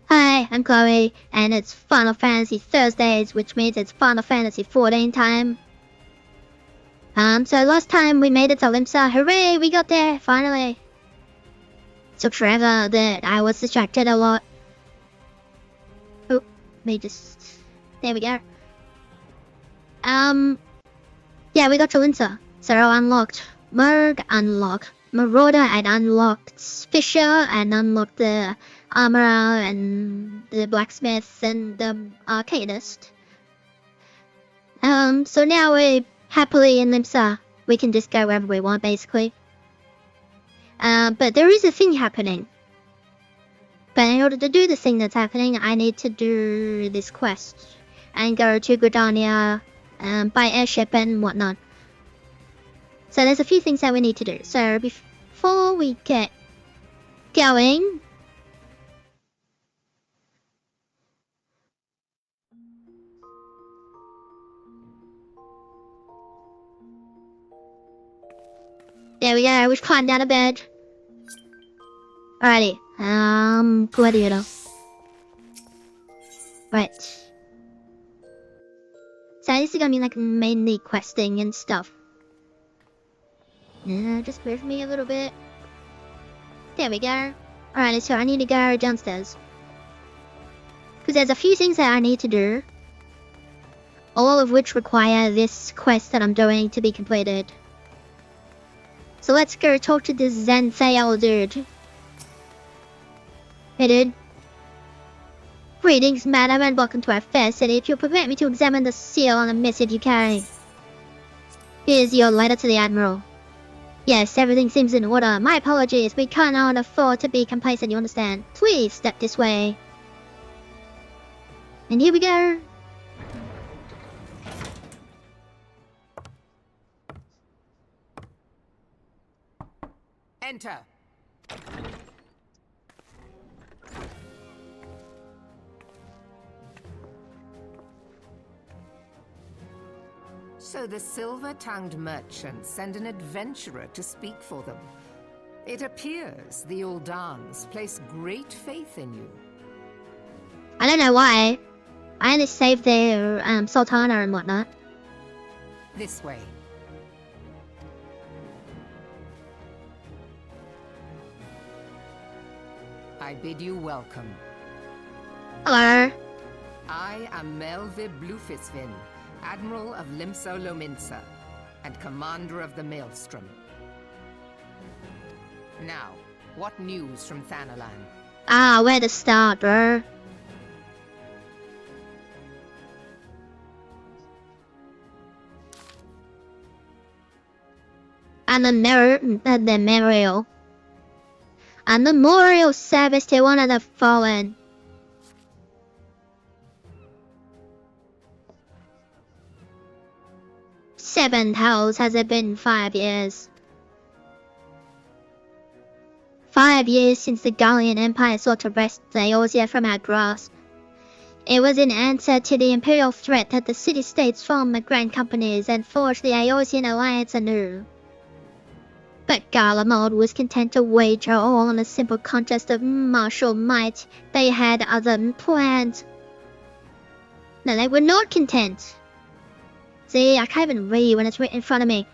Hi, I'm Chloe, and it's Final Fantasy Thursdays, which means it's Final Fantasy 14 time. So last time we made it to Limsa. Hooray, we got there, finally. Took forever, that I was distracted a lot. Oh, there we go. Yeah, we got to Limsa. Zero unlocked. Merg unlocked. Marauder and unlocked Fisher and unlocked the armorer and the blacksmith and the arcanist. So now we're happily in Limsa. We can just go wherever we want, basically. But there is a thing happening. But in order to do the thing that's happening, I need to do this quest and go to Gridania, by airship and whatnot. So there's a few things that we need to do. So before we get going, there we go, we've climbed out of bed. Alrighty, Gladiator. Right. So this is gonna be like mainly questing and stuff. Just wait for me a little bit. There we go. Alright, so I need to go downstairs. Because there's a few things that I need to do. All of which require this quest that I'm doing to be completed. So let's go talk to this Zenthale dude. Hey dude. Greetings, madam, and welcome to our fair city. If you'll permit me to examine the seal on the missive you carry. Here's your letter to the Admiral. Yes, everything seems in order. My apologies, we cannot afford to be complacent, you understand. Please step this way. And here we go. Enter. So the silver-tongued merchants send an adventurer to speak for them. It appears the Uldans place great faith in you. I don't know why. I only saved their Sultana and whatnot. This way. I bid you welcome. Hello. I am Melvi Blufisvin, Admiral of Limso Lominsa, and Commander of the Maelstrom. Now, what news from Thanalan? Where to start, bro? And the memorial. A memorial service to one of the fallen. Seven hells has it been 5 years. 5 years since the Gallian Empire sought to wrest Eorzea from our grasp. It was in answer to the imperial threat that the city-states formed the Grand Companies and forged the Eorzean alliance anew. But Garlemald was content to wager all on a simple contest of martial might. They had other plans. No, they were not content. See, I can't even read when it's right in front of me.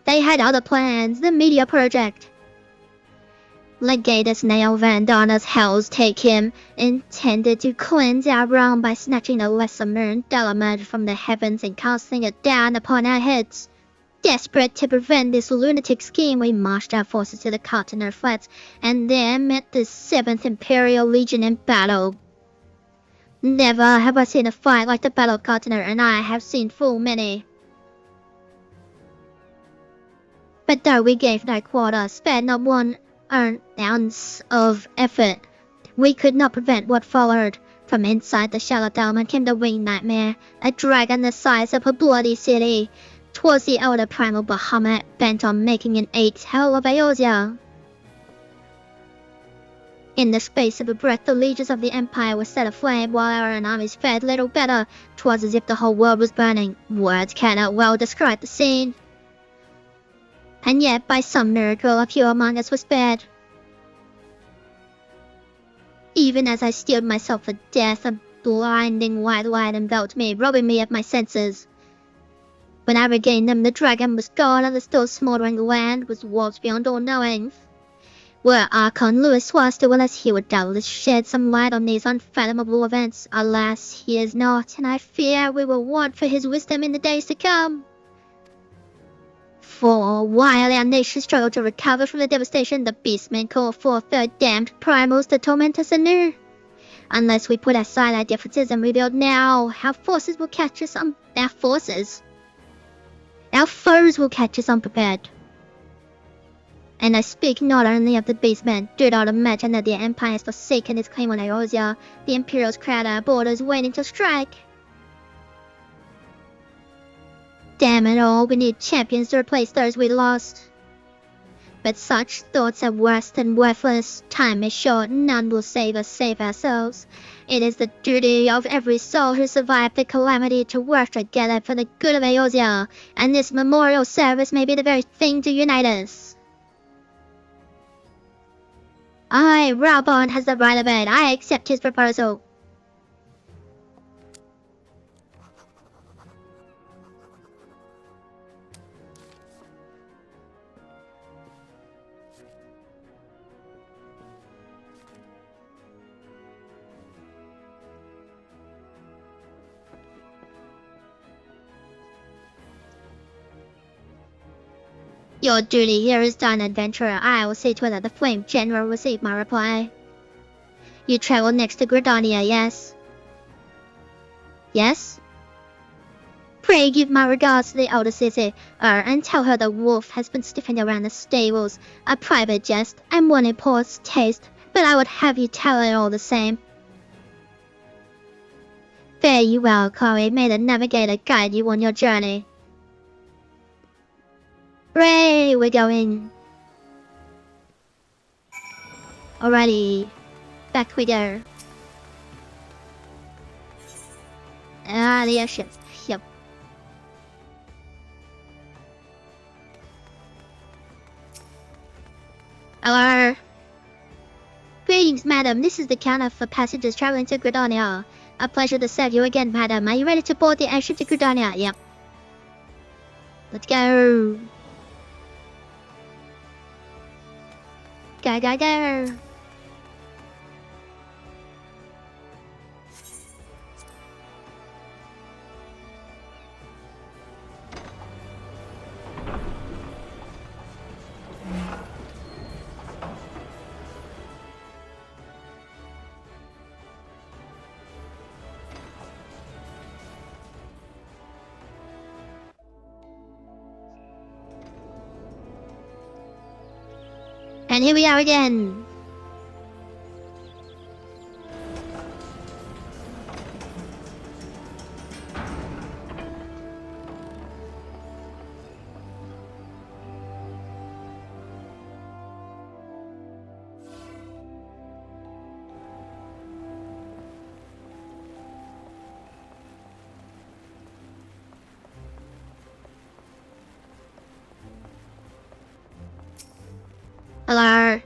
They had other plans, the Media Project. Legatus Nail Vandana's Hells Take Him intended to cleanse our realm by snatching the lesser moon, Dalamad, from the heavens and casting it down upon our heads. Desperate to prevent this lunatic scheme, we marched our forces to the Carpenter Flats and there met the 7th Imperial Legion in battle. Never have I seen a fight like the Battle of Carpenter, and I have seen full many. But though we gave no quarter, spared not one ounce of effort, we could not prevent what followed. From inside the shallow Dalman came the winged nightmare, a dragon the size of a bloody city. 'Twas the elder primal Bahamut, bent on making an 8th hell of Eorzea. In the space of a breath, the legions of the Empire were set aflame, while our own armies fared little better. 'Twas as if the whole world was burning. Words cannot well describe the scene. And yet, by some miracle, a few among us were spared. Even as I steeled myself for death, a blinding white light enveloped me, robbing me of my senses. When I regained them, the dragon was gone, and the still smoldering land was warped beyond all knowing. Were Archon Louis was still with us, he would doubtless shed some light on these unfathomable events. Alas, he is not, and I fear we will want for his wisdom in the days to come. For while our nation struggled to recover from the devastation, the beastmen called forth their damned primals to torment us anew. Unless we put aside our differences and rebuild now, our foes will catch us unprepared. And I speak not only of the beastmen. Do not imagine that the Empire has forsaken its claim on Eorzea. The Imperials crowd our borders, waiting to strike. Damn it all, we need champions to replace those we lost. But such thoughts are worse than worthless. Time is short, none will save us save ourselves. It is the duty of every soul who survived the calamity to work together for the good of Eorzea, and this memorial service may be the very thing to unite us. Rabon has the right of it. I accept his proposal. Your duty here is done, adventurer. I will see to it that the Flame General receive my reply. You travel next to Gridania, yes? Yes? Pray give my regards to the elder city, and tell her the wolf has been sniffing around the stables. A private jest, and one in poor taste, but I would have you tell it all the same. Fare you well, Corey. May the navigator guide you on your journey. Hooray, we're going. Alrighty, back we go. The airship, yep. Hello. Greetings, madam. This is the counter for passengers traveling to Gridania. A pleasure to serve you again, madam. Are you ready to board the airship to Gridania? Yep. Let's go. Go, go, go! And here we are again. Hello.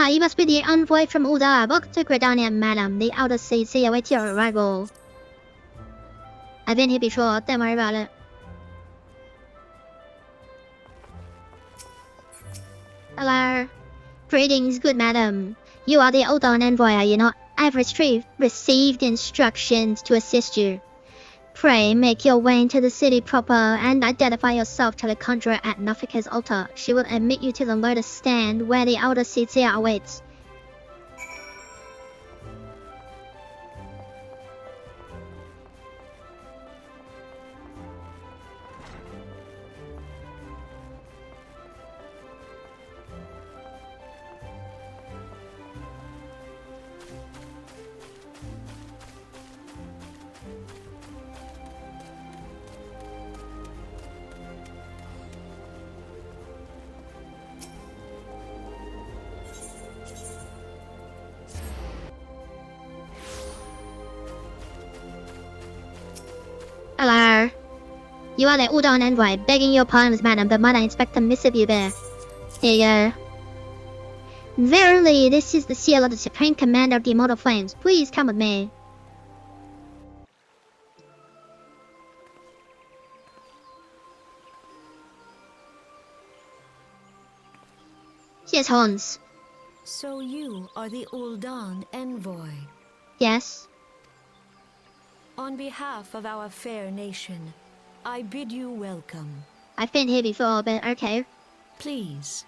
You must be the envoy from Uda. Welcome to Gridania, madam. The outer seats await your arrival. I've been here before, don't worry about it. Hello. Greetings, good madam. You are the Udon envoy, are you not? I've received instructions to assist you. Pray make your way into the city proper and identify yourself to the conjurer at Nafika's altar. She will admit you to the lotus stand where the elder Seatsia awaits. Hello. You are the Udon envoy, begging your pardons, madam, but might I inspect the missive you bear? Here you go. Verily, this is the seal of the Supreme Commander of the Immortal Flames. Please come with me. Yes, Hans. So you are the Ul'dan envoy. Yes. On behalf of our fair nation, I bid you welcome. I've been here before, but okay. Please.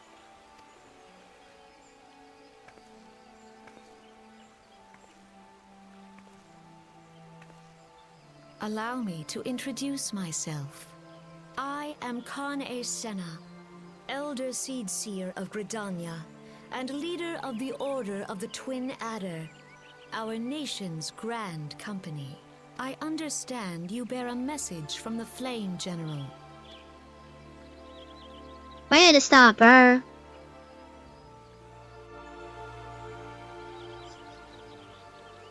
Allow me to introduce myself. I am Khan-e Senna, Elder Seedseer of Gridania, and leader of the Order of the Twin Adder, our nation's grand company. I understand you bear a message from the Flame General. Way to stop her.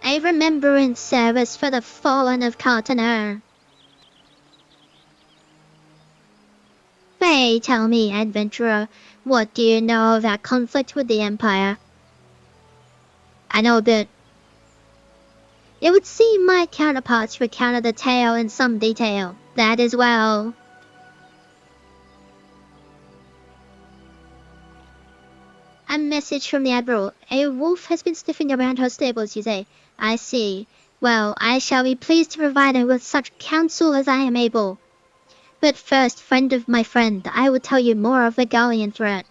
A remembrance service for the fallen of Carpenter. Pray tell me, adventurer, what do you know of our conflict with the Empire? I know a bit. It would seem my counterparts recounted the tale in some detail. That as well. A message from the Admiral. A wolf has been sniffing around her stables, you say. I see. Well, I shall be pleased to provide him with such counsel as I am able. But first, friend of my friend, I will tell you more of the Gallian threat.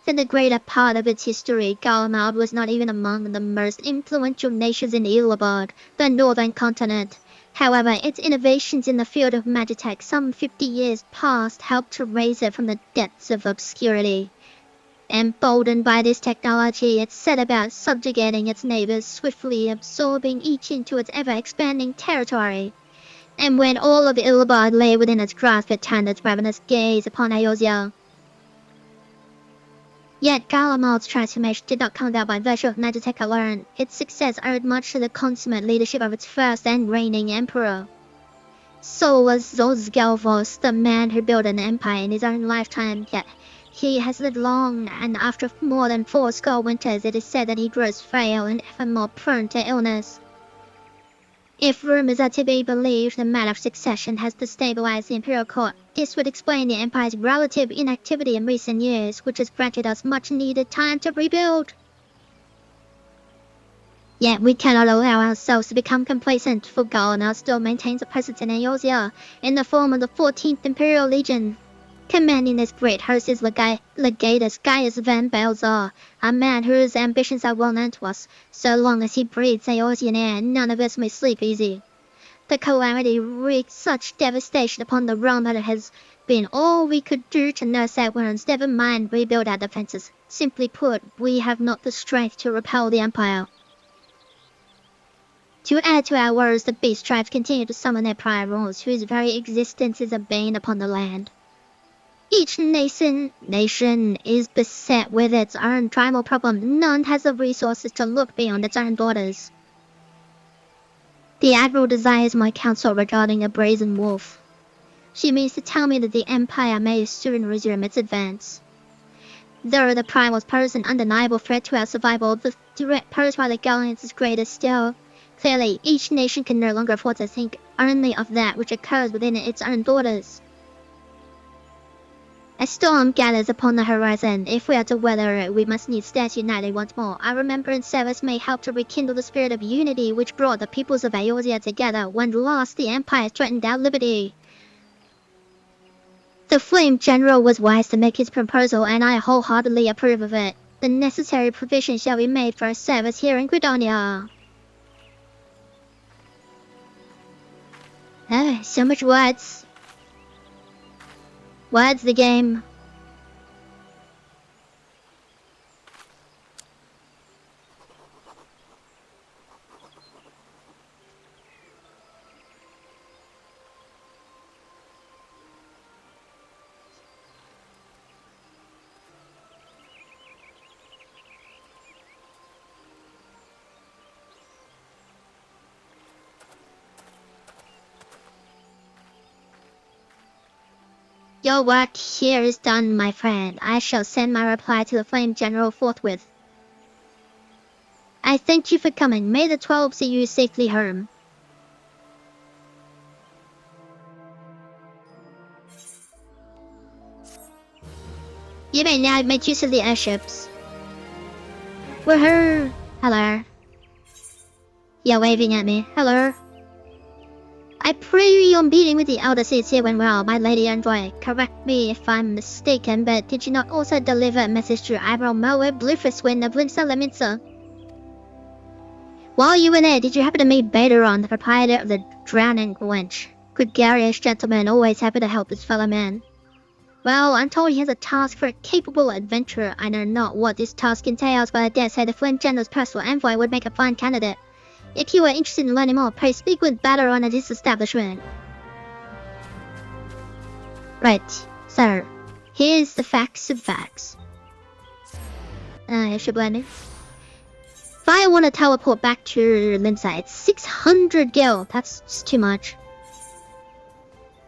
For the greater part of its history, Galamad was not even among the most influential nations in Ilabard, the northern continent. However, its innovations in the field of magitech some 50 years past helped to raise it from the depths of obscurity. Emboldened by this technology, it set about subjugating its neighbors, swiftly absorbing each into its ever-expanding territory. And when all of Ilabard lay within its grasp, it turned its ravenous gaze upon Eorzea. Yet Galamad's transformation did not come about by virtue of magitech alone. Its success owed much to the consummate leadership of its first and reigning emperor. So was Zosgalvos, the man who built an empire in his own lifetime, yet he has lived long, and after more than 40 winters it is said that he grows frail and ever more prone to illness. If rumors are to be believed, the matter of succession has destabilized the imperial court. This would explain the empire's relative inactivity in recent years, which has granted us much-needed time to rebuild. Yet we cannot allow ourselves to become complacent, for Galamad still maintains a presence in Eorzea in the form of the 14th Imperial Legion. Commanding this great host is Legatus Gaius van Balzar, a man whose ambitions are well known to us. So long as he breathes Eorzean air, none of us may sleep easy. The calamity wreaked such devastation upon the realm that it has been all we could do to nurse our wounds, never mind rebuild our defenses. Simply put, we have not the strength to repel the Empire. To add to our woes, the beast tribes continue to summon their prior rulers, whose very existence is a bane upon the land. Each nation is beset with its own tribal problem. None has the resources to look beyond its own borders. The Admiral desires my counsel regarding a brazen wolf. She means to tell me that the Empire may soon resume its advance. Though the primals pose an undeniable threat to our survival, the threat posed by the Gallians is greater still. Clearly, each nation can no longer afford to think only of that which occurs within its own borders. A storm gathers upon the horizon. If we are to weather it, we must needs stand united once more. Our remembrance service may help to rekindle the spirit of unity which brought the peoples of Eorzea together when last the Empire threatened our liberty. The Flame General was wise to make his proposal, and I wholeheartedly approve of it. The necessary provision shall be made for a service here in Gridania. So much words. Words the game. Your work here is done, my friend. I shall send my reply to the Flame General forthwith. I thank you for coming. May the 12 see you safely home. You may now make use of the airships. Woohoo! Hello. You're waving at me. Hello. I pray your meeting with the Elder Seeds here went well, my Lady Android. Correct me if I'm mistaken, but did you not also deliver a message to Admiral Moe Bluefistwind of Linsa Leminsa? While you were there, did you happen to meet Baderon, the proprietor of the Drowning Wench? Gregarious gentleman, always happy to help his fellow man. Well, I'm told he has a task for a capable adventurer. I know not what this task entails, but I dare say the Flame General's personal envoy would make a fine candidate. If you are interested in learning more, pray speak with Baderon at his establishment. Right, sir. Here's the facts of facts. Here's your blending. If I want to teleport back to Linsa, it's 600 gil. That's just too much.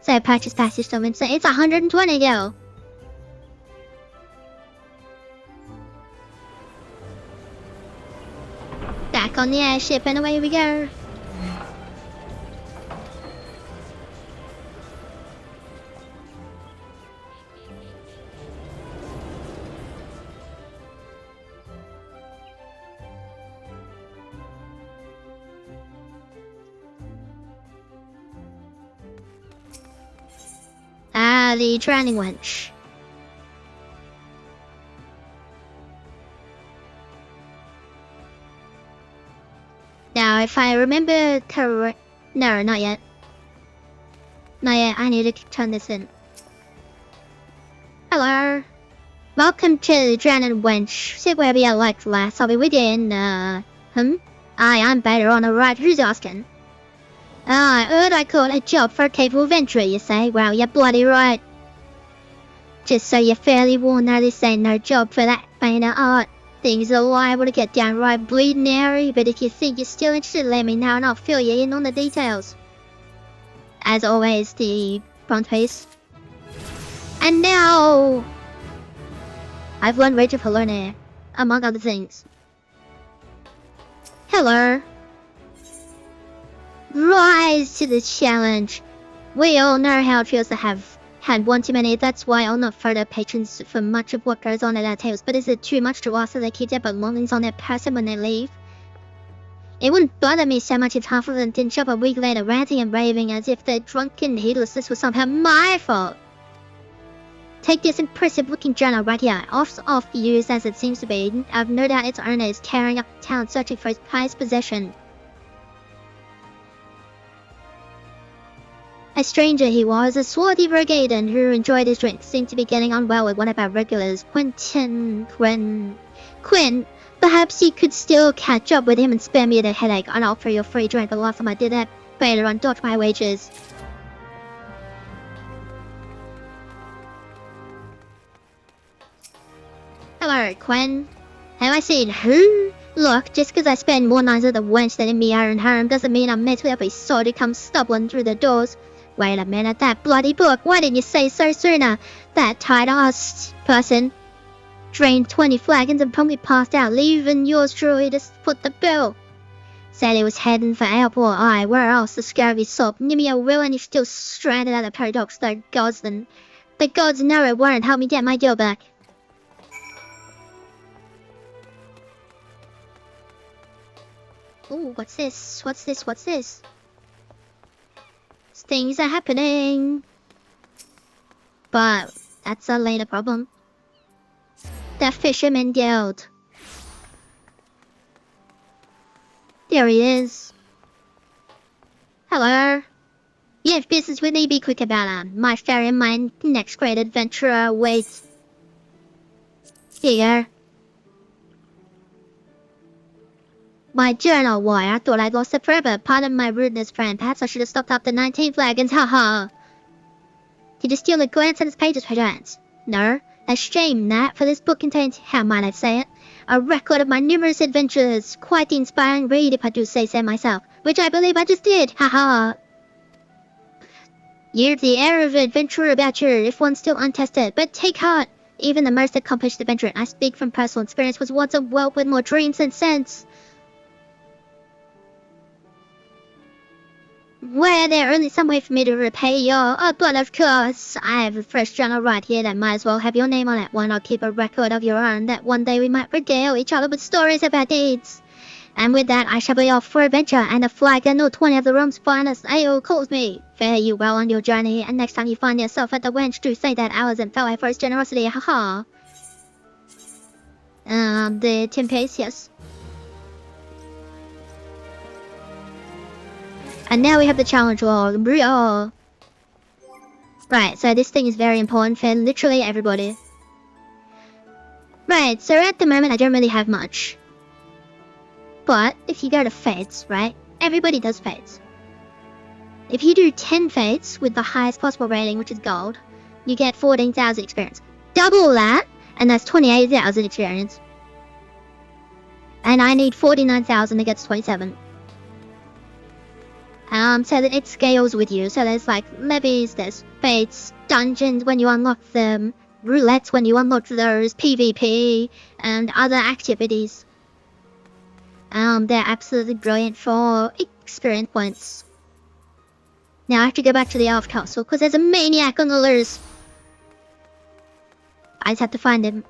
Say I purchase passage to Linsa, it's 120 gil. Back on the airship and away we go. The Drowning Wench. Now, if I remember correct... No, not yet. Not yet, I need to turn this in. Hello. Welcome to the Drowning Wench. Sit where we are like last. I'll be with you in, I'm better on the right. Who's asking? I heard I called a job for a capable adventurer, you say? Well, you're bloody right. Just so you're fairly warned, now this ain't no job for that faint of art. Things are liable to get downright bleeding airy, but if you think you're still interested, let me know and I'll fill you in on the details. As always, the front face. And now... I've learned Rage of Helena, among other things. Hello. Rise to the challenge. We all know how it feels to have had one too many. That's why I'll not further patrons for much of what goes on at our tables. But is it too much to ask that they keep their belongings on their person when they leave? It wouldn't bother me so much if half of them didn't show up a week later ranting and raving as if their drunken heedlessness was somehow my fault. Take this impressive-looking journal right here. Oft-used as it seems to be, I've no doubt its owner is tearing up town searching for his prized possession. A stranger he was, a swarthy Rogaden who enjoyed his drink, seemed to be getting on well with one of our regulars, Quinn. Perhaps you could still catch up with him and spare me the headache. I'll offer you a free drink, but last time I did that, Baderon docked my wages. Hello, Quinn. Have I seen who? Look, just because I spend more nights at the wench than in me iron harem doesn't mean I'm meant to every soul to come stumbling through the doors. Wait a minute, that bloody book, why didn't you say so sooner? That tight-assed person drained 20 flagons and promptly passed out, leaving yours truly to foot the bill. Said he was heading for airport. Aye, where else? The scurvy soap. Nimio will and he's still stranded at the paradox. The gods know it won't help me get my deal back. Ooh, what's this? What's this? Things are happening. But that's a later problem. The fisherman yelled. There he is. Hello. You have business with me, be quick about it. My fare and my next great adventurer waits. Here you go. My journal, why? I thought I'd lost it forever. Pardon my rudeness, friend. Perhaps I should have stopped up the 19 flagons, haha. Did you steal a glance at its pages, perchance? No. A shame, that, for this book contains, how might I say it, a record of my numerous adventures. Quite the inspiring read, if I do say so myself. Which I believe I just did, haha. You're the heir of adventurer about you, if one still untested, but take heart. Even the most accomplished adventurer, I speak from personal experience, was once a world with more dreams than sense. Were there only some way for me to repay your... Oh, but of course, I have a fresh journal right here that might as well have your name on it. Why not keep a record of your own, that one day we might regale each other with stories of our deeds? And with that, I shall be off for adventure, and a flag and no 20 of the room's finest ale calls me. Fare you well on your journey, and next time you find yourself at the wench, do say that ours and fell for his generosity, haha. The 10 pace, yes. And now we have the challenge log. Right, so this thing is very important for literally everybody. Right, so at the moment I don't really have much. But if you go to fates, right? Everybody does fates. If you do 10 fates with the highest possible rating, which is gold, you get 14,000 experience. Double that, and that's 28,000 experience. And I need 49,000 to get to 27. So that it scales with you. So there's like levies, there's fates, dungeons when you unlock them, roulettes when you unlock those, PvP, and other activities. They're absolutely brilliant for experience points. Now I have to go back to the Elf Castle, because there's a maniac on the loose. I just have to find him.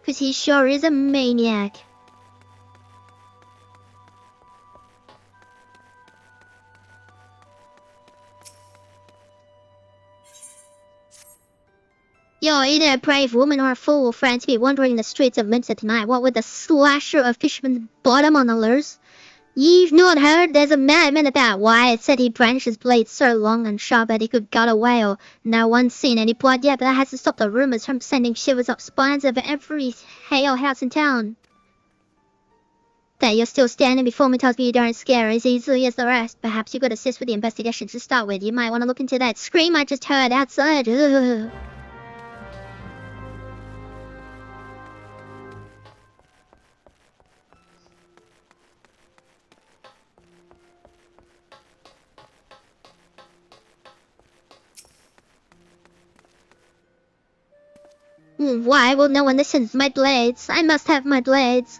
Because he sure is a maniac. You're either a brave woman or a fool, friend, to be wandering the streets of Limsa tonight, what with the slasher of Fisherman's Bottom on the loose. You've not heard there's a madman about. Why, it said he brandished his blade so long and sharp that he could gut a whale. No one's seen any blood yet, but that has to stop the rumors from sending shivers up spines over every hale house in town. That you're still standing before me tells me you don't scare as easily as the rest. Perhaps you could assist with the investigation to start with. You might want to look into that scream I just heard outside. Ugh. Why will no one listen to my blades? I must have my blades.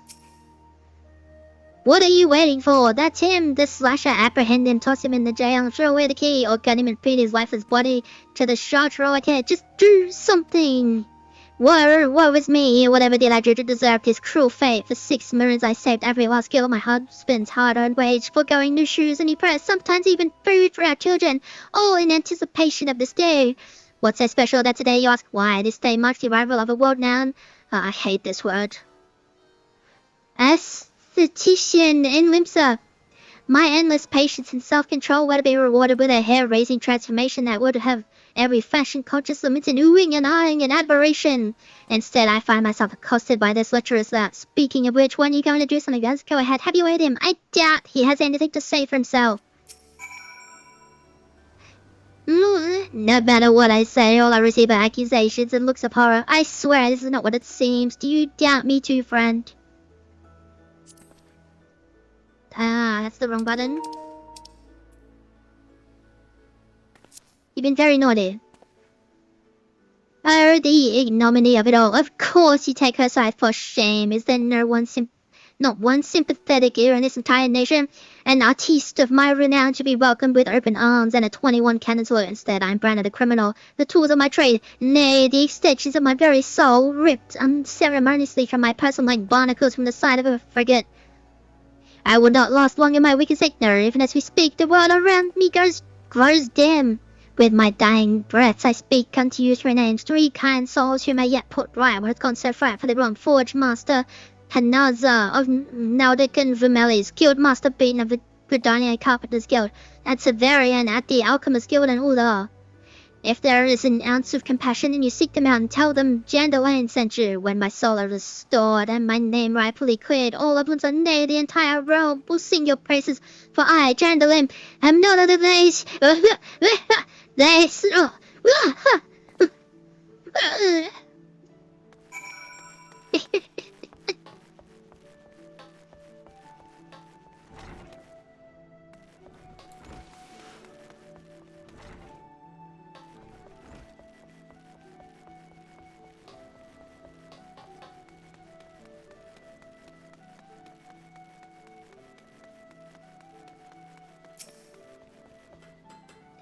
What are you waiting for? That's him. The slasher. Apprehend him, toss him in the jail, throw away the key, or cut him and feed his lifeless body to the shark throw I can. Just do something. Woe is me. Whatever did I do to deserve this cruel fate? For 6 moons I saved every last gill of my husband's hard-earned wage, foregoing new shoes and new press, sometimes even food for our children, all in anticipation of this day. What's so special that today, you ask? Why, this day marks the arrival of a world noun. I hate this word. Aesthetician in Limsa. My endless patience and self-control were to be rewarded with a hair-raising transformation that would have every fashion-conscious limited oohing and eyeing and admiration. Instead, I find myself accosted by this lecherous that. Speaking of which, when are you going to do something else? Go ahead, have you heard him? I doubt he has anything to say for himself. No matter what I say, all I receive are accusations and looks of horror. I swear this is not what it seems. Do you doubt me too, friend? That's the wrong button. You've been very naughty. Oh, the ignominy of it all. Of course you take her side, for shame. Is there not one sympathetic ear in this entire nation? An artiste of my renown should be welcomed with open arms and a 21 cannon salute. Instead, I'm branded a criminal. The tools of my trade, nay, the extensions of my very soul, ripped unceremoniously from my person like barnacles from the side of a frigate. I would not last long in my wicked sickner. Even as we speak, the world around me grows dim. With my dying breaths I speak unto you 3 names, 3 kind souls who may yet put right what has gone so far for the wrong forge master, Hanaza of Naudic and Vermelis, Guild Master Beaton of the Gridonia Carpenter's Guild, and Severian at the Alchemist Guild and Ula. If there is an ounce of compassion in you, seek them out and tell them Jandalane sent you. When my soul is restored and my name rightfully cleared, all uplands and nay, the entire realm will sing your praises, for I, Jandalane, am none other than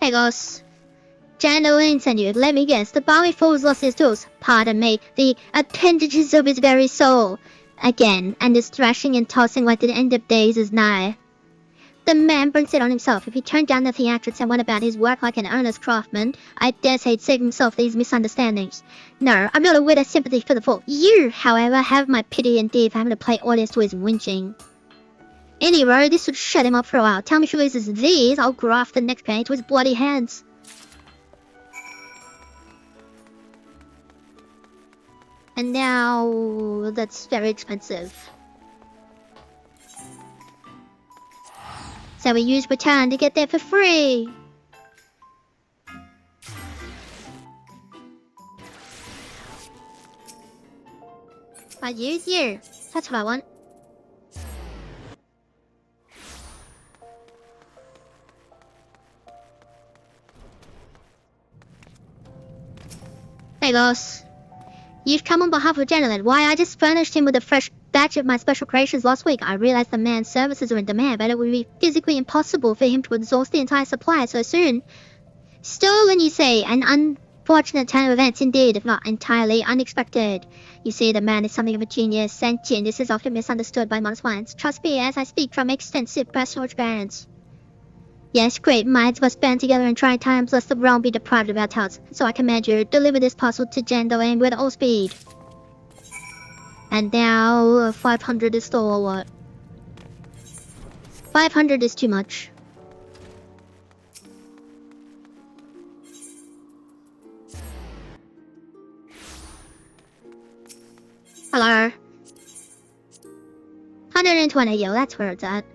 Hey goes. Gentlemen, senor, let me guess, the boy falls lost his tools. Pardon me, the appendages of his very soul. Again, and is thrashing and tossing like the end of days is nigh. The man brings it on himself. If he turned down the theatrics and went about his work like an earnest craftsman, I dare say he'd save himself these misunderstandings. No, I'm not a whit of sympathy for the fool. You, however, have my pity indeed for having to play audience to his winching. Anyway, this would shut him up for a while. Tell me if he loses these, I'll graft the next penny to his bloody hands. And now, that's very expensive. So we use return to get there for free. I use you. That's what I want. Hey boss. You've come on behalf of Gentleman. Why, I just furnished him with a fresh batch of my special creations last week. I realized the man's services are in demand, but it would be physically impossible for him to exhaust the entire supply so soon. Still, when you say an unfortunate turn of events indeed, if not entirely unexpected. You see, the man is something of a genius, and genius is often misunderstood by modest minds. Trust me as I speak from extensive personal experience. Yes, great minds must band together in trying times lest the realm be deprived of our talents. So I command you, deliver this parcel to Gentleman with all speed. And now, 500 is still a lot. 500 is too much. Hello. 120, yo, that's where it's at.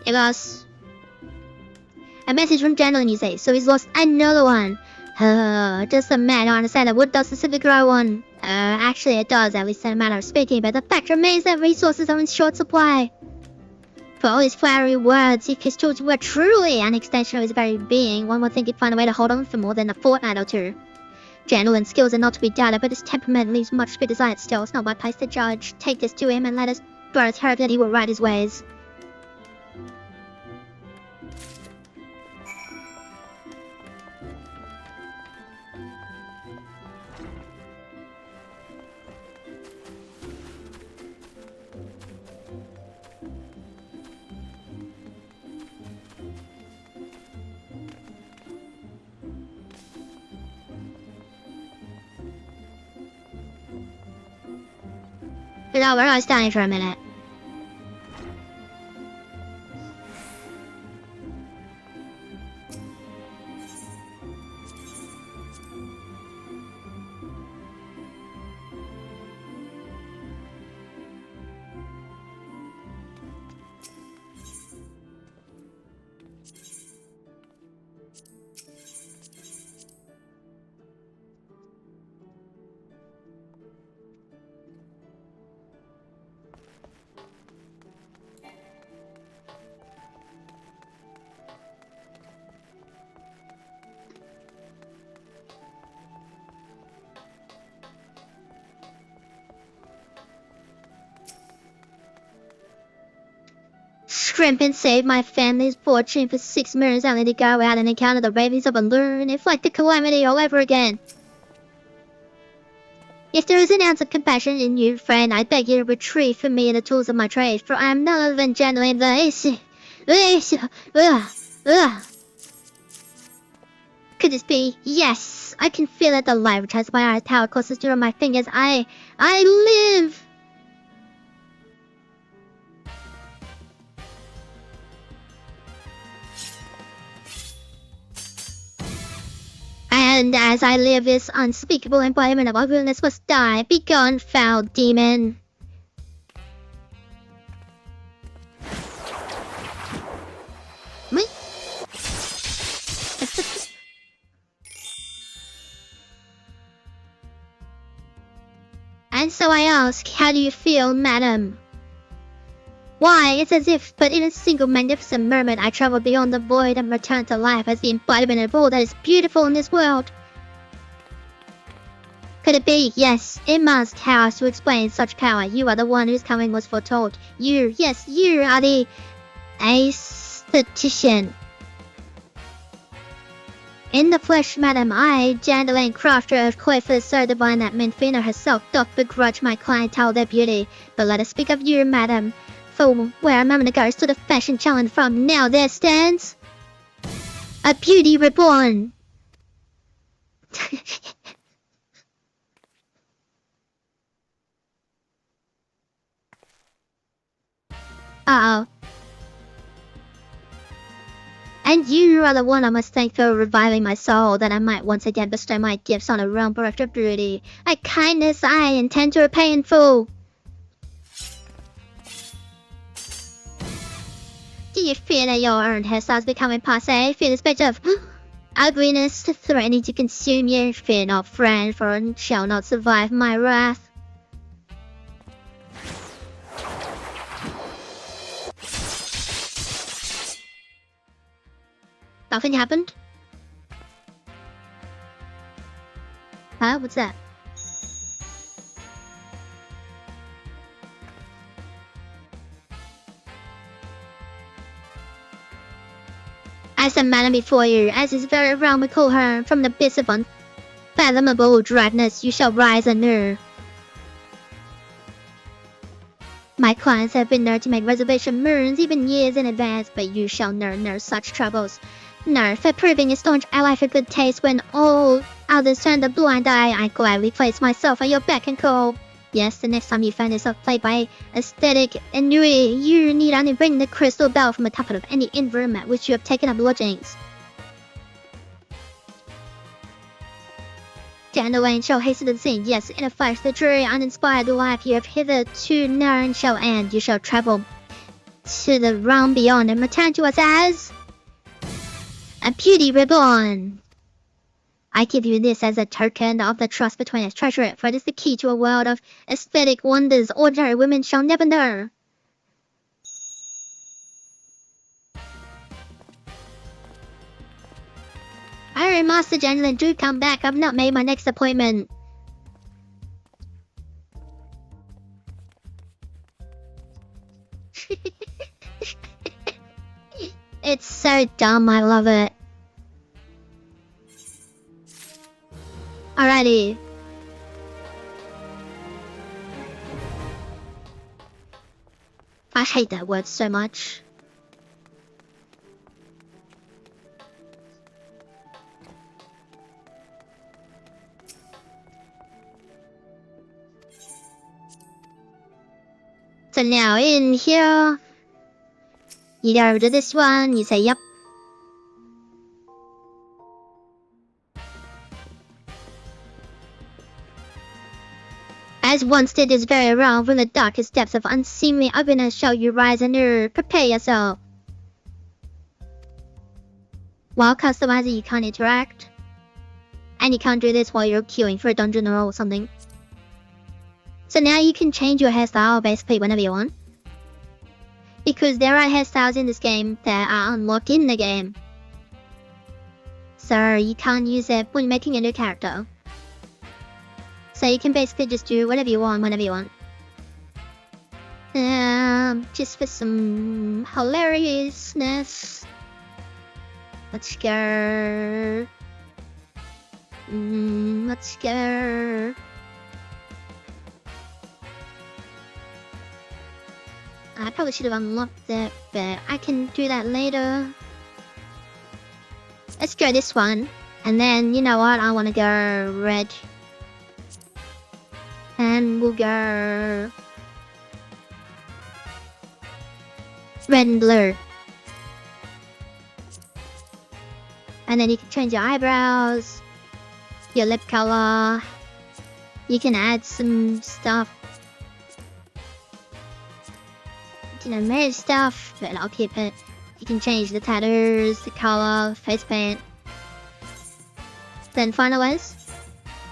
It was a message from Gentleman, you say, so he's lost another one. Just a man, I understand that wood doesn't simply grow one. Actually it does, at least in a manner of speaking, but the fact remains that resources are in short supply. For all his flowery words, if his tools were truly an extension of his very being, one would think he'd find a way to hold on for more than a fortnight or two. Gentleman's skills are not to be doubted, but his temperament leaves much to be desired still. It's not my place to judge. Take this to him and let us both hope that he will right his ways. You know, we're not standing for a minute. Scrimp and save my family's fortune for 6 minutes only to go out and encounter the ravings of a lunar inflicted calamity all over again. If there is an ounce of compassion in you, friend, I beg you to retrieve from me the tools of my trade, for I am none other than Gentleman the could this be? Yes! I can feel it, the light which has my eyes power closest to my fingers. I live! And as I live, this unspeakable embodiment of ugliness must die. Begone, foul demon. Me? And so I ask, how do you feel, madam? Why, it's as if, but in a single magnificent moment, I travel beyond the void and return to life as the embodiment of all that is beautiful in this world. Could it be? Yes, it must. How else to explain such power? You are the one whose coming was foretold. You are the aesthetician. In the flesh, madam, I, Jandelane Crofter of Coiffers, so divine that Menfina herself doth begrudge my clientele their beauty. But let us speak of you, madam. For where a moment ago stood a fashion challenge from, now there stands a beauty reborn. Uh-oh. And you are the one I must thank for reviving my soul, that I might once again bestow my gifts on a realm bereft of beauty. A kindness I intend to repay in full. Do you fear that your earned hairstyle is becoming passé? Fear the spectre of ugliness threatening to consume you? Fear not, friend, for it shall not survive my wrath. Nothing happened? Huh? What's that? As the madam before you, as this very realm we call her, from the abyss of unfathomable dreadness, you shall rise anew. My clients have been there to make reservation moons, even years in advance, but you shall know such troubles. No, for proving a staunch ally for good taste when all others turn a blind eye, I gladly place myself at your beck and call. Yes, the next time you find yourself played by aesthetic ennui, you need only ring the crystal bell from the top of any inn room at which you have taken up lodgings. Jandelane shall hasten to the scene. Yes, in a flash, the dreary, uninspired life you have hitherto known shall end. You shall travel to the realm beyond and return to us as a beauty reborn. I give you this as a token of the trust between us. Treasure it, for it is the key to a world of aesthetic wonders ordinary women shall never know. Alright, Master Jandelane, do come back. I've not made my next appointment. It's so dumb, I love it. Alrighty. I hate that word so much. So now in here, you go to this one, you say yep. As once did this very realm, from the darkest depths of unseemly ugliness shall you rise anew. Prepare yourself. While customizing, you can't interact. And you can't do this while you're queuing for a dungeon or something. So now you can change your hairstyle basically whenever you want. Because there are hairstyles in this game that are unlocked in the game. So you can't use it when making a new character. So you can basically just do whatever you want, whenever you want. Just for some hilariousness. Let's go. Let's go. I probably should have unlocked that, but I can do that later. Let's go this one. And then, you know what? I want to go red. And we'll go red and blue. And then you can change your eyebrows, your lip color. You can add some stuff. You know, made stuff, but I'll keep it. You can change the tattoos, the color, face paint. Then finalize.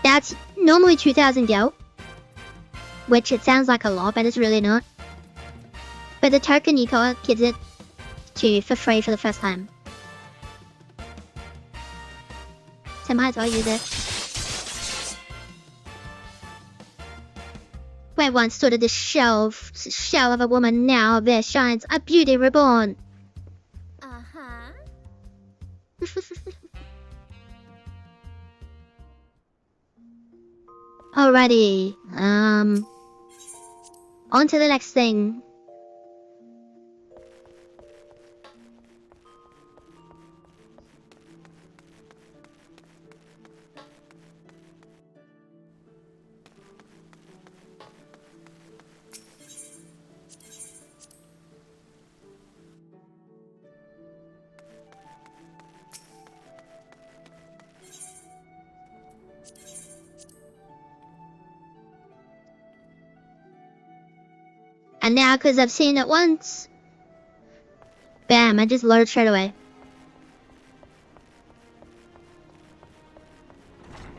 That's normally 2,000 gil, which it sounds like a lot, but it's really not. But the token you gives it to you for free for the first time. So might as well use it. Where once stood the shell of a woman, now there shines a beauty reborn. Alrighty, on to the next thing. And now, because I've seen it once, bam, I just load straight away.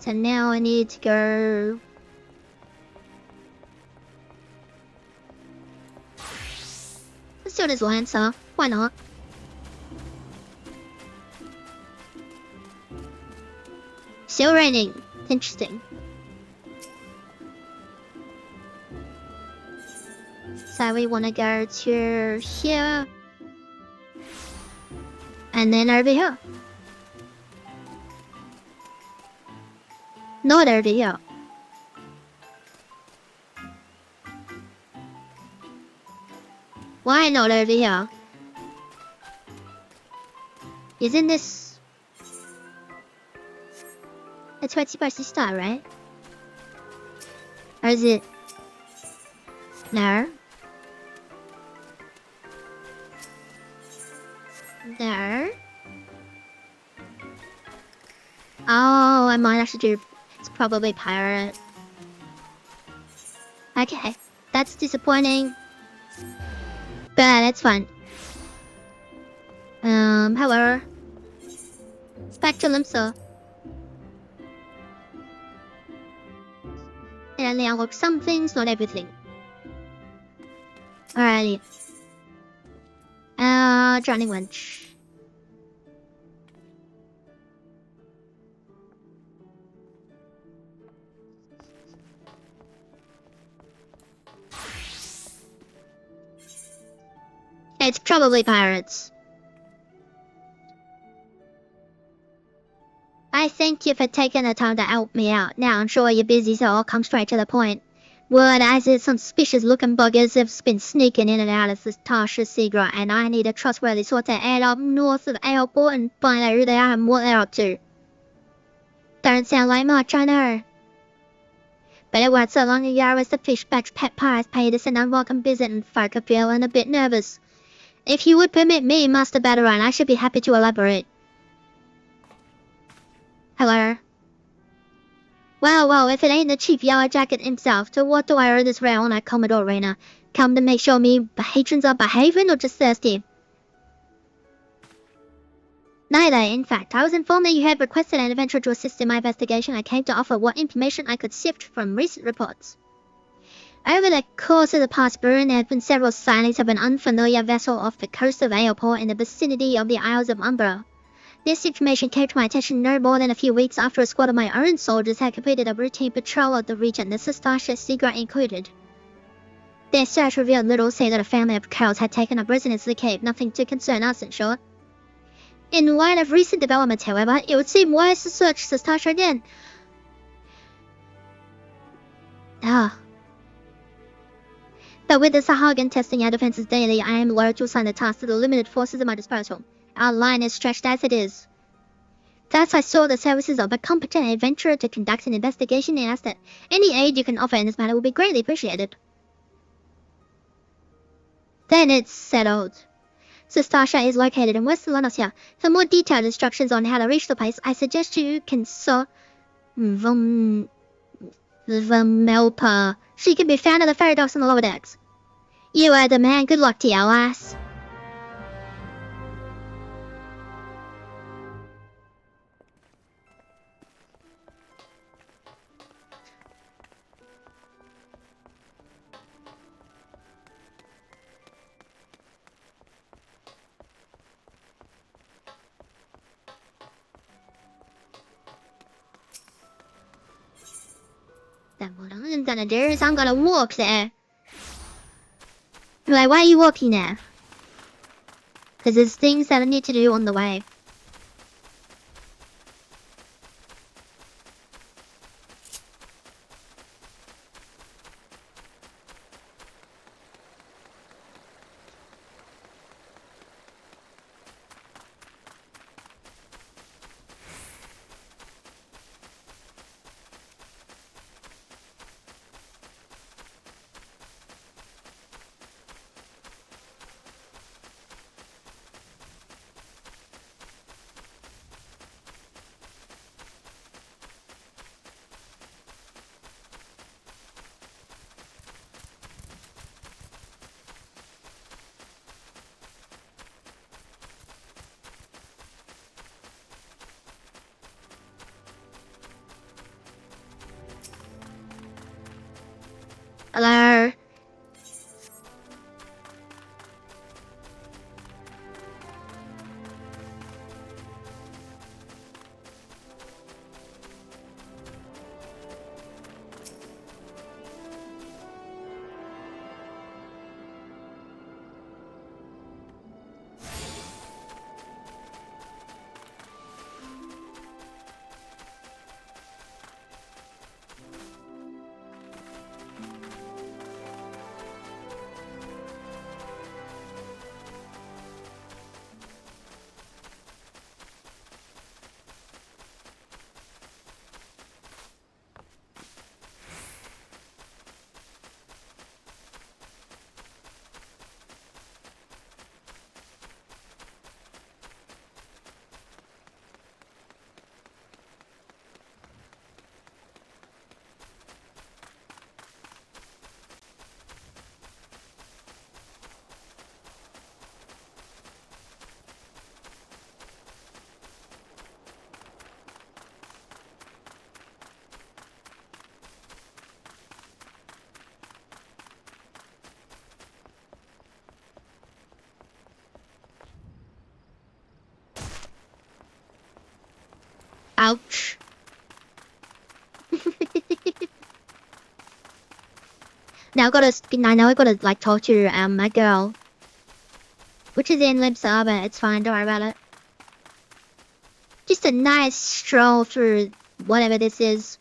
So now I need to go... Let's do this Lancer. Why not? Still raining. Interesting. So we want to go to here. And then over here. Not over here. Why not over here? Isn't this... That's where it's supposed to start, right? Or is it... No. There. Oh, I might actually do... It's probably pirate. Okay, that's disappointing. But that's fine. Hello. Back to Limsa. And I only unlock some things, not everything. Alrighty. Drowning Wench. It's probably pirates. I thank you for taking the time to help me out. Now I'm sure you're busy, so I'll come straight to the point. Word as it, some suspicious-looking buggers have been sneaking in and out of this Tasha secret, and I need a trustworthy source to head up north of the airport and find out who they are and what they're up to. Don't sound like much, I know. But it wasn't so long ago I was the fishback's pet pirates paid us an unwelcome visit and folk are feeling a bit nervous. If you would permit me, Master Batarang, I should be happy to elaborate. Hello? Well, if it ain't the Chief Yellow Jacket himself, to what do I owe this rail on our Commodore Arena? Come to make sure me patrons are behaving or just thirsty? Neither, in fact. I was informed that you had requested an adventurer to assist in my investigation. I came to offer what information I could sift from recent reports. Over the course of the past burn, there have been several sightings of an unfamiliar vessel off the coast of Aoport in the vicinity of the Isles of Umbra. This information came to my attention no more than a few weeks after a squad of my own soldiers had completed a routine patrol of the region, the Sastasha secret included. Their search revealed little, save that a family of cows had taken up residence in the cave, nothing to concern us, in short. In light of recent developments, however, it would seem wise to search Sastasha again. But with the Sahagan testing our defenses daily, I am loath to assign the task to the limited forces at my disposal. Our line is stretched as it is. Thus, I sought the services of a competent adventurer to conduct an investigation and asked that any aid you can offer in this matter will be greatly appreciated. Then it's settled. So Starsha is located in West Lanosia. For more detailed instructions on how to reach the place, I suggest you consult Melpa. She can be found at the ferry docks on the lower decks. You are the man. Good luck to you, lass. I'm gonna do is I'm gonna walk there. Like, why are you walking there? Because there's things that I need to do on the way. Hello? Ouch. Now I gotta like talk to my girl. Which is in Limsa, but it's fine, don't worry about it. Just a nice stroll through whatever this is.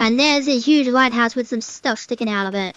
And there's a huge lighthouse with some stuff sticking out of it.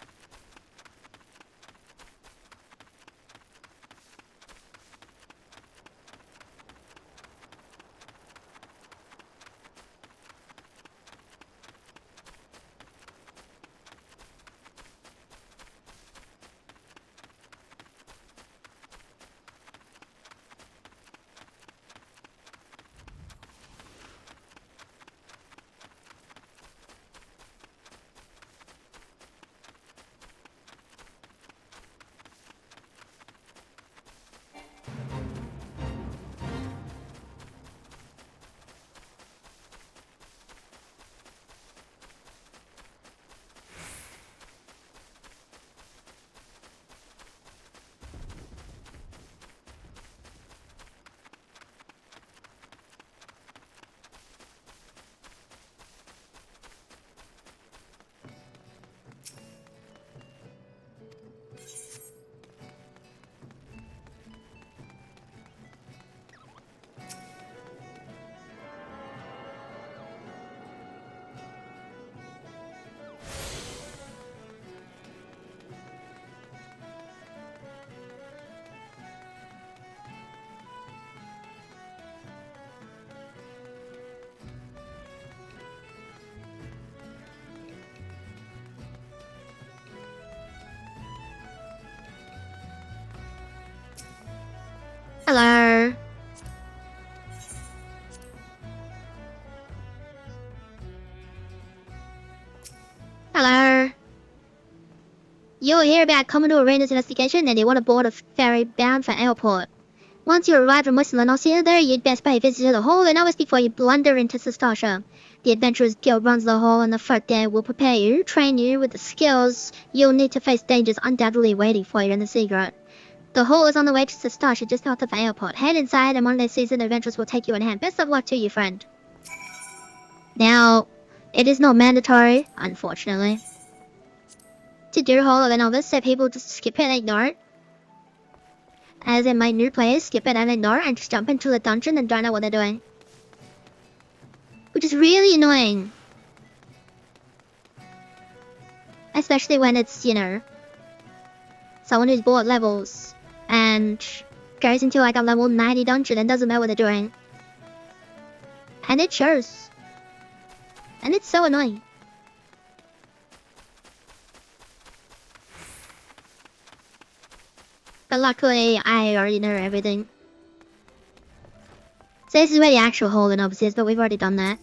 You'll hear about Commodore Rainer's investigation and they want to board a ferry bound for airport. Once you arrive from Western Lenosia, there you'd best pay a visit to the hall and hours before you blunder into Sestasha. The Adventurers Guild runs the hall and the front there will prepare you, train you with the skills you'll need to face dangers undoubtedly waiting for you in the secret. The hall is on the way to Sestasha just north of the airport. Head inside and one of their seasoned adventurers will take you in hand. Best of luck to you, friend. Now, it is not mandatory, unfortunately, to do the Hall of a Novice, so people just skip it and ignore it. As in my new players, skip it and ignore it and just jump into the dungeon and don't know what they're doing. Which is really annoying. Especially when it's, you know, someone who's bored levels and goes into like a level 90 dungeon and doesn't know what they're doing. And it shows. And it's so annoying. But luckily, I already know everything. So this is where the actual hole in Obs is, but we've already done that.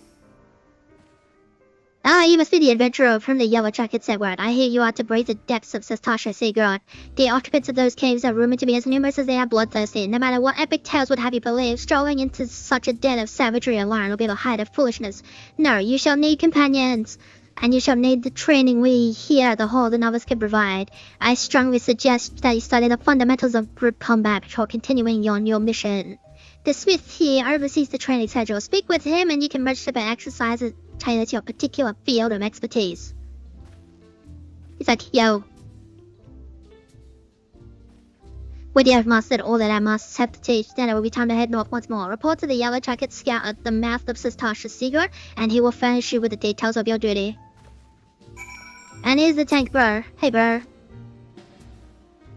Ah, you must be the adventurer from the Yellow Jacket said word. I hear you are to brave the depths of Sestasha Seaguard. The occupants of those caves are rumored to be as numerous as they are bloodthirsty. No matter what epic tales would have you believe, strolling into such a den of savagery alone will be the height of foolishness. No, you shall need companions. And you shall need the training we here at the Hall the Novice can provide. I strongly suggest that you study the fundamentals of group combat before continuing on your mission. The smith here oversees the training schedule. Speak with him and you can register for exercises tailored to your particular field of expertise. He's like, yo. When you have mastered all that I must have to teach, then it will be time to head north once more. Report to the Yellow Jacket Scout at the mouth of Sestasha Seaguard, and he will furnish you with the details of your duty. And here's the tank, bro. Hey, bro.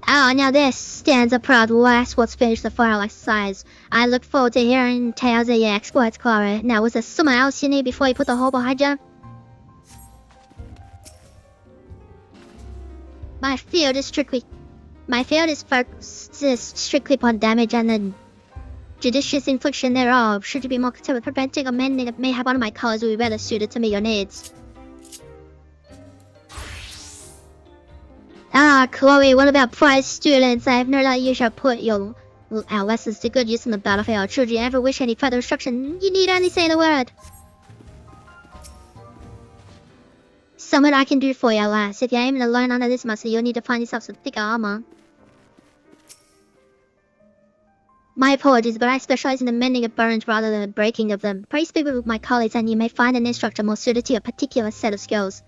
Oh, now this stands a proud last what's finished the final exercise. I look forward to hearing tales of your exploits, Clara. Now, was there something else you need before you put the hole behind you? My field is focused strictly upon damage and the judicious infliction thereof. Should you be more concerned with preventing or mending, mayhap one of my colors will be better suited to meet your needs. Ah, Chloe, what about prize students? I have no doubt you shall put our lessons to good use on the battlefield. Should you ever wish any further instruction, you need only say the word. Something I can do for you, lass. If you're aiming to learn under this muscle, you'll need to find yourself some thicker armor. My apologies, but I specialize in the mending of bones rather than the breaking of them. Pray speak with my colleagues and you may find an instructor more suited to your particular set of skills.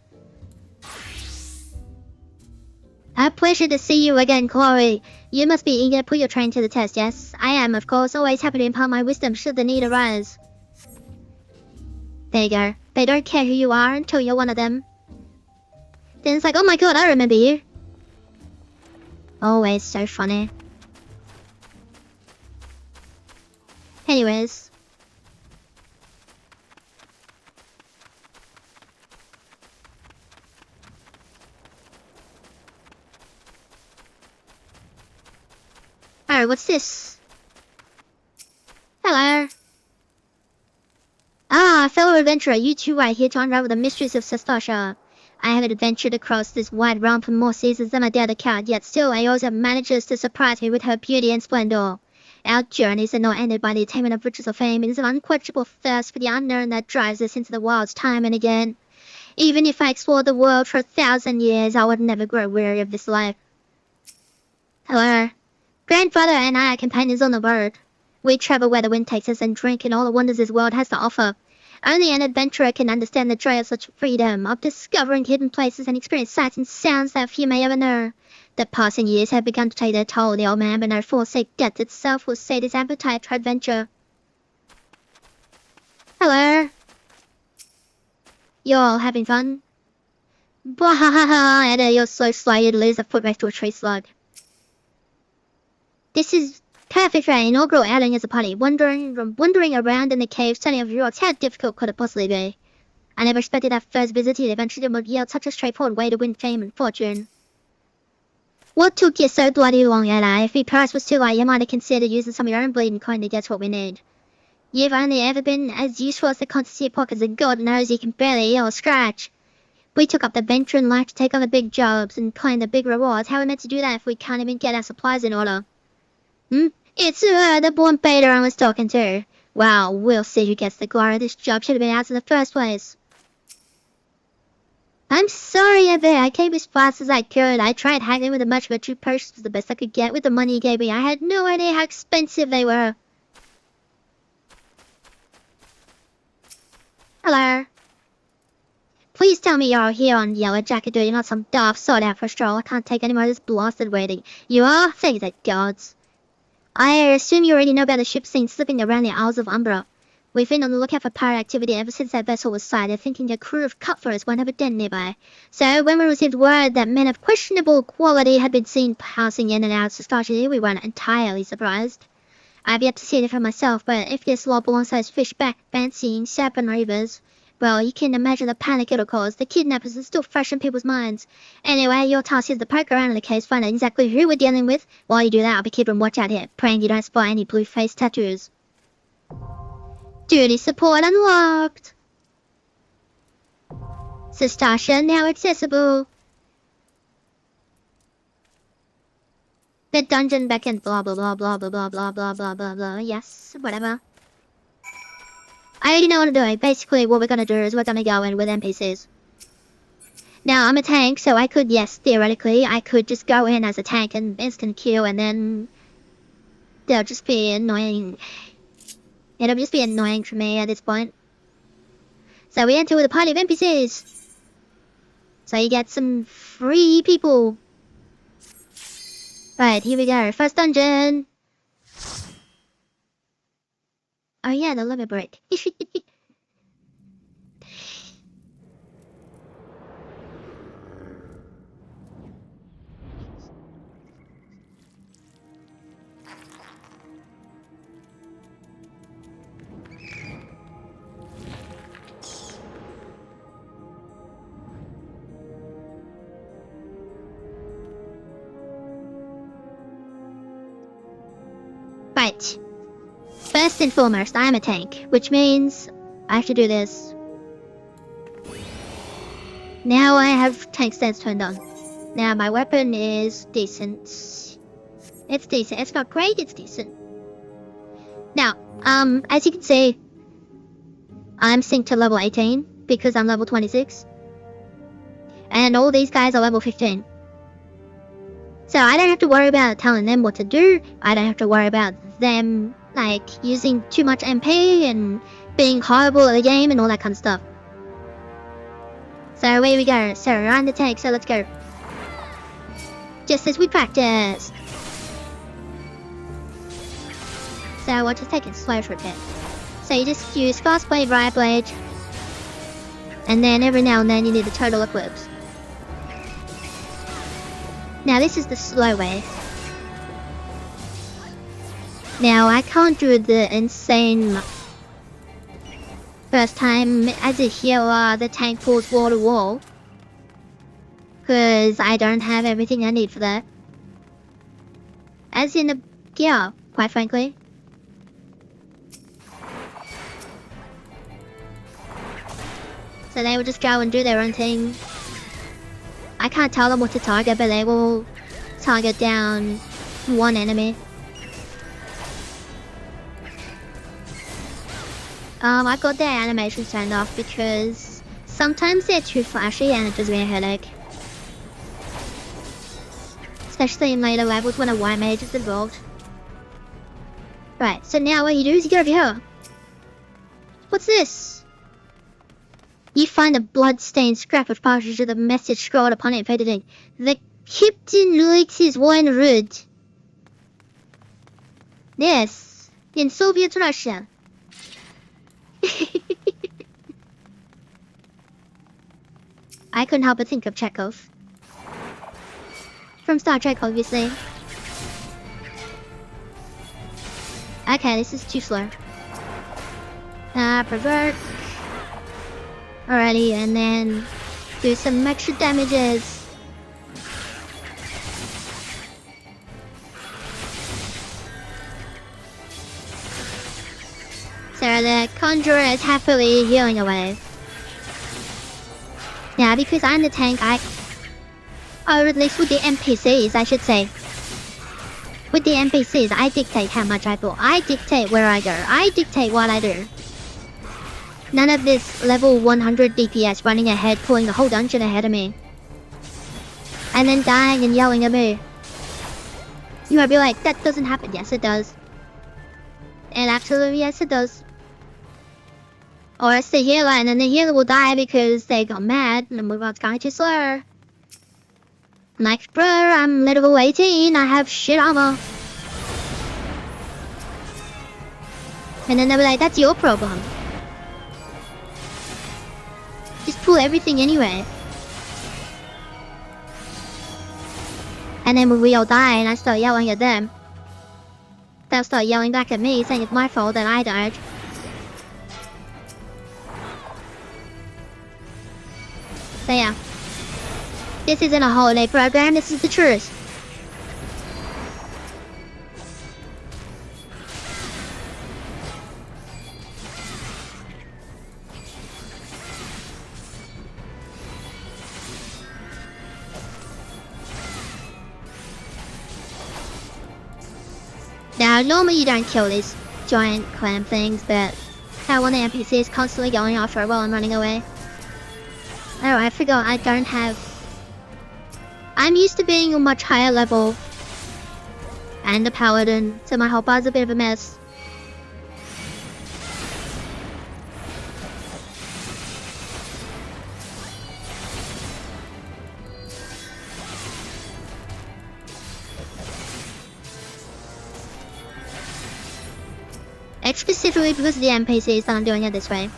A pleasure to see you again, Chloe. You must be eager to put your training to the test, yes? I am, of course, always happy to impart my wisdom should the need arise. There you go. They don't care who you are until you're one of them. Then it's like, oh my god, I remember you. Always so funny. Anyways. Oh, what's this? Hello. Ah, fellow adventurer, you two are here to unravel the mysteries of Sestasha. I have adventured across this wide realm for more seasons than I dare to count, yet still Iosa manages to surprise me with her beauty and splendor. Our journeys are not ended by the attainment of riches or fame. It is an unquenchable thirst for the unknown that drives us into the wilds time and again. Even if I explored the world for 1,000 years, I would never grow weary of this life. Hello. Grandfather and I are companions on the road. We travel where the wind takes us and drink in all the wonders this world has to offer. Only an adventurer can understand the joy of such freedom, of discovering hidden places and experience sights and sounds that few may ever know. The passing years have begun to take their toll, the old man, but no forsake death itself will sate his appetite for adventure. Hello. You're all having fun? Bwahahaha, and you're so slow you'd lose a foot race to a tree slug. This is perfect for an inaugural outing as a party. Wandering around in the cave, studying of rocks, how difficult could it possibly be? I never expected that first visit to the adventure would yield such a straightforward way to win fame and fortune. What took you so bloody long, Ella? If the price was too high, you might have considered using some of your own bleeding coin to get what we need. You've only ever been as useful as the constancy pockets, and God knows you can barely yell or scratch. We took up the venture in life to take on the big jobs and claim the big rewards. How are we meant to do that if we can't even get our supplies in order? It's the born beta I was talking to. Well, we'll see who gets the glory. This job should have been ours in the first place. I'm sorry, Ebe. I came as fast as I could. I tried hanging with a much of 2 purses was the best I could get with the money he gave me. I had no idea how expensive they were. Hello. Please tell me you're here on Yellow Jacket duty, not some daft sort out for a stroll. I can't take any more of this blasted waiting. You are? Thank the gods. I assume you already know about the ship seen slipping around the Isles of Umbra. We've been on the lookout for pirate activity ever since that vessel was sighted, thinking a crew of cutthroats won't have a den nearby. So when we received word that men of questionable quality had been seen passing in and out substantially, we weren't entirely surprised. I've yet to see it for myself, but if this law alongside fishback, fancying serpent reavers, well, you can imagine the panic it'll cause. The kidnappers are still fresh in people's minds. Anyway, your task is to poke around in the case, find out exactly who we're dealing with. While you do that, I'll be keeping watch out here, praying you don't spot any blue-faced tattoos. Duty support unlocked. Sestasha now accessible. The dungeon beckons blah blah blah blah blah blah blah blah blah blah blah. Yes, whatever. I already know what I'm doing. Basically, what we're gonna do is we're gonna go in with NPCs. Now, I'm a tank, so I could, yes, theoretically, I could just go in as a tank and instant kill, and then they'll just be annoying. It'll just be annoying for me at this point. So we enter with a party of NPCs. So you get some free people. Right, here we go. First dungeon. Oh yeah, the limit break. Right. First and foremost, I'm a tank, which means I have to do this. Now I have tank stance turned on. Now my weapon is decent. It's decent. It's not great, it's decent. Now, as you can see, I'm synced to level 18 because I'm level 26. And all these guys are level 15. So I don't have to worry about telling them what to do. I don't have to worry about them, like, using too much MP and being horrible at the game and all that kind of stuff. So away we go. So we're on the tank, so let's go. Just as we practiced. So we're just taking slow for a bit. So you just use fast blade, right blade. And then every now and then you need a total eclipse. Now this is the slow way. Now I can't do the insane first time as a healer the tank pulls wall to wall. Cause I don't have everything I need for that. As in the gear, quite frankly. So they will just go and do their own thing. I can't tell them what to target, but they will target down one enemy. I got their animations turned off because sometimes they're too flashy and it gives me a headache. Especially in later levels when a white mage is involved. Right, so now what you do is you go over here. What's this? You find a blood-stained scrap which passes with a message scrawled upon it fading. The captain likes his wine red. Yes, in Soviet Russia. I couldn't help but think of Chekhov. From Star Trek, obviously. Okay, this is too slow. Pervert. Alrighty, and then do some extra damages. So the Conjurer is happily healing away. Yeah, because I'm the tank, or at least with the NPCs, I should say. With the NPCs, I dictate how much I pull. I dictate where I go. I dictate what I do. None of this level 100 DPS running ahead, pulling the whole dungeon ahead of me. And then dying and yelling at me. You might be like, that doesn't happen. Yes, it does. And absolutely, yes, it does. Or it's the healer, and then the healer will die because they got mad and move on to too slow. Like, bro, I'm level 18, I have shit armor. And then they'll be like, that's your problem. Just pull everything anyway. And then when we all die and I start yelling at them, they'll start yelling back at me, saying it's my fault that I died. So yeah. This isn't a holiday program, this is the truth. Now, normally you don't kill these giant clam things, but how one of the NPCs is constantly going after it while I'm running away. Oh, I forgot I don't have... I'm used to being a much higher level and a paladin, so my whole bar's a bit of a mess. It's specifically because of the NPCs that I'm doing it this way.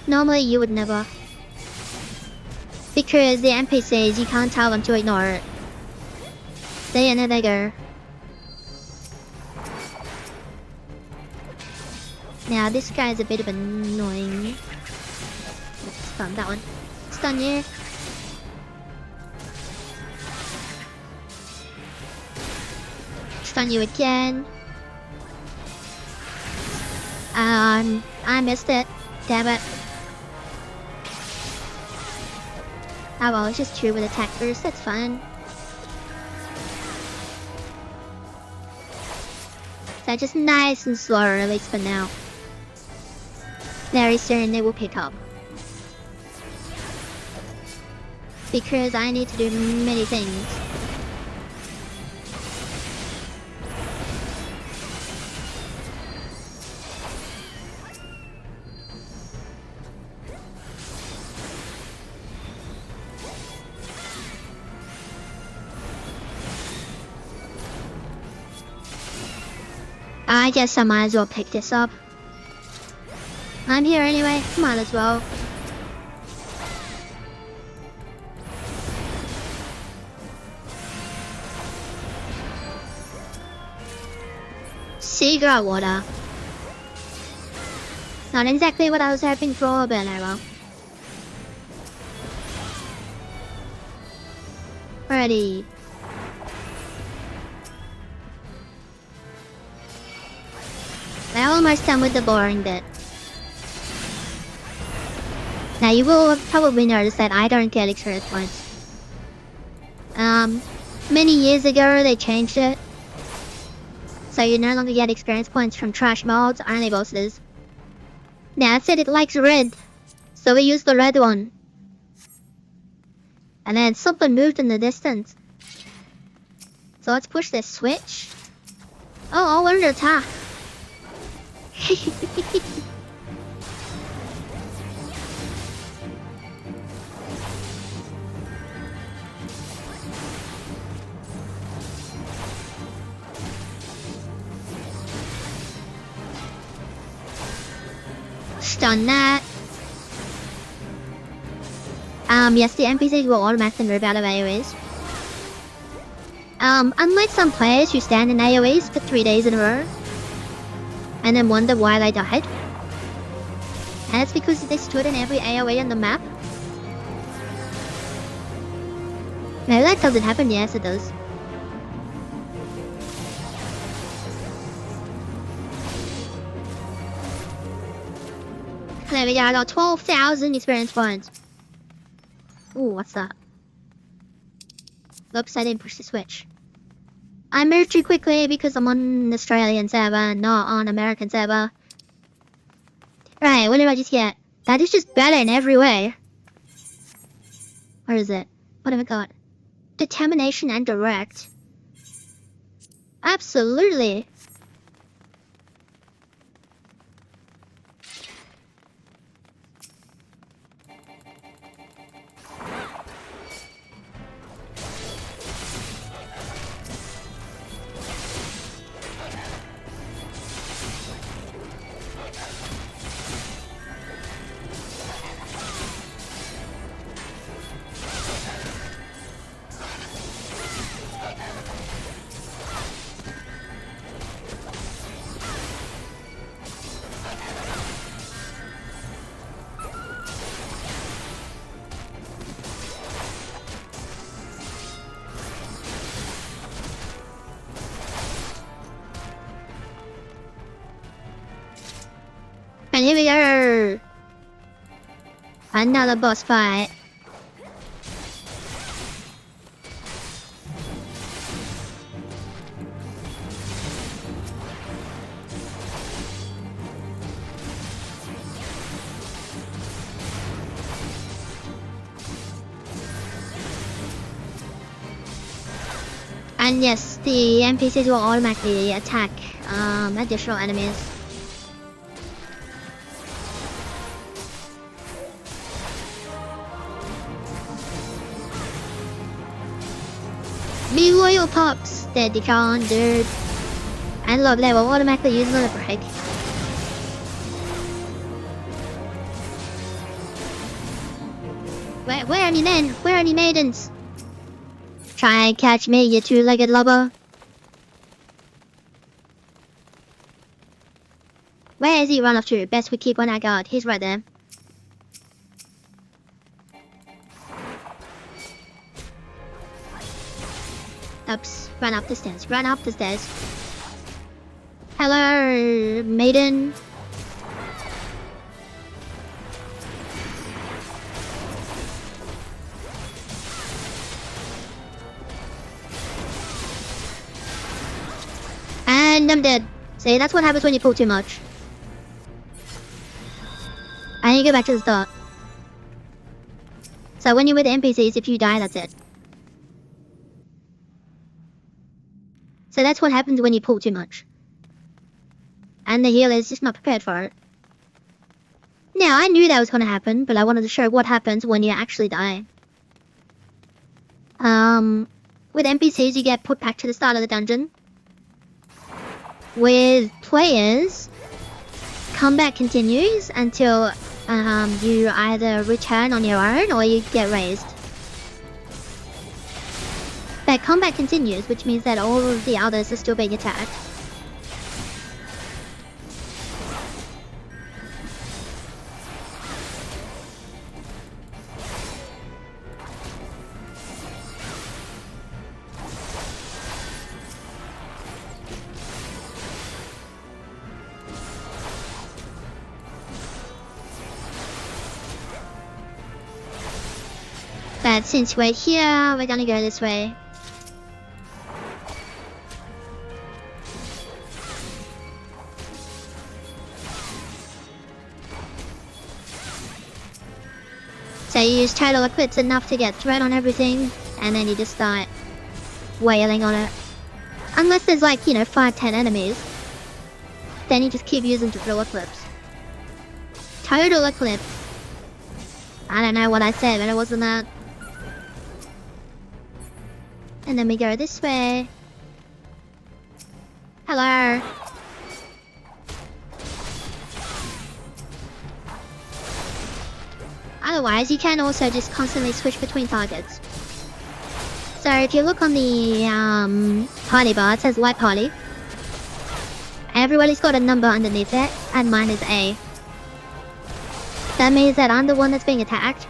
Normally you would never. Because the NPCs, you can't tell them to ignore it. There they go. Now this guy's a bit of annoying. Stun that one. Stun you. Stun you again. I missed it. Damn it. Oh well, it's just 2 with attack burst, that's fine. So just nice and slow, at least for now. Very soon they will pick up. Because I need to do many things. I guess I might as well pick this up. I'm here anyway, might as well. Seagrass water. Not exactly what I was hoping for, but oh well. Ready. We're almost done with the boring bit. Now you will probably notice that I don't get experience points. Many years ago they changed it. So you no longer get experience points from trash mods, only bosses. Now it said it likes red, so we use the red one. And then something moved in the distance. So let's push this switch. Oh, I wonder attack. Stun that. Yes, the NPCs will automatically move out of AoEs. Unlike some players who stand in AoEs for 3 days in a row and then wonder why they died. And it's because they stood in every AoE on the map. No, that doesn't happen. Yes, it does. There we go, I got 12,000 experience points. Ooh, what's that? Oops, I didn't push the switch. I moved too quickly because I'm on an Australian server, not on American server. Right, what did I just get? That is just better in every way. What is it? What have I got? Determination and direct. Absolutely. And here we are. Another boss fight. And yes, the NPCs will automatically attack additional enemies. Be loyal, pups. Steady con, dude. And love they will automatically use another break. Where are me men? Where are me maidens? Try and catch me, you two-legged lubber. Where is he run off to? Best we keep on our guard. He's right there. Oops, run up the stairs, run up the stairs. Hello, maiden. And I'm dead. See, that's what happens when you pull too much. I need to go back to the start. So when you're with the NPCs, if you die, that's it. So that's what happens when you pull too much. And the healer is just not prepared for it. Now, I knew that was going to happen, but I wanted to show what happens when you actually die. With NPCs, you get put back to the start of the dungeon. With players, combat continues until you either return on your own or you get raised. But combat continues, which means that all of the others are still being attacked. But since we're here, we're gonna go this way. So you use total eclipse enough to get threat on everything, and then you just start wailing on it. Unless there's like, 5-10 enemies, then you just keep using total eclipse. Total eclipse. I don't know what I said, but it wasn't that. And then we go this way. Hello. Otherwise, you can also just constantly switch between targets. So if you look on the party bar, it says White Party. Everybody's got a number underneath it, and mine is A. That means that I'm the one that's being attacked.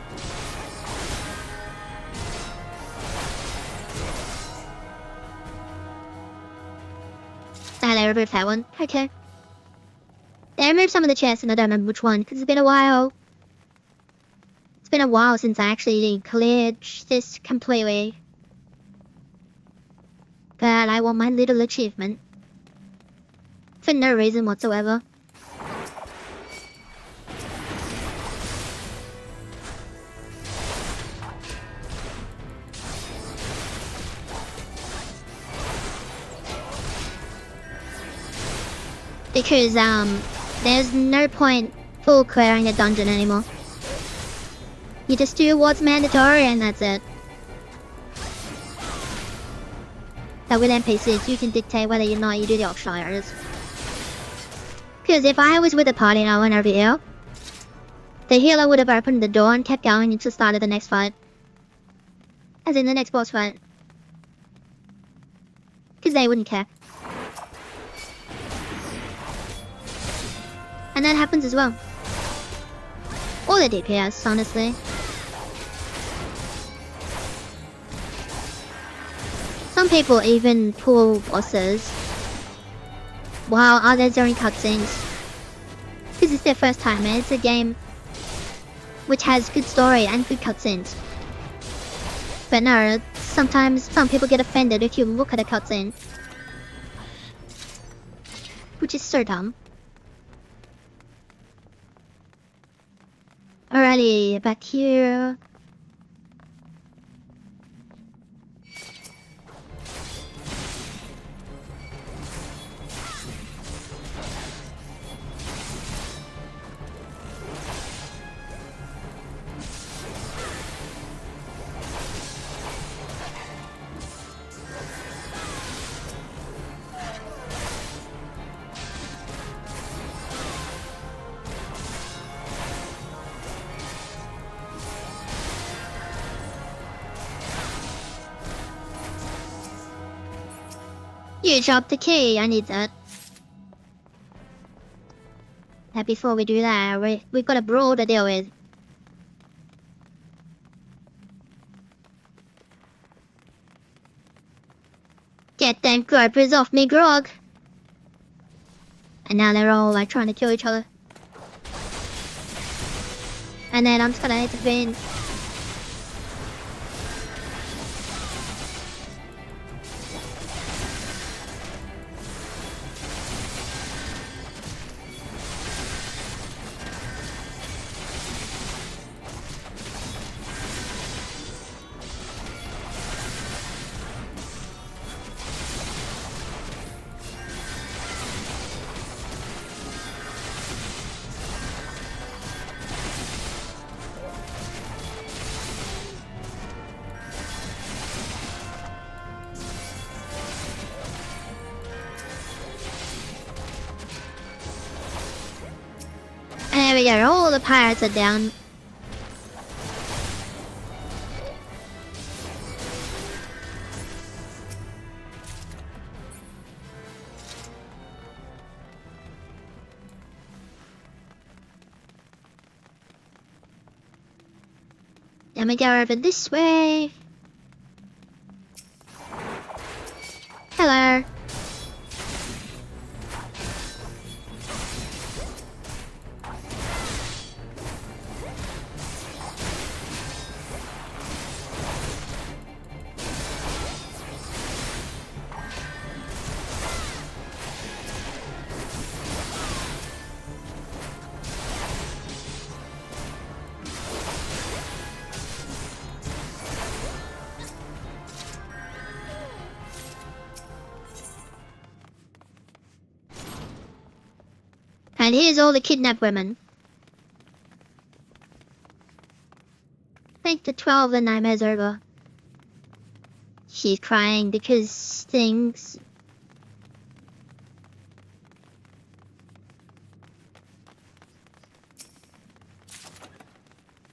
Ah, they removed that one. Okay. They removed some of the chests, and I don't remember which one, because it's been a while. been a while since I actually cleared this completely. But I want my little achievement. For no reason whatsoever. Because, there's no point full clearing a dungeon anymore. You just do what's mandatory and that's it. But with NPCs, you can dictate whether or not you do the auxiliaries. Because if I was with a party and I went over here, the healer would have opened the door and kept going until the start of the next fight. As in the next boss fight. Because they wouldn't care. And that happens as well. Or the DPS, honestly. Some people even pull bosses while others are in cutscenes. Because it's their first time and it's a game which has good story and good cutscenes. But no, sometimes some people get offended if you look at a cutscene. Which is so dumb. Alrighty, back here. You dropped the key, I need that. Now before we do that, we've got a brawl to deal with. Get them gropers off me, Grog! And now they're all like trying to kill each other. And then I'm just gonna intervene. There we go, all the pirates are down. Then we go over this way. Hello. And here's all the kidnapped women. I think the 12 the nightmare's over. She's crying because things...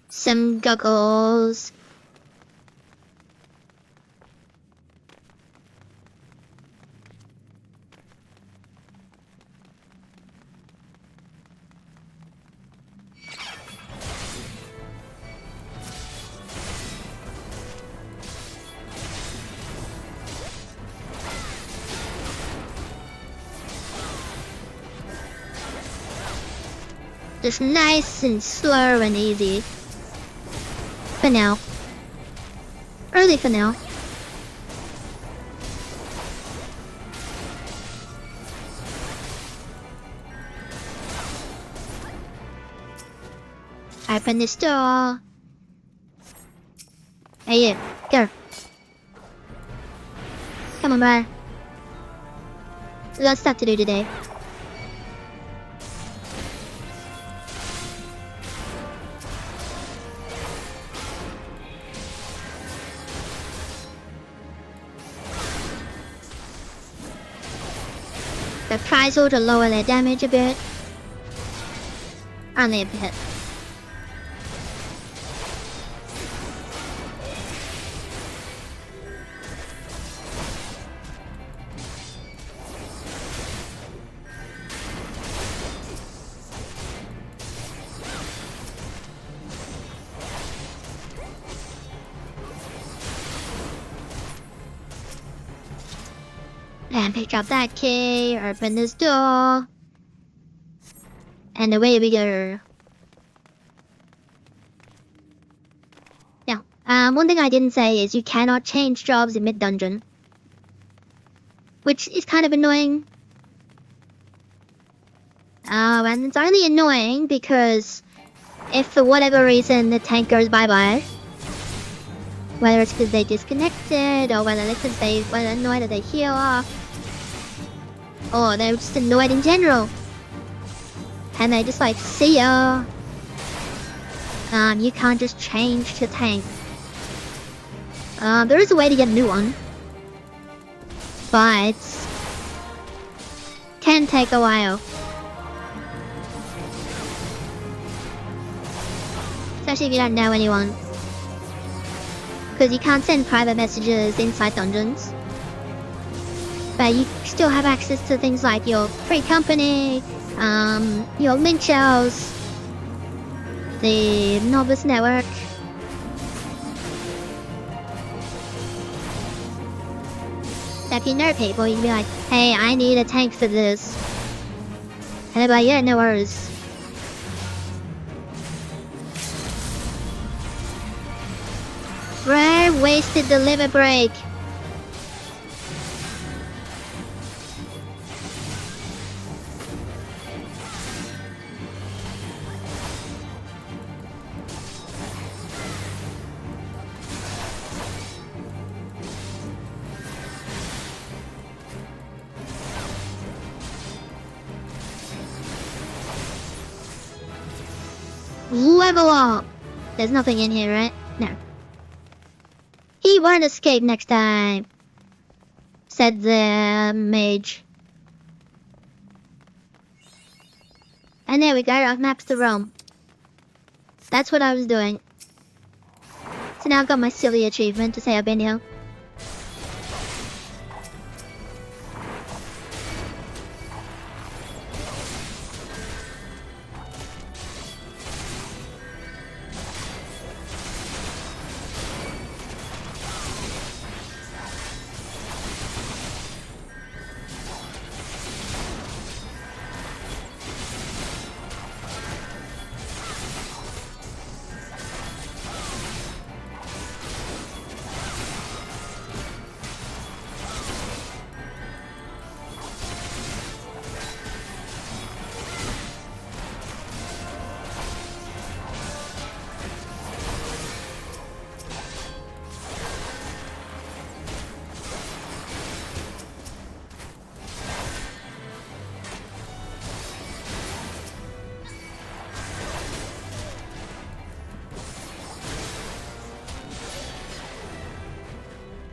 Some goggles. Just nice and slow and easy. For now. Early for now. Open this door. Hey, you. Go. Come on, bro. We got stuff to do today. The price to lower their damage a bit. Only a bit. And pick up that key, open this door, and away we go. Now, one thing I didn't say is you cannot change jobs in mid-dungeon, which is kind of annoying. And it's only annoying because if for whatever reason the tank goes bye-bye, whether it's because they disconnected, or whether it's because they were annoyed that they heal off, or they're just annoyed in general, and they just like, see ya. You can't just change the tank. There is a way to get a new one, but can take a while. Especially if you don't know anyone. Because you can't send private messages inside dungeons. But you still have access to things like your free company, your link shells, the novice network. So if you know people, you can be like, hey, I need a tank for this. And they're like, yeah, no worries. Rare wasted the liver break. Level up! There's nothing in here, right? No. He won't escape next time, said the mage. And there we go, I've mapped the realm. That's what I was doing. So now I've got my silly achievement to say I've been here.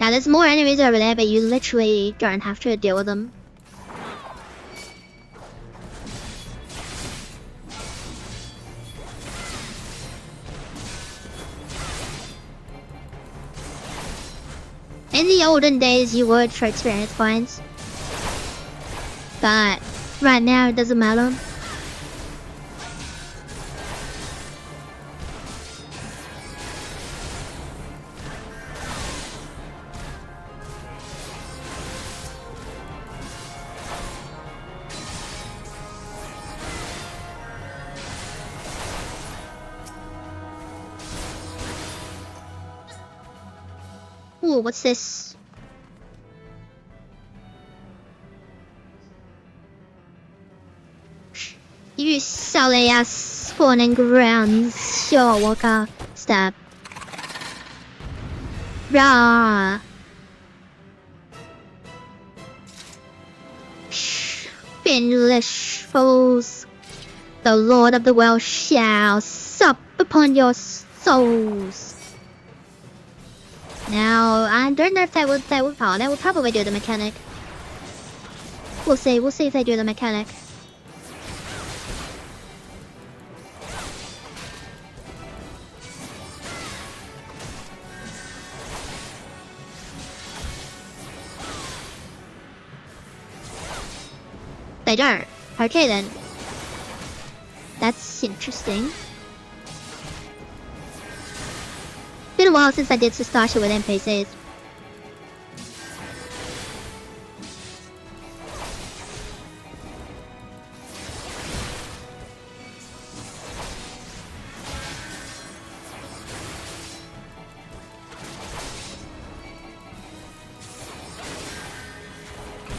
Now there's more enemies over there, but you literally don't have to deal with them. In the olden days you would for experience points, but right now it doesn't matter. Ooh, what's this? You silly ass spawning grounds. Sure, walk out. Stop. Rah. Finlish foes. The Lord of the World shall sup upon your souls. Now, I don't know if that would probably do the mechanic. We'll see if they do the mechanic. They don't. Okay then. That's interesting. Been a while since I did Sastasha with NPCs.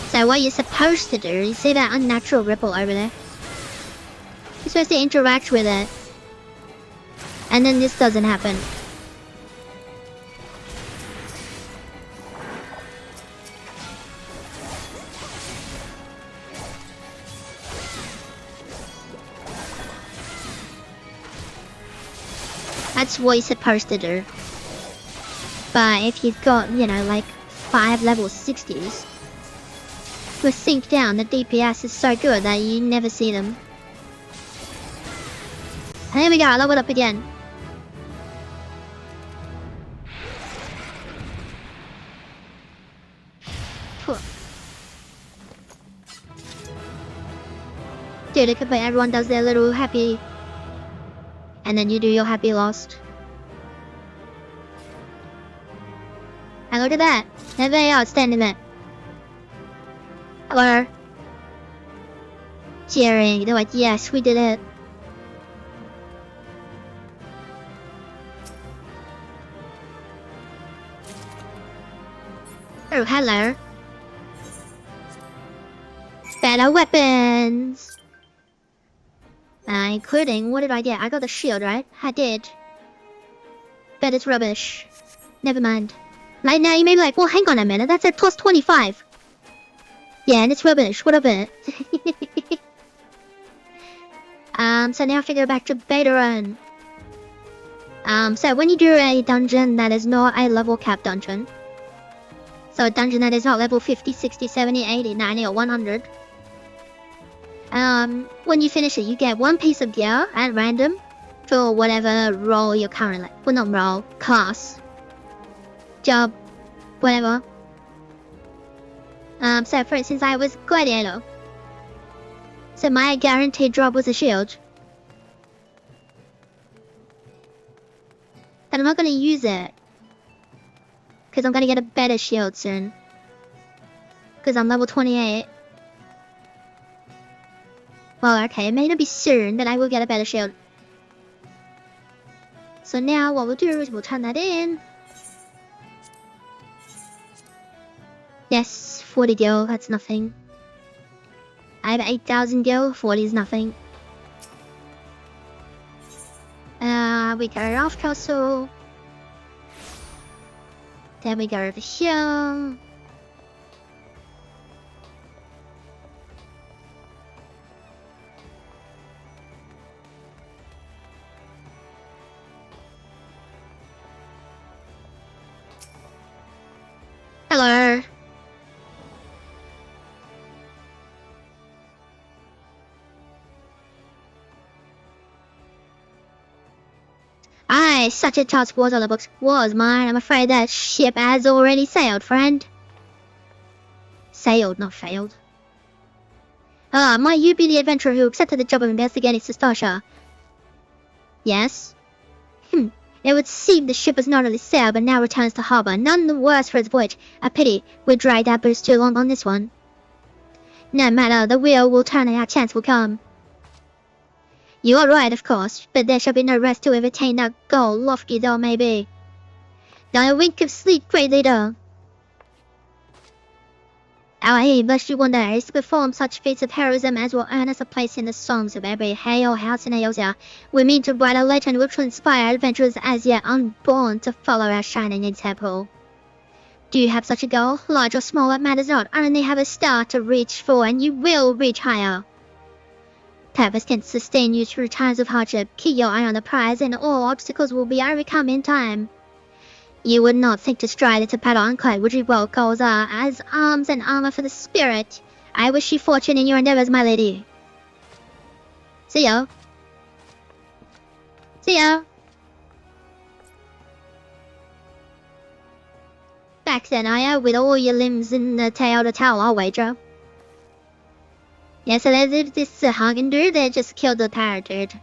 So what you're supposed to do, you see that unnatural ripple over there? You're supposed to interact with it. And then this doesn't happen. That's what you're supposed to do. But if you've got, you know, like 5 level 60s, with sync down, the DPS is so good that you never see them. And here we go, I leveled up again. Dude, it could be everyone does their little happy, and then you do your happy lost. And look at that, there they are standing there. Hello. Cheering, they're like, yes, we did it. Oh, hello. Better weapons. Including, what did I get? I got the shield, right? I did. But it's rubbish. Never mind. Right now you may be like, well, hang on a minute, that's at plus 25. Yeah, and it's rubbish. What of it? So now I have to go back to beta run. So when you do a dungeon that is not a level cap dungeon, so a dungeon that is not level 50, 60, 70, 80, 90, or 100, when you finish it, you get 1 piece of gear at random for whatever role you're currently, well, not role, class, job, whatever. So for instance, I was Gladiator. So my guaranteed drop was a shield. But I'm not gonna use it. Because I'm gonna get a better shield soon. Because I'm level 28. Well, okay, it may not be soon, but I will get a better shield. So now what we'll do is we'll turn that in. Yes, 40 gil, that's nothing. I have 8,000 gil, 40 is nothing. We go off castle. Then we go over here. Hello. Aye, such a task was on the books. Was mine. I'm afraid that ship has already sailed, friend. Sailed, not failed. Might you be the adventurer who accepted the job of investigating Sastasha? Yes. It would seem the ship has not only sailed, but now returns to harbour. None the worse for its voyage. A pity. We dragged our boots too long on this one. No matter, the wheel will turn and our chance will come. You are right, of course, but there shall be no rest till we have attained our goal, lofty though it may be. Not a wink of sleep, great leader. Our aim, lest you wonder, is to perform such feats of heroism as will earn us a place in the songs of every Hail house in Aosia. We mean to write a legend which will inspire adventurers as yet unborn to follow our shining example. Do you have such a goal? Large or small, it matters not. Only have a star to reach for, and you will reach higher. Purpose can sustain you through times of hardship. Keep your eye on the prize, and all obstacles will be overcome in time. You would not think to stride into battle unclad, would you? Well, goals are as arms and armor for the spirit. I wish you fortune in your endeavors, my lady. See ya. See ya. Back then, Aya, with all your limbs in the tail to towel, I'll wager. Yes, so there's this Hagendur that just killed the pirate dude.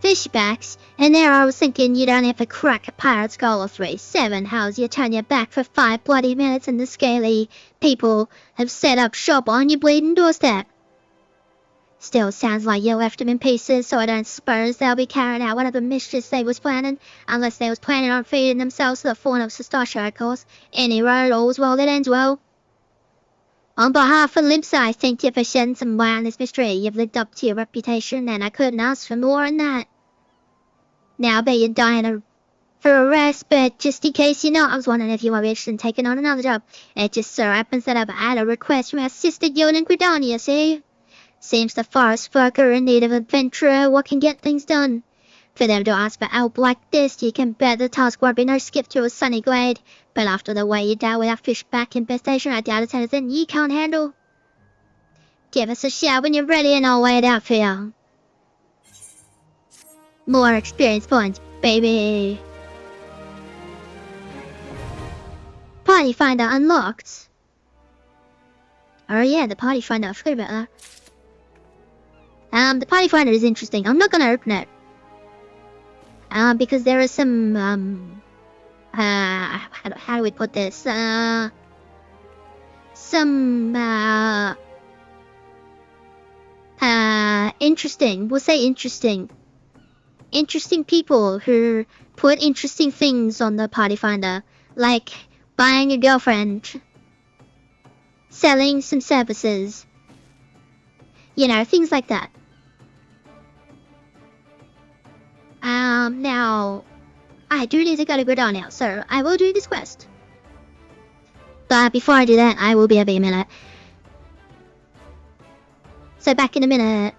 Fishbacks, and there I was thinking you'd only have to crack a pirate's skull or 3-7. How's you turn your back for 5 bloody minutes and the scaly people have set up shop on your bleeding doorstep? Still sounds like you left them in pieces, so I don't suppose they'll be carrying out whatever mischief they was planning, unless they was planning on feeding themselves to the fawn of Sastasha, of course. Any road, all's well that ends well. On behalf of Limpsa, I thank you for shedding some light on this mystery. You've lived up to your reputation, and I couldn't ask for more than that. Now I bet you're dying for a rest, but just in case you're not, I was wondering if you were interested in taking on another job. It just so happens that I've had a request from our sister guild in Gridania, see? Seems the forest folk are in need of adventurer what can get things done. For them to ask for help like this, you can bet the task won't be no skip to a sunny glade. But after the way you dealt with our fishback infestation, I doubt it's anything you can't handle. Give us a shout when you're ready and I'll lay it out for you. More experience points, baby. Party finder unlocked. Oh yeah, the party finder, I forgot about that. The party finder is interesting. I'm not gonna open it. Because there is some, how do we put this? Interesting. We'll say interesting. Interesting people who put interesting things on the party finder, like buying a girlfriend, selling some services, you know, things like that. Now, I do need to go to Gridon now, so I will do this quest. But before I do that, I will be a minute. So back in a minute.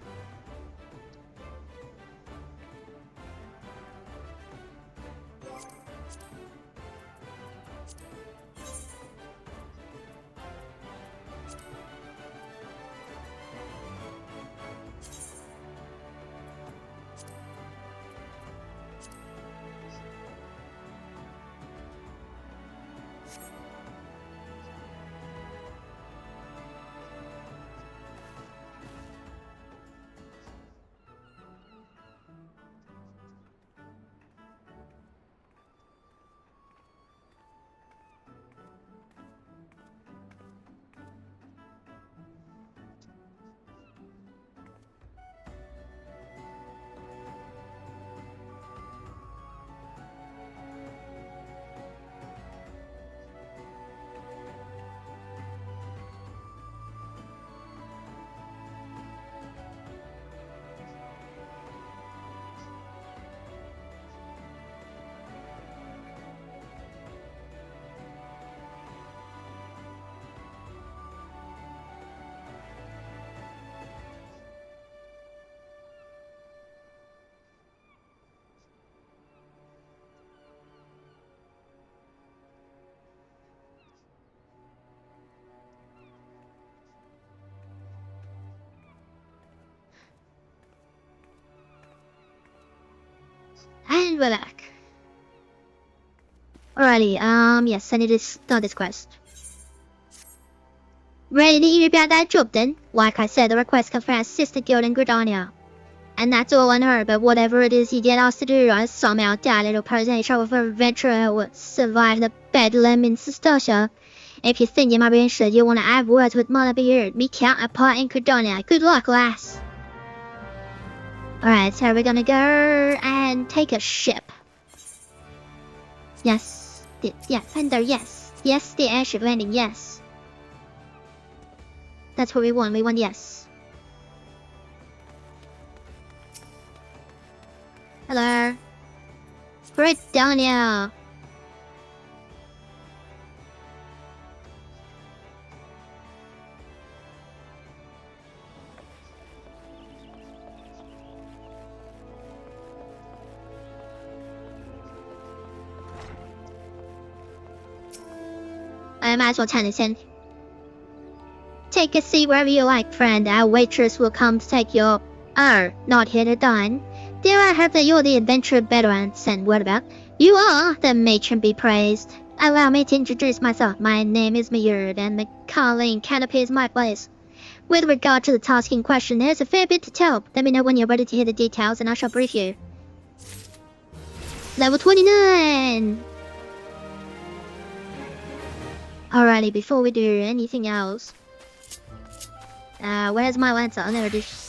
And we're back. Alrighty, yes, I need to start this quest. Ready to hear about that job then? Like I said, the request comes from our sister guild in Gridania. And that's all on her, but whatever it is you get asked to do, I somehow doubt it'll pose any trouble for an adventurer who will survive the bedlam in Sastasha. If you think you might be interested, you'll want to have words with Mother Beard, me counterpart in Gridania. Good luck, lass. Alright, so we're gonna go and take a ship. Yes. Yeah, Fender, yes. Yes, the airship landing, yes. That's what we want. We want yes. Hello. Britannia. I might as well turn this in. Take a seat wherever you like, friend. Our waitress will come to take your... not here to dine. Dare I hope that you're the adventure veterans, and what about? You are the matron be praised. Allow me to introduce myself. My name is Mayurd, and the Carling Canopy is my place. With regard to the task in question, there's a fair bit to tell. Let me know when you're ready to hear the details, and I shall brief you. Level 29! Alrighty, before we do anything else... where's my lancer? Oh, there it is.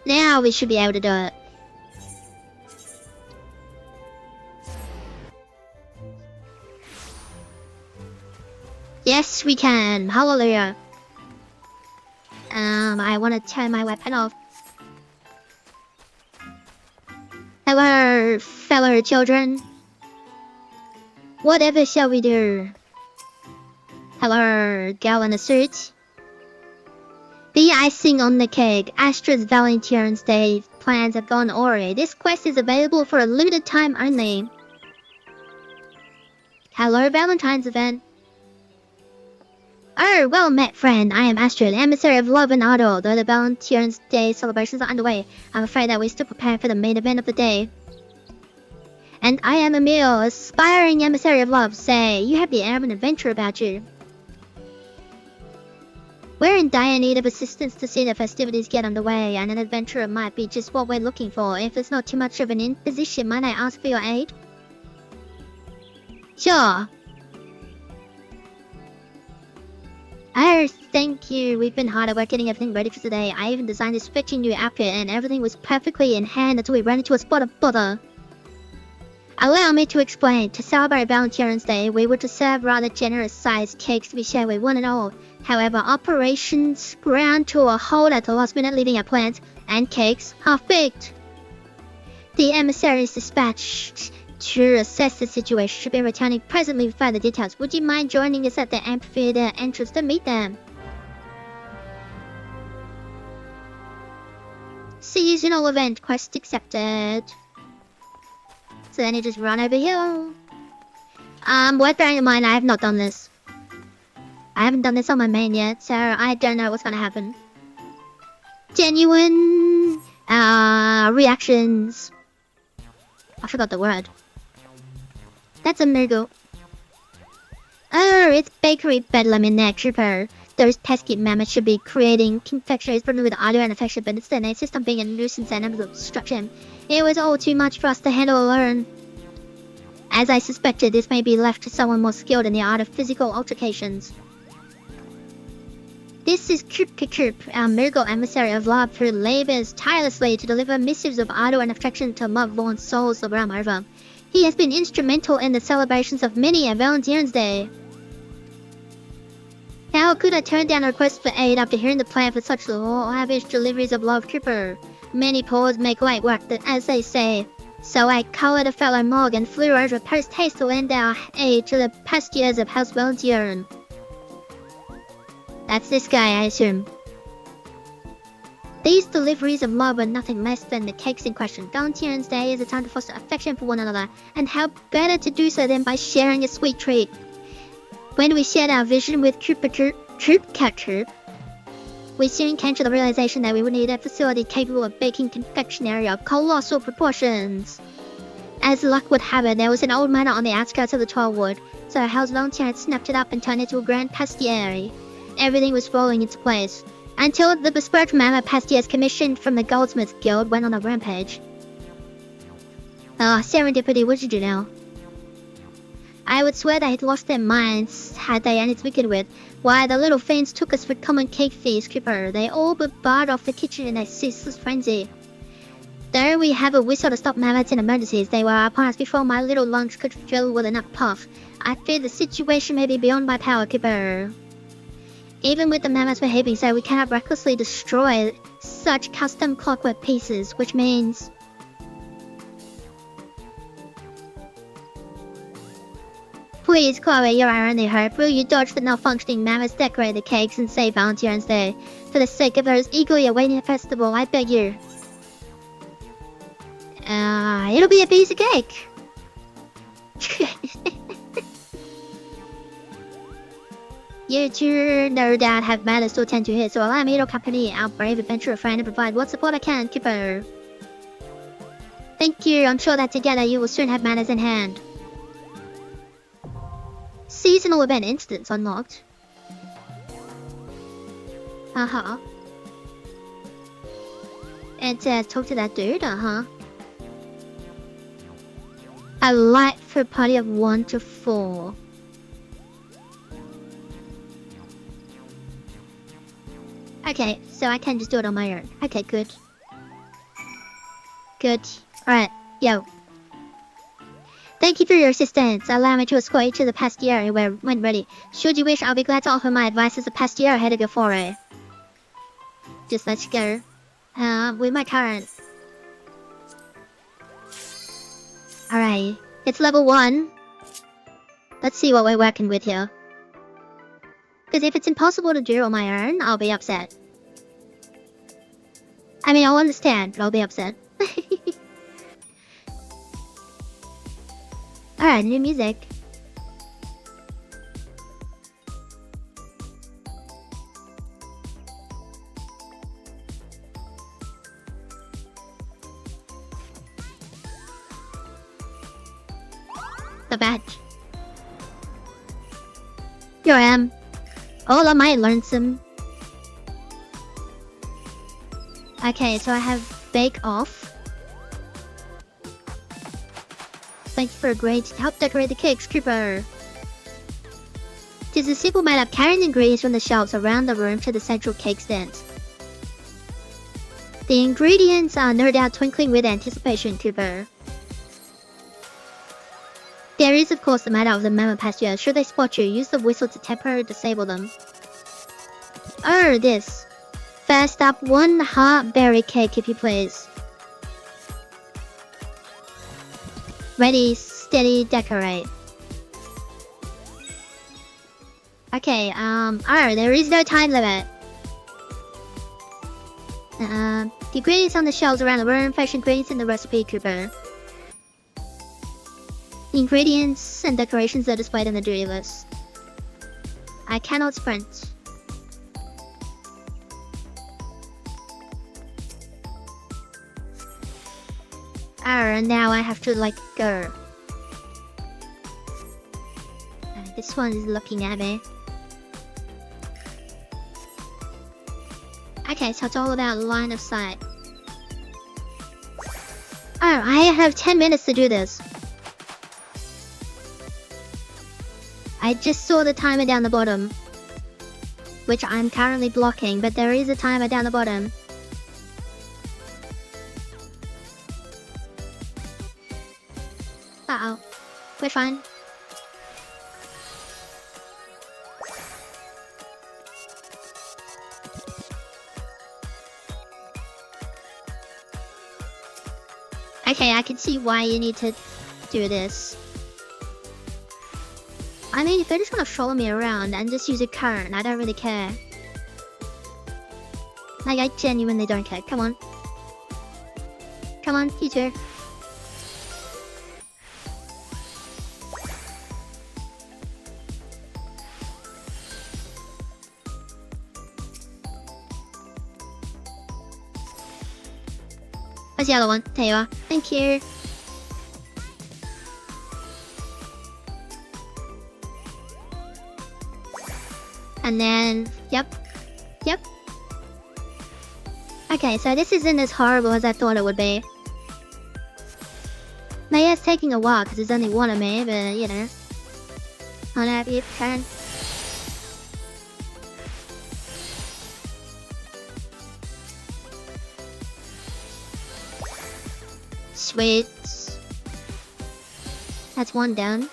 Now we should be able to do it. Yes, we can. Hallelujah. I want to turn my weapon off. Hello, fellow children. Whatever shall we do? Hello, girl in a suit. The icing on the cake. Astra's Valentine's Day plans have gone awry. This quest is available for a limited time only. Hello, Valentine's event. Oh, well met, friend. I am Astra, the emissary of love and ardor. Though the Valentine's Day celebrations are underway, I'm afraid that we're still preparing for the main event of the day. And I am Emil, aspiring emissary of love. Say, you have the air of an adventurer about you. We're in dire need of assistance to see the festivities get underway, and an adventurer might be just what we're looking for. If it's not too much of an imposition, might I ask for your aid? Sure. Oh, thank you. We've been hard at work getting everything ready for today. I even designed this fetching new outfit, and everything was perfectly in hand until we ran into a spot of bother. Allow me to explain. To celebrate Valentine's Day, we were to serve rather generous-sized cakes to be shared with one and all. However, operations ground to a halt at the last minute, leaving our plans and cakes half-baked. The emissary is dispatched to assess the situation. Should be returning presently with further details. Would you mind joining us at the amphitheater entrance to meet them? Seasonal event quest accepted. So then you just run over here. Worth bearing in mind, I have not done this. I haven't done this on my main yet, so I don't know what's gonna happen. Genuine reactions. I forgot the word. That's a Murgle. Oh, it's bakery bedlam in there, trooper. Those pesky mammoths should be creating confectionaries burdened with ardor and affection, but instead they insist on being a nuisance and obstruction. It was all too much for us to handle alone. As I suspected, this may be left to someone more skilled in the art of physical altercations. This is Koop, our Murgle emissary of love, who labors tirelessly to deliver missives of ardor and affection to love-born souls the realm over. He has been instrumental in the celebrations of many a Valentine's Day. How could I turn down a request for aid after hearing the plan for such lavish deliveries of love, Cooper? Many paws make light work, as they say. So I collared a fellow Mog and flew over post-haste to lend our aid to the pastures of House Valentine. That's this guy, I assume. These deliveries of love are nothing less than the cakes in question. Valentine's Day is a time to foster affection for one another, and how better to do so than by sharing a sweet treat. When we shared our vision with Troop, we soon came to the realization that we would need a facility capable of baking confectionery of colossal proportions. As luck would have it, there was an old manor on the outskirts of the Tallwood, so House Valentine had snapped it up and turned it into a grand pastiere. Everything was falling into place, until the bespoke manor pastiers commissioned from the Goldsmiths Guild went on a rampage. Serendipity, what did you do now? I would swear they had lost their minds had they any to begin with. Why, the little fiends took us for common cake thieves, Creeper. They all but barred off the kitchen in a ceaseless frenzy. There we have a whistle to stop mammoths in emergencies. They were upon us before my little lungs could fill with enough puff. I fear the situation may be beyond my power, Creeper. Even with the mammoths behaving so, we cannot recklessly destroy such custom clockwork pieces, which means... Please, Chloe, you're only hurt. Will you dodge the malfunctioning mammoths, decorate the cakes, and save Valentine's Day? For the sake of those eagerly awaiting the festival, I beg you. It'll be a piece of cake. You two no doubt have matters to attend to here, so allow me to accompany our brave adventurer friend and provide what support I can, Keeper. Thank you, I'm sure that together you will soon have matters in hand. Seasonal event instance unlocked. It says talk to that dude, A light for a party of 1 to 4. Okay, so I can just do it on my own. Okay, good. Good. Alright, yo. Thank you for your assistance. Allow me to escort you to the pastier when ready. Should you wish, I'll be glad to offer my advice as a pastier ahead of your foray. Just let's go. With my current. Alright, it's level 1. Let's see what we're working with here. Because if it's impossible to do on my own, I'll be upset. I mean, I'll understand, but I'll be upset. Alright, new music. The badge. Here I am. All on my lonesome. Okay, so I have Bake Off. Thank you for agreeing to help decorate the cakes, Creeper. It is a simple matter of carrying ingredients from the shelves around the room to the central cake stand. The ingredients are no doubt twinkling with anticipation, Creeper. There is, of course, the matter of the mammoth pasture. Should they spot you, use the whistle to temporarily disable them. Oh, this. First up, 1 heart berry cake, if you please. Ready, steady, decorate. Okay, there is no time limit. The ingredients on the shelves around the room, fresh ingredients in the recipe, Cooper. The ingredients and decorations are displayed on the duty list. I cannot sprint. And now I have to, like, go. This one is looking at me. Okay, so it's all about line of sight. Oh, I have 10 minutes to do this. I just saw the timer down the bottom, which I'm currently blocking, but there is a timer down the bottom. Uh-oh. We're fine. Okay, I can see why you need to do this. I mean, if they just want to follow me around and just use a current, I don't really care. Like, I genuinely don't care. Come on. Come on, you two. Where's the other one? There you are. Thank you. And then, yep. Okay, so this isn't as horrible as I thought it would be. Now, yeah, it's taking a while because there's only one of me, but you know. I'll have you turn. Sweet. That's one down.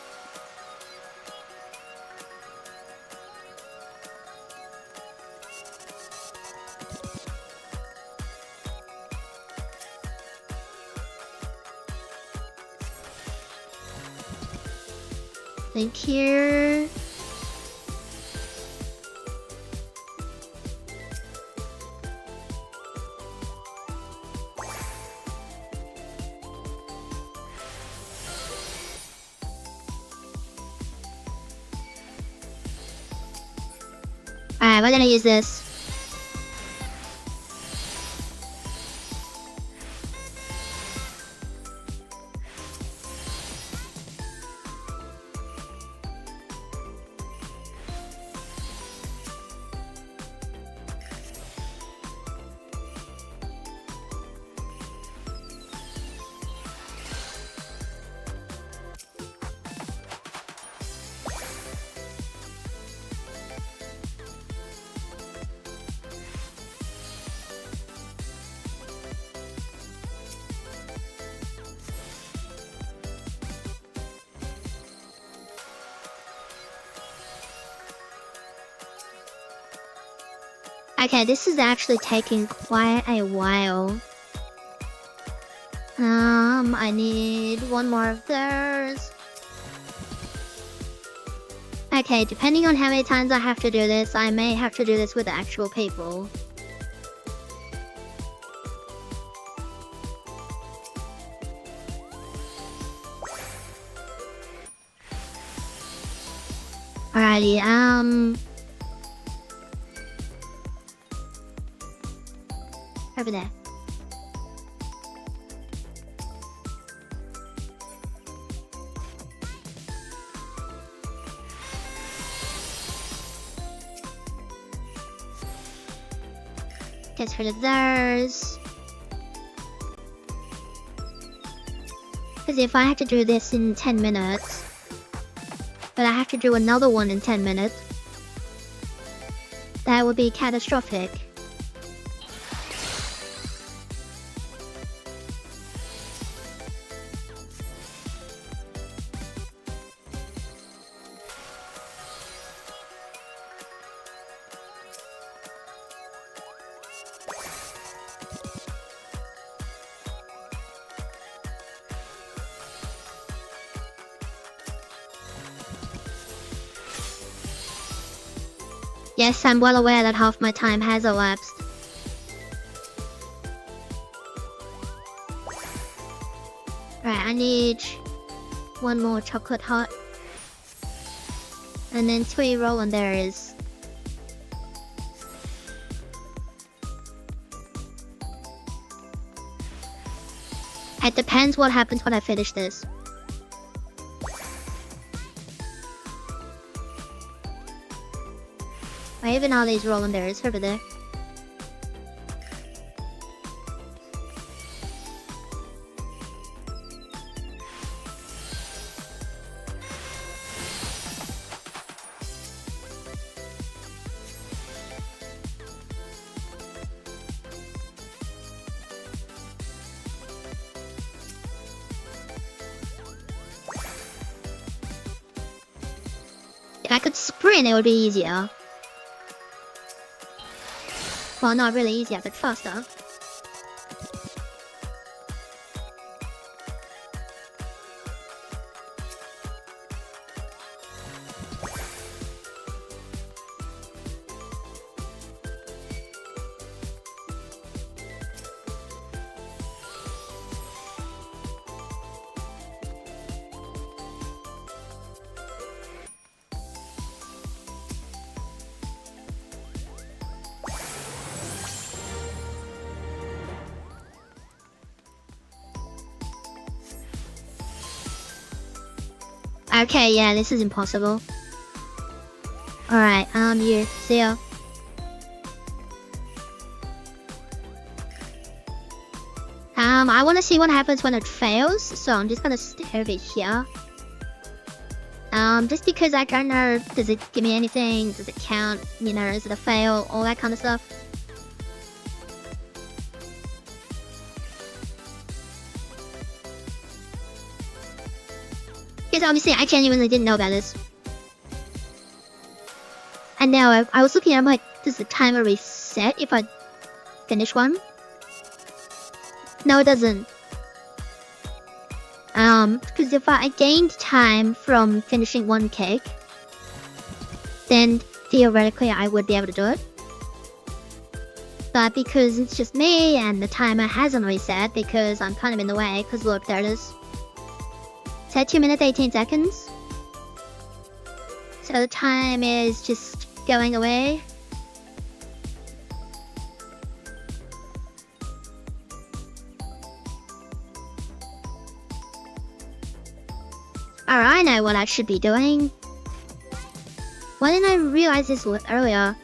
Think here. Alright, we're gonna use this. Okay, this is actually taking quite a while. I need one more of those. Okay, depending on how many times I have to do this, I may have to do this with actual people. Alrighty, over there. Get rid of those. Because if I have to do this in 10 minutes, but I have to do another one in 10 minutes, that would be catastrophic. Yes, I'm well aware that half my time has elapsed. Right, I need one more chocolate hot. And then 3 rolling berries. It depends what happens when I finish this. Why even all these rolling berries over there? If I could sprint, it would be easier. Well, not really easier, but faster. Okay, yeah, this is impossible. Alright, you, see ya. I wanna see what happens when it fails, so I'm just gonna stay over here. Just because I don't know, does it give me anything, does it count, you know, is it a fail, all that kind of stuff. Because obviously I genuinely didn't know about this. And now I was looking at it, I'm like, does the timer reset if I finish one? No, it doesn't. Because if I gained time from finishing one cake, then theoretically I would be able to do it. But because it's just me and the timer hasn't reset because I'm kind of in the way, because look, there it is. It's at 2 minutes 18 seconds. So the time is just going away. Alright, I know what I should be doing. Why didn't I realize this earlier?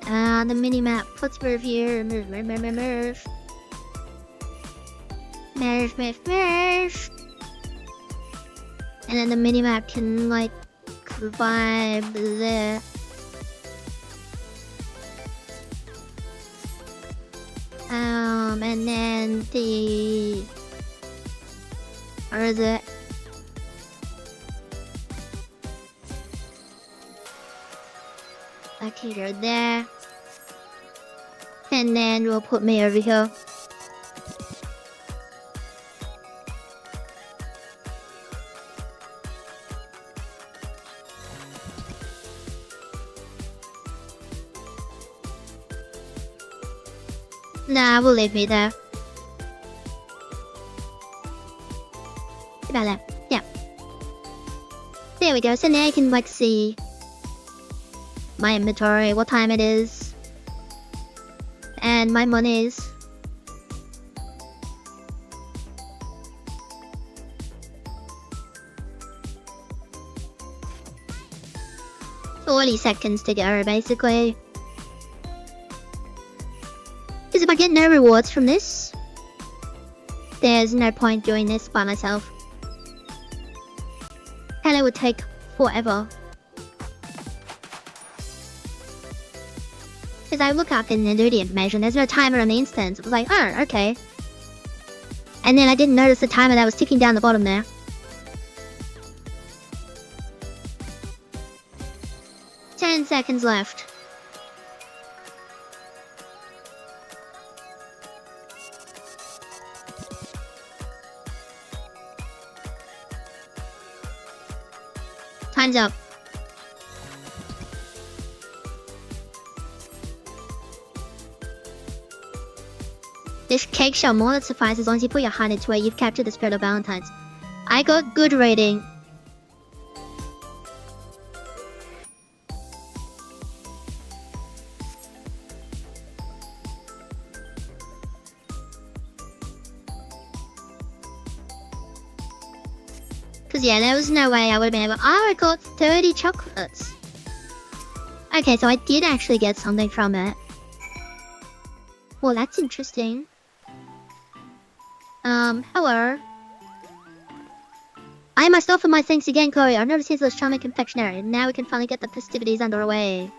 The minimap. Let's move here. Move. Move. And then the minimap can, like, vibe there. And then the... Where is it? Okay, you're there. And then we'll put me over here. Nah, we'll leave me there. About that. Yeah. There we go. So now you can like see my inventory, what time it is, and my monies. "40 seconds to go, basically. Because if I get no rewards from this, there's no point doing this by myself. And it would take forever. Because I look up in the duty information, there's no timer on the instance. It was like, oh, okay. And then I didn't notice the timer that was ticking down the bottom there. "10 seconds left. Time's up. This cake shall more than suffice as long as you put your heart into it. You've captured the spirit of Valentine's." I got good rating. Because yeah, there was no way I would have been able... Oh, I got 30 chocolates. Okay, so I did actually get something from it. Well, that's interesting. Hello. I must offer my thanks again, Chloe. I've never seen such charming confectionery. Now we can finally get the festivities underway.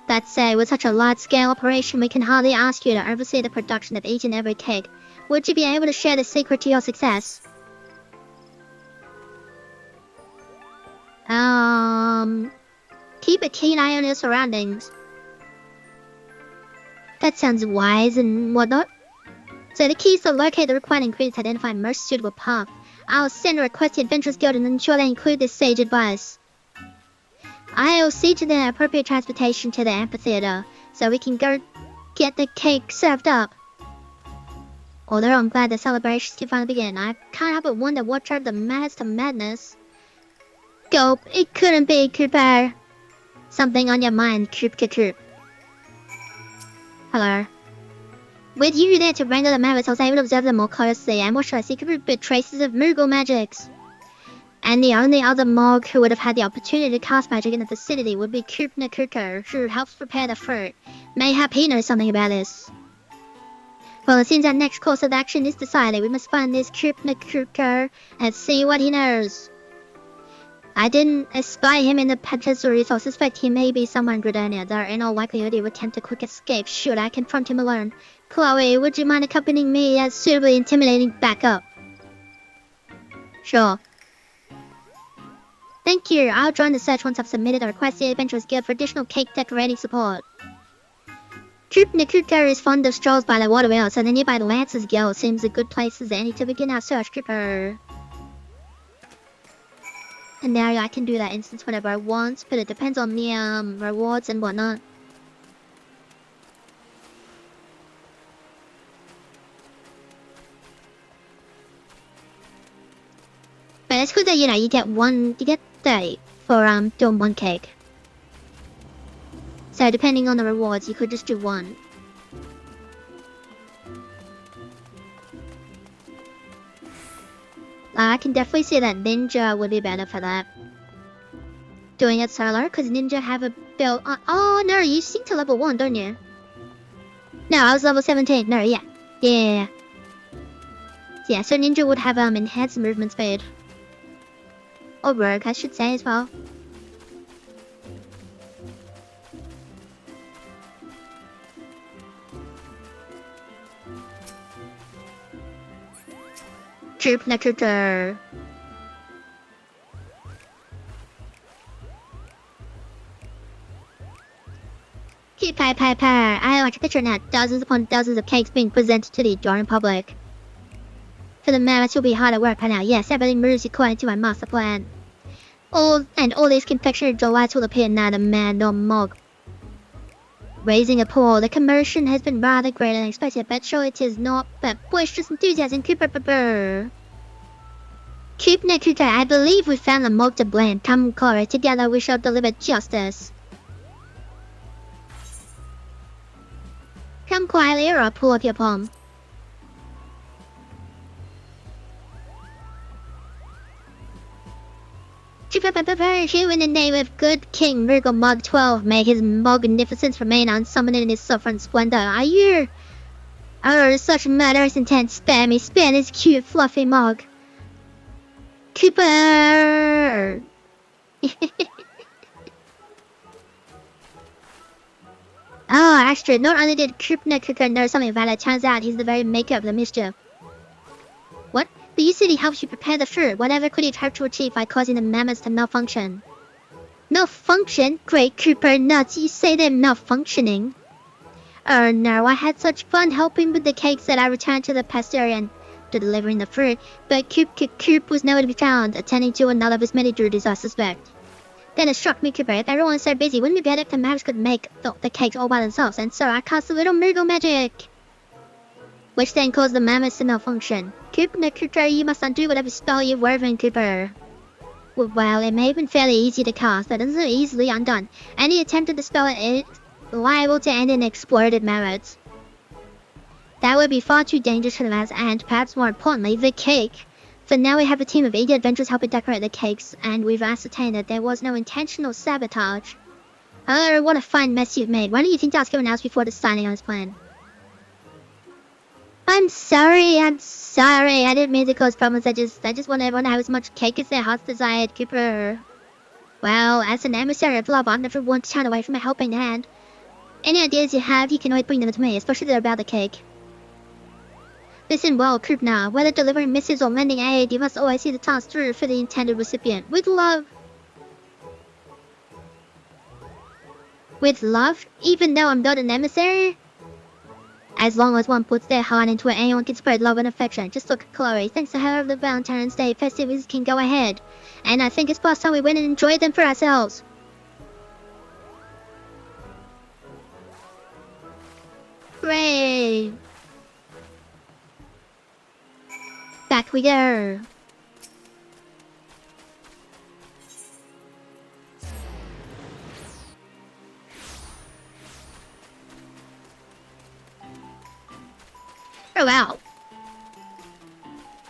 That said, with such a large-scale operation, we can hardly ask you to oversee the production of each and every cake. Would you be able to share the secret to your success? Keep a keen eye on your surroundings. That sounds wise and whatnot. So the keys to locate the required ingredients, identify most suitable path. I'll send a request to Adventurers Guild and ensure they include this sage advice. I'll see to the appropriate transportation to the amphitheater, so we can go get the cake served up. Although I'm glad the celebrations can finally begin, I can't help but wonder what drove the madness to madness. Gulp, it couldn't be Cooper. Something on your mind, Coop. Hello. With you there to render the matters, I was able to observe them more closely, and what should I see could be traces of Moogle magics. And the only other Mog who would have had the opportunity to cast magic in the vicinity would be Coop Nakuko, who helps prepare the fruit. Mayhap he knows something about this. Well, it seems our next course of action is decided. We must find this Coop Nakuko and see what he knows. I didn't espy him in the patisserie, so I suspect he may be somewhere in Gridania, though in all likelihood he would attempt a quick escape should I confront him alone. Chloe, would you mind accompanying me as suitably intimidating backup? Sure. Thank you. I'll join the search once I've submitted a request to the Adventurers Guild for additional cake decorating support. Troop Nakuta is fond of strolls by the waterwheel, so the nearby Lancers Guild seems a good place as any to begin our search, Trooper. And now I can do that instance whenever I want, but it depends on the rewards and whatnot. But it's good that, you know, you get 30 for doing one cake. So depending on the rewards, you could just do one. I can definitely see that Ninja would be better for that. Doing it solo, because Ninja have a build on. Oh no, you seem to level 1, don't you? No, I was level 17. No, yeah. Yeah. Yeah, so Ninja would have enhanced movement speed. Or Rogue, I should say as well. Troop Nakuta. Keep pie. I like to picture now dozens upon dozens of cakes being presented to the adoring public. For the mammoths, you'll be hard at work by now. Yes, everything moves according to my master plan. All these confectionery delights will appear neither man nor mug. Raising a pool, the commotion has been rather greater than expected, but sure it is not but boisterous enthusiasm. Keep Nakuta, I believe we found the mug to blame. Come, Cora, together we shall deliver justice. Come quietly or I'll pull up your palm. Here in the name of good King Murgle Mug 12, may his magnificence remain unsummoned in his sovereign splendor. I hear such murderous intent. Spare this cute fluffy mug. Cooper! Oh, Astrid, not only did Cooper know something about it, turns out he's the very maker of the mischief. What? But you said he helps you prepare the food. Whatever could he try to achieve by causing the mammoths to malfunction? Malfunction? Great Cooper nuts, you say they're malfunctioning? Oh no, I had such fun helping with the cakes that I returned to the Pastorian to delivering the fruit, but Coop was nowhere to be found, attending to another of his many duties, I suspect. Then it struck me, Cooper, if everyone's so busy, wouldn't it be better if the mammoths could make the cakes all by themselves? And so I cast a little Murgle magic, which then caused the mammoths to malfunction. Cooper, you must undo whatever spell you've woven, Cooper. Well, it may have been fairly easy to cast, but it's so easily undone. Any attempt to dispel it is liable to end in exploded mammoths. That would be far too dangerous for the mammoths, and perhaps more importantly, the cake. For now we have a team of 80 adventurers helping decorate the cakes, and we've ascertained that there was no intentional sabotage. Oh, what a fine mess you've made. Why don't you think to ask everyone else before deciding on his plan? I'm sorry. I didn't mean to cause problems. I just want everyone to have as much cake as their hearts desired, Cooper. Well, as an emissary of love, I'm never one to turn away from a helping hand. Any ideas you have, you can always bring them to me, especially about the cake. Listen well, Krupna. Whether delivering missives or lending aid, you must always see the task through for the intended recipient. With love. With love? Even though I'm not an emissary? As long as one puts their heart into it, anyone can spread love and affection. Just look at Chloe. Thanks to her, the Valentine's Day festivities can go ahead. And I think it's past time we went and enjoyed them for ourselves. Hooray! Back we go. Oh wow.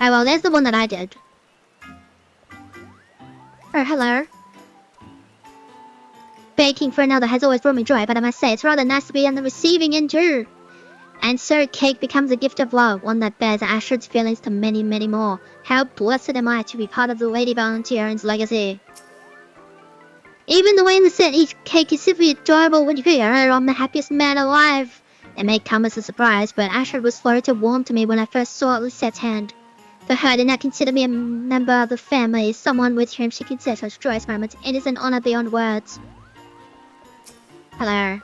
Oh well, there's the one that I did. Oh, hello. Baking for another has always brought me joy, but I must say it's rather nice to be on the receiving end too. And so cake becomes a gift of love, one that bears Ashford's feelings to many, many more. How blessed am I to be part of the Lady Volunteer's legacy. Even the way in the set each cake is simply adorable when you hear I'm the happiest man alive. It may come as a surprise, but Ashford was slow to warm to me when I first saw Lisette's hand. For her to not consider me a member of the family, someone with whom she could share such joyous moments, it is an honor beyond words. Hello.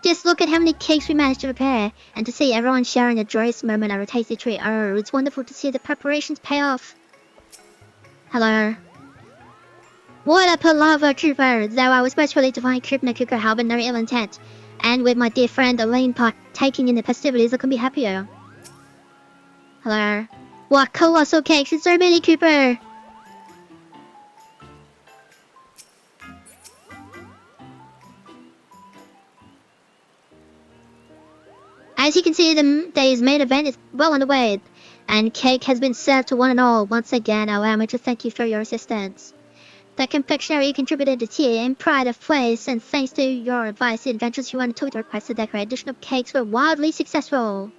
Just look at how many cakes we managed to prepare, and to see everyone sharing a joyous moment of a tasty treat. Oh, it's wonderful to see the preparations pay off. Hello. What a palaver, Cooper! Though I was most relieved to find Cooper having no ill intent, and with my dear friend Elaine partaking in the festivities, I couldn't be happier. Hello. What colossal cakes! It's so many, Cooper! As you can see, the day's main event is well underway, and cake has been served to one and all. Once again, allow me to thank you for your assistance. The confectionery contributed to tea and pride of place, and thanks to your advice, the adventures you undertook to request the decorate additional cakes were wildly successful.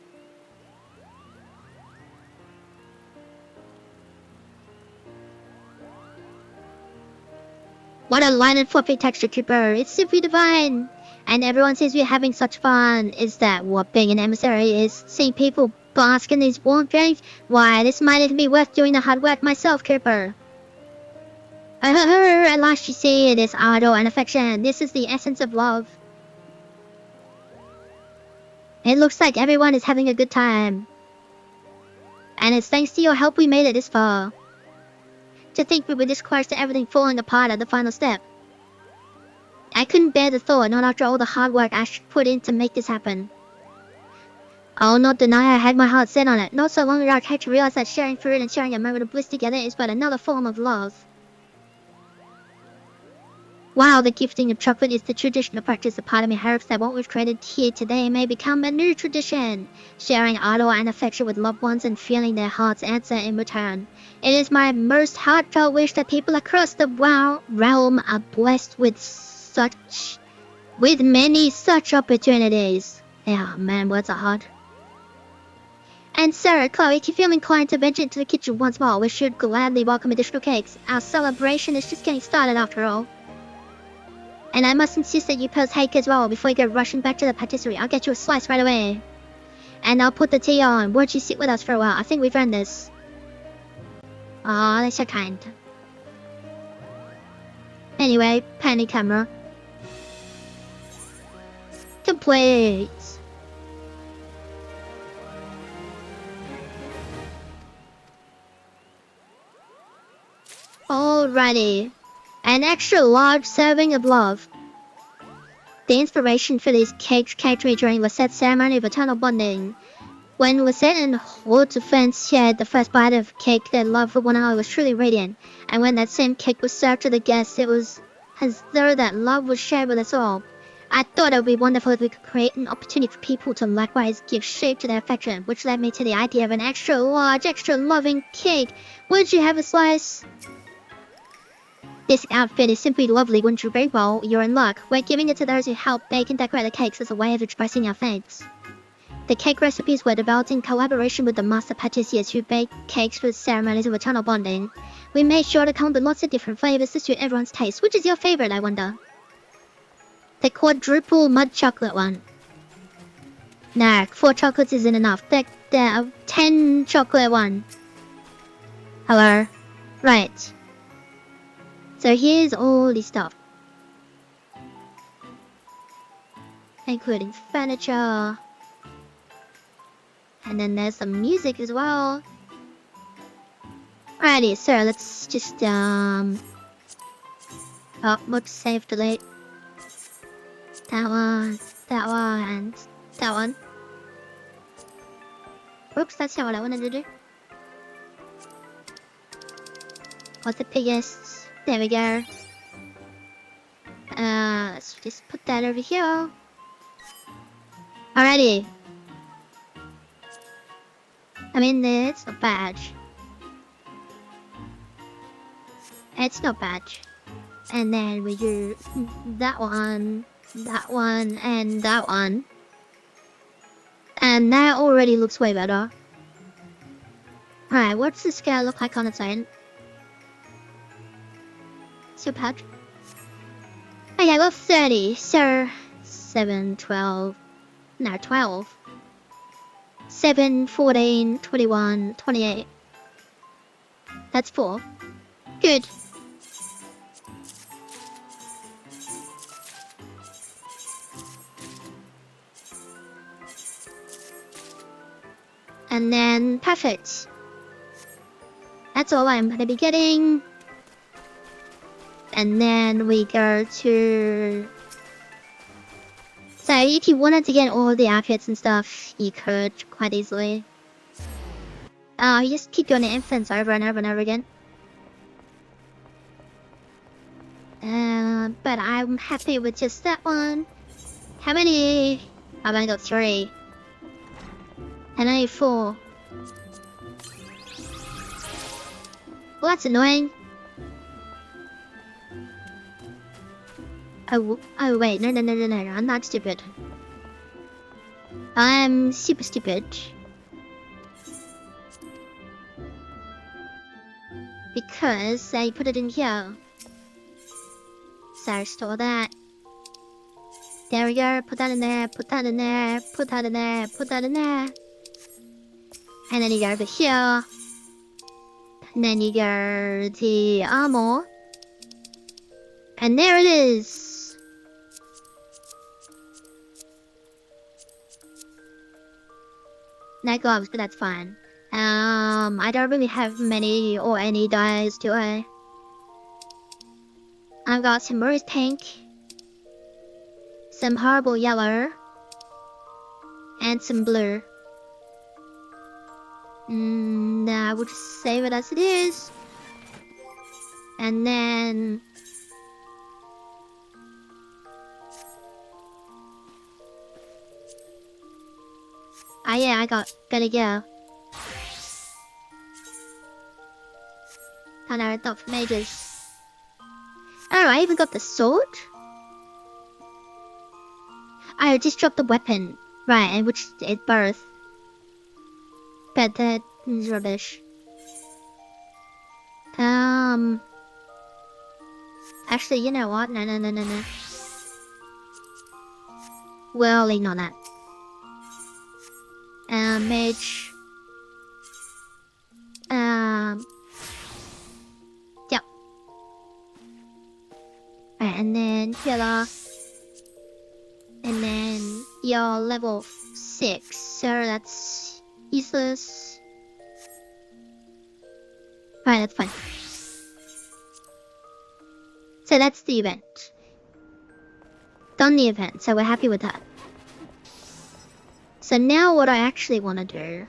What a light and fluffy texture, Cooper. It's simply divine. And everyone seems to be having such fun. Is that what being an emissary is? Seeing people bask in these warm drinks? Why, this might even be worth doing the hard work myself, Cooper. At last you see it is ardor and affection. This is the essence of love. It looks like everyone is having a good time. And it's thanks to your help we made it this far. To think we were this close to everything falling apart at the final step. I couldn't bear the thought, not after all the hard work I put in to make this happen. I'll not deny I had my heart set on it. Not so long ago I came to realize that sharing food and sharing a moment of bliss together is but another form of love. While the gifting of chocolate is the traditional practice, a part of me hopes that what we've created here today may become a new tradition. Sharing ardor and affection with loved ones and feeling their hearts answer in return. It is my most heartfelt wish that people across the realm are blessed with many such opportunities. Yeah, man, words are hard. And Sarah, Chloe, if you feel inclined to venture into the kitchen once more, we should gladly welcome additional cakes. Our celebration is just getting started after all. And I must insist that you pose cake as well before you go rushing back to the patisserie. I'll get you a slice right away. And I'll put the tea on. Won't you sit with us for a while? I think we've earned this. Aw, they're so kind. Anyway, panning camera. Complete. Alrighty. An extra large serving of love. The inspiration for these cakes came to me during Lisette's ceremony of eternal bonding. When Lisette and Haute-Defense shared the first bite of cake, their love for one another was truly radiant. And when that same cake was served to the guests, it was as though that love was shared with us all. I thought it would be wonderful if we could create an opportunity for people to likewise give shape to their affection, which led me to the idea of an extra large, extra loving cake. Would you have a slice? This outfit is simply lovely, wouldn't you agree? Well, you're in luck. We're giving it to those who help bake and decorate the cakes as a way of expressing our thanks. The cake recipes were developed in collaboration with the master patissiers who bake cakes for ceremonies of eternal bonding. We made sure to come up with lots of different flavors to suit everyone's taste. Which is your favorite, I wonder? The quadruple mud chocolate one. No, 4 chocolates isn't enough. The 10 chocolate one. Hello? Right. So here's all this stuff. Including furniture. And then there's some music as well. Alrighty, so let's just, oh, whoops, save, delete. That one, and that one. Oops, that's not what I wanted to do. What's the biggest? There we go. Let's just put that over here. Alrighty. I mean, it's not bad. It's not bad. And then we do that one, and that one. And that already looks way better. Alright, what's the scale look like on its own? So bad. Okay, well 30, so 7, 12, no 12. 7, 14, 21, 28. That's 4. Good. And then perfect. That's all I'm gonna be getting. And then we go to... So if you wanted to get all the outfits and stuff, you could quite easily. You just keep doing the infants over and over and over again. But I'm happy with just that one. How many? I've only got 3. And only 4. Well, that's annoying. Oh wait, no, I'm not stupid. I'm super stupid. Because I put it in here. So store that. There we go, put that in there, put that in there, put that in there, put that in there. And then you go over here. And then you go to armor. And there it is. No gloves, but that's fine. I don't really have many or any dyes, do I? I've got some rose pink, some horrible yellow, and some blue. I will just save it as it is. And then... yeah, gotta go. And I thought for mages. Oh, I even got the sword? I just dropped the weapon. Right, which is both. But that is rubbish. Actually, you know what? No. We'll ignore that. Mage. Yep. Right, and then healer. And then you're level 6, so that's useless. Right, that's fine. So that's the event. Done the event, so we're happy with that. So now what I actually want to do...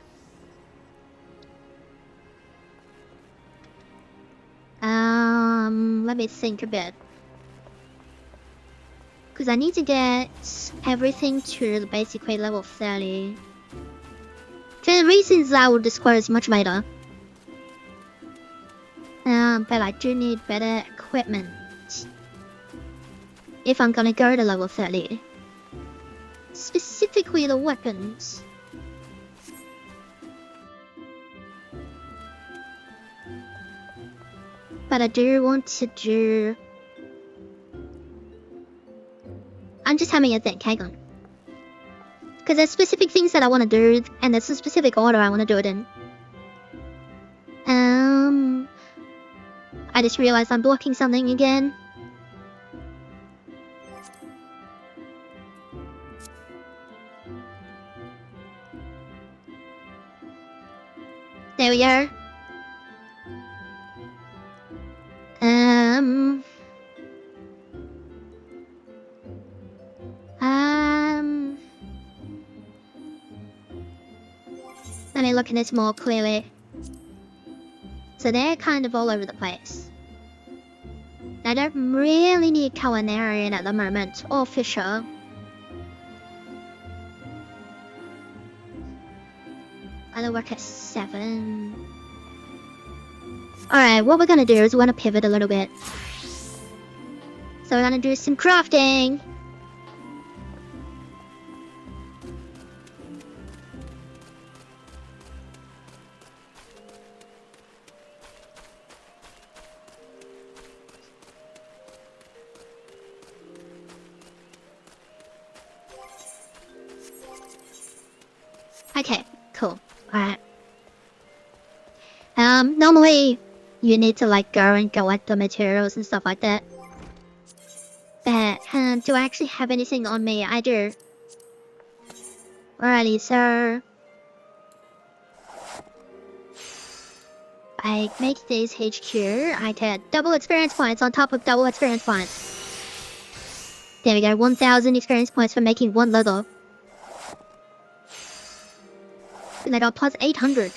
let me think a bit. Because I need to get everything to basically level 30. For the reasons I will disclose much later. But I do need better equipment. If I'm gonna go to level 30. Specifically the weapons. But I do want to do... I'm just having a think, hang on. Because there's specific things that I want to do, and there's a specific order I want to do it in. I just realized I'm blocking something again. There we go. Let me look at this more clearly. So they're kind of all over the place. I don't really need Culinarian at the moment, or Fisher. I work at 7. Alright, what we're gonna do is we're gonna pivot a little bit. So we're gonna do some crafting. Okay, cool. Alright. Normally you need to like go and collect the materials and stuff like that. But do I actually have anything on me? I do. Alrighty, so I make this HQ. I get double experience points on top of double experience points. There we go, 1,000 experience points for making one level. And I got plus 800.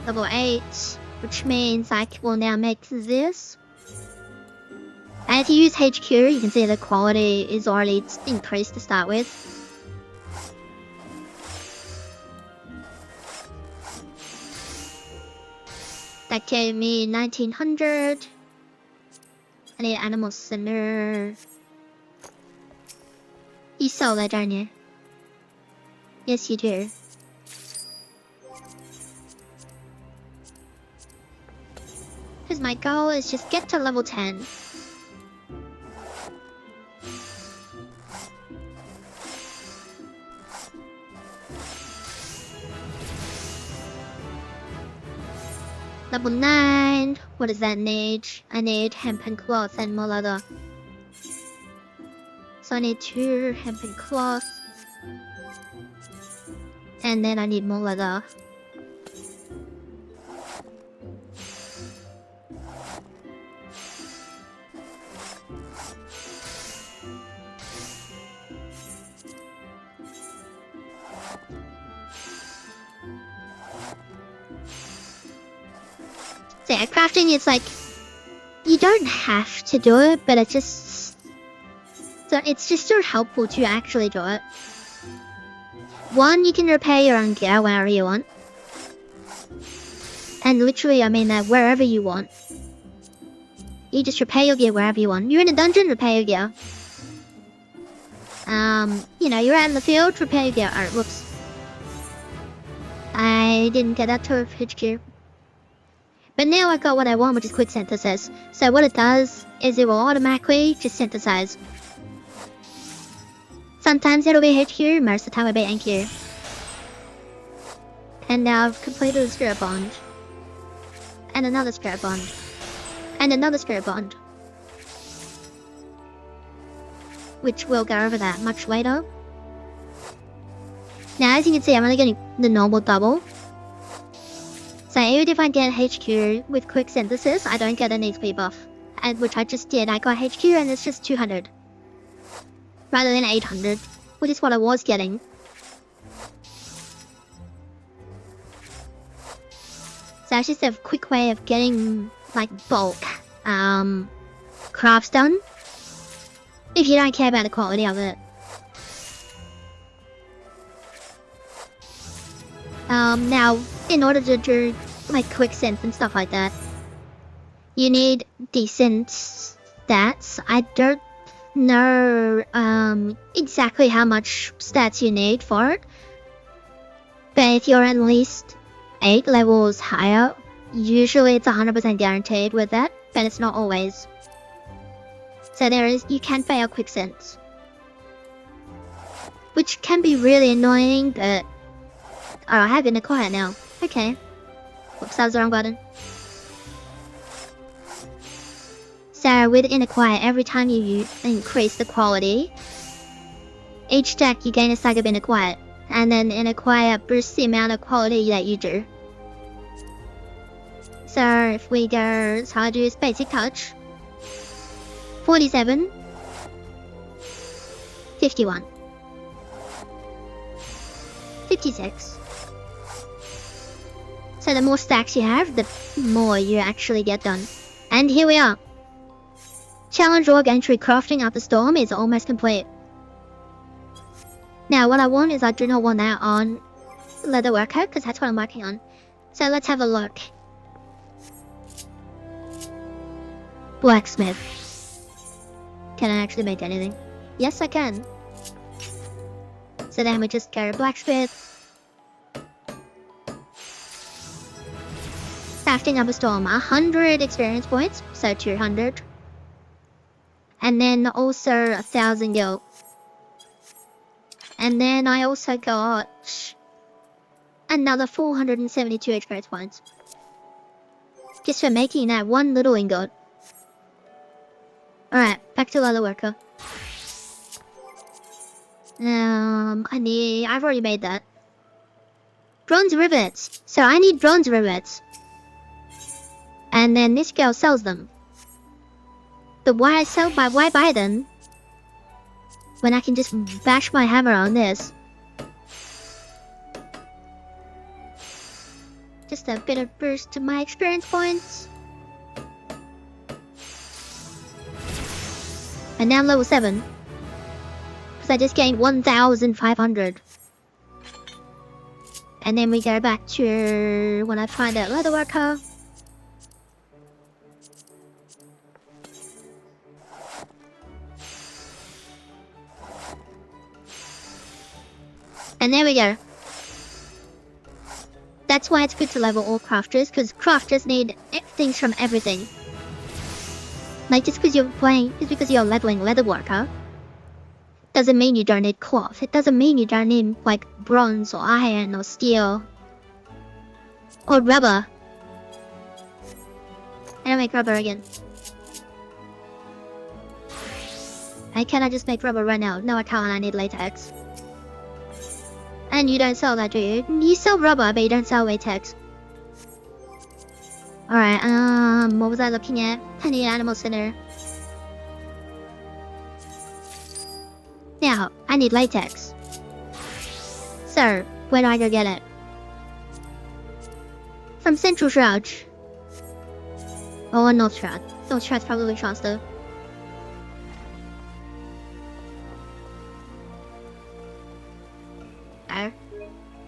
Level 8, which means I will now make this. And if you use HQ, you can see the quality is already increased to start with. That gave me 1900. I need animal center. You sell that, don't you? Yes, you do. Because my goal is just get to level 10. Level 9. What does that need? I need hempen cloth and more leather. So I need 2 hempen cloth. And then I need more leather. So yeah, crafting is like, you don't have to do it, but it's just so helpful to actually do it. One, you can repair your own gear whenever you want. And literally, I mean that wherever you want. You just repair your gear wherever you want. You're in a dungeon, repair your gear. You know, you're out in the field, repair your gear. Alright, whoops. I didn't get that to HQ. But now I got what I want, which is quick synthesis. So what it does is it will automatically just synthesize. Sometimes it'll be HQ, most of the time it'll be NQ. And now I've completed a spirit bond. And another spirit bond. And another spirit bond. Which we'll go over that much later. Now as you can see, I'm only getting the normal double. So even if I get HQ with quick synthesis, I don't get an XP buff. And which I just did. I got HQ and it's just 200. Rather than 800, which is what I was getting. So it's just a quick way of getting like bulk crafts done. If you don't care about the quality of it. Now, in order to do like quick synth and stuff like that, you need decent stats. I don't know exactly how much stats you need for it. But if you're at least 8 levels higher, usually it's 100% guaranteed with that, but it's not always. So you can fail quick synths. Which can be really annoying, but oh, I have been acquired now. Okay. Whoops, that was the wrong button. So with Inacquire, every time you increase the quality, each deck you gain a stack of Inacquire, and then Inacquire boosts the amount of quality that you do. So if we go, so I'll do this basic touch. 47. 51. 56. So the more stacks you have, the more you actually get done. And here we are. Challenge Org entry crafting up the storm is almost complete. Now what I want is I do not want that on leather worker, because that's what I'm working on. So let's have a look. Blacksmith. Can I actually make anything? Yes, I can. So then we just go blacksmith. crafting up a storm, 100 experience points, so 200. And then also 1,000 gold. And then I also got another 472 experience points. Just for making that one little ingot. Alright, back to leather worker. I've already made that. Bronze rivets. So I need bronze rivets. And then this girl sells them. But why buy them? When I can just bash my hammer on this. Just a bit of boost to my experience points. And now I'm level 7. Because I just gained 1,500. And then we go back to when I find that leather worker. And there we go. That's why it's good to level all crafters, because crafters need things from everything. Like, just because you're leveling leather worker, doesn't mean you don't need cloth. It doesn't mean you don't need, like, bronze or iron or steel. Or rubber. I don't make rubber again. Can I just make rubber right now? No, I can't. I need latex. And you don't sell that, do you? You sell rubber, but you don't sell latex. Alright, what was I looking at? I need animal center. Now, I need latex. So, where do I go get it? From Central Shroud. Or North Shroud. North Shroud's probably faster.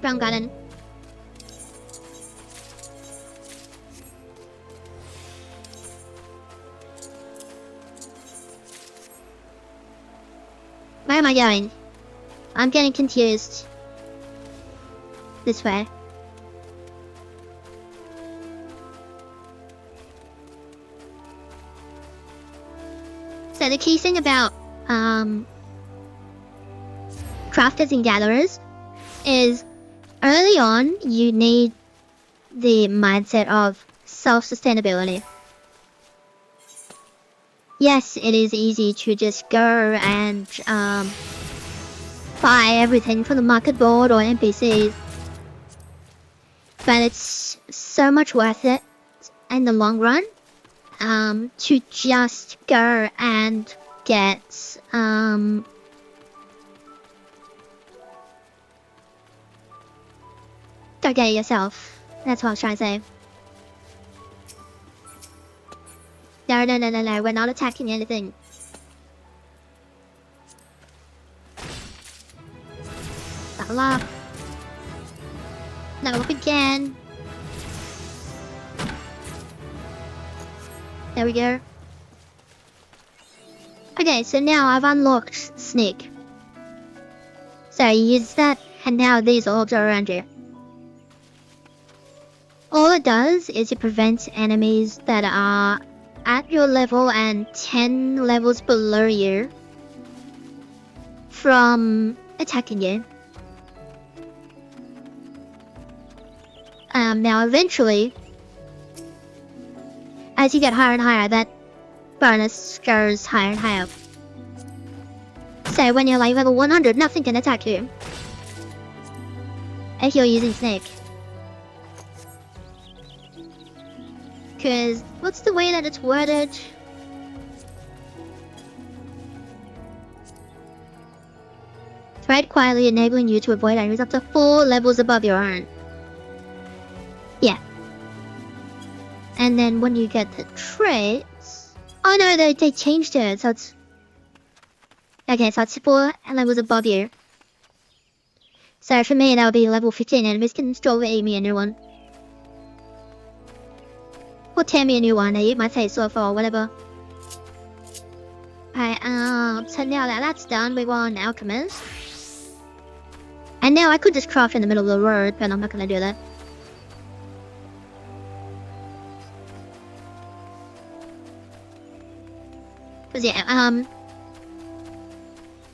Brown garden. Where am I going? I'm getting confused. This way. So the key thing about crafters and gatherers is early on you need the mindset of self-sustainability. Yes, it is easy to just go and buy everything from the market board or NPCs, but it's so much worth it in the long run to just go and get go get it yourself. That's what I was trying to say. No, we're not attacking anything. Level up. Level up again. There we go. Okay, so now I've unlocked Sneak. So you use that, and now these orbs are around you. All it does is it prevents enemies that are at your level and 10 levels below you from attacking you. Now eventually, as you get higher and higher, that bonus goes higher and higher. So when you're like level 100, nothing can attack you. If you're using Snake. Because, what's the way that it's worded? Thread quietly enabling you to avoid enemies up to 4 levels above your own. Yeah. And then when you get the traits... Oh no, they changed it, so it's... Okay, so it's 4 levels above you. So for me, that would be level 15 enemies can still aim me a new one. Or tear me a new one, I eat my face off or whatever. Alright, so now that that's done, we want an alchemist. And now I could just craft in the middle of the road, but I'm not gonna do that. But yeah,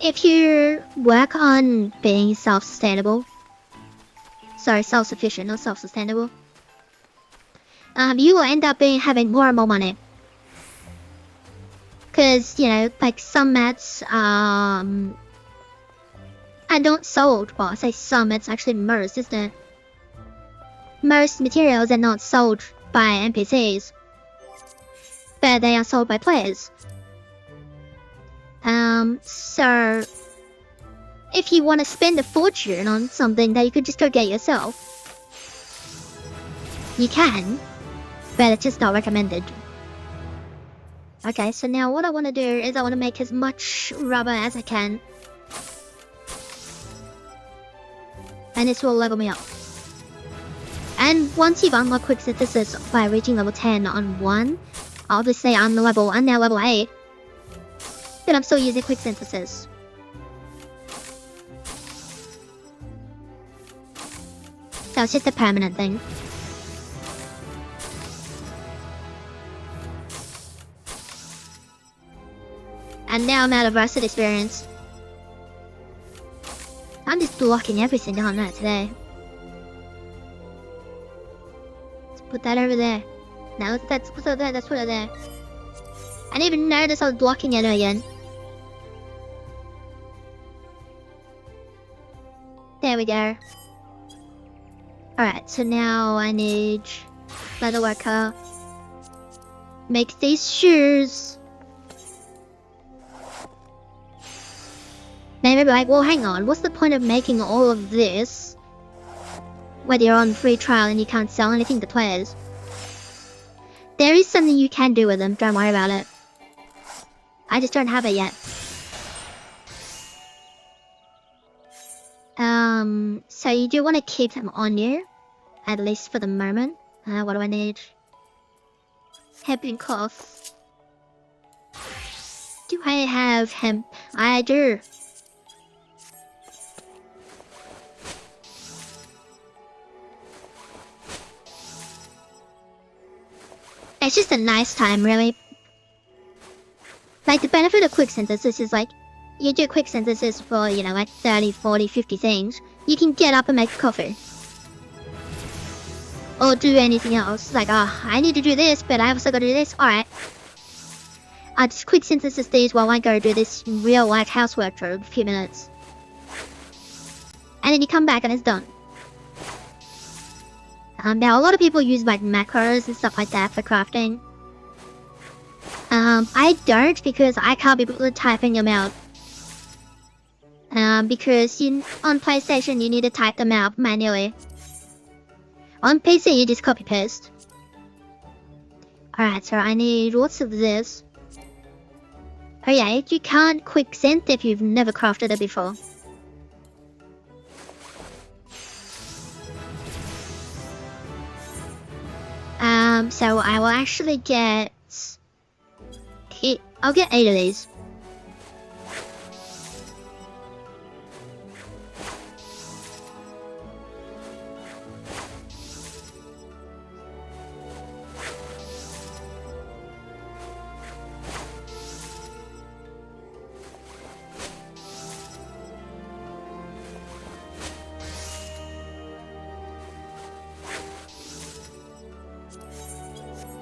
if you work on being self-sufficient, not self-sustainable, you will end up having more and more money. Because, you know, like some mats, are not sold. Well, I say some, it's actually most, isn't it? Most materials are not sold by NPCs, but they are sold by players. So if you want to spend a fortune on something that you could just go get yourself, you can, but it's just not recommended. Okay, so now what I want to do is I want to make as much rubber as I can. And this will level me up. And once you've unlocked quick synthesis by reaching level 10 on 1, obviously I'm now level 8, then I'm still using quick synthesis. So it's just a permanent thing. And now I'm out of rusted experience. I'm just blocking everything down there today. Let's put that over there. Now let's put it there, let's put it there. I didn't even notice I was blocking it again. There we go. Alright, so now I need leather worker. Make these shoes. Maybe like, well, hang on, what's the point of making all of this whether you're on free trial and you can't sell anything to players? There is something you can do with them, don't worry about it. I just don't have it yet. So you do want to keep them on you, at least for the moment. What do I need? Hemp and cloth. Do I have hemp? I do. It's just a nice time, really. Like, the benefit of quick synthesis is like, you do quick synthesis for, you know, like 30, 40, 50 things. You can get up and make coffee. Or do anything else. Like, oh, I need to do this, but I also gotta do this. Alright. I'll just quick synthesis these while I go do this real life housework for a few minutes. And then you come back and it's done. Now a lot of people use like macros and stuff like that for crafting. I don't, because I can't be able to typing them out. Because on PlayStation you need to type them out manually. On PC you just copy paste. Alright, so I need lots of this. Oh yeah, you can't quick synth if you've never crafted it before. So I will actually get... I'll get 8 of these.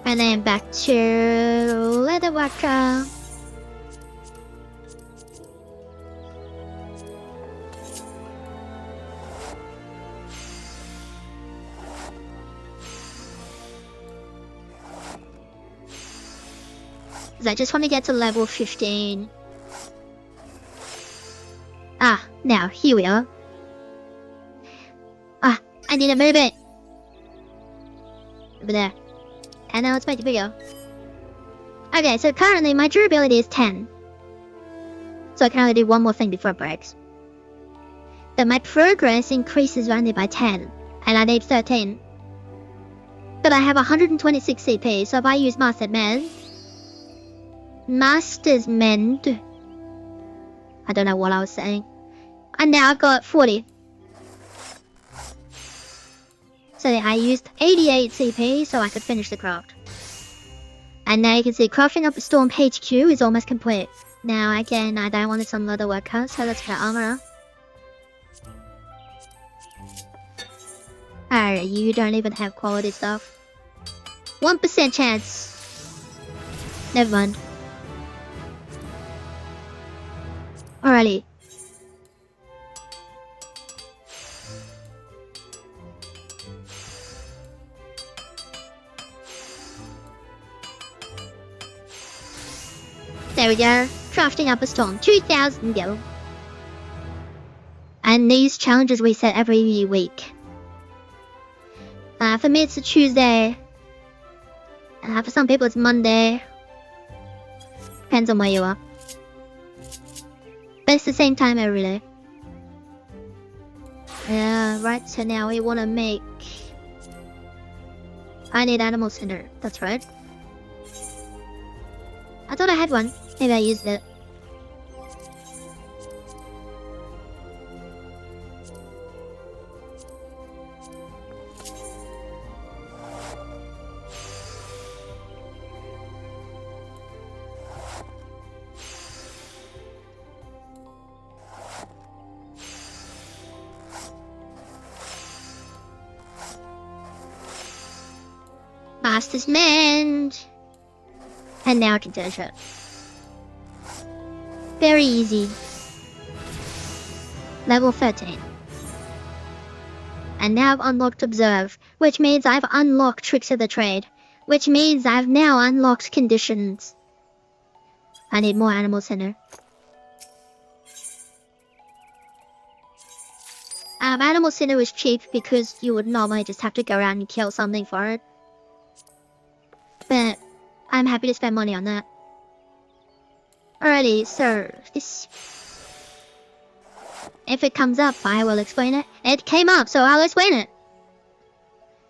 And then back to leather worker. I just want to get to level 15. Now, here we are. I need to move it. Over there. And now it's much bigger. Okay, so currently my durability is 10. So I can only do one more thing before it breaks. But my progress increases only by 10. And I need 13. But I have 126 CP, so if I use Master's Mend... I don't know what I was saying. And now I've got 40. So I used 88 CP so I could finish the craft. And now you can see crafting up a storm HQ is almost complete. Now again, I don't want some leather worker, so let's get armor. Alright, you don't even have quality stuff. 1% chance. Never mind. Alrighty. There we go. Crafting up a storm. 2,000 go. And these challenges reset every week. For me it's a Tuesday. For some people it's Monday. Depends on where you are. But it's the same time every day. Yeah, right, so now we want to make... I need animal center, that's right. I thought I had one. Maybe I used it. Master's Mend! And now I can finish it. Very easy. Level 13. And now I've unlocked Observe, which means I've unlocked Tricks of the Trade, which means I've now unlocked Conditions. I need more Animal Center. Animal Center is cheap because you would normally just have to go around and kill something for it. But I'm happy to spend money on that. Alrighty, so this... If it comes up, I will explain it. It came up, so I'll explain it.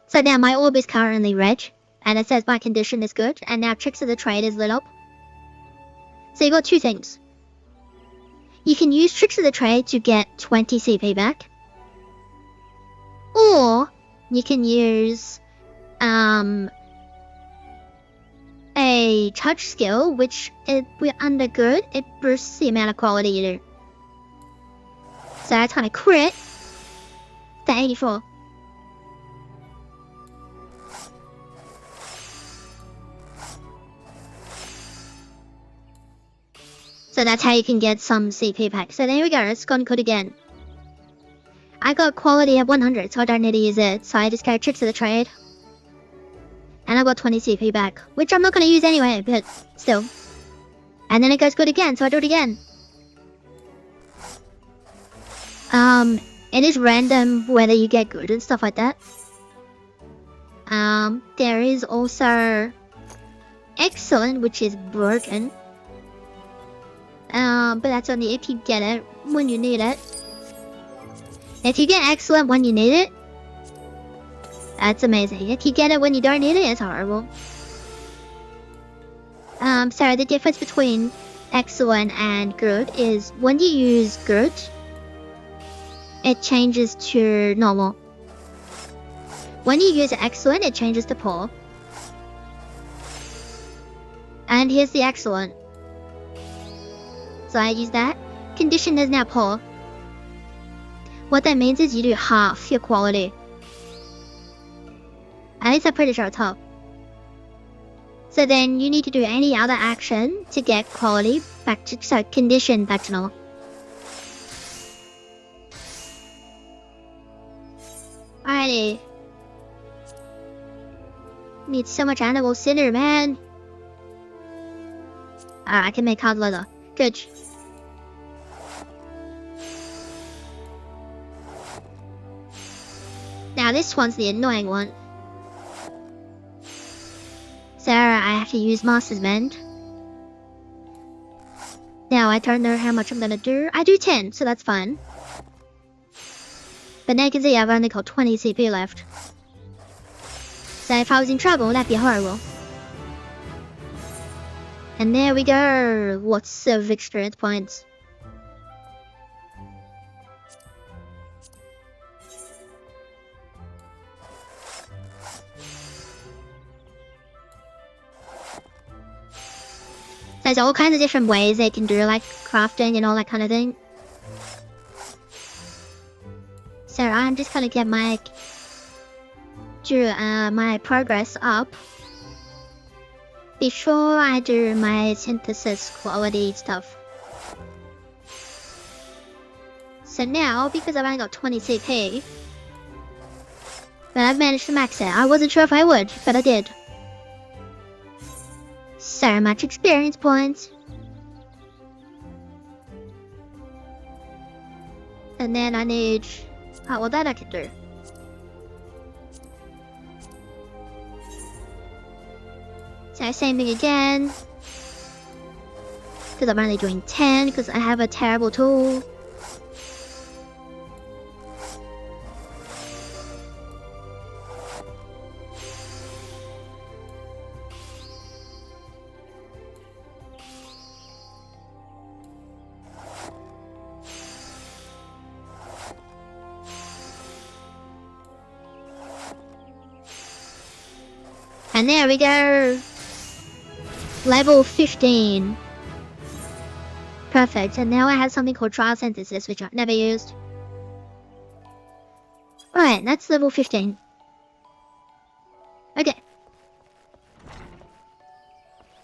So now my orb is currently red, and it says my condition is good, and now Tricks of the Trade is lit up. So you got two things. You can use Tricks of the Trade to get 20 CP back. Or you can use a touch skill, which we're under good, it boosts the amount of quality you do. So that's kind of crit. The 84. So that's how you can get some CP back. So there we go, it's gone good again. I got quality at 100, so I don't need to use it. So I just go Tricks of the Trade. And I got 20 CP back, which I'm not going to use anyway, but still. And then it goes good again, so I do it again. It is random whether you get good and stuff like that. There is also Excellent, which is broken. But that's only if you get it when you need it. If you get Excellent when you need it, that's amazing. If you get it when you don't need it, it's horrible. So the difference between Excellent and Good is when you use Good, it changes to normal. When you use Excellent, it changes to Poor. And here's the Excellent. So I use that. Condition is now Poor. What that means is you do half your quality. At least I'm pretty sure it's half. So then you need to do any other action to get quality back to, so condition back to normal. Alrighty. Need so much animal center, man. I can make hard leather. Good. Now this one's the annoying one. So I have to use Master's Mend. Now I don't know how much I'm gonna do. I do 10, so that's fine. But now you can see I've only got 20 CP left. So if I was in trouble, that'd be horrible. And there we go. Lots of experience points. There's all kinds of different ways they can do like crafting and all that kind of thing. So I'm just gonna get my my progress up before I do my synthesis quality stuff. So now, because I've only got 20 CP, but I've managed to max it. I wasn't sure if I would, but I did. So much experience points. And then I need... oh, well that I can do. So same thing again. Because I'm only doing 10, because I have a terrible tool. And there we go! Level 15. Perfect, and now I have something called trial synthesis, which I've never used. Alright, that's level 15. Okay.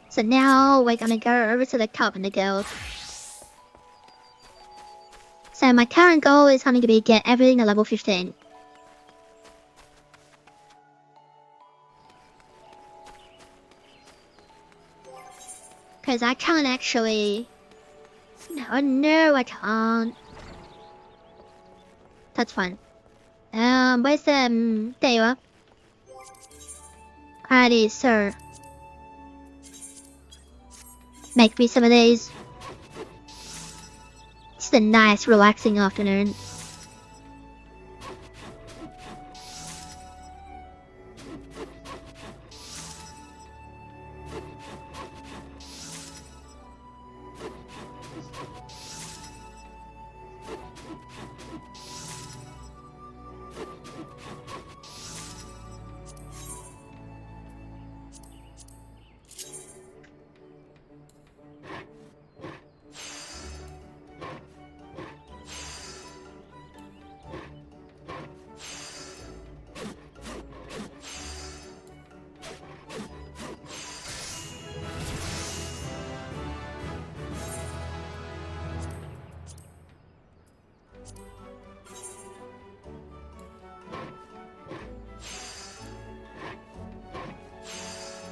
So now we're gonna go over to the Carpenter Guild. So my current goal is going to be get everything to level 15. Because I can't actually... No, I can't. That's fine. Where's the... there you are. Alrighty, sir. Make me some of these. It's a nice, relaxing afternoon.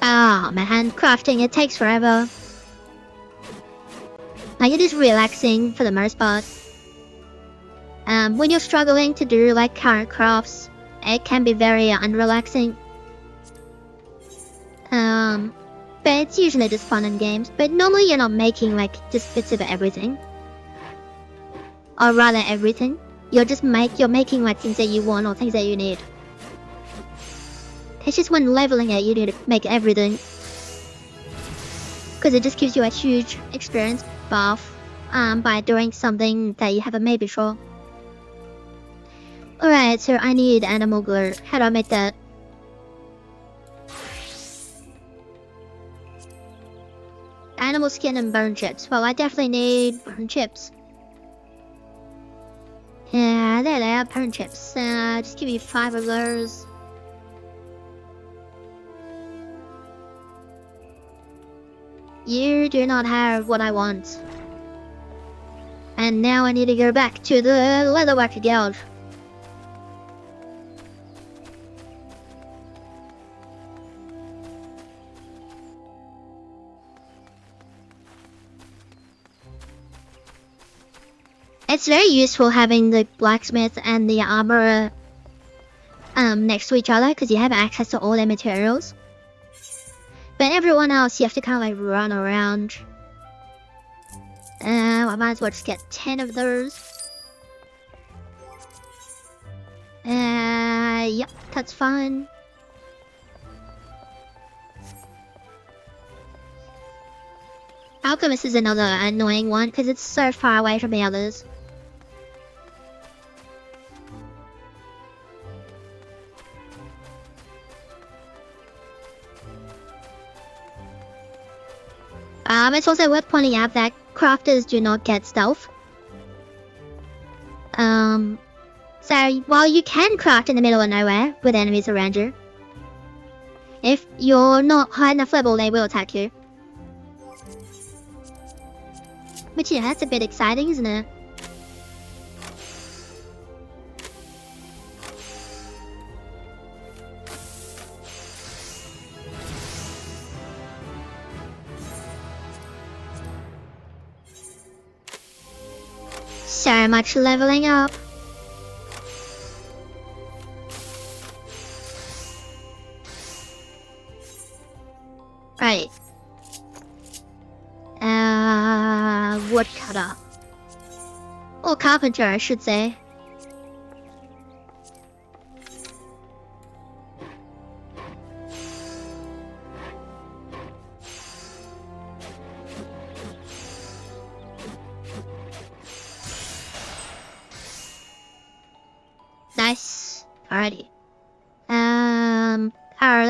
Oh man, crafting, it takes forever. Like, it is relaxing for the most part. When you're struggling to do like current crafts, it can be very unrelaxing. But it's usually just fun in games. But normally you're not making like just bits of everything. Or rather everything. You're making like things that you want or things that you need. It's just when leveling it, you need to make everything. Because it just gives you a huge experience buff by doing something that you haven't made before. Alright, so I need animal glue. How do I make that? Animal skin and bone chips. Well, I definitely need bone chips. Yeah, there they are, bone chips. Just give me 5 of those. You do not have what I want. And now I need to go back to the Leatherworker Guild. It's very useful having the blacksmith and the armorer next to each other because you have access to all their materials. But everyone else, you have to kind of like run around. I might as well just get 10 of those. Yep, that's fine. Alchemist is another annoying one because it's so far away from the others. It's also worth pointing out that crafters do not get stealth. So while you can craft in the middle of nowhere with enemies around you, if you're not high enough level, they will attack you. Which, yeah, that's a bit exciting, isn't it? So much leveling up. Right. Woodcutter. Or carpenter, I should say. Nice. Alrighty.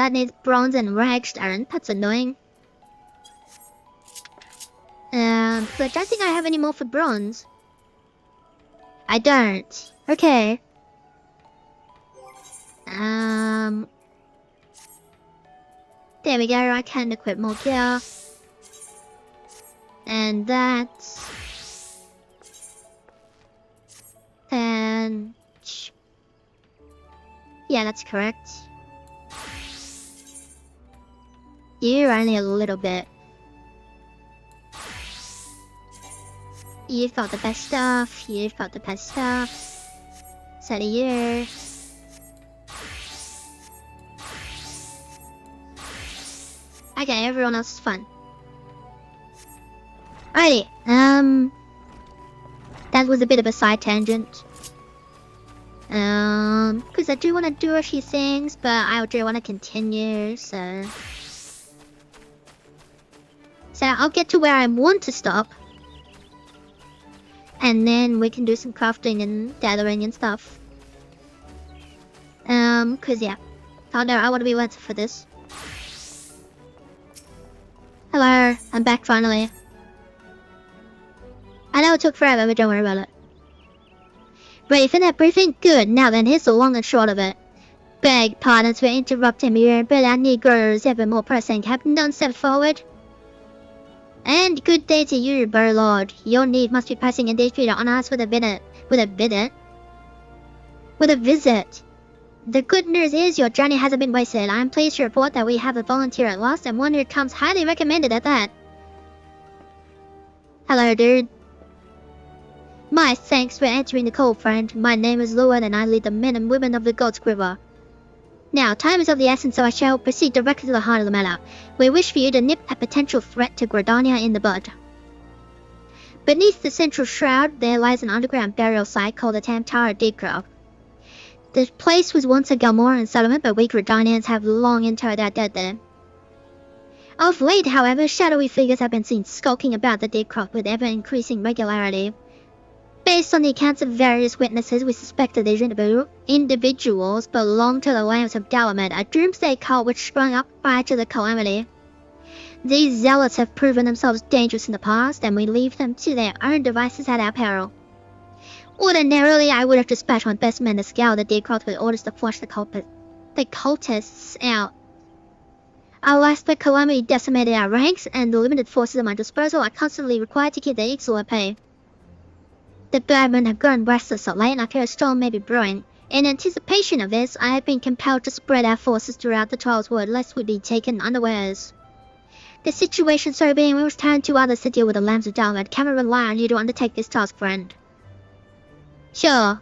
That needs bronze and ragstone. That's annoying. So I don't think I have any more for bronze. I don't. Okay. There we go. I can equip more gear. And that's... And... Yeah, that's correct. You're only a little bit. You've got the best stuff. You've got the best stuff. So do you. Okay, everyone else is fun. Alrighty, that was a bit of a side tangent. Because I do want to do a few things, but I do want to continue, so I'll get to where I want to stop. And then we can do some crafting and gathering and stuff. Cause yeah. Oh no, I want to be better for this. Hello, I'm back finally. I know it took forever, but don't worry about it. Ready for that briefing? Good, now then, here's the long and short of it. Beg pardon for interrupting me, but our negroes ever more pressing. Captain, don't step forward. And good day to you, Burlord. Your need must be passing indeed for you to honor us with a visit. With a visit. The good news is your journey hasn't been wasted. I'm pleased to report that we have a volunteer at last, and one who comes highly recommended at that. Hello, dude. My thanks for answering the call, friend. My name is Lewin, and I lead the men and women of the God's River. Now, time is of the essence, so I shall proceed directly to the heart of the matter. We wish for you to nip a potential threat to Gridania in the bud. Beneath the central shroud, there lies an underground burial site called the Tamtara Deep-Grove. The place was once a Galmoran settlement, but we Gridanians have long interred our dead there. Of late, however, shadowy figures have been seen skulking about the Deep-Grove with ever-increasing regularity. Based on the accounts of various witnesses, we suspect that these individuals belong to the lands of Galamed, a doomsday cult which sprung up prior to the calamity. These zealots have proven themselves dangerous in the past, and we leave them to their own devices at our peril. Ordinarily, I would have dispatched my best men to scour the Deep-Grove with orders to flush the cultists out. Alas, the calamity decimated our ranks, and the limited forces at my disposal are constantly required to keep the eagle at bay. The birdmen have grown restless of late, and I fear a storm may be brewing. In anticipation of this, I have been compelled to spread our forces throughout the Trials Wood, lest we be taken unawares. The situation so being, we must turn to others to deal with the lambs of Dalmed. Can we rely on you to undertake this task, friend? Sure.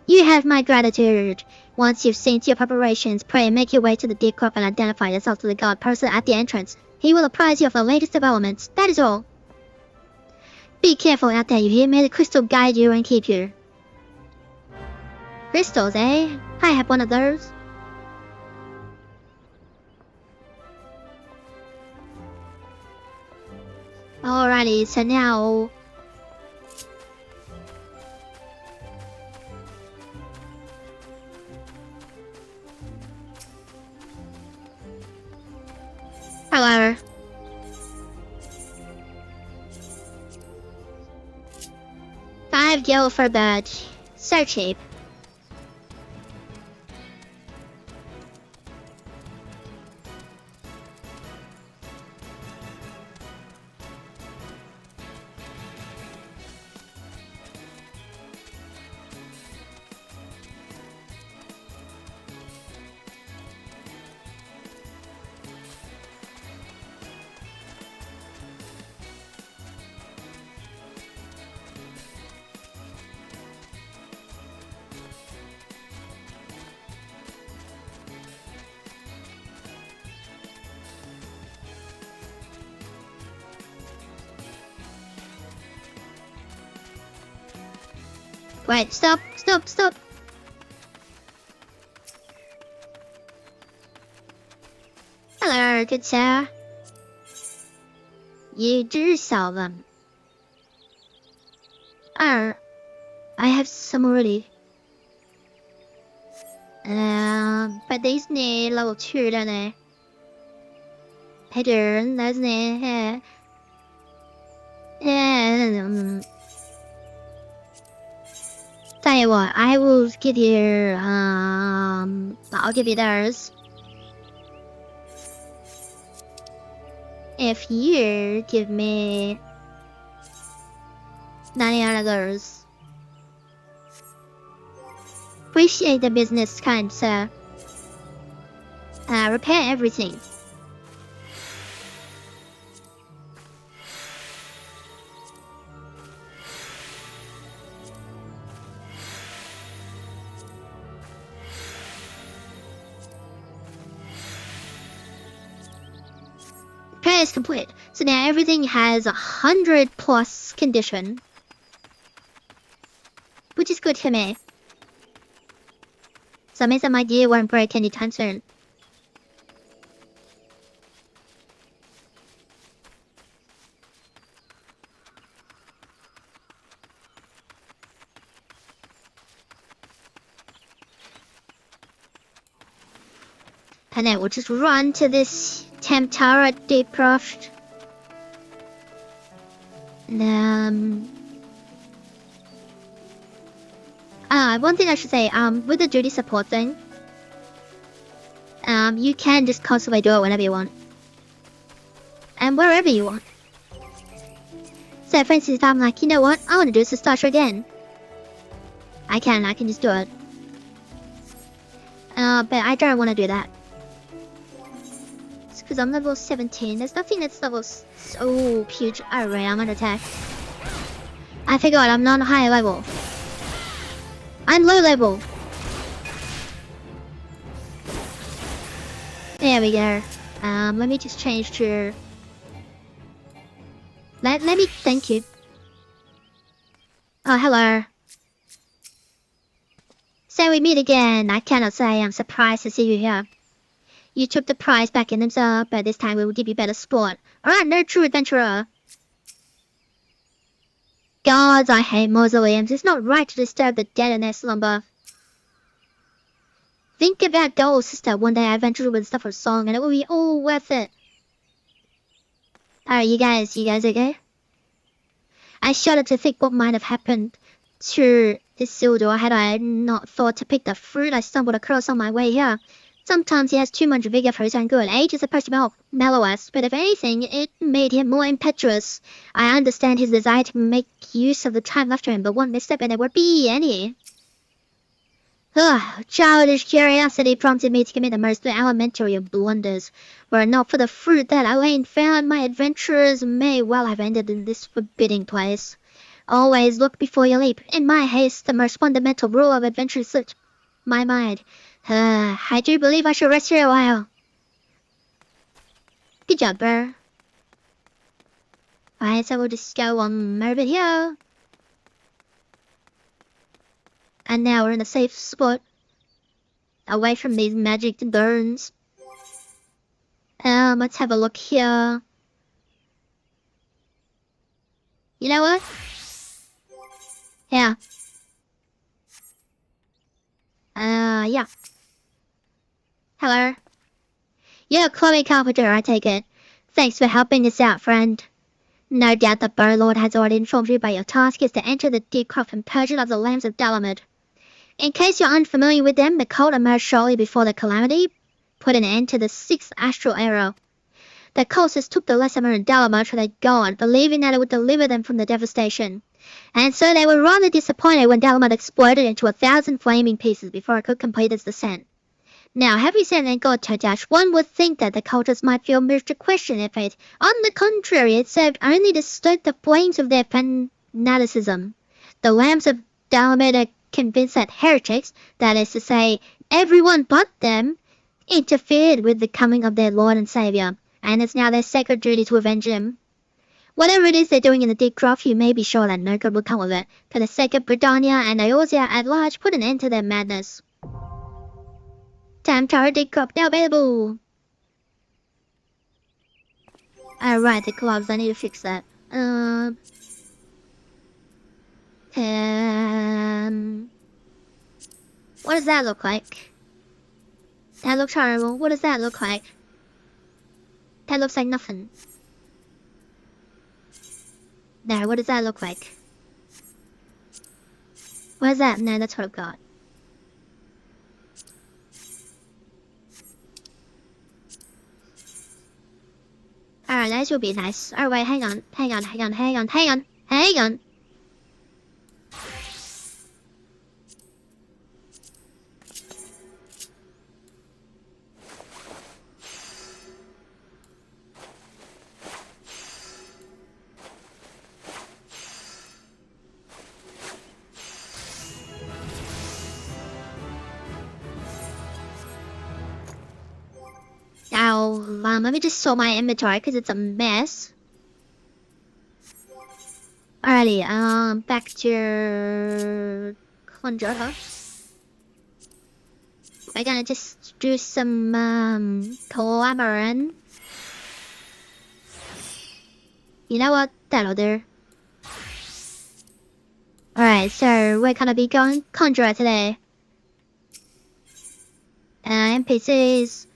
You have my gratitude. Once you've seen to your preparations, pray make your way to the Deep-Grove and identify yourself to the guard posted at the entrance. He will apprise you of the latest developments. That is all. Be careful out there, you hear? May the crystal guide you and keep you. Crystals, eh? I have one of those. Alrighty, so now... Hello. 5 yellow for badge. So cheap. Wait, stop. Hello, good sir. 一只小子。2. I have some already. But these need level 2 don't they? Header, that's it. Tell you what, I will give you, I'll give you theirs. If you give me 90 out of those. Appreciate the business, kind sir. Repair everything. Repair is complete. So now everything has 100+ condition. Which is good for me. So maybe my gear won't break anytime soon. And then we'll just run to this temp tower at Deep Croft. And one thing I should say, with the duty support thing, you can just constantly do it whenever you want. And wherever you want. So for instance, if I'm like, you know what, I want to do this starter again. I can just do it. But I don't want to do that. It's because I'm level 17. There's nothing that's level so huge. Alright, I'm under attack. I forgot I'm not high level. I'm low level. There we go. Let me just change to... Let me thank you. Oh, hello. So we meet again. I cannot say I'm surprised to see you here. You took the prize back in themselves, but this time we will give you better sport. Alright, no true adventurer. Gods, I hate mausoleums. It's not right to disturb the dead in their slumber. Think about goals, sister. One day I eventually will stuff a song and it will be all worth it. Alright, you guys okay? I shudder to think what might have happened to this Sildor had I not thought to pick the fruit I stumbled across on my way here. Sometimes he has too much vigor for his own good. Age is supposed to mellow us, but if anything, it made him more impetuous. I understand his desire to make use of the time left to him, but one misstep and there would be any. Childish curiosity prompted me to commit the most elementary of blunders. Were it not for the fruit that Elaine found, my adventures may well have ended in this forbidding place. Always look before you leap. In my haste, the most fundamental rule of adventure slipped my mind. I do believe I should rest here a while. Good job, Burr. Alright, so we'll just go on over here. And now we're in a safe spot. Away from these magic burns. Let's have a look here. You know what? Yeah. Yeah. Hello. You're Chloe Carpenter, I take it. Thanks for helping us out, friend. No doubt the Bow Lord has already informed you, but your task is to enter the Decroft and purge it of the Lambs of Dalamud. In case you're unfamiliar with them, the cult emerged shortly before the Calamity put an end to the 6th Astral Era. The cultists took the lesser moon Dalamud to their god, believing that it would deliver them from the devastation. And so they were rather disappointed when Dalamud exploded into 1,000 flaming pieces before it could complete its descent. Now, having said that, God Todash, one would think that the cultists might feel moved to question their fate. On the contrary, it served only to stoke the flames of their fanaticism. The Lambs of Dalamud are convinced that heretics, that is to say, everyone but them, interfered with the coming of their Lord and Saviour, and it's now their sacred duty to avenge him. Whatever it is they're doing in the Decroft, you may be sure that no good will come of it. For the sake of Britannia and Eorzea at large, put an end to their madness. Time Tower Decroft now available! Alright, the gloves, I need to fix that. What does that look like? That looks horrible. What does that look like? That looks like nothing. There, what does that look like? What is that? No, that's what I've got. Alright, that will be nice. Alright, hang on. Now, let me just sort my inventory because it's a mess. Alrighty, back to Conjure, huh? We're gonna just do some, collaborating. You know what? That'll do. Alright, so we're gonna be going Conjure today. NPCs.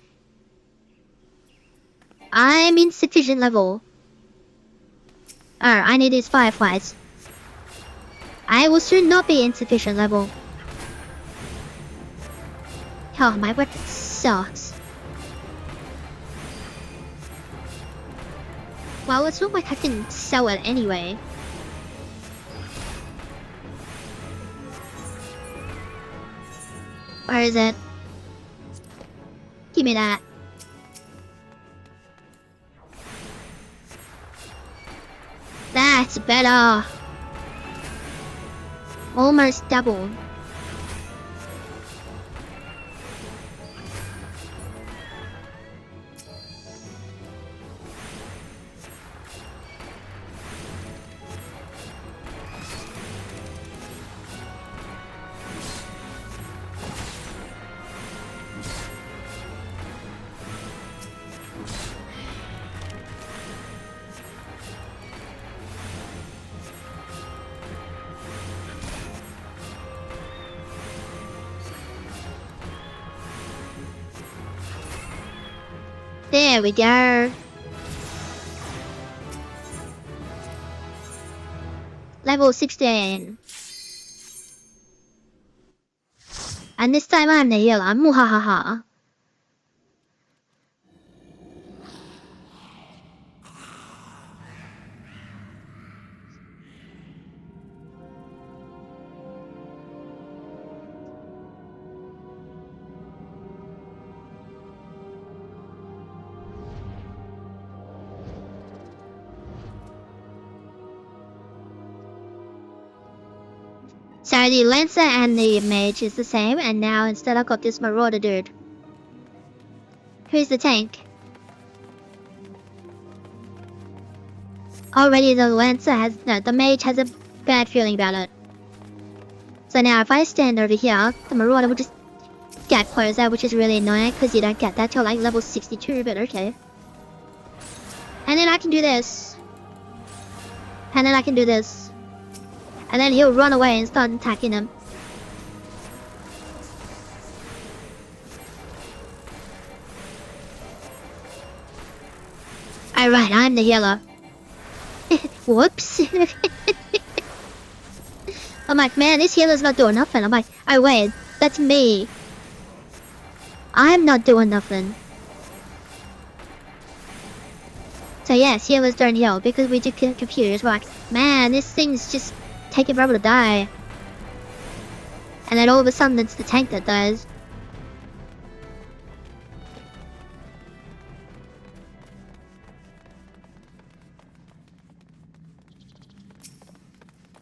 I'm insufficient level. I need these fireflies. I will soon not be insufficient level. Oh, my weapon sucks. Well, it's not like I can sell it anyway. Where is it? Give me that. That's better. Almost double. There we go. Level 16. And this time I'm the healer. Muhahaha. So the Lancer and the Mage is the same, and now instead I've got this Marauder dude. Who's the tank? Already the Lancer has... No, the Mage has a bad feeling about it. So now if I stand over here, the Marauder will just get closer, which is really annoying, because you don't get that till like level 62, but okay. And then I can do this. And then I can do this. And then he'll run away and start attacking him. Alright, I'm the healer. Whoops. I'm like, man, this healer's not doing nothing. I'm like, oh wait, that's me. I'm not doing nothing. So yes, healers don't heal because we just get confused. We're like, man, this thing's just taking forever to die. And then all of a sudden it's the tank that dies.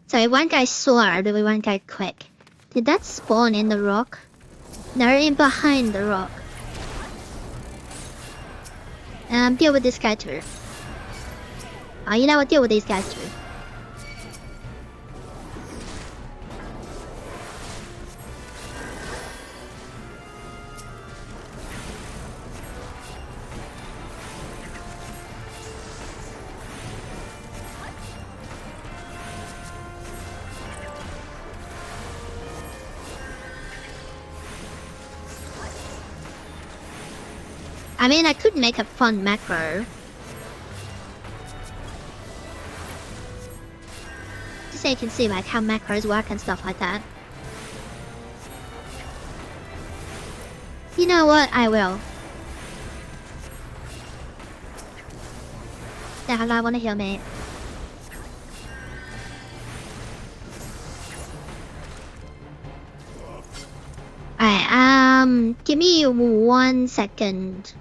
So one guy sword, one guy quick. Did that spawn in the rock? They're in behind the rock. Deal with this guy too. Oh, you know what? Deal with these guys too. I mean, I could make a fun macro. Just so you can see like how macros work and stuff like that. You know what? I will. The hell I wanna heal, mate. Alright, give me 1 second.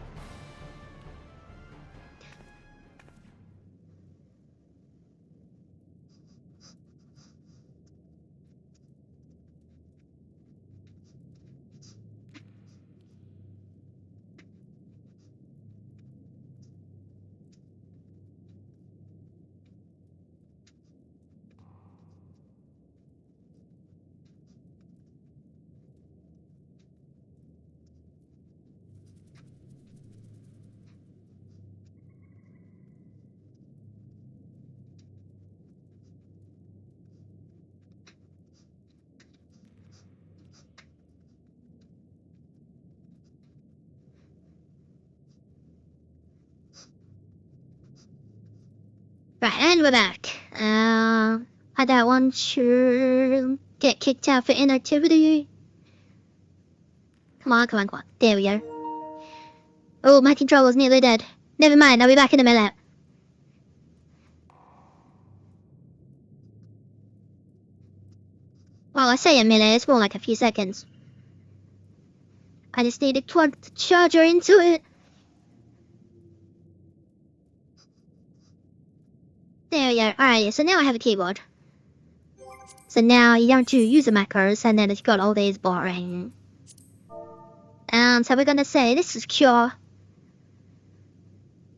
Right, and we're back. I don't want to get kicked out for inactivity. Come on, come on, come on. There we go. Oh, my controller's nearly dead. Never mind, I'll be back in a minute. Well, I say a minute, it's more like a few seconds. I just need to plug the charger into it. There we go. Alright, so now I have a keyboard. So now you don't use the macros and then it's got all these boring. So we're gonna say this is cure.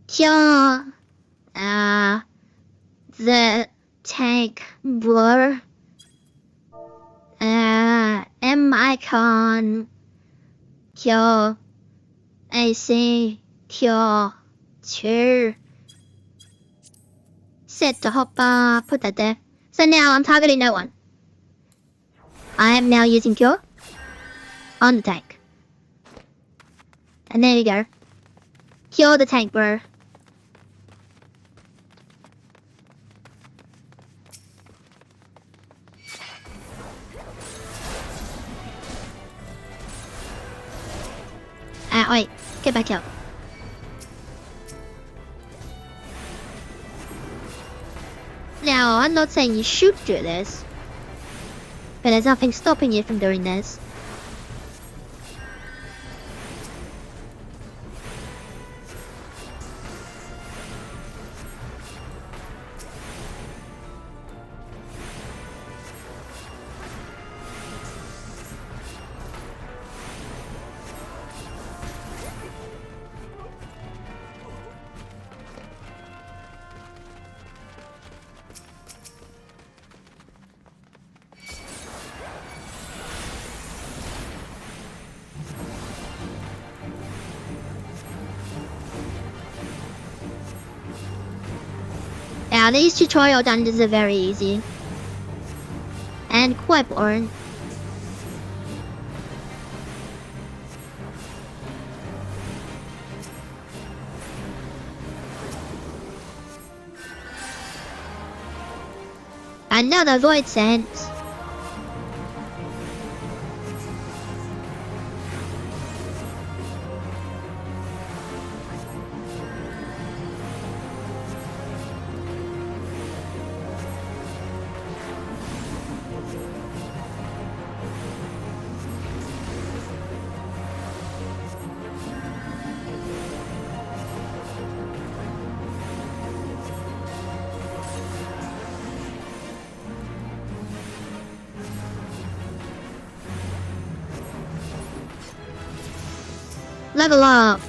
Cure. The tank blur. M icon. Cure. AC. Cure. 2. Set the hopper, put that there. So now I'm targeting no one. I am now using cure on the tank. And there you go. Cure the tank, bro. Wait, get back up. Now, I'm not saying you should do this, but there's nothing stopping you from doing this. Yeah, these tutorial dungeons are very easy. And quite boring. Another void sense. Level up!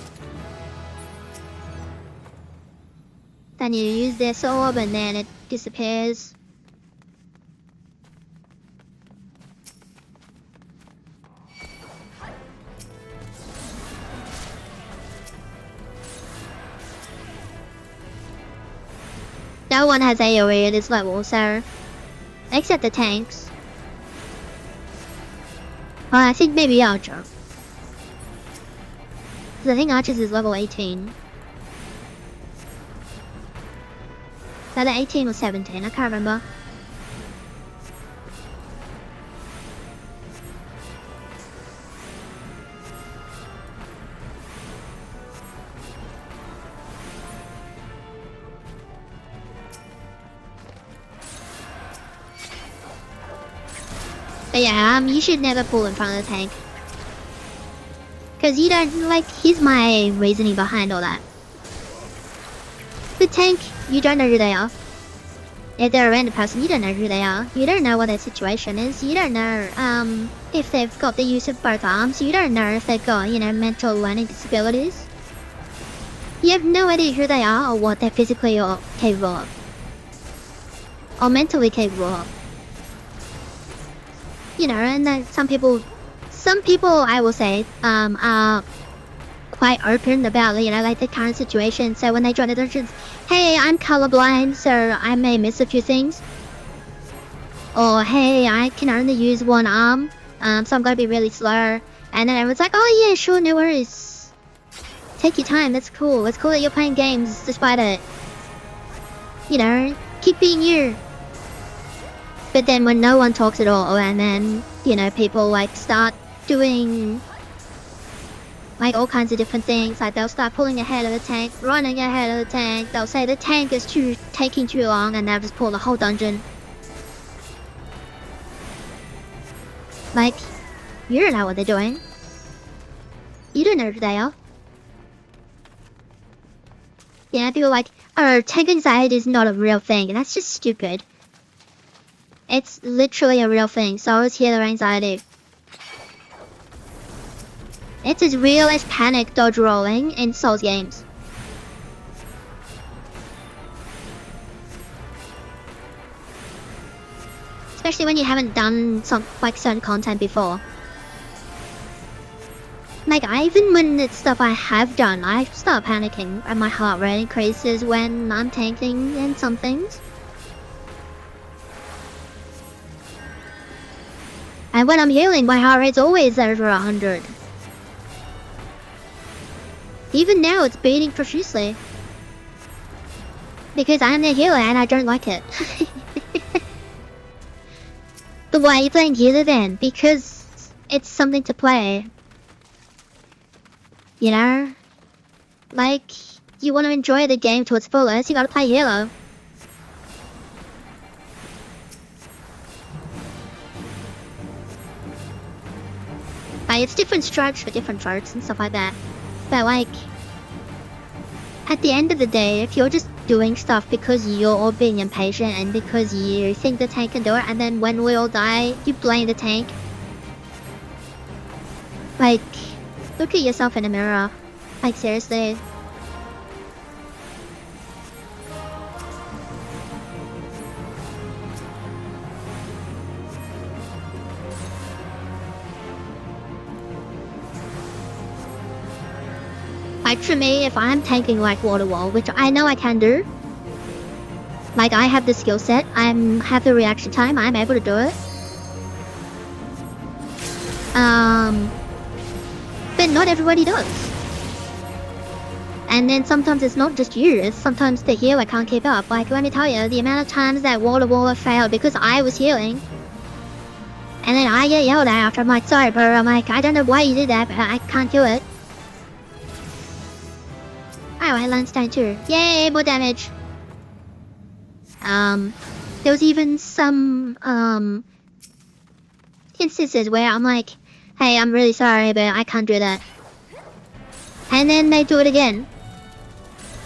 Then you use this orb and then it disappears. No one has AoE at this level, so... except the tanks. Well, I think maybe Archer. I think Archer's is level 18. Either 18 or 17, I can't remember. But yeah, you should never pull in front of the tank. Cause you don't, like, here's my reasoning behind all that. The tank, you don't know who they are. If they're a random person, you don't know who they are. You don't know what their situation is. You don't know, if they've got the use of both arms. You don't know if they've got, you know, mental learning disabilities. You have no idea who they are or what they're physically or capable of. Or mentally capable of. You know, and then some people I will say, are quite open about, you know, like the current situation. So when they join the dungeons, hey, I'm colorblind, so I may miss a few things. Or hey, I can only use one arm, so I'm gonna be really slow. And then everyone's like, oh yeah, sure, no worries. Take your time, that's cool. It's cool that you're playing games despite it. You know, keep being you. But then when no one talks at all, and then, you know, people like start doing like all kinds of different things, like they'll start pulling ahead of the tank, running ahead of the tank, they'll say the tank is taking too long, and they'll just pull the whole dungeon. Like, you don't know what they're doing. You don't know who they are. Yeah, people are like, oh, tank anxiety is not a real thing, and that's just stupid. It's literally a real thing, so is healer anxiety. It's as real as panic dodge rolling in Souls games. Especially when you haven't done some like certain content before. Like even when it's stuff I have done, I start panicking and my heart rate increases when I'm tanking in some things. And when I'm healing, my heart rate's always over 100. Even now, it's beating profusely. Because I'm the healer and I don't like it. But why are you playing healer then? Because it's something to play. You know? Like, you want to enjoy the game to its fullest, you gotta play healer. Like, it's different strokes for different folks and stuff like that. But like, at the end of the day, if you're just doing stuff because you're being impatient and because you think the tank can do it, and then when we all die, you blame the tank. Like, look at yourself in the mirror. Like, seriously. Like for me, if I'm tanking like water wall, which I know I can do, like I have the skill set, I have the reaction time, I'm able to do it. But not everybody does. And then sometimes it's not just you, it's sometimes the healer can't keep up. Like, let me tell you, the amount of times that wall-to-wall failed because I was healing. And then I get yelled at after. I'm like, sorry bro, I'm like, I don't know why you did that, but I can't do it. Oh, I Landstein too. Yay, more damage. There was even some, instances where I'm like, hey, I'm really sorry, but I can't do that. And then they do it again.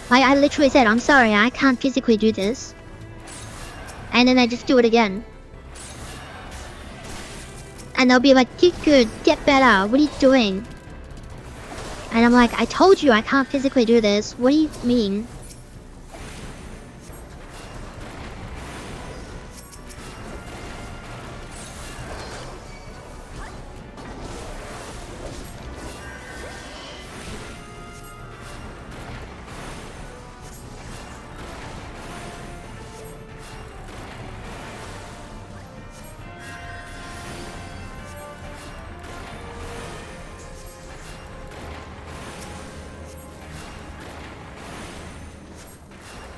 Like, I literally said, I'm sorry, I can't physically do this. And then they just do it again. And they'll be like, get good, get better, what are you doing? And I'm like, I told you I can't physically do this, what do you mean?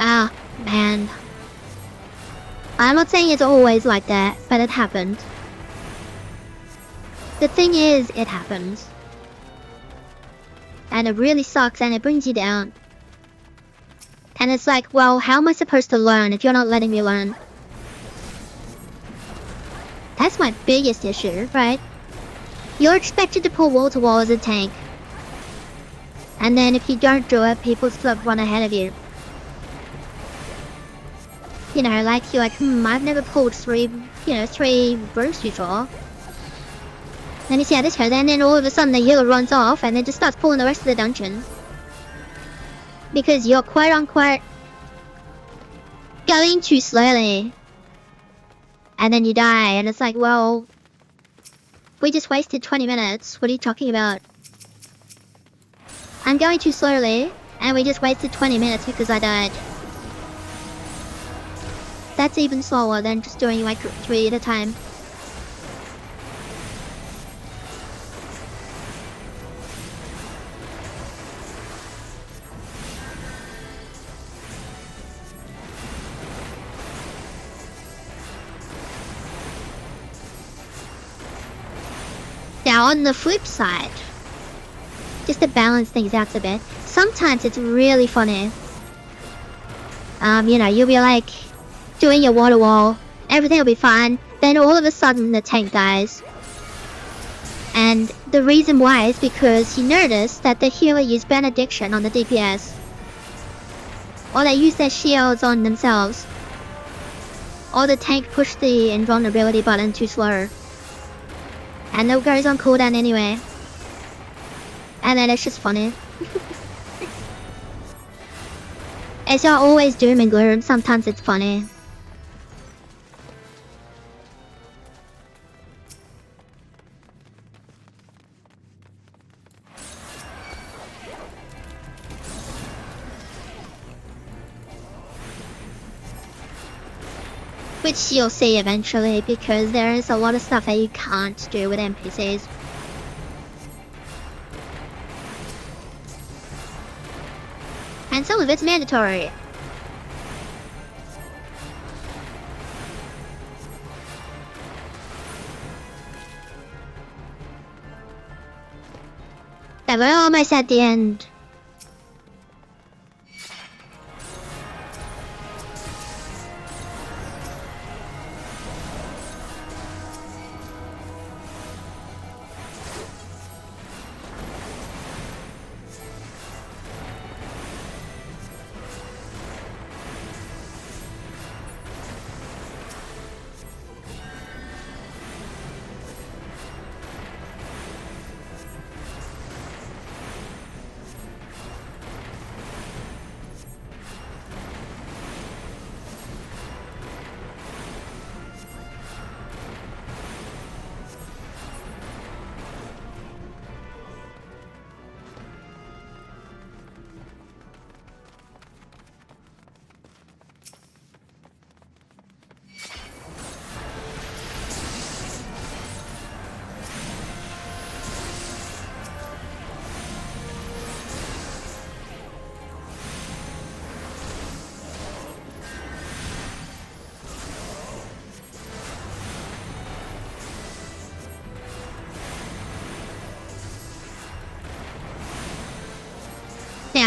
Ah, man. I'm not saying it's always like that, but it happened. The thing is, it happens. And it really sucks and it brings you down. And it's like, well, how am I supposed to learn if you're not letting me learn? That's my biggest issue, right? You're expected to pull wall to wall as a tank. And then if you don't do it, people still run ahead of you. You know, like, you're like, I've never pulled three rows before. Then you see how this goes, and then all of a sudden the healer runs off and then just starts pulling the rest of the dungeon. Because you're quote-unquote going too slowly. And then you die, and it's like, well, we just wasted 20 minutes, what are you talking about? I'm going too slowly, and we just wasted 20 minutes because I died. That's even slower than just doing like 3 at a time. Now on the flip side, just to balance things out a bit, sometimes it's really funny. You know, you'll be like doing your wall-to-wall, everything will be fine, then all of a sudden the tank dies. And the reason why is because he noticed that the healer used benediction on the DPS. Or they used their shields on themselves. Or the tank pushed the invulnerability button too slow. And it goes on cooldown anyway. And then it's just funny. It's not always doom and gloom, sometimes it's funny. Which you'll see eventually, because there is a lot of stuff that you can't do with NPCs. And some of it's mandatory. And we're almost at the end.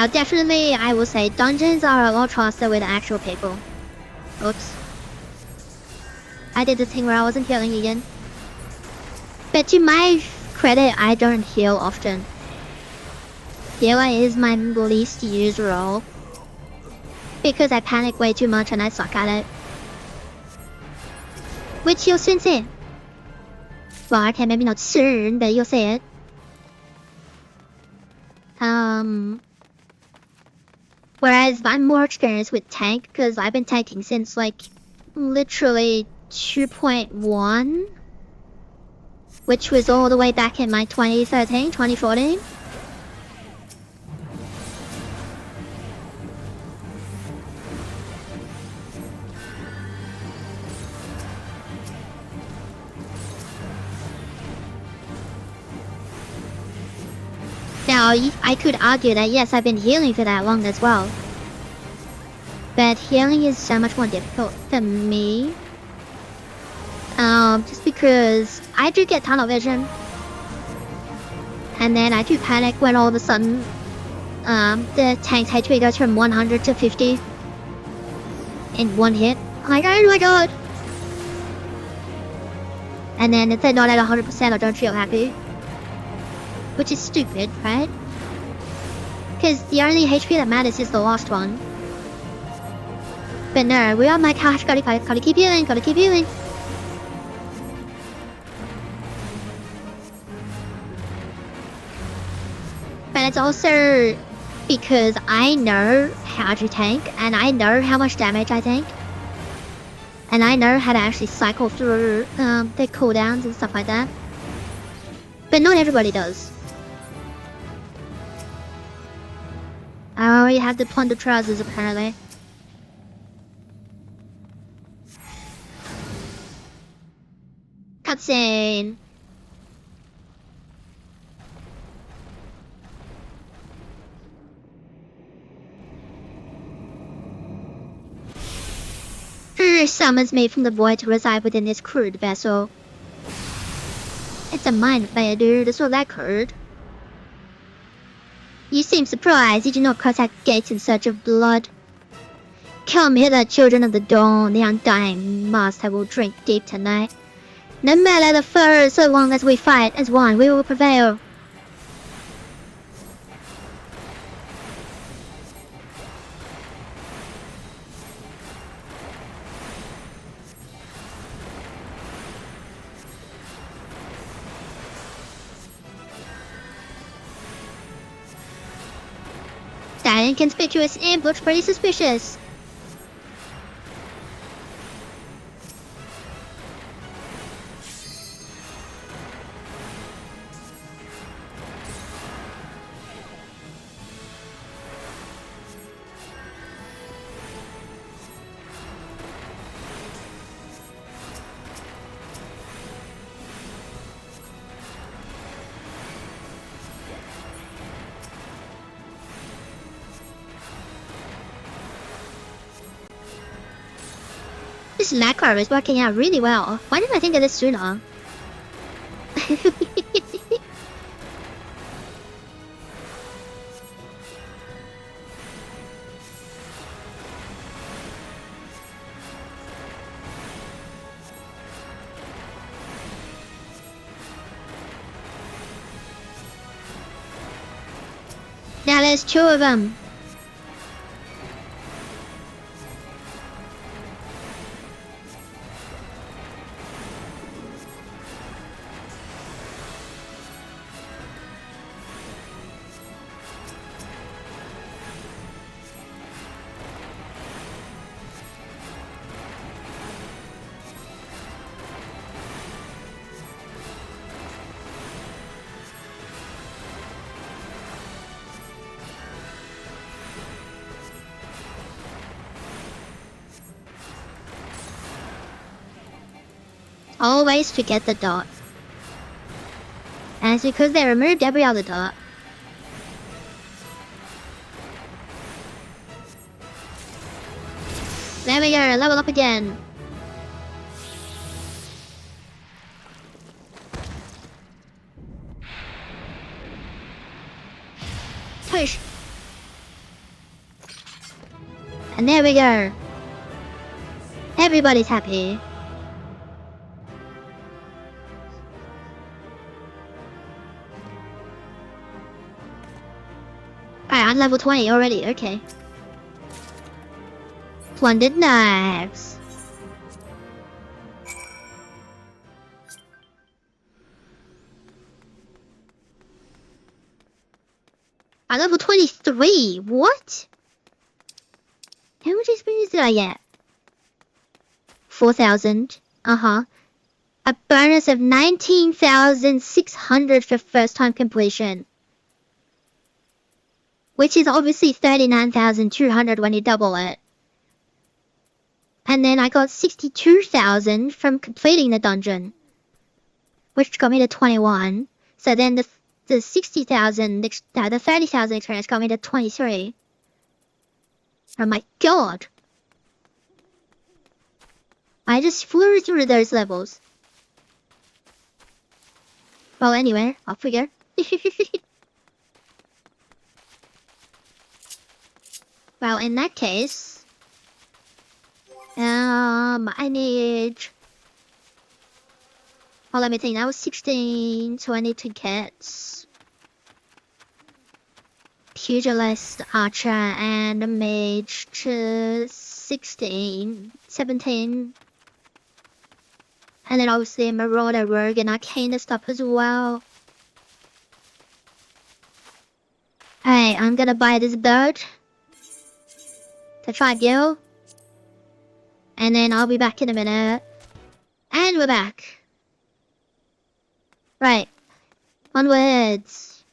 Now, definitely, I will say dungeons are a lot faster with actual people. Oops. I did the thing where I wasn't healing again. But to my credit, I don't heal often. Healer is my least used role. Because I panic way too much and I suck at it. Which you'll soon see. Well, okay, maybe not soon, but you'll see it. Whereas I'm more experienced with tank, because I've been tanking since, like, literally 2.1. Which was all the way back in my 2013, 2014. Now, I could argue that yes, I've been healing for that long as well. But healing is so much more difficult for me. Just because I do get tunnel vision. And then I do panic when all of a sudden, the tank's HP goes from 100 to 50 in one hit. I'm like, oh my god! And then if they're not at 100%, I don't feel happy. Which is stupid, right? Because the only HP that matters is the last one. But no, we're on my gosh, gotta keep healing, gotta keep healing. But it's also because I know how to tank, and I know how much damage I tank. And I know how to actually cycle through the cooldowns and stuff like that. But not everybody does. I already have the plunder trousers apparently. Cutscene. Summons me from the void to reside within this crude vessel. It's a mind flayer, dude. That's all that crude. You seem surprised. You do not cross our gates in search of blood. Come hither, children of the dawn. The undying master will drink deep tonight. No matter the foe, so long as we fight as one, we will prevail. That inconspicuous imp looks pretty suspicious. This lacquer is working out really well. Why didn't I think of this sooner? Now there's two of them. Always to get the dot. And it's because they removed every other dot. There we go, level up again. Push. And there we go. Everybody's happy. Alright, I'm level 20 already, okay. Plundered knives. I'm level 23, what? How much experience did I get? 4,000, a bonus of 19,600 for first time completion. Which is obviously 39,200 when you double it. And then I got 62,000 from completing the dungeon, which got me to 21. So then the 60,000, the 30,000 experience got me to 23. Oh my god! I just flew through those levels. Well, anyway, I'll figure. Well, in that case, I need. Oh, let me think. That was 16, so I need to get pugilist, archer, and a mage to 16, 17. And then obviously a marauder, rogue, and arcane stuff as well. Hey, I'm gonna buy this bird to try Gil. And then I'll be back in a minute. And we're back. Right. Onwards.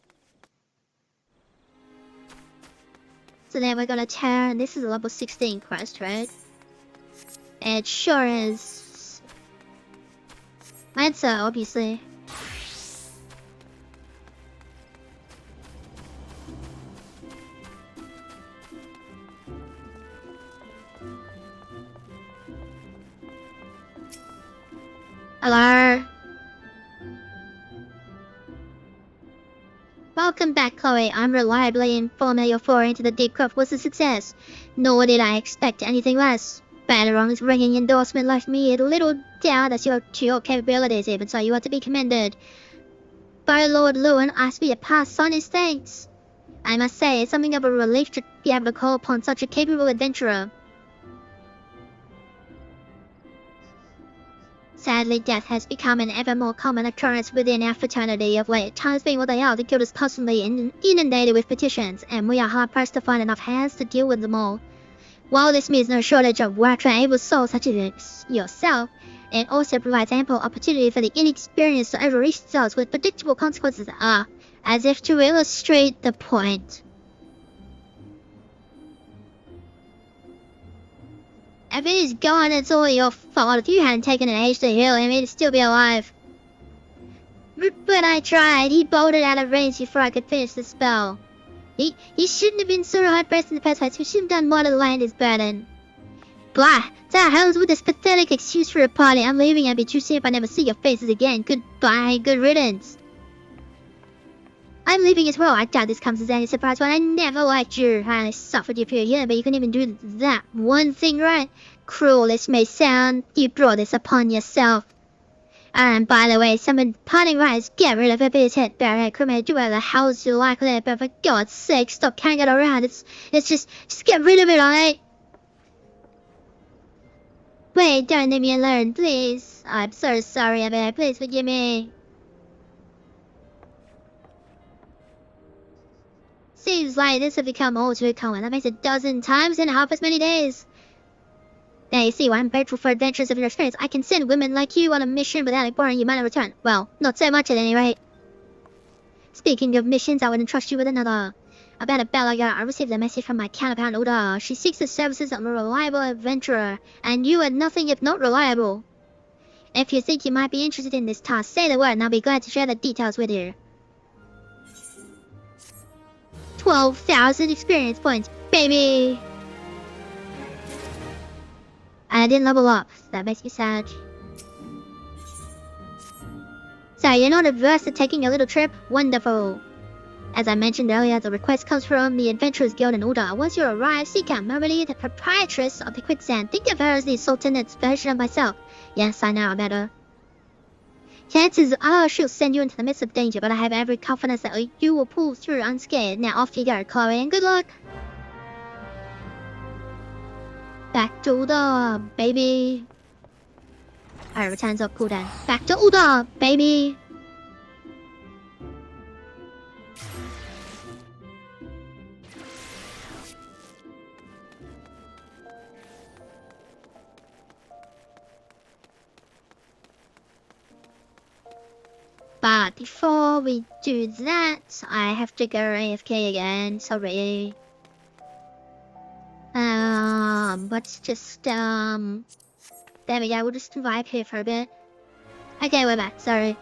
So then we're gonna turn. This is a level 16 quest, right? It sure is. Answer, obviously. Hello. Welcome back, Chloe. I'm reliably informed your foray into the deep craft was a success. Nor did I expect anything less. Bannerong's ringing endorsement left me a little doubt as to your capabilities, even so you are to be commended. By Lord Lewin asked me to pass on his thanks. I must say, it's something of a relief to be able to call upon such a capable adventurer. Sadly, death has become an ever more common occurrence within our fraternity of late. Times being what they are, the guild is constantly inundated with petitions, and we are hard-pressed to find enough hands to deal with them all. While this means no shortage of work for able souls such as yourself, it also provides ample opportunity for the inexperienced to overreach themselves with predictable consequences as if to illustrate the point. If he's gone, it's all your fault. If you hadn't taken an age to heal him, he'd still be alive. But I tried. He bolted out of range before I could finish the spell. He shouldn't have been so hard-pressed in the first place. We should have done more to lighten his burden. Blah! To hell with this pathetic excuse for a party. I'm leaving. I'd be too soon if I never see your faces again. Goodbye. Good riddance. I'm leaving as well. I doubt this comes as any surprise, but I never liked you. I suffered you for a year, but you couldn't even do that one thing right. Cruel this may sound, you brought this upon yourself. And by the way, some parting rights, get rid of a bitch head, barrett, cremate, do whatever the hell you like with it, but for God's sake, stop carrying it around. It's just get rid of it, alright? Wait, don't leave me alone, please. I'm so sorry, Abby. Please forgive me. Seems like this has become all too common. That makes 12 times in half as many days. Now you see why I'm grateful for adventures of your experience. I can send women like you on a mission without boring you in return. Well, not so much at any rate. Speaking of missions, I would entrust you with another. About a bell ago, I received a message from my counterpart Oda. She seeks the services of a reliable adventurer, and you are nothing if not reliable. If you think you might be interested in this task, say the word and I'll be glad to share the details with you. 12,000 experience points, baby! And I didn't level up, so that makes me sad. So you're not averse to taking a little trip? Wonderful. As I mentioned earlier, the request comes from the Adventurers Guild in Ulda. Once you arrive, seek out Mermody, the proprietress of the quicksand. Think of her as the Sultan's version of myself. Yes, I know better. Chances are she'll send you into the midst of danger, but I have every confidence that you will pull through unscathed. Now off you go, Chloe, and good luck. Back to Ulda, baby. Alright, returns up cooldown. Back to Ulda, baby. But before we do that, I have to go AFK again, sorry. Let's just, there we go, we'll just vibe here for a bit. Okay, we're back, sorry.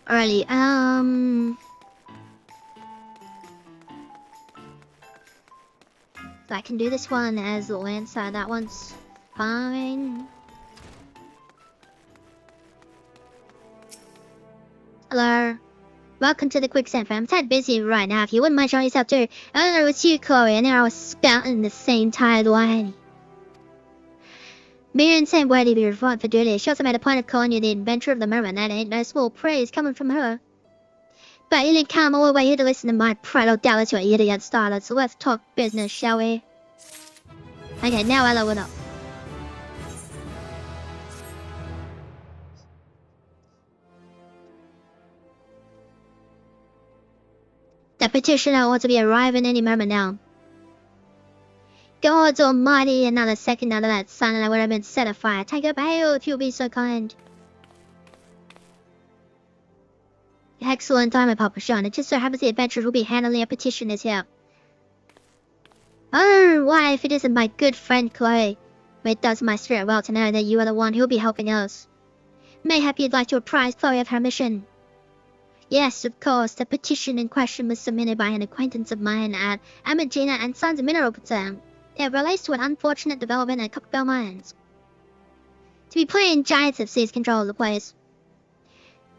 Alrighty, so I can do this one as the Lancer, that one's fine. Hello. Welcome to the quicksand fam. I'm tad busy right now. If you wouldn't mind showing yourself too. Earlier with you, Chloe, and then I was spouting the same tired line. Me and Sam waiting to be reformed for duty. She also made a point of calling you the inventor of the mermaid. That ain't no small praise coming from her. But you didn't come all the way here to listen to my prattle down to an idiot starter, so let's talk business, shall we? Okay, now I level up. The petitioner ought to be arriving any moment now. God almighty, another second out of that sun and I would have been set afire. Take a bail if you'll be so kind. Excellent time, Papa Sean. It just so happens the adventurers will be handling a petition is here. Oh, why, if it isn't my good friend Chloe. It does my spirit well to know that you are the one who will be helping us. Mayhap you'd like to apprise Chloe of her mission. Yes, of course, the petition in question was submitted by an acquaintance of mine at Amagina and Sons Mineral Concern. It relates to an unfortunate development at Copperbell Mines. To be plain, giants have seized control of the place.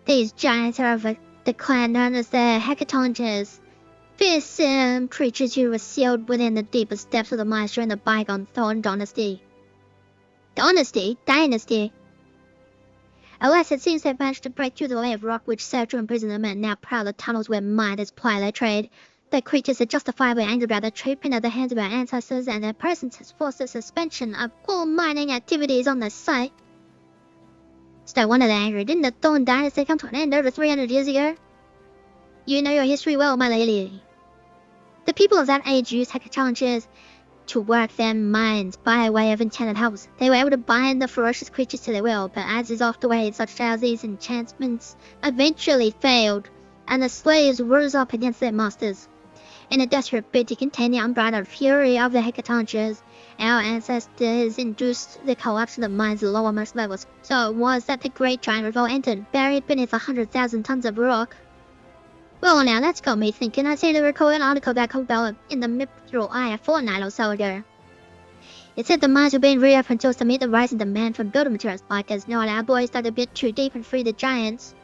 These giants are of the clan known as the Hecatongers. Fierce creatures who were sealed within the deepest depths of the mines during the bygone Thorn Dynasty. Dynasty? Alas, it seems they've managed to break through the layer of rock which served to imprison them and now prowl the tunnels where miners ply their trade. The creatures are justifiably angry about the treatment at the hands of our ancestors, and their presence has forced the suspension of all mining activities on the site. It's no wonder they're angry. Didn't the Thorn Dynasty come to an end over 300 years ago? You know your history well, my lady. The people of that age used Hecatongers to work their mines by way of enchanted helps. They were able to bind the ferocious creatures to their will, but as is oft the way in such tales, these enchantments eventually failed, and the slaves rose up against their masters. In a desperate bid to contain the unbridled fury of the Hecatongers, our ancestors induced the collapse of the mine's lowermost levels. So it was that the Great Giant Revolt entered, buried beneath 100,000 tons of rock. Well now, that's got me thinking. I seem to recall an article that Cobell in the Mithril Eye a fortnight or so ago. It said the mines were being reopened just to meet the rising demand for building materials, like as not our boys dug a bit too deep and freed the giants.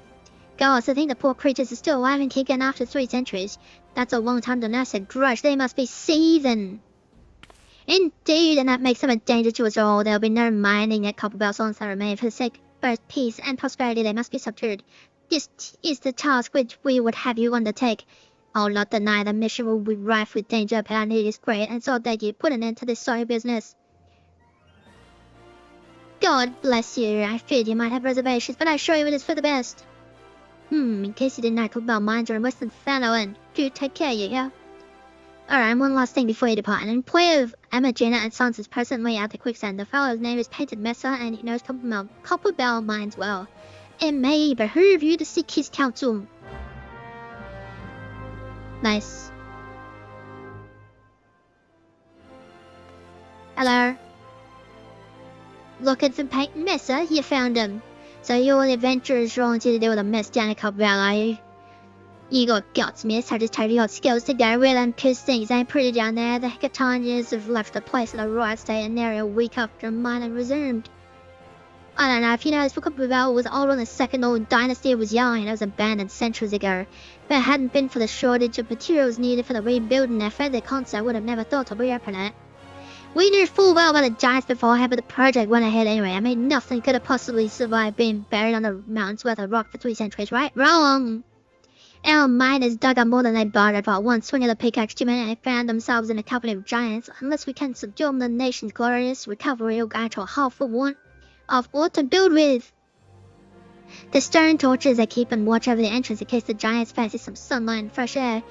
Gosh, to think the poor creatures are still alive and kicking after 3 centuries. That's a long time to nurse a grudge. They must be seething. Indeed, and that makes them a danger to us all. There'll be no mining at Copperbell songs that remain. For the sake of both peace and prosperity, they must be subdued. This is the task which we would have you undertake. I'll not deny the mission will be rife with danger, but our need is great, and so that you put an end to this sorry business. God bless you. I feared you might have reservations, but I assure you it is for the best. In case you didn't know, Copperbell Mines are in Western Fanoland. Do take care, you hear? Alright, and one last thing before you depart. An employee of Amagina and Sons is presently at the quicksand. The fellow's name is Painted Messer, and he knows Copperbell Mines well. It may behoove you to seek his counsel. Nice. Hello. Looking for Painted Messer? You found him. So you're the adventurers rolling to deal with a mess down at Copperbell, are you? You got guts, miss. I just told you got skills to go with them, 'cause things ain't pretty down there. The Hecatongers have left the place in a riot state and they're a week after mining resumed. I don't know if you know, Fukuba was older than the second old dynasty was young and it was abandoned centuries ago. If it hadn't been for the shortage of materials needed for the rebuilding effort, the concert would have never thought to reopen it. We knew full well about the giants beforehand, but the project went ahead anyway. I mean, nothing could have possibly survived being buried under mountains worth of rock for 3 centuries, right? Wrong! Our miners dug up more than they bartered for one swing of the pickaxe too many, and they found themselves in a company of giants. Unless we can subdue the nation's glorious recovery, we'll go to a half for want of wood to build with. The stone torches they keep and watch over the entrance in case the giants fancy some sunlight and fresh air.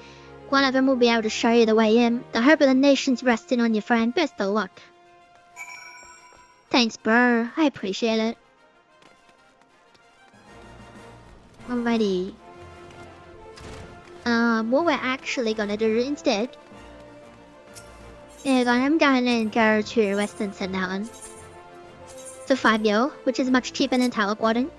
One of them will be able to show you the way in. The hope of the nation's resting on you, friend. Best of luck. Thanks, bro. I appreciate it. Alrighty. What we're actually gonna do instead is I am going to go to Western St. Helen. To 5-year, which is much cheaper than teleporting.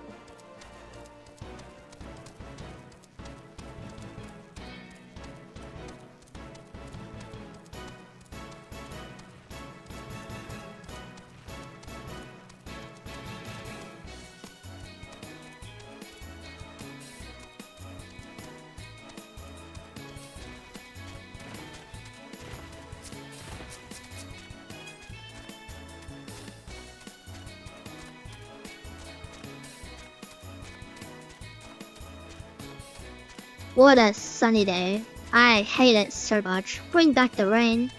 What a sunny day. I hate it so much. Bring back the rain.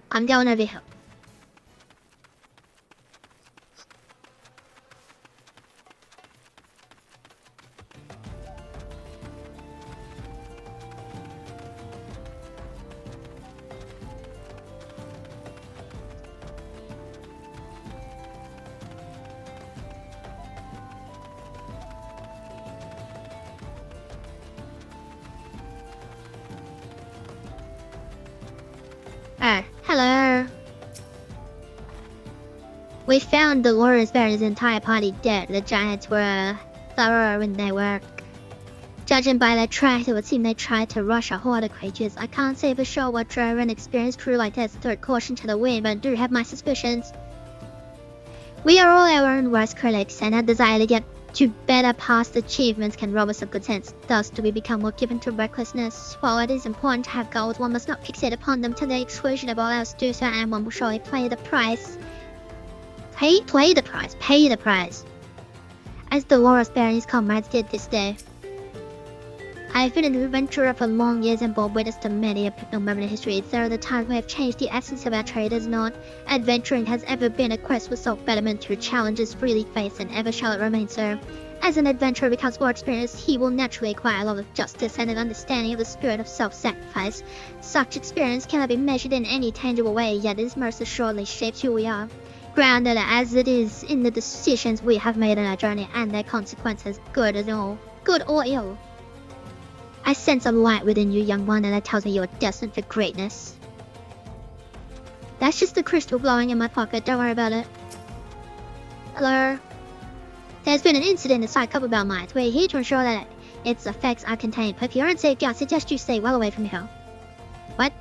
I'm going over here. Hello. We found the Warriors Bear's entire party dead. The giants were thorough in their work. Judging by their tracks, it would seem they tried to rush a horde of creatures. I can't say for sure what drove an experienced crew like this to throw caution to the wind, but I do have my suspicions. We are all our own worst critics, and our desire to get to better past achievements can rob us of good sense. Thus do we become more given to recklessness. While it is important to have goals, one must not fixate upon them to the exclusion of all else to do so, and one will surely pay the price. Pay the price. As the Warriors Bear and his comrades did this day. I have been an adventurer for long years and bore witness to many a pivotal moment in history. There are the times we have changed the essence of our trade as not. Adventuring has ever been a quest for self-betterment through challenges freely faced, and ever shall it remain so. As an adventurer becomes more experienced, he will naturally acquire a love of justice and an understanding of the spirit of self-sacrifice. Such experience cannot be measured in any tangible way, yet it most assuredly shapes who we are. Grounded as it is in the decisions we have made on our journey and their consequences, good or ill. I sense a light within you, young one, and that tells me you are destined for greatness. That's just the crystal blowing in my pocket, don't worry about it. Hello? There's been an incident inside Copperbell Mines. We're here to ensure that its effects are contained. But if you're in safety, I suggest you stay well away from here. What?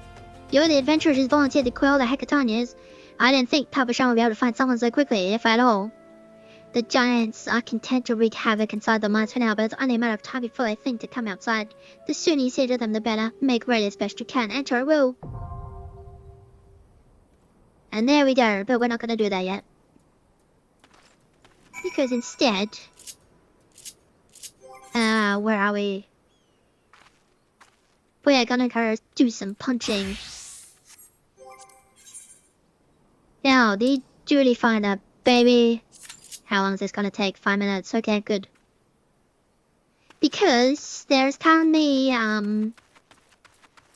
You're the adventurers who volunteered to quell the Hecatonians. I didn't think Papa Sean would be able to find someone so quickly, if at all. The giants are content to wreak havoc inside the mines for now, but it's only a matter of time before they think to come outside. The sooner you say to them, the better. Make ready as best you can. Enter at will. And there we go, but we're not going to do that yet. Because instead... where are we? We're gonna go do some punching. Now, did Julie find a baby? How long is this gonna take? 5 minutes. Okay, good. Because there's currently,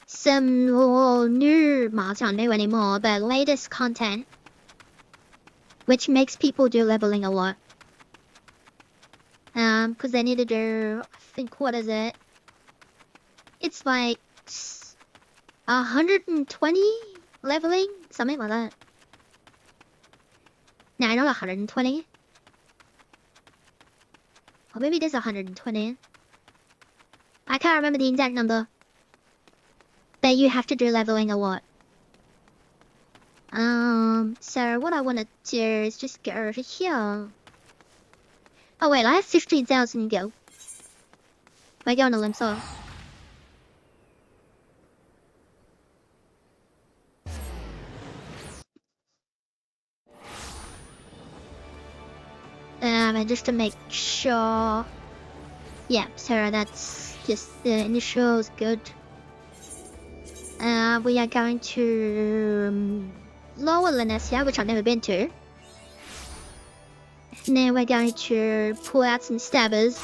some new, well, it's not new anymore, but latest content which makes people do leveling a lot. Because they need to do, I think, what is it? It's like 120 leveling, something like that. No, not 120. Or maybe it is 120. I can't remember the exact number. But you have to do leveling a lot. So what I want to do is just go over here. Oh wait, I have 15,000 go. I go on a limb, so. And just to make sure. Yeah, so that's just the initials, good. We are going to Lower Lenesia, which I've never been to. And then we're going to pull out some stabbers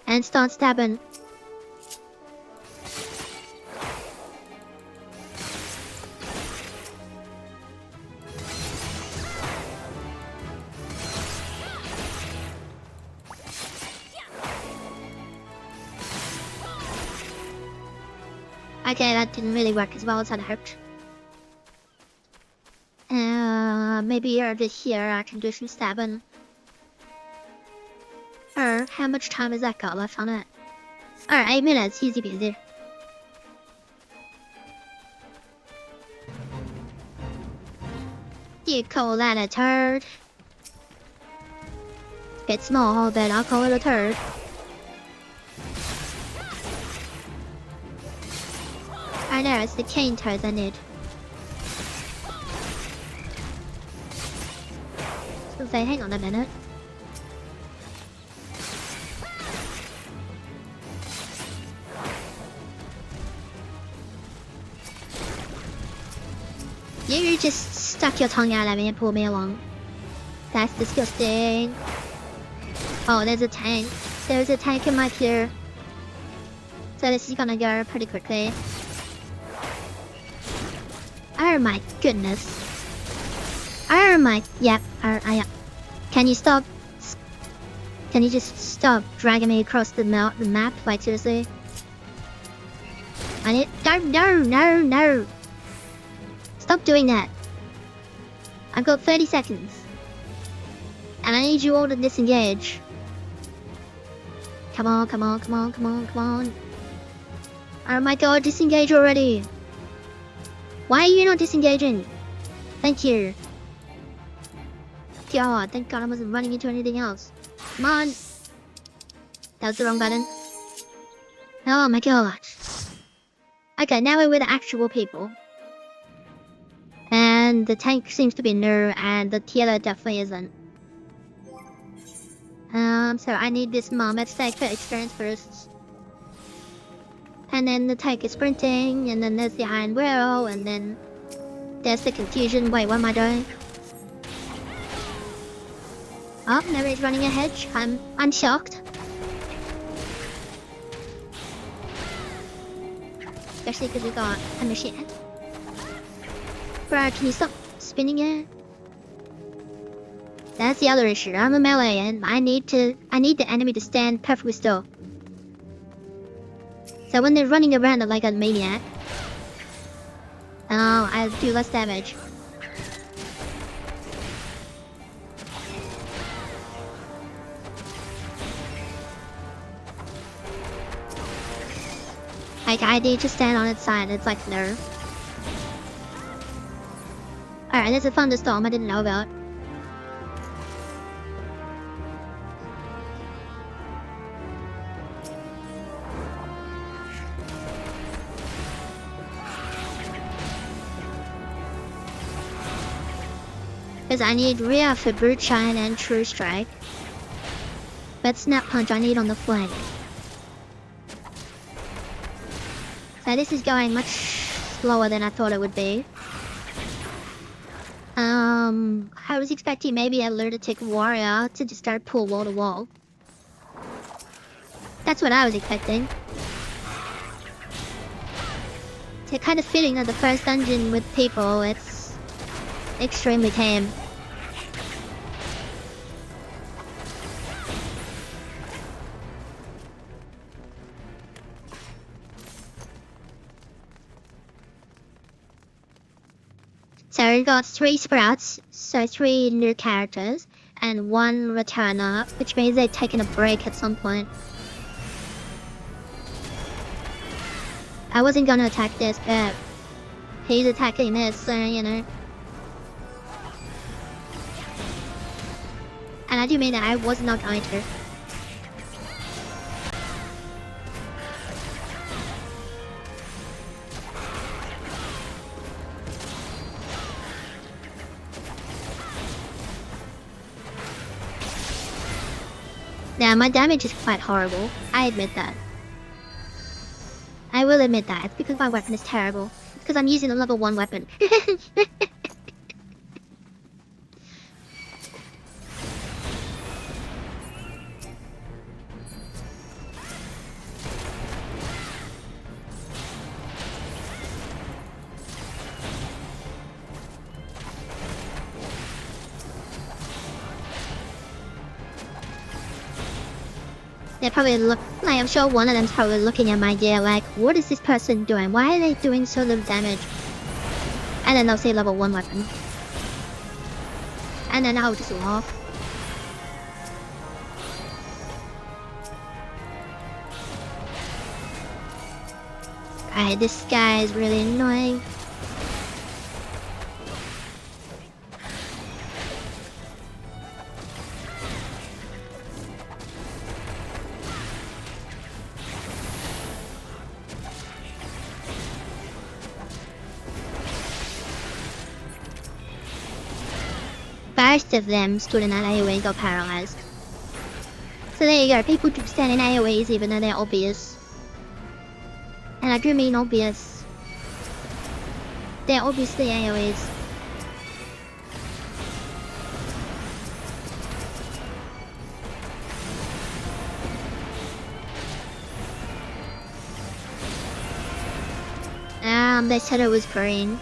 and start stabbing. Okay, that didn't really work as well as I'd hoped. Maybe over here I can do some stabbing. How much time has that got left on it? Alright, 8 minutes, easy peasy. You call that a turd? It's small, but I'll call it a turd. I know, it's the cane toads I need. So say, hang on a minute. You just stuck your tongue out at me and pulled me along. That's disgusting. Oh, there's a tank. There's a tank in my queue. So this is gonna go pretty quickly. Oh my goodness. Oh my... Yep. Yeah. Can you stop? Can you just stop dragging me across the map? Like, seriously? I need... No! Stop doing that. I've got 30 seconds. And I need you all to disengage. Come on. Oh my god, disengage already. Why are you not disengaging? Thank you. God, thank god I wasn't running into anything else. Come on. That was the wrong button. Oh my gosh. Okay, now we're with actual people. And the tank seems to be new, and the Tila definitely isn't. So I need this Marmot steak for experience first. And then the tank is sprinting, and then there's the iron wheel, and then there's the confusion. Wait, what am I doing? Oh, nobody's running ahead. I'm shocked. Especially because we got a machine. Bro, can you stop spinning it? That's the other issue. I'm a melee, and I need the enemy to stand perfectly still. So when they're running around like a maniac, I do less damage. Like, I need to stand on its side. It's like, no. Alright, there's a thunderstorm I didn't know about. Because I need Rhea for Brute Shine and True Strike. But Snap Punch I need on the flank. So this is going much slower than I thought it would be. I was expecting maybe a lunatic warrior to just start pull wall to wall. That's what I was expecting. It's kind of fitting that the first dungeon with people, it's extremely tame. So we got 3 sprouts, so 3 new characters, and 1 returner, which means they're taking a break at some point. I wasn't gonna attack this, but he's attacking this, so you know. And I do mean that I was not going to. Now, my damage is quite horrible. I admit that. I will admit that. It's because my weapon is terrible. It's because I'm using a level 1 weapon. They're probably like, I'm sure one of them's probably looking at my gear like, what is this person doing? Why are they doing so little damage? And then they'll say level 1 weapon. And then I'll just laugh. Alright, this guy is really annoying. Most of them stood in that AoE and got paralyzed. So there you go, people do stand in AoEs even though they're obvious. And I do mean obvious. They're obviously AoEs. They said it was green.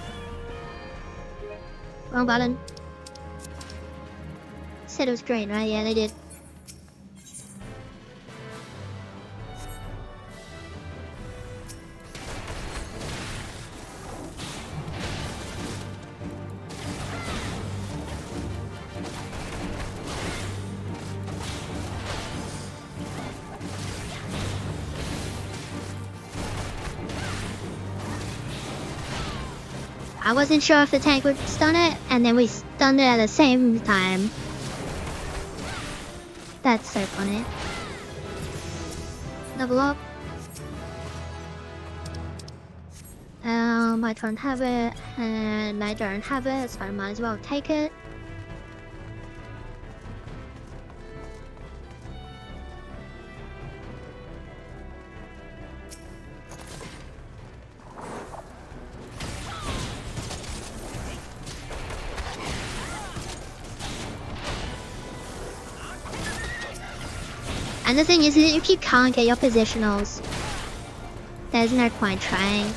Wrong button. Said it was green, right? Yeah, they did. I wasn't sure if the tank would stun it, and then we stunned it at the same time. That's so funny. Level up. I don't have it, and I don't have it, so I might as well take it. And the thing is that if you can't get your positionals, there's no point trying.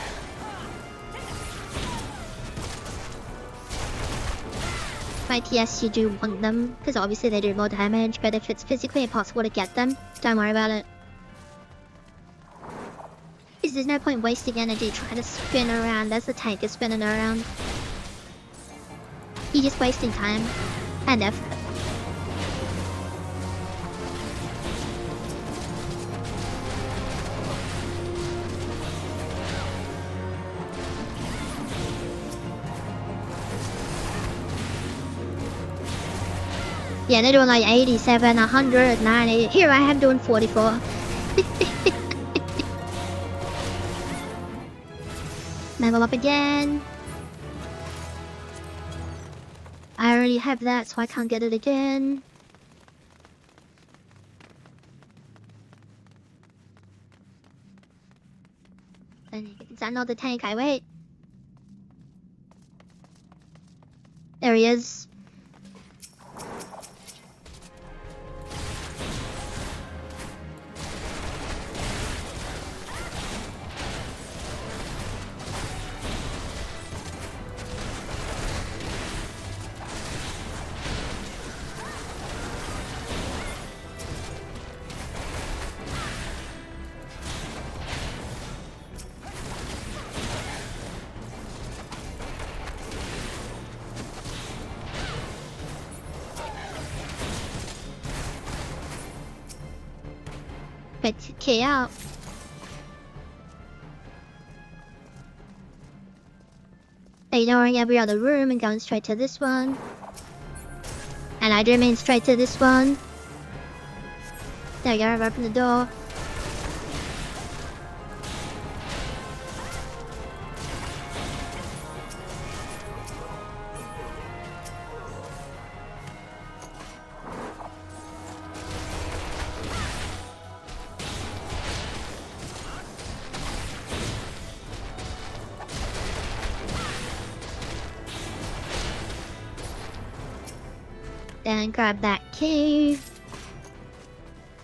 Like, yes, you do want them, because obviously they do more damage, but if it's physically impossible to get them, don't worry about it. Because there's no point wasting energy trying to spin around as the tank is spinning around. You're just wasting time and effort. Yeah, they're doing like 87, 100, 90. Here I am doing 44. Level up again. I already have that, so I can't get it again. Is that not the tank? I wait. There he is. quick key out. Ignoring every other room and going straight to this one. And I remain straight to this one. There we go, I've opened the door. Then grab that key.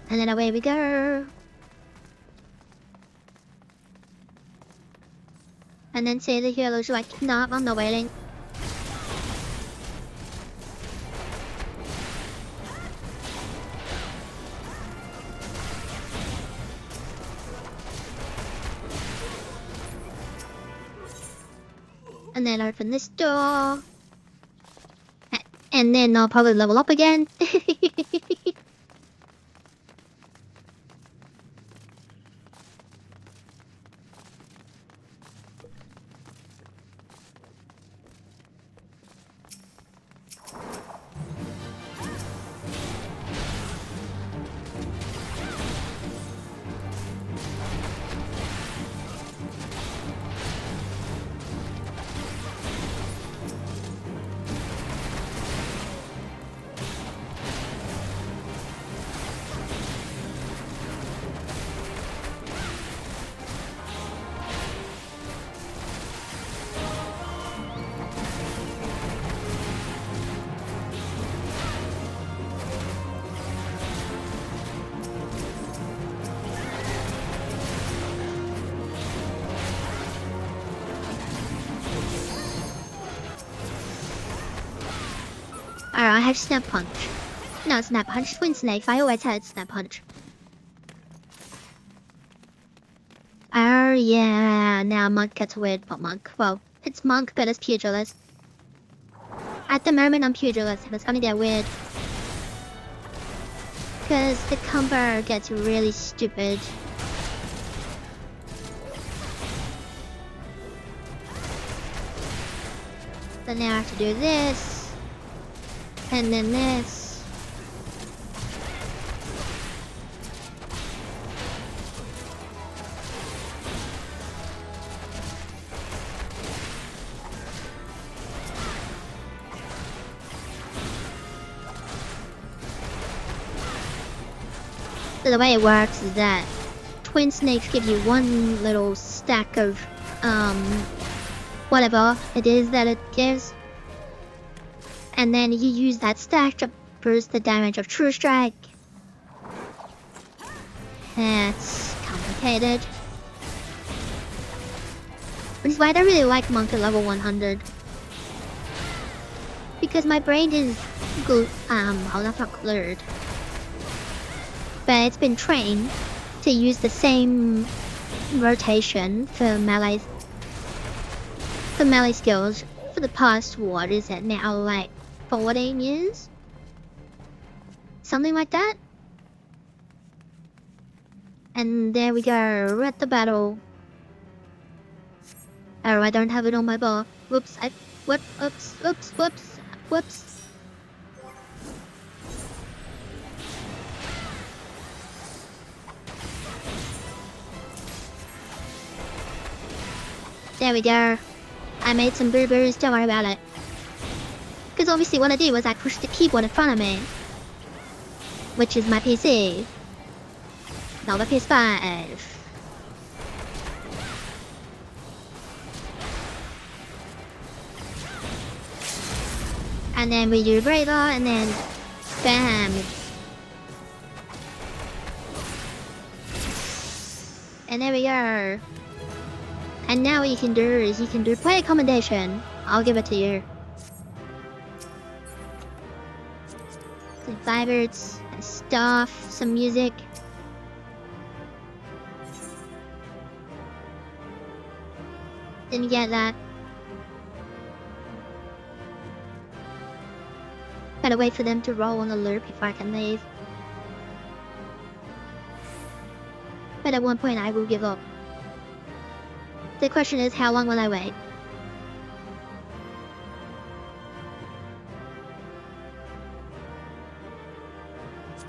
And then away we go. And then see the heroes like not on the wailing. And then open this door. And then I'll probably level up again. Alright, I have Snap Punch. No, Snap Punch. Twin Snakes. I always had Snap Punch. Oh, yeah. Now Monk gets weird, but Monk. Well, it's Monk, but it's Pugilist. At the moment, I'm Pugilist, and it's gonna get weird. Because the combo gets really stupid. So now I have to do this. And then this. So the way it works is that Twin Snakes give you one little stack of, whatever it is that it gives. And then you use that stack to boost the damage of True Strike. It's complicated. Which is why I don't really like Monk at level 100. Because my brain is not glued. But it's been trained to use the same rotation for melee skills for the past, what is it now, like 14 years? Something like that. And there we go, we're at the battle. Oh, I don't have it on my bar. Whoops, whoops. There we go. I made some boo-boos, don't worry about it. Because obviously what I did was I pushed the keyboard in front of me. Which is my PC. Not the PS5. And then we do Braver, and then bam. And there we go. And now what you can do is you can do play accommodation. I'll give it to you. Some vibers, stuff, some music. Didn't get that. Gotta wait for them to roll on the loop if I can leave. but at one point I will give up. The question is, how long will I wait?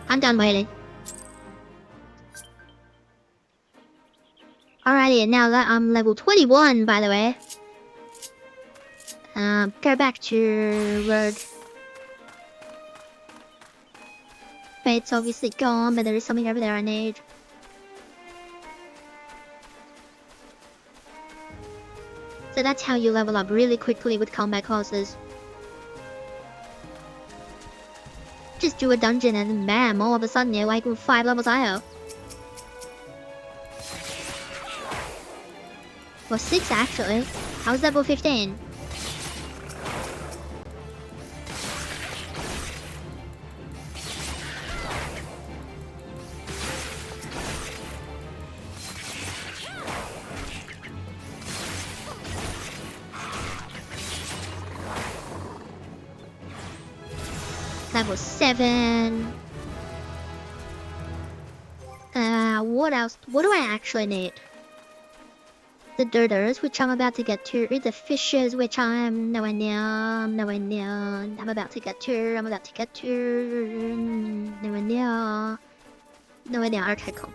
I'm done waiting. Alrighty, now that I'm level 21, by the way. Go back to Rogue. Fate's obviously gone, but there is something over there I need. So that's how you level up really quickly with combat classes. Just do a dungeon and bam, all of a sudden you're like 5 levels higher. Well, 6 actually. I was level 15. Level 7. What else? What do I actually need? The dirters, which I'm about to get to. The fishes, which I'm nowhere near. I'm about to get to. Nowhere near. Okay, cool.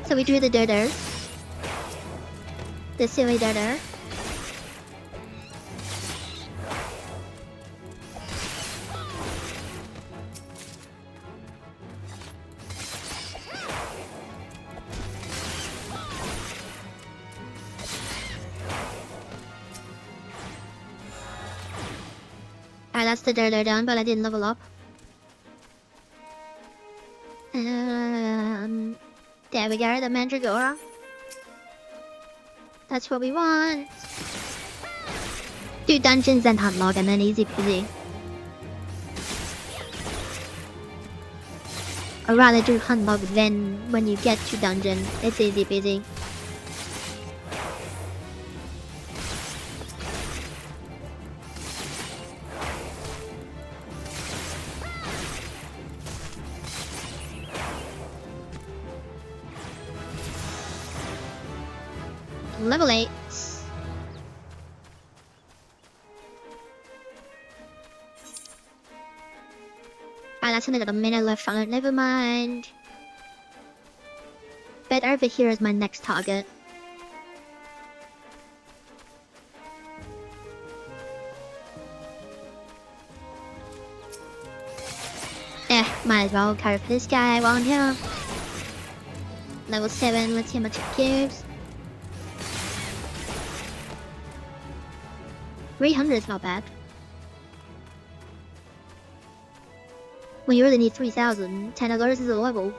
So we do the dirters. The silly dirter. Alright, that's the dirter done, but I didn't level up. There we go, the Mandragora. That's what we want. Do dungeons and hunt log and then easy peasy. I'd rather do hunt log then when you get to dungeon. It's easy peasy. Level 8. That's only got a minute left on it, never mind. But over here is my next target. Might as well carry for this guy while I'm here. Level 7, let's see how much it gives. 300 is not bad. When you really need 3,000, $10 is a level.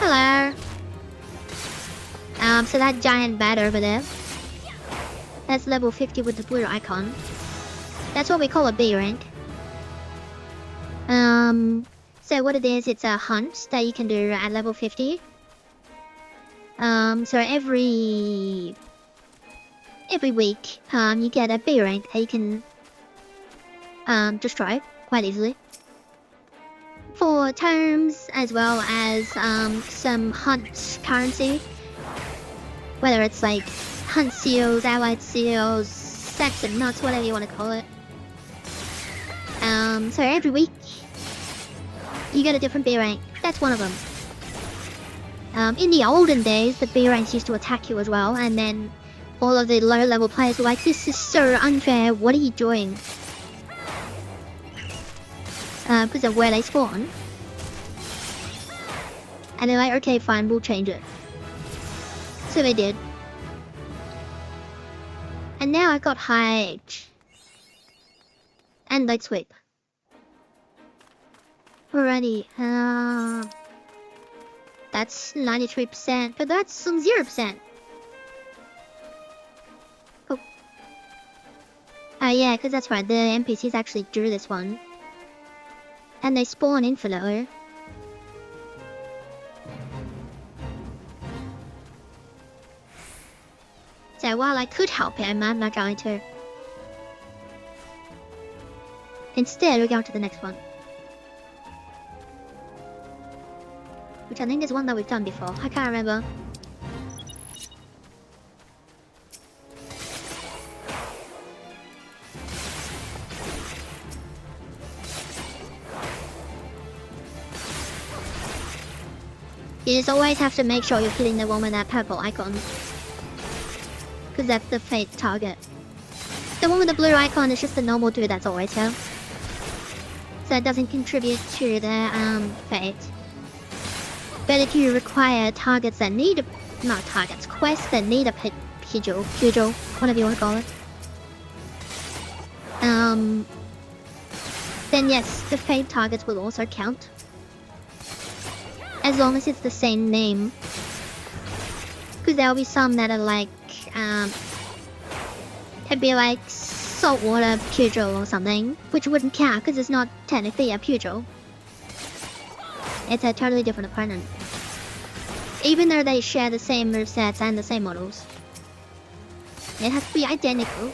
Hello. So that giant bat over there, that's level 50 with the blue icon. That's what we call a B rank. So what it is, it's a hunt that you can do at level 50. So every week, you get a B rank that you can destroy quite easily. For terms as well as some hunt currency, whether it's like hunt seals, allied seals, sacks and nuts, whatever you want to call it. So every week you get a different B rank. That's one of them. In the olden days, the B ranks used to attack you as well, and then all of the low level players were like, "This is so unfair, what are you doing?" Because of where they spawn. And they're like, okay, fine, we'll change it. So they did. And now I got high H. And light sweep. Alrighty, That's 93%, but that's some 0%. Oh. Oh yeah, because that's right, the NPCs actually drew this one. And they spawn infinitely. So while I could help him, I'm not going to. Instead, we go to the next one. Which I think is one that we've done before. I can't remember. You just always have to make sure you're hitting the one with that purple icon. Because that's the fate target. The one with the blue icon is just the normal dude that's always here. So it doesn't contribute to the fate. But if you require targets that need not targets, quests that need a pugil, whatever you want to call it. Then yes, the fate targets will also count. As long as it's the same name. Because there'll be some that are like, it'd be like saltwater pugil or something, which wouldn't count because it's not technically a pugil. It's a totally different opponent. Even though they share the same movesets and the same models. It has to be identical.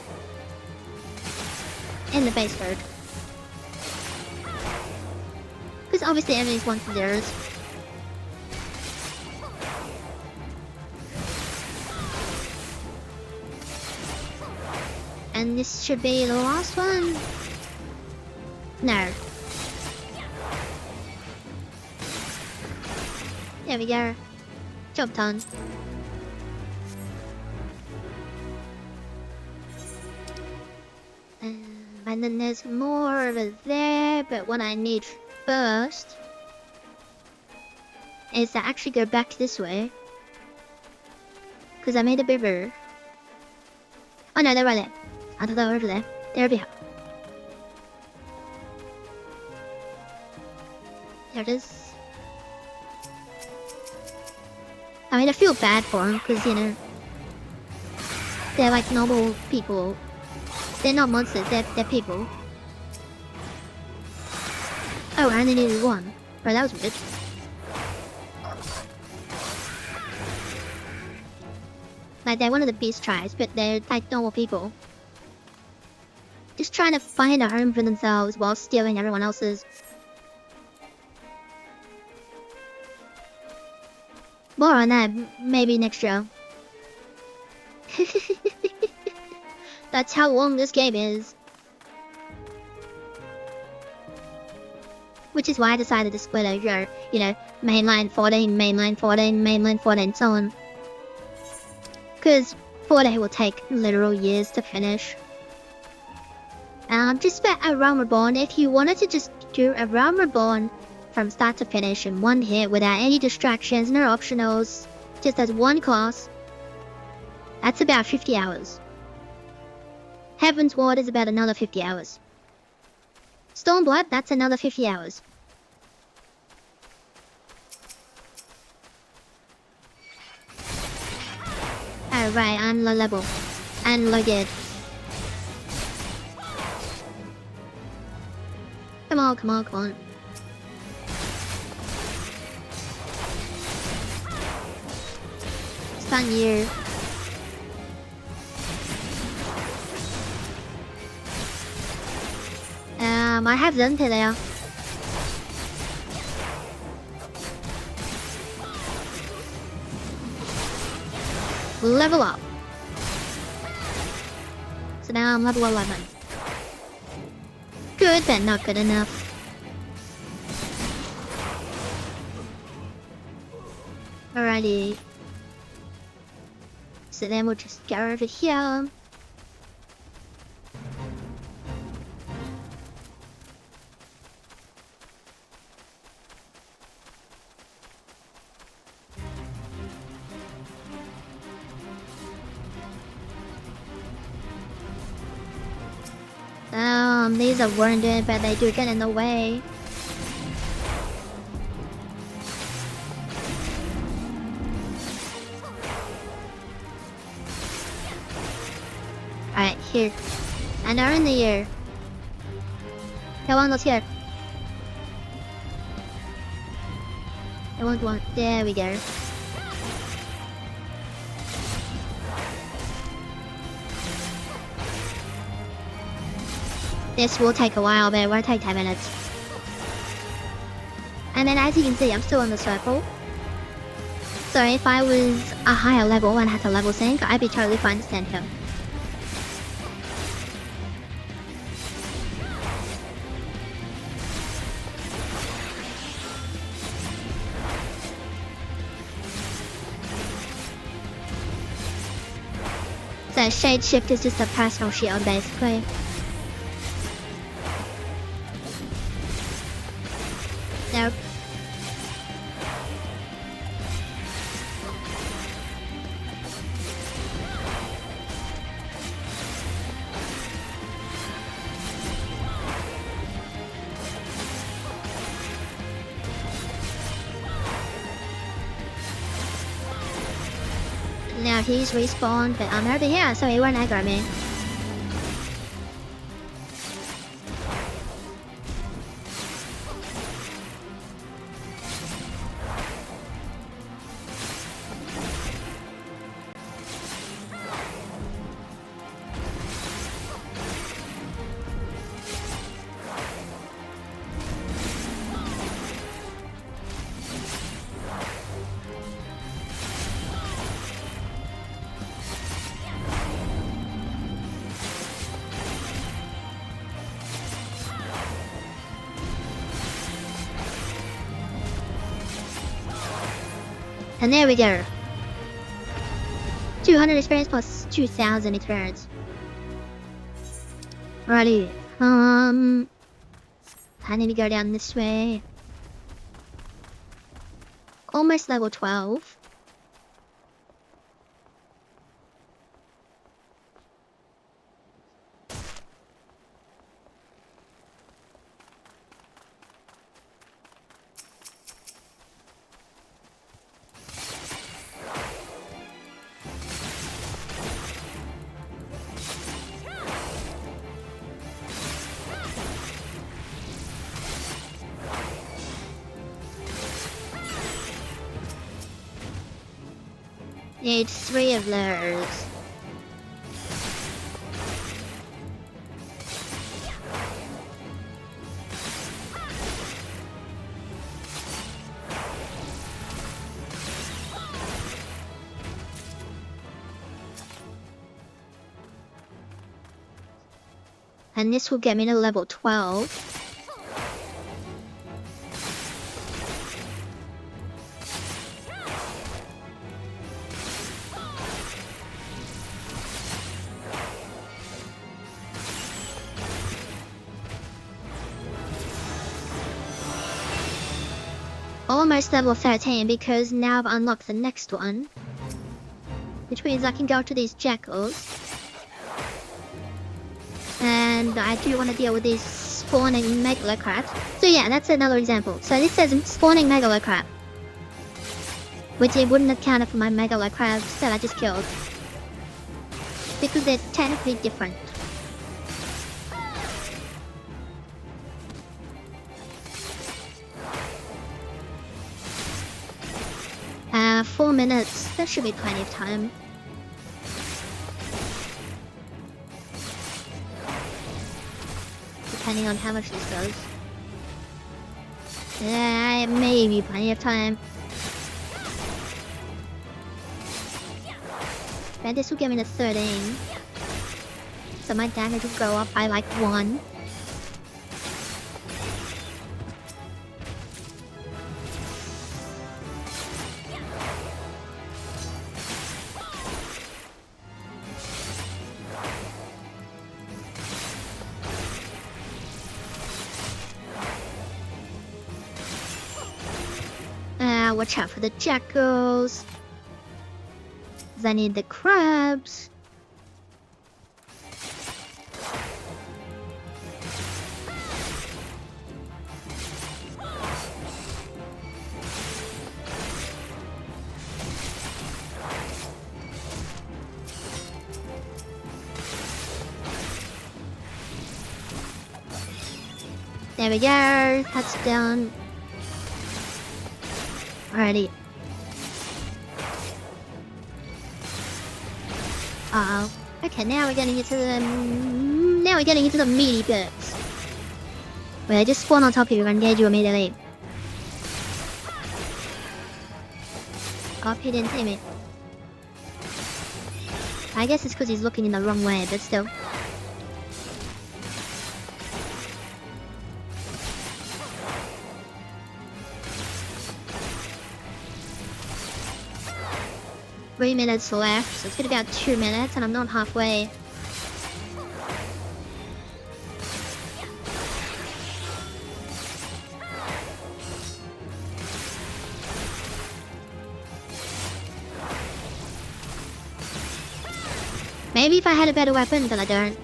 In the base code. Because obviously enemies want theirs. And this should be the last one. No. There we go. Job done. And then there's more over there, but what I need first is to actually go back this way. Because I made a river. Oh no, they're right there. I thought they were over there. They're over here. There it is. I mean, I feel bad for them, because, you know, they're like normal people. They're not monsters, they're people. Oh, I only needed one. Oh, that was weird. Like, they're one of the beast tribes, but they're like normal people. Just trying to find a home for themselves while stealing everyone else's. More on that, maybe next show. That's how long this game is. Which is why I decided to split over, you know, mainline 14, mainline 14, mainline 14, so on. Because 14 will take literal years to finish. Just for a Realm Reborn, if you wanted to just do a Realm Reborn from start to finish in one hit without any distractions, no optionals, just as one class, that's about 50 hours. Heaven's Ward is about another 50 hours. Stormblood, that's another 50 hours. Alright, I'm low level. And low geared. Come on, come on, come on. Stun you. I have done to there. Level up. So now I'm level 11. Good, but not good enough. Alrighty. So then we'll just go over here. These are wounded, but they do get in the way. here. And are in the air. I want those here. I want one. There we go. This will take a while, but it won't take 10 minutes. And then as you can see, I'm still in the circle. So if I was a higher level and had to level sync, I'd be totally fine to stand here. So Shade Shift is just a personal shield basically. Nope. Now he's respawned, but I'm over here, so he won't aggro me. And there we go. 200 experience plus 2,000 experience. Alrighty. I need to go down this way. Almost level 12. Need 3 of those. And this will get me to level 12. Almost level 13 because now I've unlocked the next one. Which means I can go to these jackals. And I do want to deal with these spawning megalo crabs. So yeah, that's another example. So this says spawning megalo crab. Which it wouldn't have counted for my megalo crabs that I just killed. Because they're technically different. 4 minutes. That should be plenty of time. Depending on how much this does. Yeah, it may be plenty of time. But this will get me to 13. So my damage will go up by like 1. Watch out for the jackals. I need the crabs. There we go. That's done. Alrighty. Uh-oh. Okay, now we're getting into the... Now we're getting into the meaty bits. Wait, I just spawn on top of you and engage you immediately. Oh, he didn't see me. I guess it's because he's looking in the wrong way, but still. Three minutes left, so it's been about 2 minutes and I'm not halfway. Maybe if I had a better weapon, but I don't.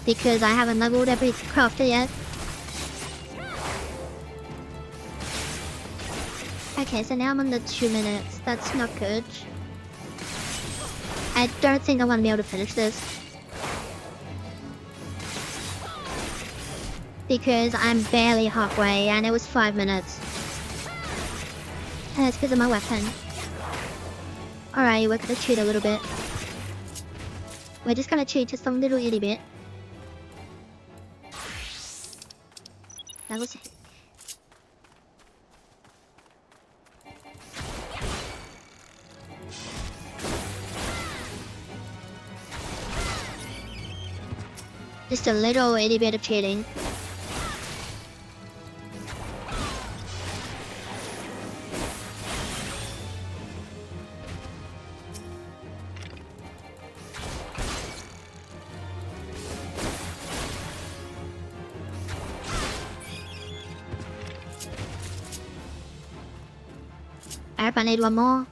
Because I haven't leveled every crafter yet. Okay, so now I'm under 2 minutes. That's not good. I don't think I'm gonna be able to finish this. Because I'm barely halfway and it was 5 minutes. And it's because of my weapon. Alright, we're gonna cheat a little bit. We're just gonna cheat just a little itty bit. That was it. Just a little itty bit of cheating. I need one more.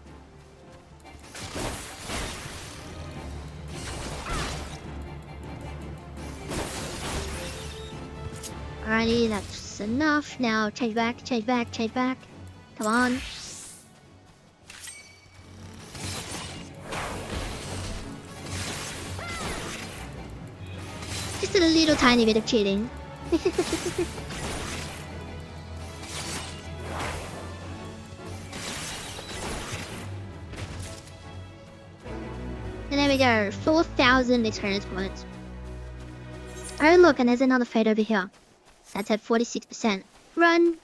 Alrighty, that's enough. Now change back, change back, change back. Come on. Just a little tiny bit of cheating. And there we go, 4,000 experience points. Oh look, and there's another fade over here. That's at 46%. Run!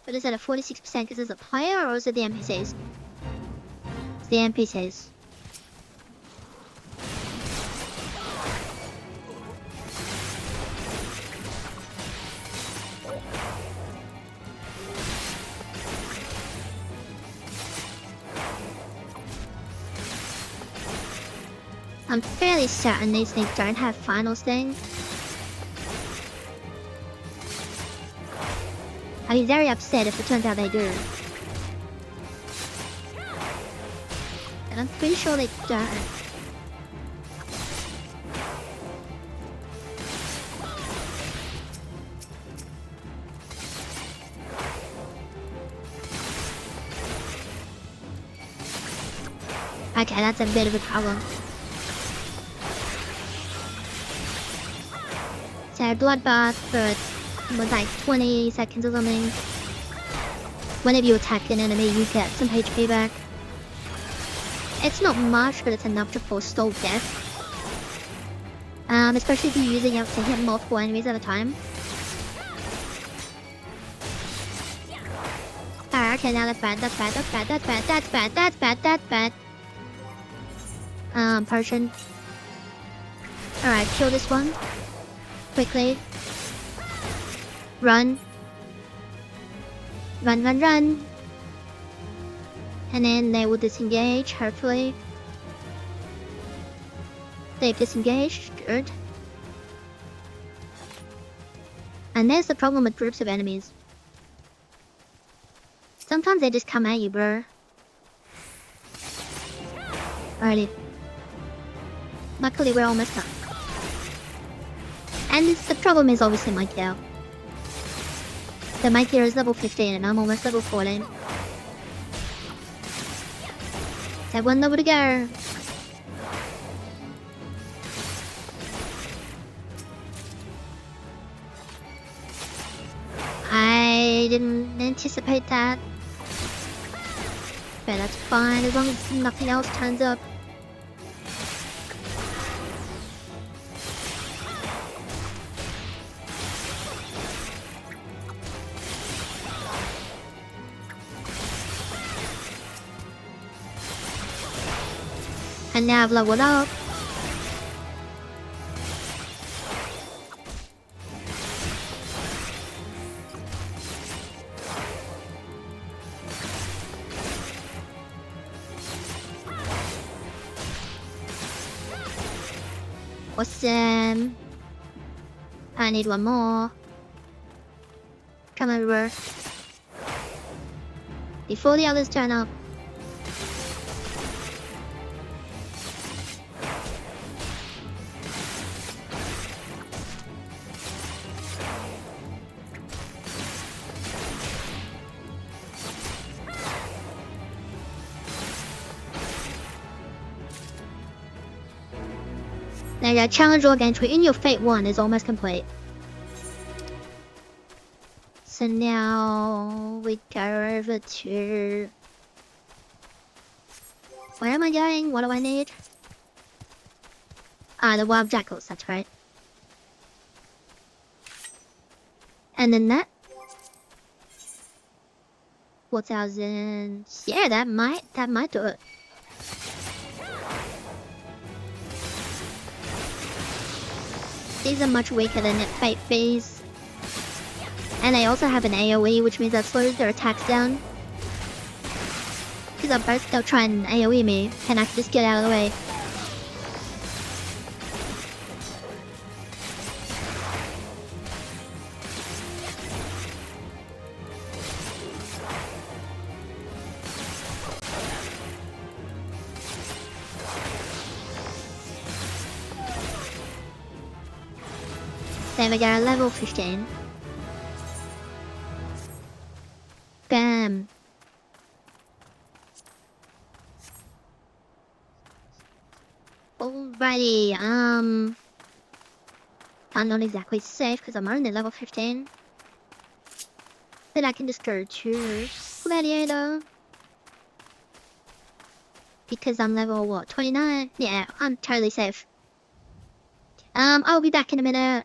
But is that at 46% because it's a player, or is it the NPCs? It's the NPCs. I'm fairly certain these things don't have finals thing. I'd be very upset if it turns out they do. And I'm pretty sure they don't. Okay, that's a bit of a problem. So bloodbath for like 20 seconds or something. Whenever you attack an enemy, you get some HP back. It's not much, but it's enough to forestall death. Especially if you're using it to hit multiple enemies at a time. Alright, okay, now that's bad, that's bad, that's bad, that's bad, that's bad, that's bad, that's bad. Potion. Alright, kill this one. Quickly. Run. Run, run, run. And then they will disengage, hopefully. They've disengaged, good. And there's the problem with groups of enemies. Sometimes they just come at you, bro. Alrighty. Luckily, we're almost done. And the problem is obviously my gear. So my gear is level 15 and I'm almost level 14. So 1 level to go. didn't anticipate that. But that's fine as long as nothing else turns up. And now I've leveled up. Awesome. I need one more. Come over. Before the others turn up. Now that challenge log entry in your Fate 1 is almost complete. So now we go over to... Where am I going? What do I need? Ah, the wild jackals, that's right. And then that. 4,000... Yeah, that might do it. These are much weaker than Fate Bees. And they also have an AoE, which means that slows their attacks down. Because at first they'll try and AoE me, and I can just get out of the way. Then we got a level 15. Bam. Alrighty, I'm not exactly safe because I'm only level 15. Then I can just go to Gladiator. Because I'm level, what, 29? Yeah, I'm totally safe. I'll be back in a minute.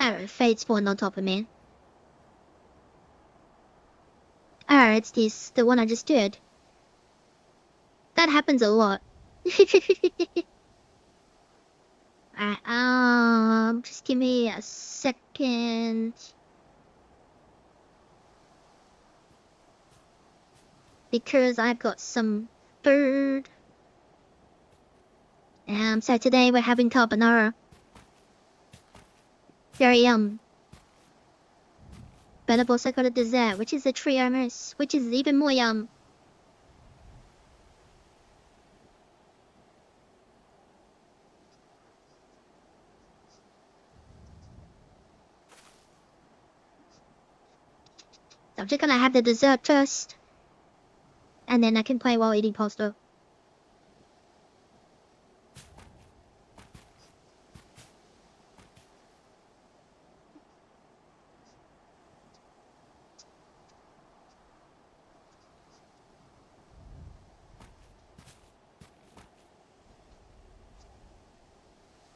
Oh, Fate spawned on top of me. Oh, it's the one I just did. That happens a lot. Alright, just give me a second. Because I've got some food. So today we're having carbonara. Very yum. But I've also got a dessert, which is a trio mousse, which is even more yum. I'm just gonna have the dessert first. And then I can play while eating pasta.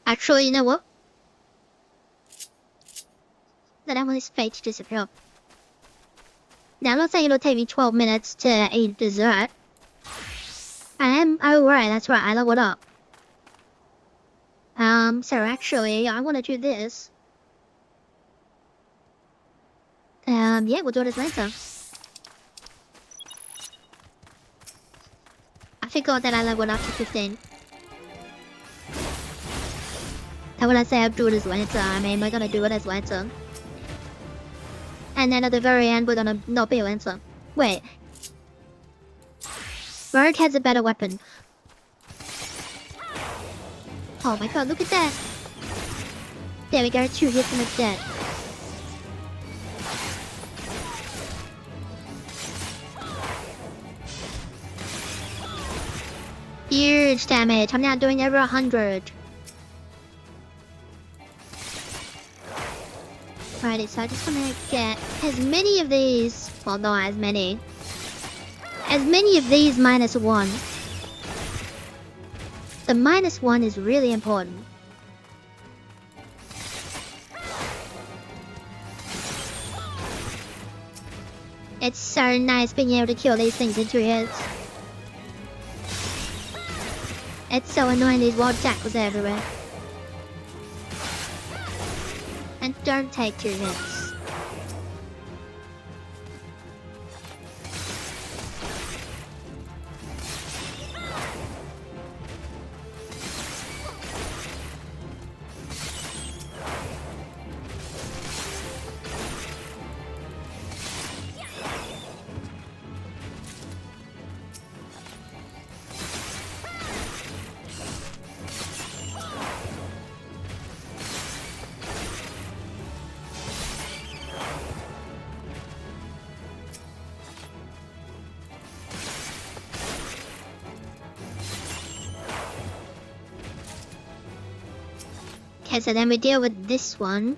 Actually, you know what? That one is fate to disappear. Now, let's say it'll take me 12 minutes to eat dessert. Oh right, that's right, I leveled up. So actually, I want to do this. Yeah, we'll do this later. I forgot that I leveled up to 15. And when I say I'll do this later, I mean we're gonna do it as later. And then at the very end, we're gonna not be later. Wait. Bird has a better weapon. Oh my god, look at that! There we go, 2 hits and it's dead. Huge damage, I'm now doing over 100. Alrighty, so I just want to get as many of these, well not as many of these -1. The -1 is really important. It's so nice being able to kill these things in 2 hits. It's so annoying these wild jackals everywhere. And don't take 2 hits. Okay, so then we deal with this one.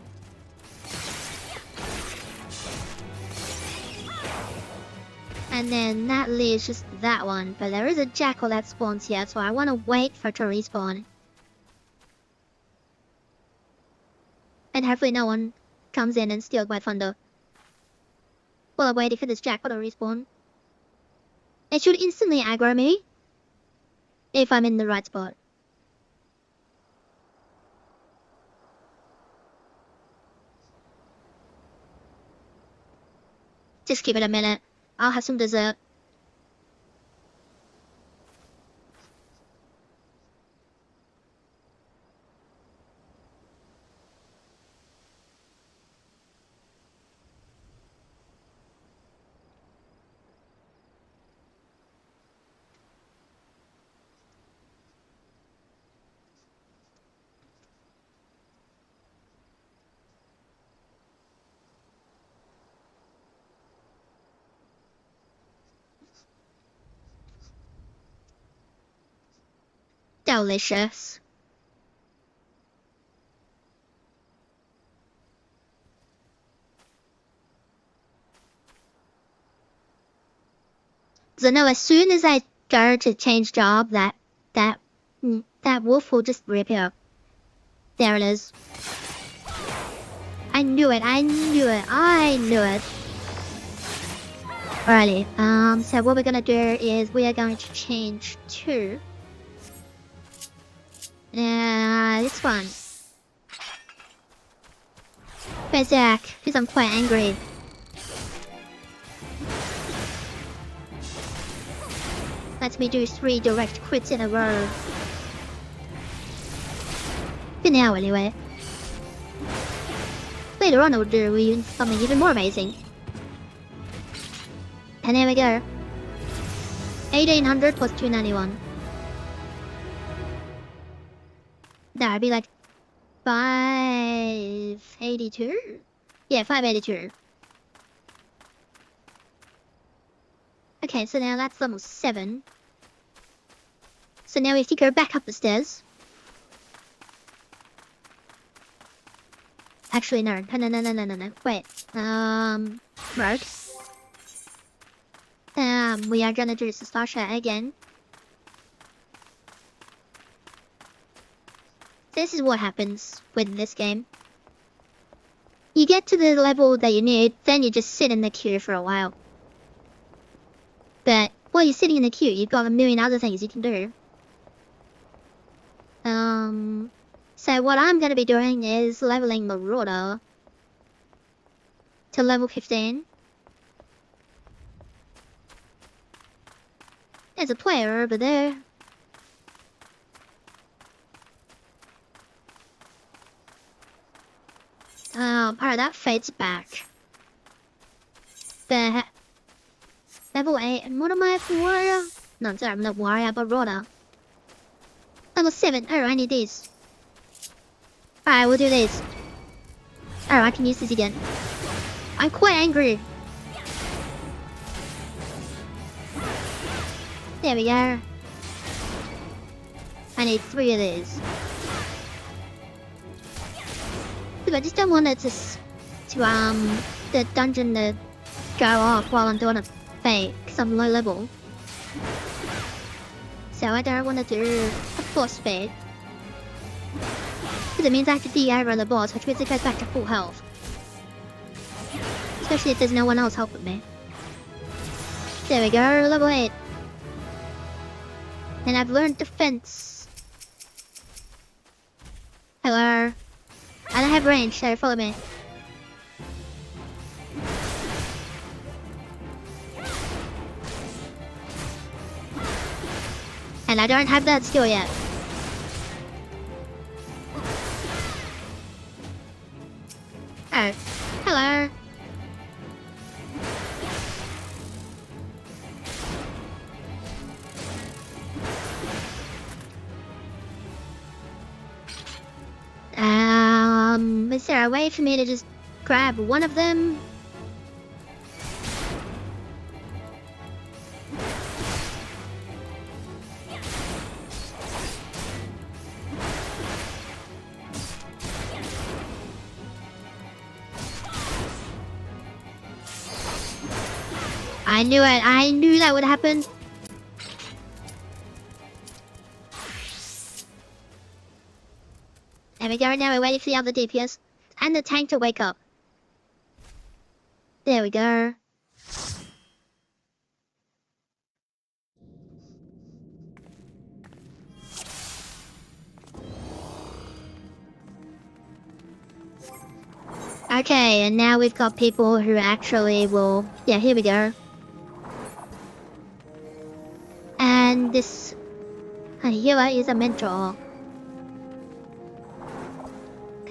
And then that leaves just that one. But there is a jackal that spawns here, so I want to wait for it to respawn. And hopefully no one comes in and steals my thunder. While I'm waiting for this jackal to respawn. It should instantly aggro me. If I'm in the right spot. Just give it a minute. I'll have some dessert. Delicious. So now as soon as I go to change job, that wolf will just reappear. There it is. I knew it. Alrighty, so what we're gonna do is we are going to change to this one. Berserk, because I'm quite angry. Let me do 3 direct crits in a row. For now, anyway. Later on, I'll do something even more amazing. And there we go. 1800 plus 291. That'd be like 582? Yeah, 582. Okay, so now that's level 7. So now we have to go back up the stairs. Actually, no. Wait. Rogue. We are gonna do Sasha again. This is what happens with this game. You get to the level that you need, then you just sit in the queue for a while. But while you're sitting in the queue, you've got a million other things you can do. So what I'm gonna be doing is leveling Marauder to level 15. There's a player over there. Part of that fades back. The level 8, and what am I for warrior? No, sorry, I'm not warrior, but Marauder. Level 7, oh, I need these. Alright, we'll do this. Oh, I can use this again. I'm quite angry. There we go. I need 3 of these. I just don't want it to the dungeon to go off while I'm doing a fake, because I'm low level. So I don't want to do a force fade. Because it means I have to de-aggro the boss, which means it goes back to full health. Especially if there's no one else helping me. There we go, level 8. And I've learned defense. Hello. I don't have range, so follow me. And I don't have that skill yet. Oh, hello. Is there a way for me to just grab one of them? I knew it. I knew that would happen. There we go. Now we're waiting for the other DPS and the tank to wake up. There we go. Okay, and now we've got people who actually will... Yeah, here we go. And this healer is a mentor.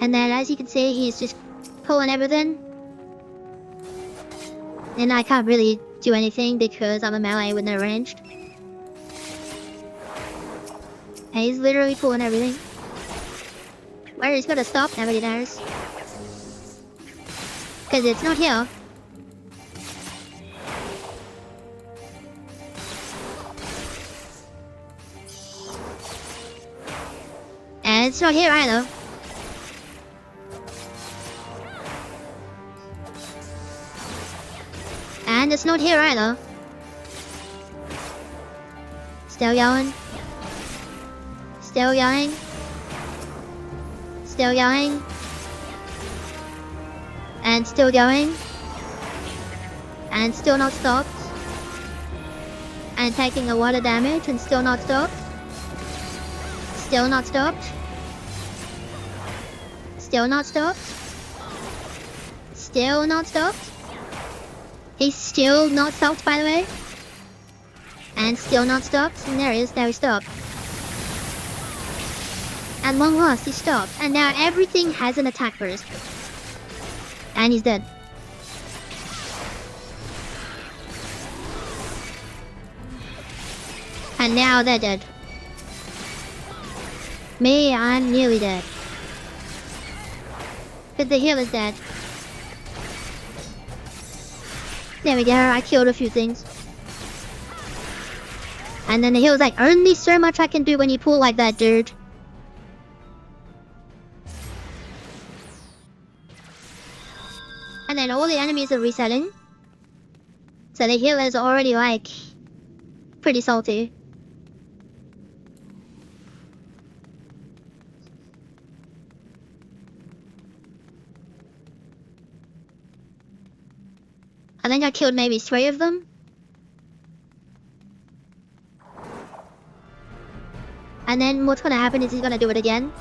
And then, as you can see, he's just pulling everything. And I can't really do anything because I'm a melee with no ranged. And he's literally pulling everything. Where he's gonna stop, nobody knows. Because it's not here. And it's not here either. And it's not here either. Still going. Still going. Still going. And still going. And still not stopped. And taking a lot of damage and still not stopped. Still not stopped. Still not stopped. Still not stopped. He's still not stopped, by the way. And still not stopped. And there he is. Now he stopped. And long last, he stopped. And now everything has an attack burst. And he's dead. And now they're dead. Me, I'm nearly dead. But the healer's dead. There we go, I killed a few things. And then he was like, only so much I can do when you pull like that, dude. And then all the enemies are resetting. So the healer's already like pretty salty. I think I killed maybe 3 of them. And then what's gonna happen is he's gonna do it again.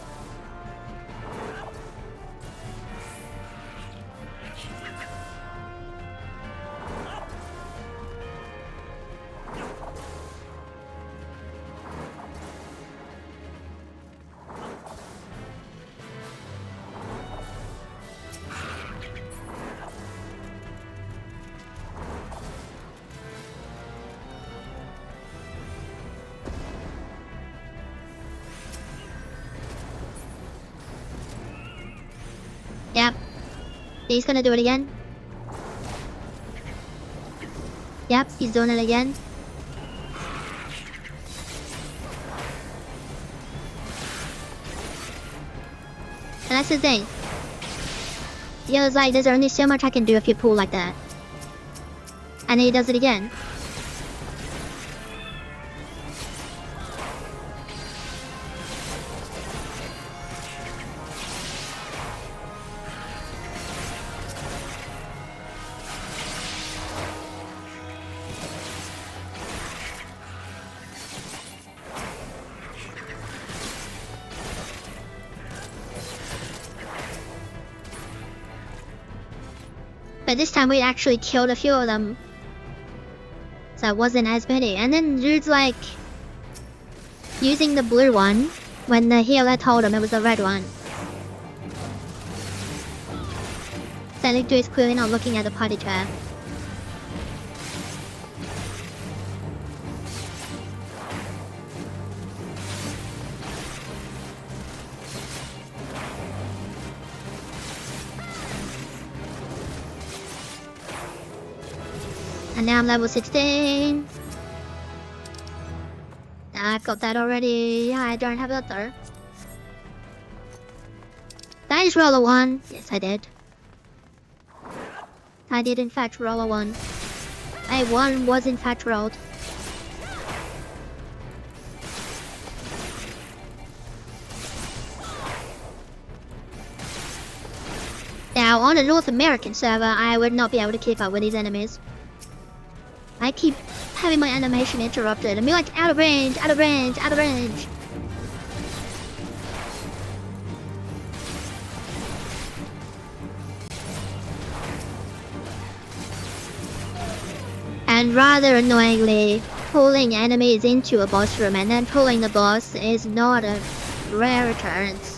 Yep. He's gonna do it again. Yep, he's doing it again. And that's the thing. He was like, there's only so much I can do if you pull like that. And then he does it again. But this time we actually killed a few of them. So it wasn't as many. And then dude's like using the blue one when the healer told him it was the red one. So the dude's clearly not looking at the party chat. And now I'm level 16. I've got that already. Yeah, I don't have that though. Did I just roll a 1? Yes, I did. I did in fact roll a 1. A 1 was in fact rolled. Now, on a North American server, I would not be able to keep up with these enemies. I keep having my animation interrupted and be like, out of range, out of range, out of range. And rather annoyingly, pulling enemies into a boss room and then pulling the boss is not a rare occurrence.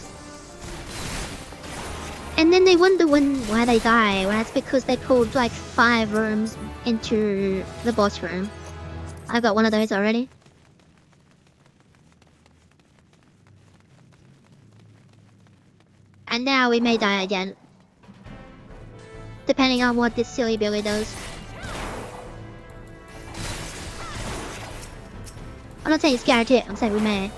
And then they wonder why they die. Well, that's because they pulled like 5 rooms into the boss room. I've got one of those already. And now we may die again. Depending on what this silly Billy does. I'm not saying it's guaranteed, I'm saying we may.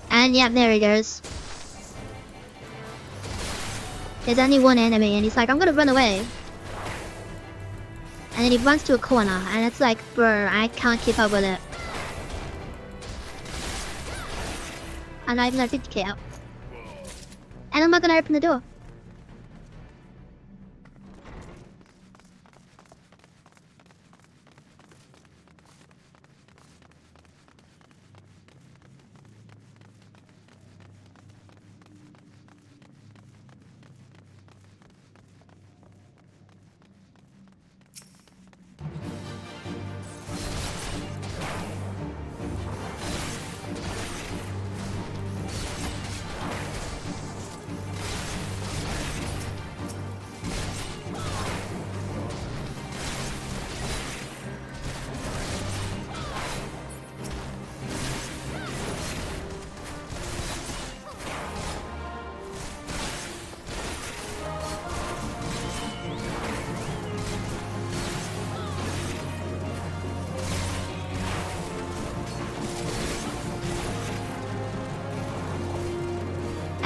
And yep, there he goes. There's only one enemy and he's like, I'm gonna run away. And then he runs to a corner and it's like, bro, I can't keep up with it. And I even have 50k up. And I'm not gonna open the door.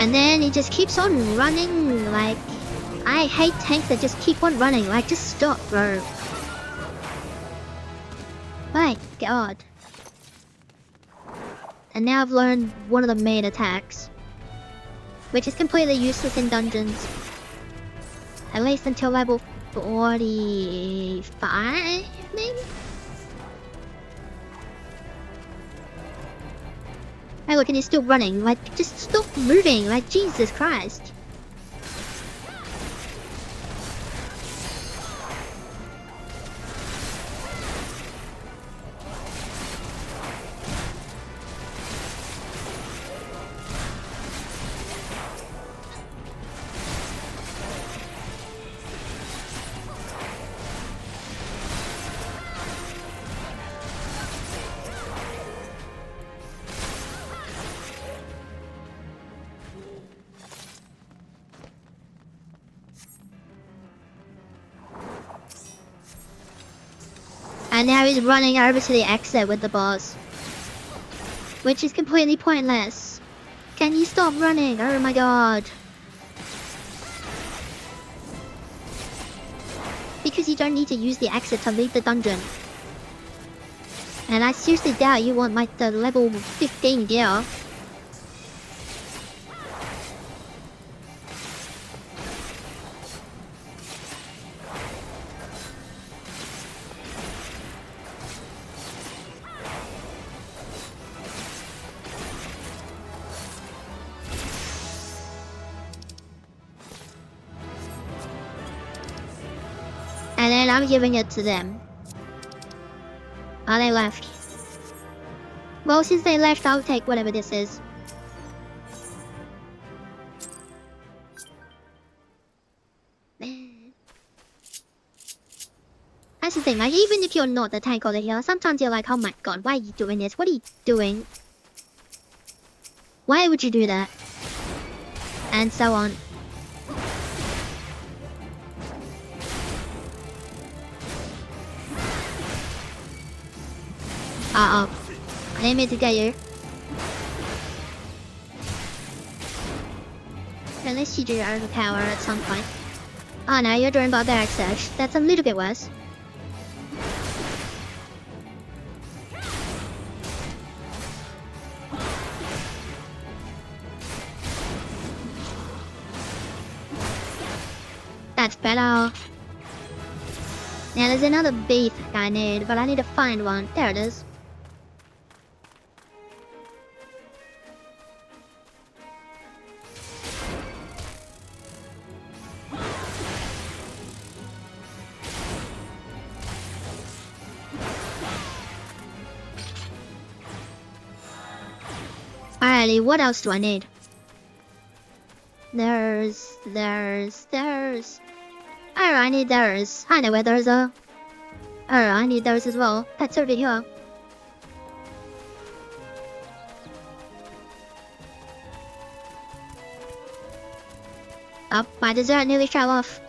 And then he just keeps on running, like... I hate tanks that just keep on running, like, just stop, bro. My god. And now I've learned one of the main attacks, which is completely useless in dungeons. At least until level 45, maybe? Hey, look, and he's still running. Like, just stop moving. Like, Jesus Christ. And now he's running over to the exit with the boss, which is completely pointless. Can you stop running? Oh my god. Because you don't need to use the exit to leave the dungeon. And I seriously doubt you want like the level 15 gear. And then I'm giving it to them. Oh, they left. Well, since they left, I'll take whatever this is. That's the thing, like, even if you're not the tank or the healer, sometimes you're like, oh my god, why are you doing this? What are you doing? Why would you do that? And so on. Uh-oh. I didn't mean to get you. Unless you do overpower at some point. Oh no, you're doing barbaric surge. That's a little bit worse. That's better. Now there's another beef I need, but I need to find one. There it is. Alrighty, what else do I need? There's... Oh, I need those. I know where those are. Oh, I need those as well. That's over here. Oh, my dessert nearly fell off.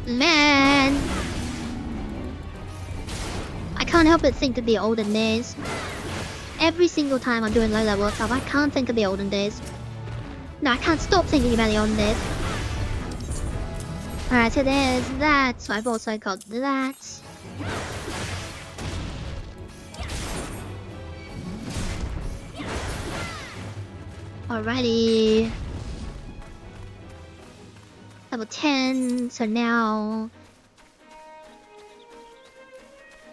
Man, I can't help but think of the olden days. Every single time I'm doing low level stuff, I can't think of the olden days. No, I can't stop thinking about the olden days. Alright, so there's that. So I've also got that. Alrighty. Level 10, so now...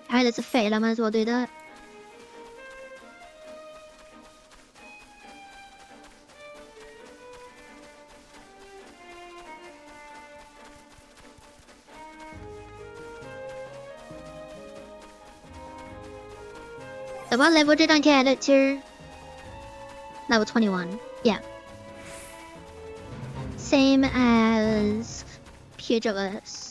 Alright, that's a fail, I might as well do that. So what level did I get it to? Level 21. Yeah. Same as Pugilist.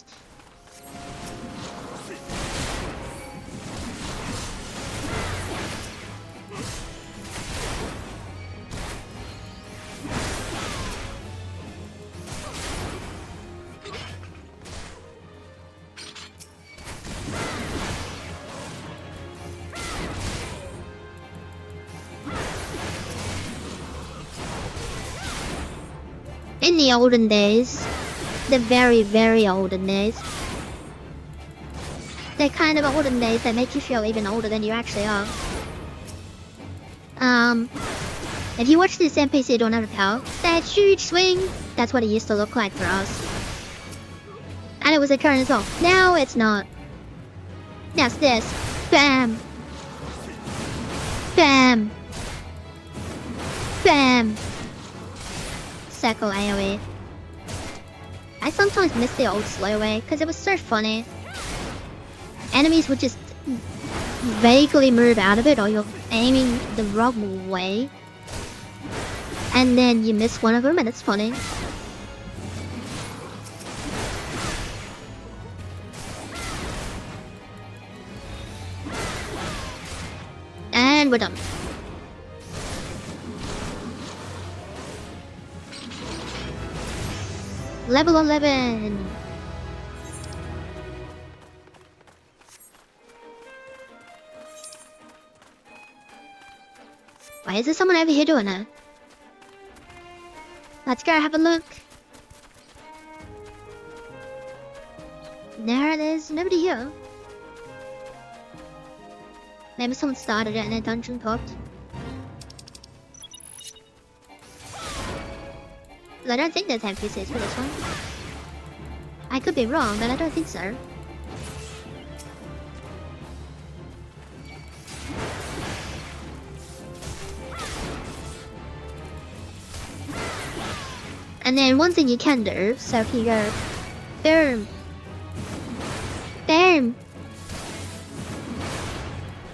In the olden days, the very, very olden days, the kind of olden days that make you feel even older than you actually are. If you watch this NPC don't ever tell, that huge swing, that's what it used to look like for us. And it was a turn as well. Now it's not. Now it's this. Bam! Bam! Bam! Circle AoE. I sometimes miss the old slow way because it was so funny. Enemies would just vaguely move out of it, or you're aiming the wrong way and then you miss one of them and it's funny. And we're done. Level 11! Why is there someone over here doing it? Let's go have a look. There's nobody here. Maybe someone started it and a dungeon popped. I don't think there's NPCs for this one. I could be wrong, but I don't think so. And then one thing you can do, so if you go, boom, bam,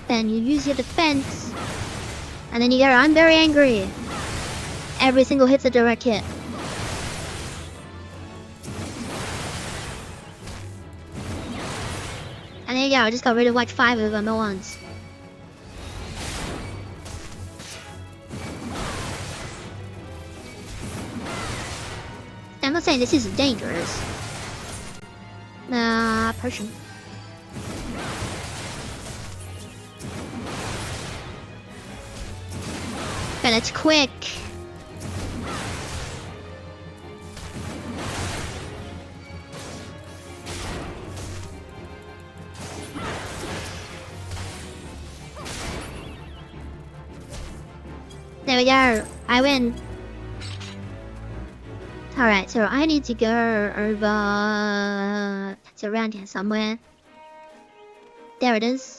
then you use your defense, and then you go, I'm very angry. Every single hit's a direct hit. And there you go, I just got rid of like 5 of them at once. I'm not saying this isn't dangerous. Potion. But it's quick. There we go. I win. Alright, so I need to go over... It's around here somewhere. There it is.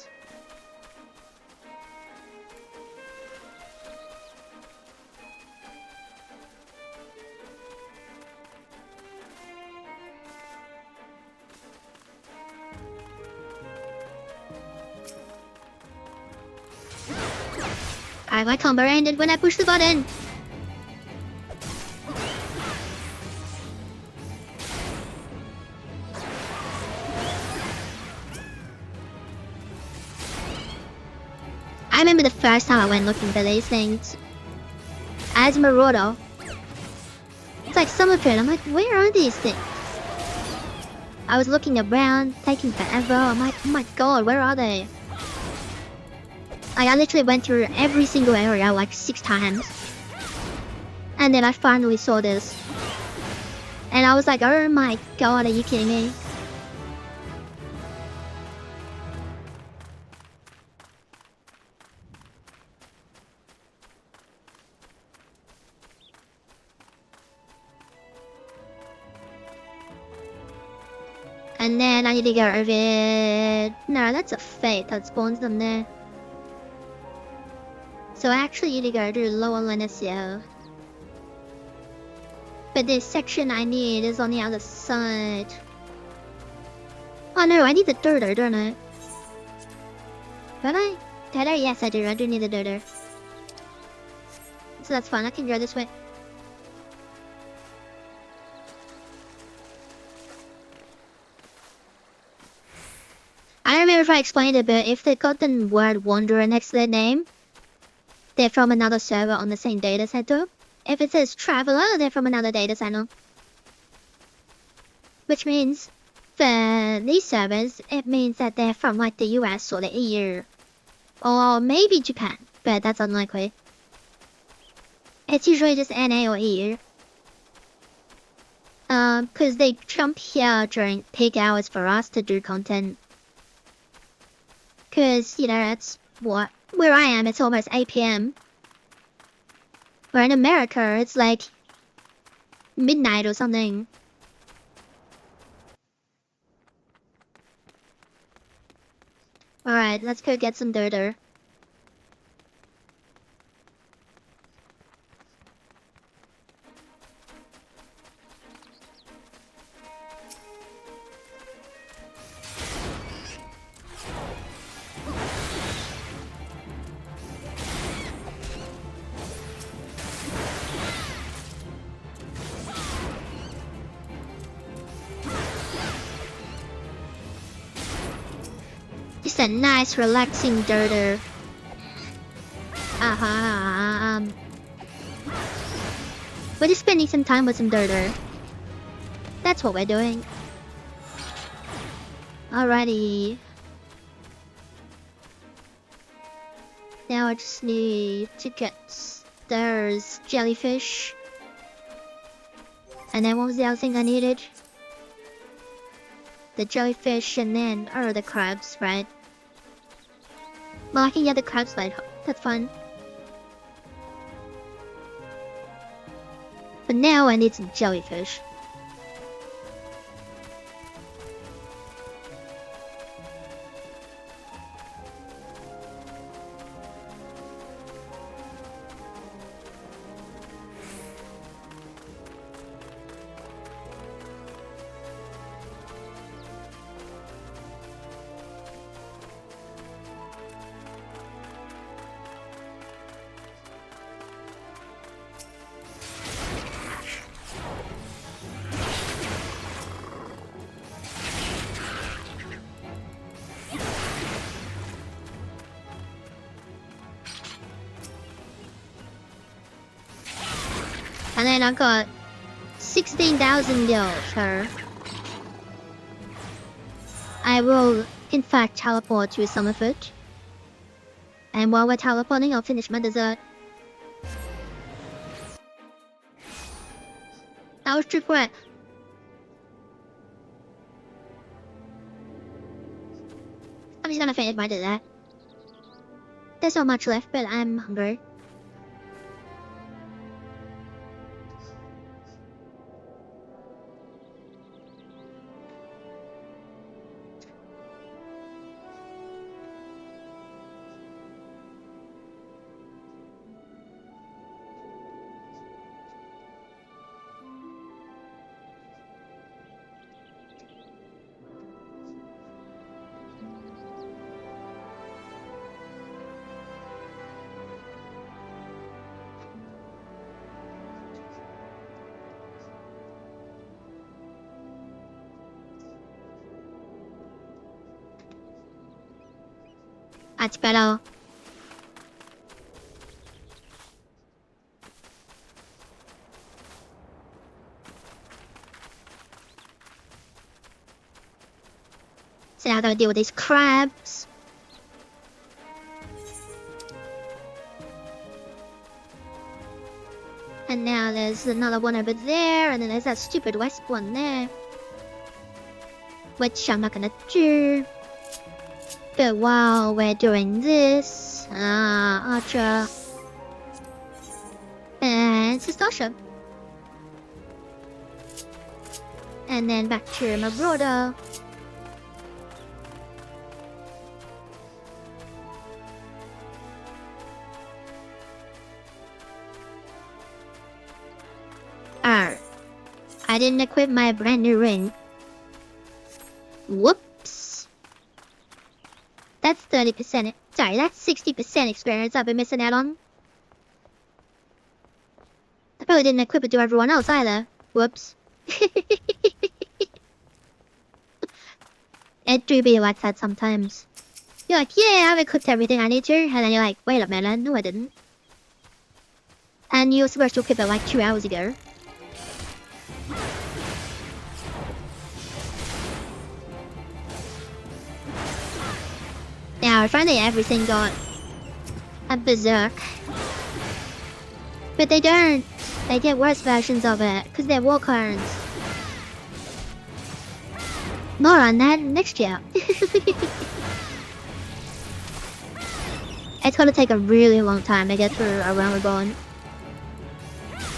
My combo ended when I pushed the button. I remember the first time I went looking for these things. As Marauder. It's like Summerford. I'm like, where are these things? I was looking around, taking forever. I'm like, oh my god, where are they? Like, I literally went through every single area like 6 times. And then I finally saw this. And I was like, oh my god, are you kidding me? And then I need to go over it. No, that's a fate that spawns them there. So I actually need to go to Lower Lenesio. But this section I need is on the other side. Oh no, I need the dirter, don't I? Don't I? Dirter? Yes, I do. I do need a dirter. So that's fine. I can go this way. I don't remember if I explained it, but if they got the word Wanderer next to their name, they're from another server on the same data center. If it says Traveler, they're from another data center. Which means, for these servers, it means that they're from like the US or the EU. Or maybe Japan, but that's unlikely. It's usually just NA or EU. Cause they jump here during peak hours for us to do content. Cause, you know, it's what, where I am, it's almost 8 PM. Where in America, it's like midnight or something. Alright, let's go get some dirter. Just a nice, relaxing dirter. We're just spending some time with some dirter. That's what we're doing. Alrighty. Now I just need to get... There's jellyfish. And then what was the other thing I needed? The jellyfish and then... the crabs, right? Well, I can get the crabs later. That's fun. But now I need some jellyfish. And then I got 16,000 gil, sure. I will, in fact, teleport to Summerfoot. And while we're teleporting, I'll finish my dessert. That was true quick. I'm just gonna finish my dessert. There's not much left, but I'm hungry. That's better. So now I gotta deal with these crabs. And now there's another one over there, and then there's that stupid west one there. Which I'm not gonna do. But while we're doing this, Archer and Sastasha. And then back to my brother. I didn't equip my brand new ring. Whoops. That's 30%. Sorry, that's 60% experience I've been missing out on. I probably didn't equip it to everyone else either. Whoops. It do be like that sometimes. You're like, yeah, I've equipped everything I need to, and then you're like, wait a minute, no I didn't. And you were supposed to equip it like 2 hours ago. Now, finally everything got a berserk. But they don't. They get worse versions of it, because they're war cards. More on that next year. It's gonna take a really long time to get through a Realm Reborn.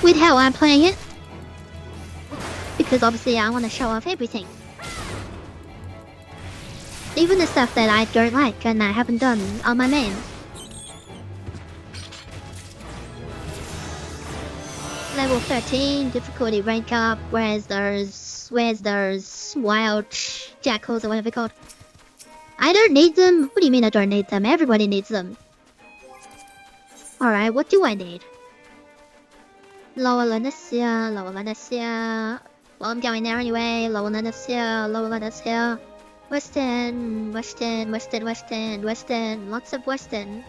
With how I'm playing it. Because obviously I want to show off everything. Even the stuff that I don't like and I haven't done on my main. Level 13, difficulty rank up, where's those wild jackals or whatever they're called. I don't need them. What do you mean I don't need them? Everybody needs them. Alright, what do I need? Lower Lanesia, Lower Lanesia. Well, I'm going there anyway. Lower Lanesia, Lower Lanesia. Western, Western, Western, Western, Western. Lots of Western.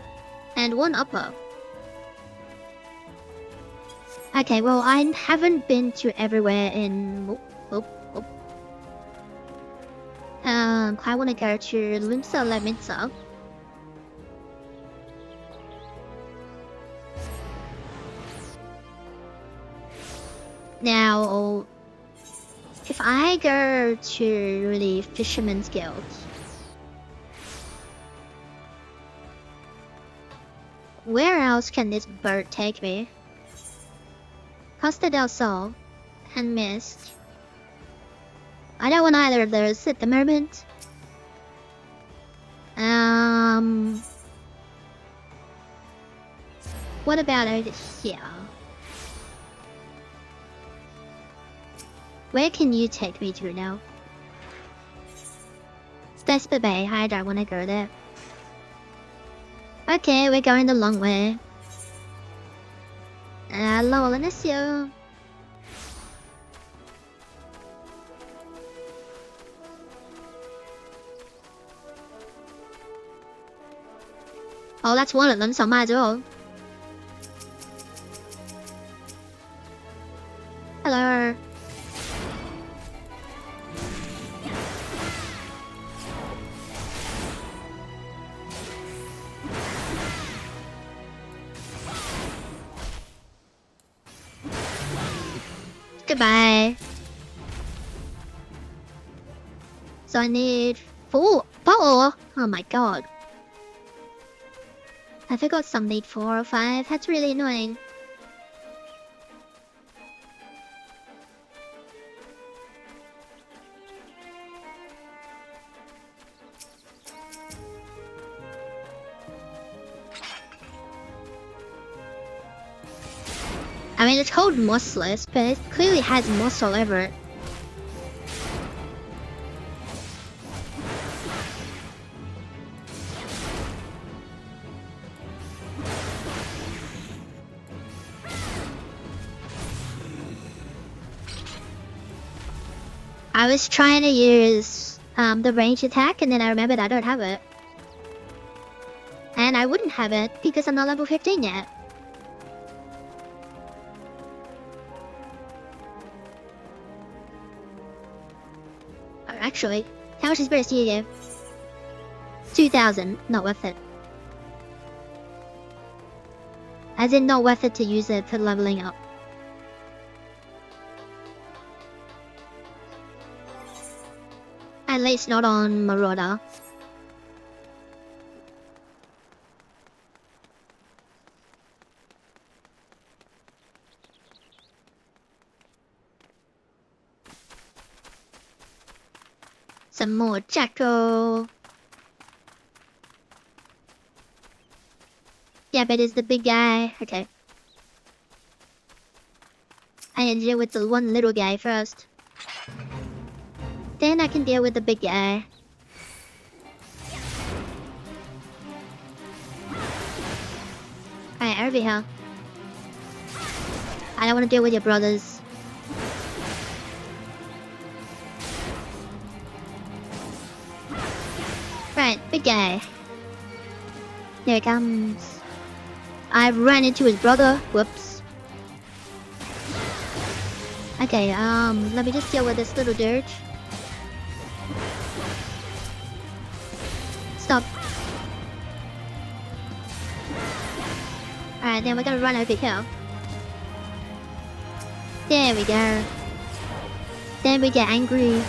And one upper. Okay, well, I haven't been to everywhere in... I want to go to Limsa Leminsa. Now, if I go to the Fisherman's Guild, where else can this bird take me? Costa del Sol and Mist. I don't want either of those at the moment. What about over here? Where can you take me to now? Vespa Bay, I don't want to go there. Okay, we're going the long way. Hello, Lanesio. Oh, that's one of them, so might as well. Hello. Goodbye. So I need 4. Oh my god. I forgot some need 4 or 5. That's really annoying. I mean, it's called mossless, but it clearly has moss all over it. I was trying to use the range attack, and then I remembered I don't have it. And I wouldn't have it because I'm not level 15 yet. Actually, how much is British to you? 2,000, not worth it. As in, not worth it to use it for leveling up. At least not on Marauder. Some more Jackal. Yeah, but it's the big guy. Okay. I need to deal with the one little guy first. Then I can deal with the big guy. Alright, over here. I don't want to deal with your brothers. Right, big guy. There he comes. I ran into his brother. Whoops. Okay, let me just deal with this little dirt. Stop. Alright, then we're gonna run over here. There we go. Then we get angry.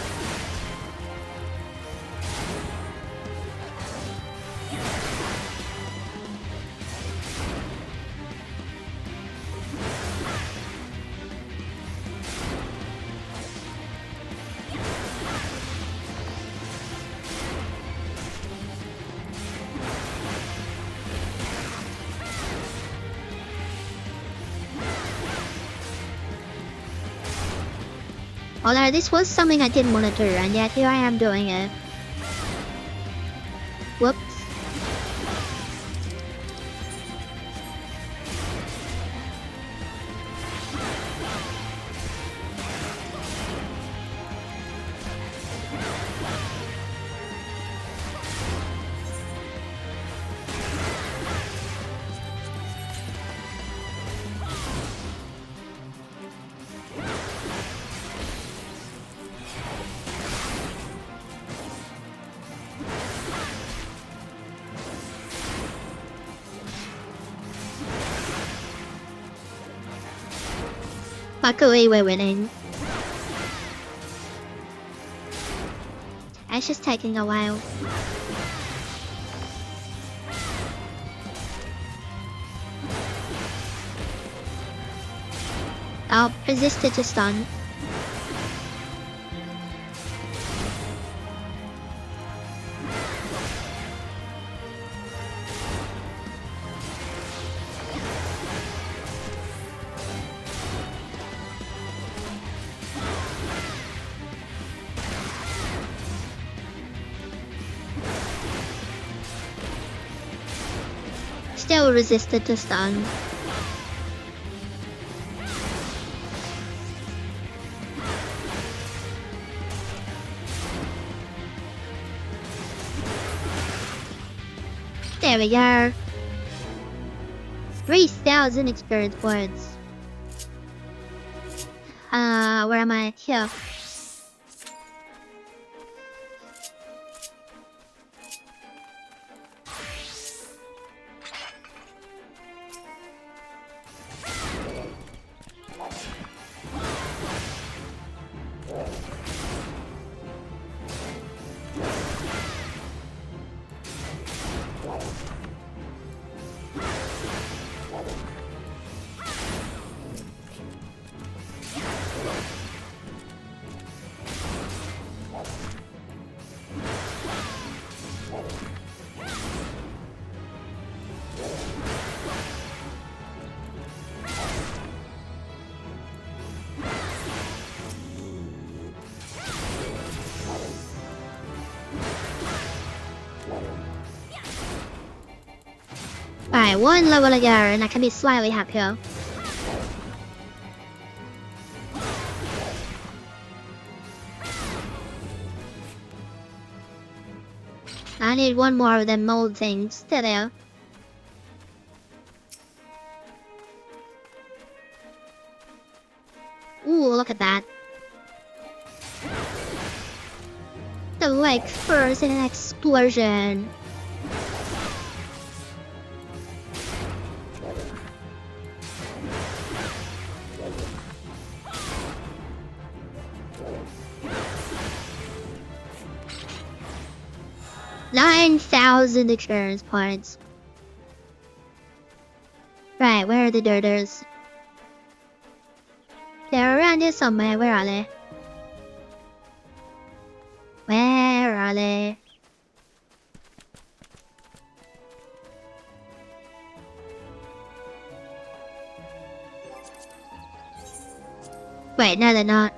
Although this was something I didn't monitor, and yet here I am doing it. Whoops. Luckily, we're winning. It's just taking a while. Oh, resisted to stun. Still resisted to stun. There we go. 3,000 experience points. Where am I? Here. Alright, one level ago and I can be slightly happier. I need one more of them mold things. There they are. Ooh, look at that. The lake first in an explosion. $9,000 experience points. Right, where are the dirters? They're around here somewhere. Where are they? Where are they? Wait, no they're not.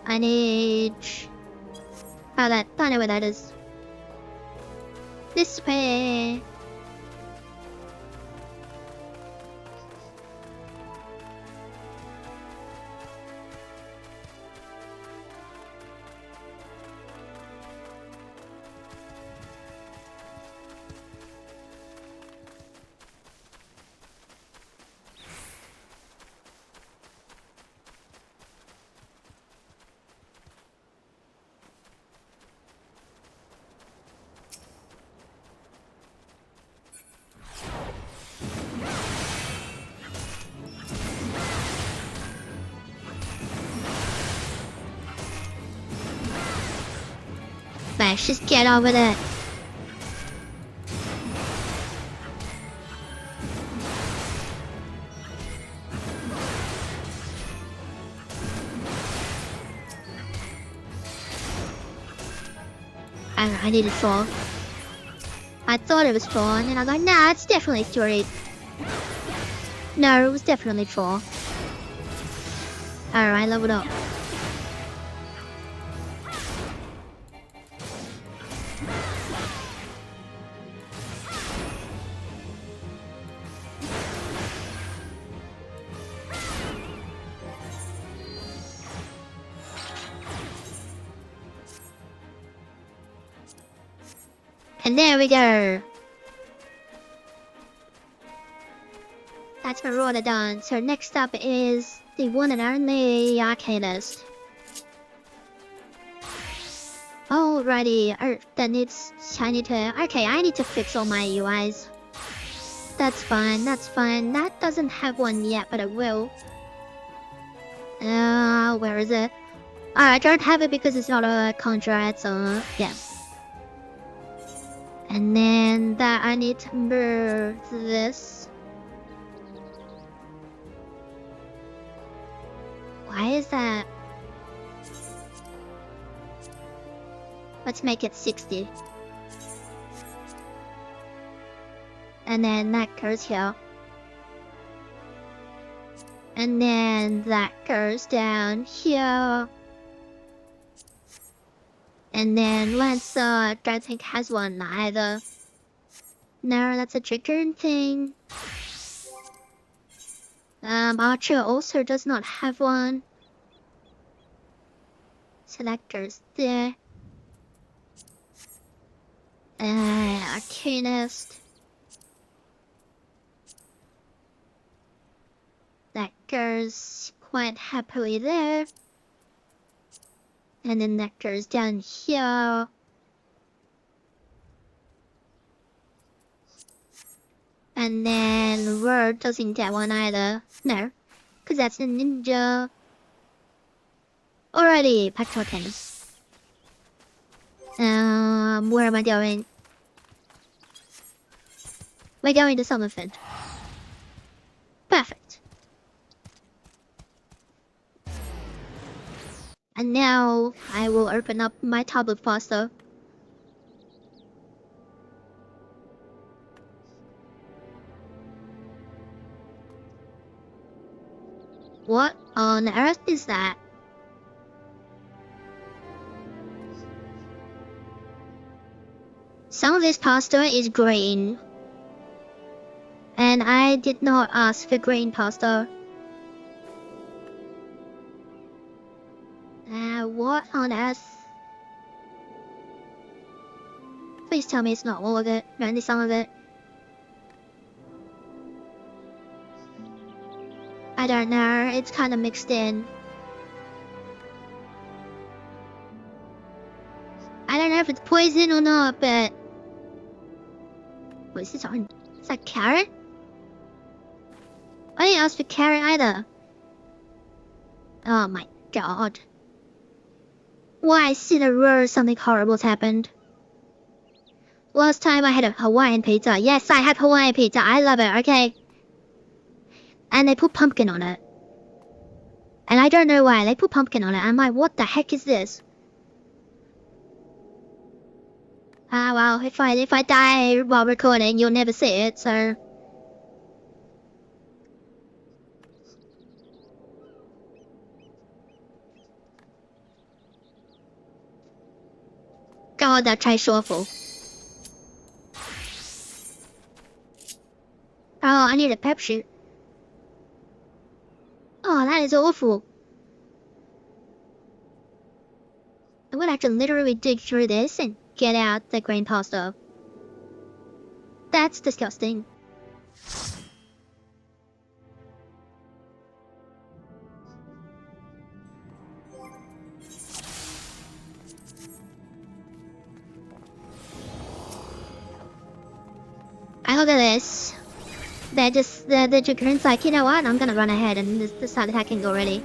I need... I know where that is. This way. Let's just get on with it. I needed 4. I thought it was 4, and then I was like, nah, it's definitely 3. No, it was definitely 4. Alright, leveled up. And there we go. That's my order done. So next up is the one and only Arcanist. Alrighty, that needs. I need to fix all my UIs. That's fine. That doesn't have one yet, but it will. Where is it? I don't have it because it's not a contract, so yeah. And then that I need to merge this. Why is that? Let's make it 60. And then that goes here. And then that goes down here. And then Lancer, don't think has one either. No, that's a chicken thing. Archer also does not have one. Selectors there. Arcanist. That goes quite happily there. And then that goes down here. And then Word doesn't get one either. No, because that's a ninja. Alrighty, Patrol Tennis. Where am I going? We're going to Summerford. Perfect. And now I will open up my tablet faster. What on earth is that? Some of this pasta is green. And I did not ask for green pasta. What on earth? Please tell me it's not all of it, only some of it. I don't know, it's kind of mixed in. I don't know if it's poison or not, but... What is this on? Is that carrot? I didn't ask for carrot either. Oh my god. Why, I see the roar something horrible's happened. Last time I had a Hawaiian pizza. Yes, I have Hawaiian pizza. I love it, okay? And they put pumpkin on it. And I don't know why. They put pumpkin on it. I'm like, what the heck is this? Ah, well, if I die while recording, you'll never see it, so... God, that tastes awful. Oh, I need a Pepsi. Oh, that is awful. I'm gonna have to literally dig through this and get out the green pasta. That's disgusting. I look at this. They're just, the Dragoon's like, you know what, I'm gonna run ahead and just start attacking already.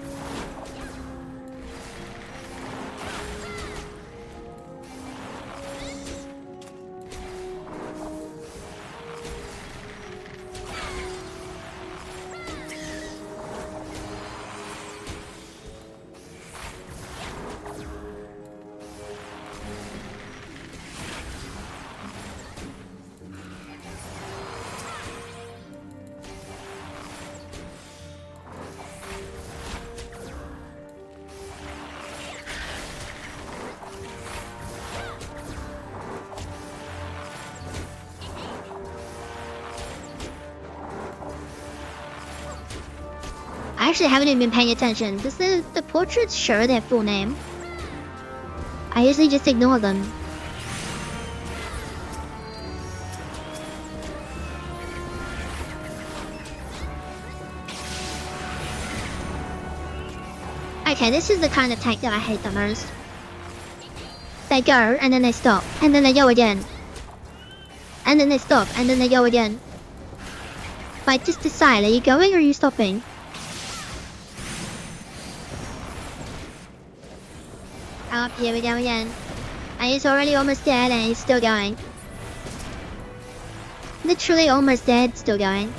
actually haven't even been paying attention. Does the portraits show their full name? I usually just ignore them. Okay, this is the kind of tank that I hate the most. They go, and then they stop, and then they go again. And then they stop, and then they go again. Like, just decide, are you going or are you stopping? Oh, here we go again. And he's already almost dead and he's still going. Literally almost dead, still going.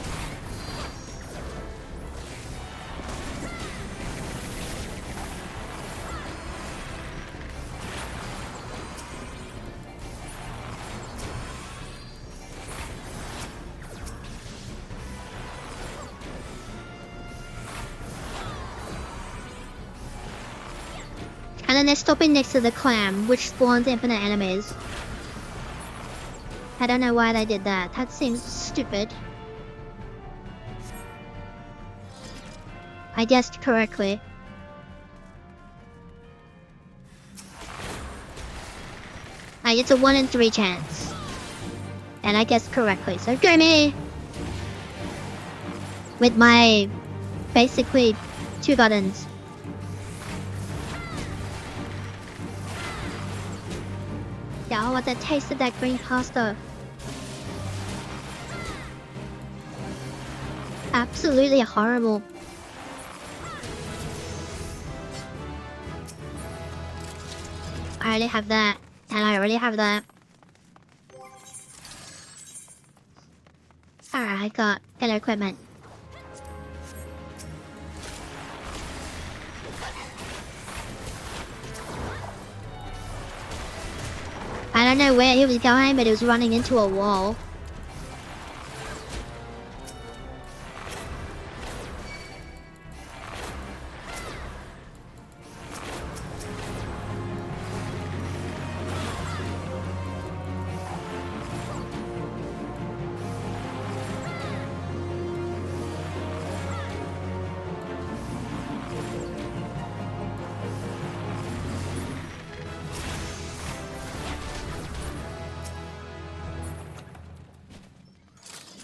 And then they're stopping next to the clam, which spawns infinite enemies. I don't know why they did that. That seems stupid. I guessed correctly. It's a 1 in 3 chance. And I guessed correctly, so go me! With my, basically, 2 buttons. Yeah, I want the taste of that green pasta. Absolutely horrible. I already have that. And I already have that. Alright, I got better equipment. I don't know where he was going, but he was running into a wall.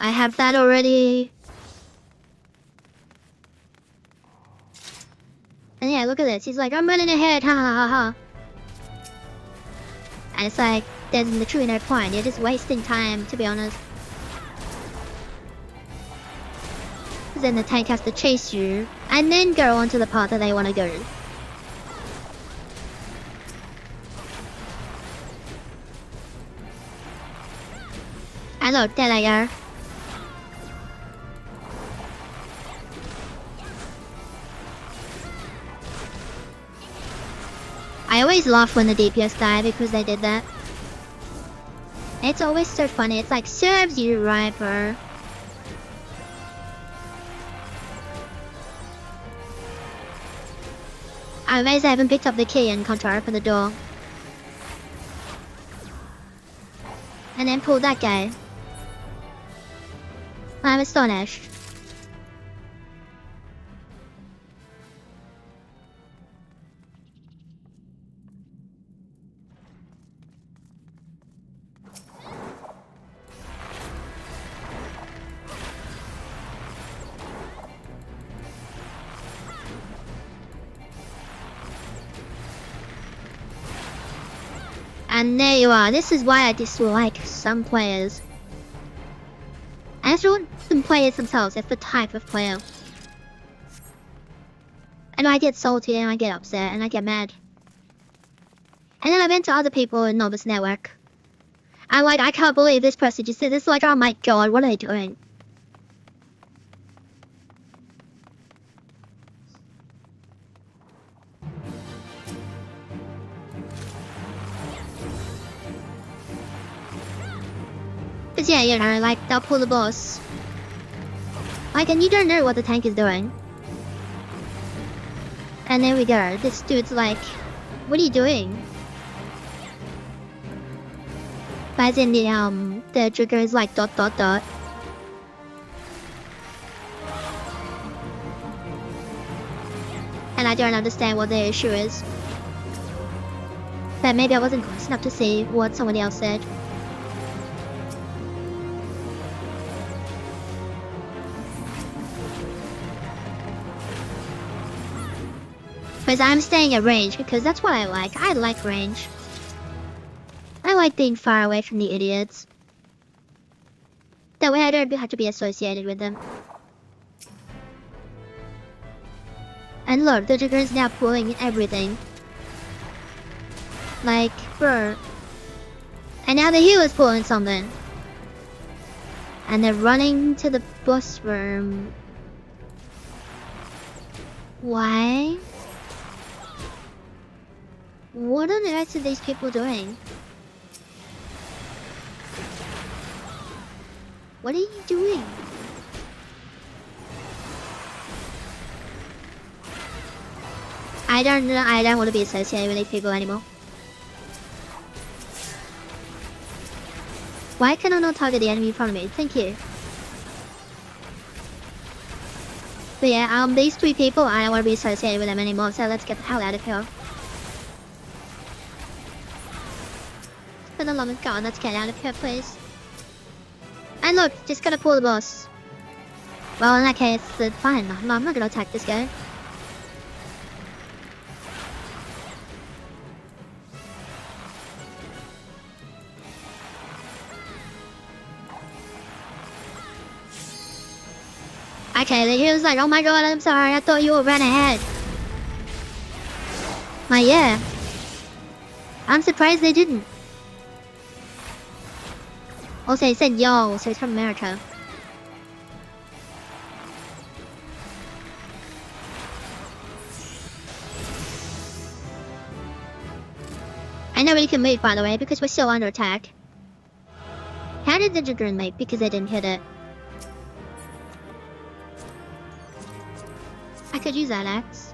I have that already. And yeah, look at this. He's like, I'm running ahead, ha ha ha ha. And it's like, there's literally no point. You're just wasting time, to be honest. Because then the tank has to chase you, and then go onto the path that they want to go. And look, there they are. I always laugh when the DPS die because they did that. It's always so funny. It's like, serves you right, bro. I'm amazed I haven't picked up the key and come to open the door. And then pulled that guy. I'm astonished. And there you are. This is why I dislike some players. And it's not the players themselves, it's the type of player. And I get salty and I get upset and I get mad. And then I vent to other people in Novice Network. I'm like, I can't believe this person just did this. Like, oh my god, what are they doing? But yeah, you know, like, they'll pull the boss. Like, and you don't know what the tank is doing. And there we go. This dude's like, what are you doing? As in the trigger is like ... I don't understand what the issue is. But maybe I wasn't close enough to see what someone else said. Because I'm staying at range, because that's what I like. I like range. I like being far away from the idiots. That way I don't have to be associated with them. And look, the trigger's now pulling everything. Like, bro. And now the healer's pulling something. And they're running to the bus room. Why? What on earth are these people doing? What are you doing? I don't know. I don't want to be associated with these people anymore. Why can I not target the enemy in front of me? Thank you. But yeah, these three people, I don't want to be associated with them anymore, so let's get the hell out of here. For the love of God, let's get out of here, please. And look, just gotta pull the boss. Well, in that case, fine. No, I'm not gonna attack this guy. Okay, he was like, oh my god, I'm sorry, I thought you were ran ahead. Like, yeah. I'm surprised they didn't. Also, he said yo, so he's from America. I know we can move, by the way, because we're still under attack. How did the dragoon make? Because I didn't hit it. I could use that axe.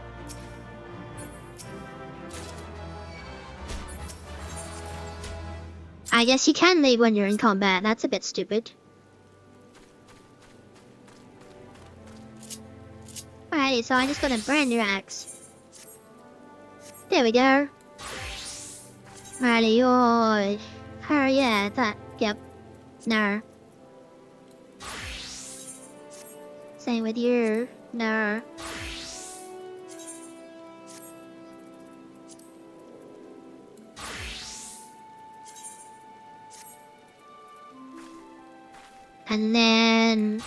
I guess you can leave when you're in combat. That's a bit stupid. Alrighty, so I just got a brand new axe. There we go. Alrighty, oh yeah, that, yep. No. Same with you. No. And then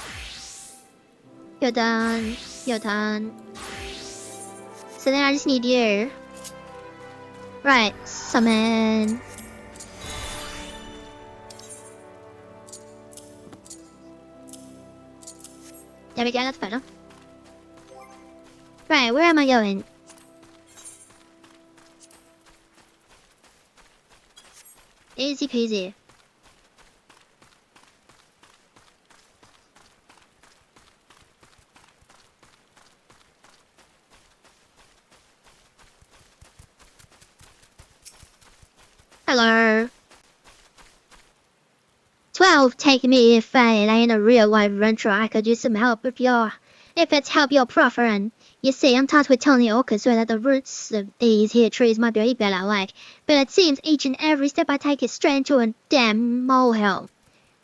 you're done. You're done. So then I just need you. Right, summon. There we go, that's better. Right, where am I going? Easy peasy. Hello. 12, take me if I ain't a real life adventurer. I could use some help if it's help you're proffering. You see, I'm tasked with telling the orchestra that the roots of these here trees might be better like, but it seems each and every step I take is straight into a damn molehill.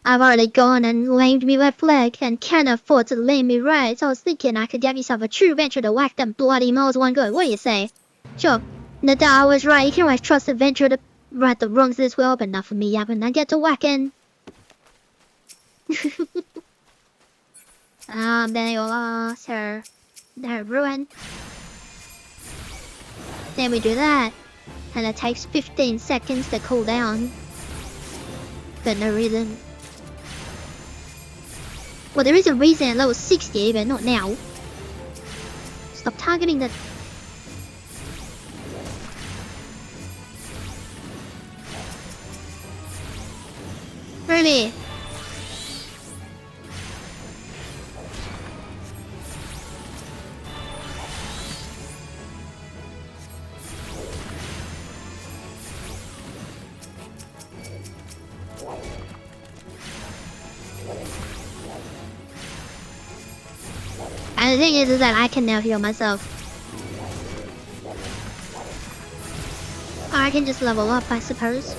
I've already gone and lamed me left leg and can't afford to lame me right, so I was thinking I could give yourself a true venture to whack them bloody moles one good. What do you say? Sure, Nadal was right. You can always trust a venture to right the wrongs this world, but not for me yapping. I get to whacking. There you are, sir. They're ruined. Then we do that. And it takes 15 seconds to cool down. For no reason. Well, there is a reason at level 60, but not now. Stop targeting the... Really? And the thing is that I can now heal myself. Or I can just level up, I suppose.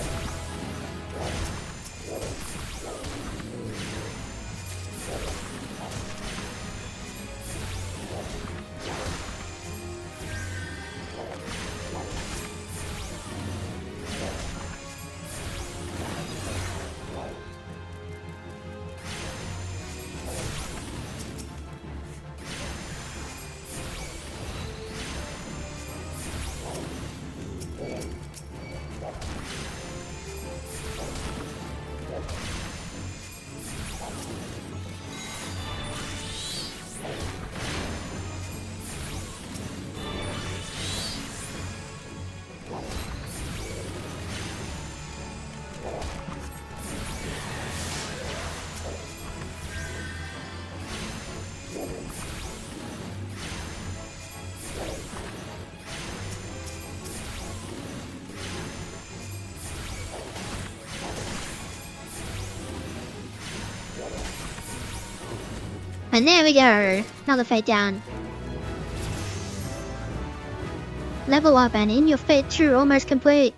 And there we go. Another fade down. Level up and in your fate 2 almost complete.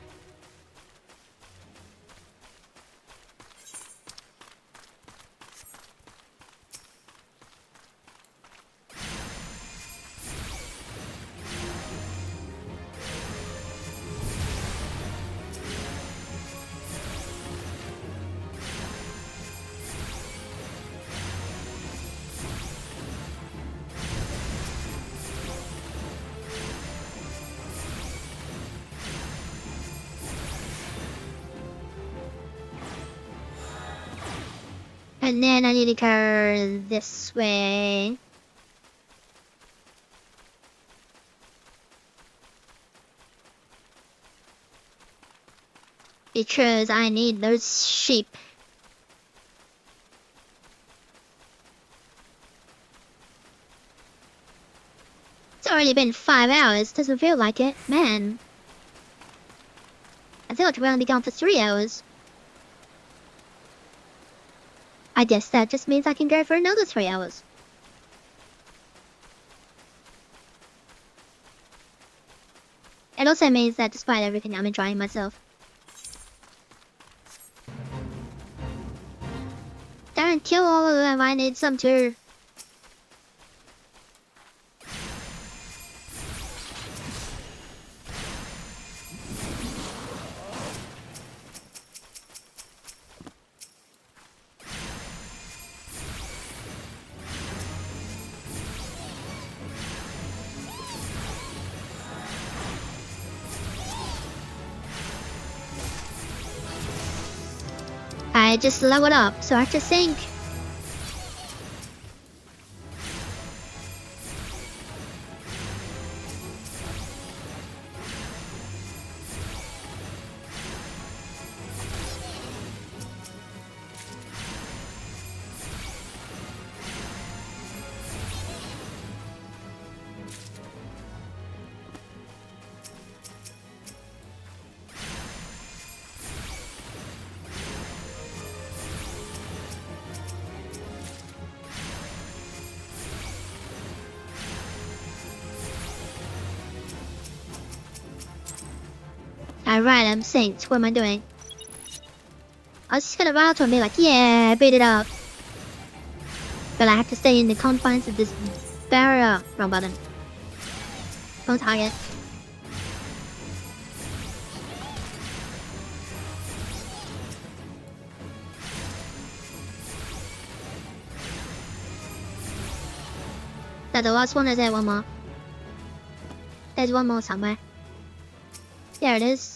And then I need to go this way. Because I need those sheep. It's already been 5 hours, doesn't feel like it, man. I thought we were only gone for 3 hours. I guess that just means I can go for another 3 hours. It also means that despite everything, I'm enjoying myself. Don't kill all of them, I need some too. I just leveled up, so I have to think. Alright, I'm synced. What am I doing? I was just gonna run out and be like, yeah, beat it up. But I have to stay in the confines of this barrier. Wrong button. Wrong target. Is that the last one or is there one more? There's one more somewhere. There it is.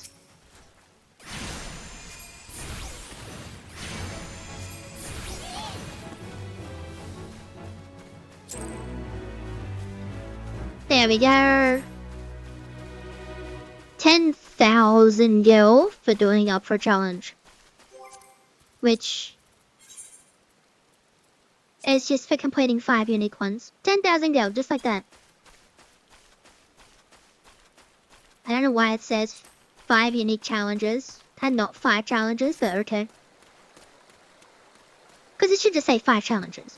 There we go. 10,000 gil for doing up for challenge. Which is just for completing 5 unique ones. 10,000 gil, just like that. I don't know why it says 5 unique challenges and not 5 challenges, but okay. Because it should just say 5 challenges.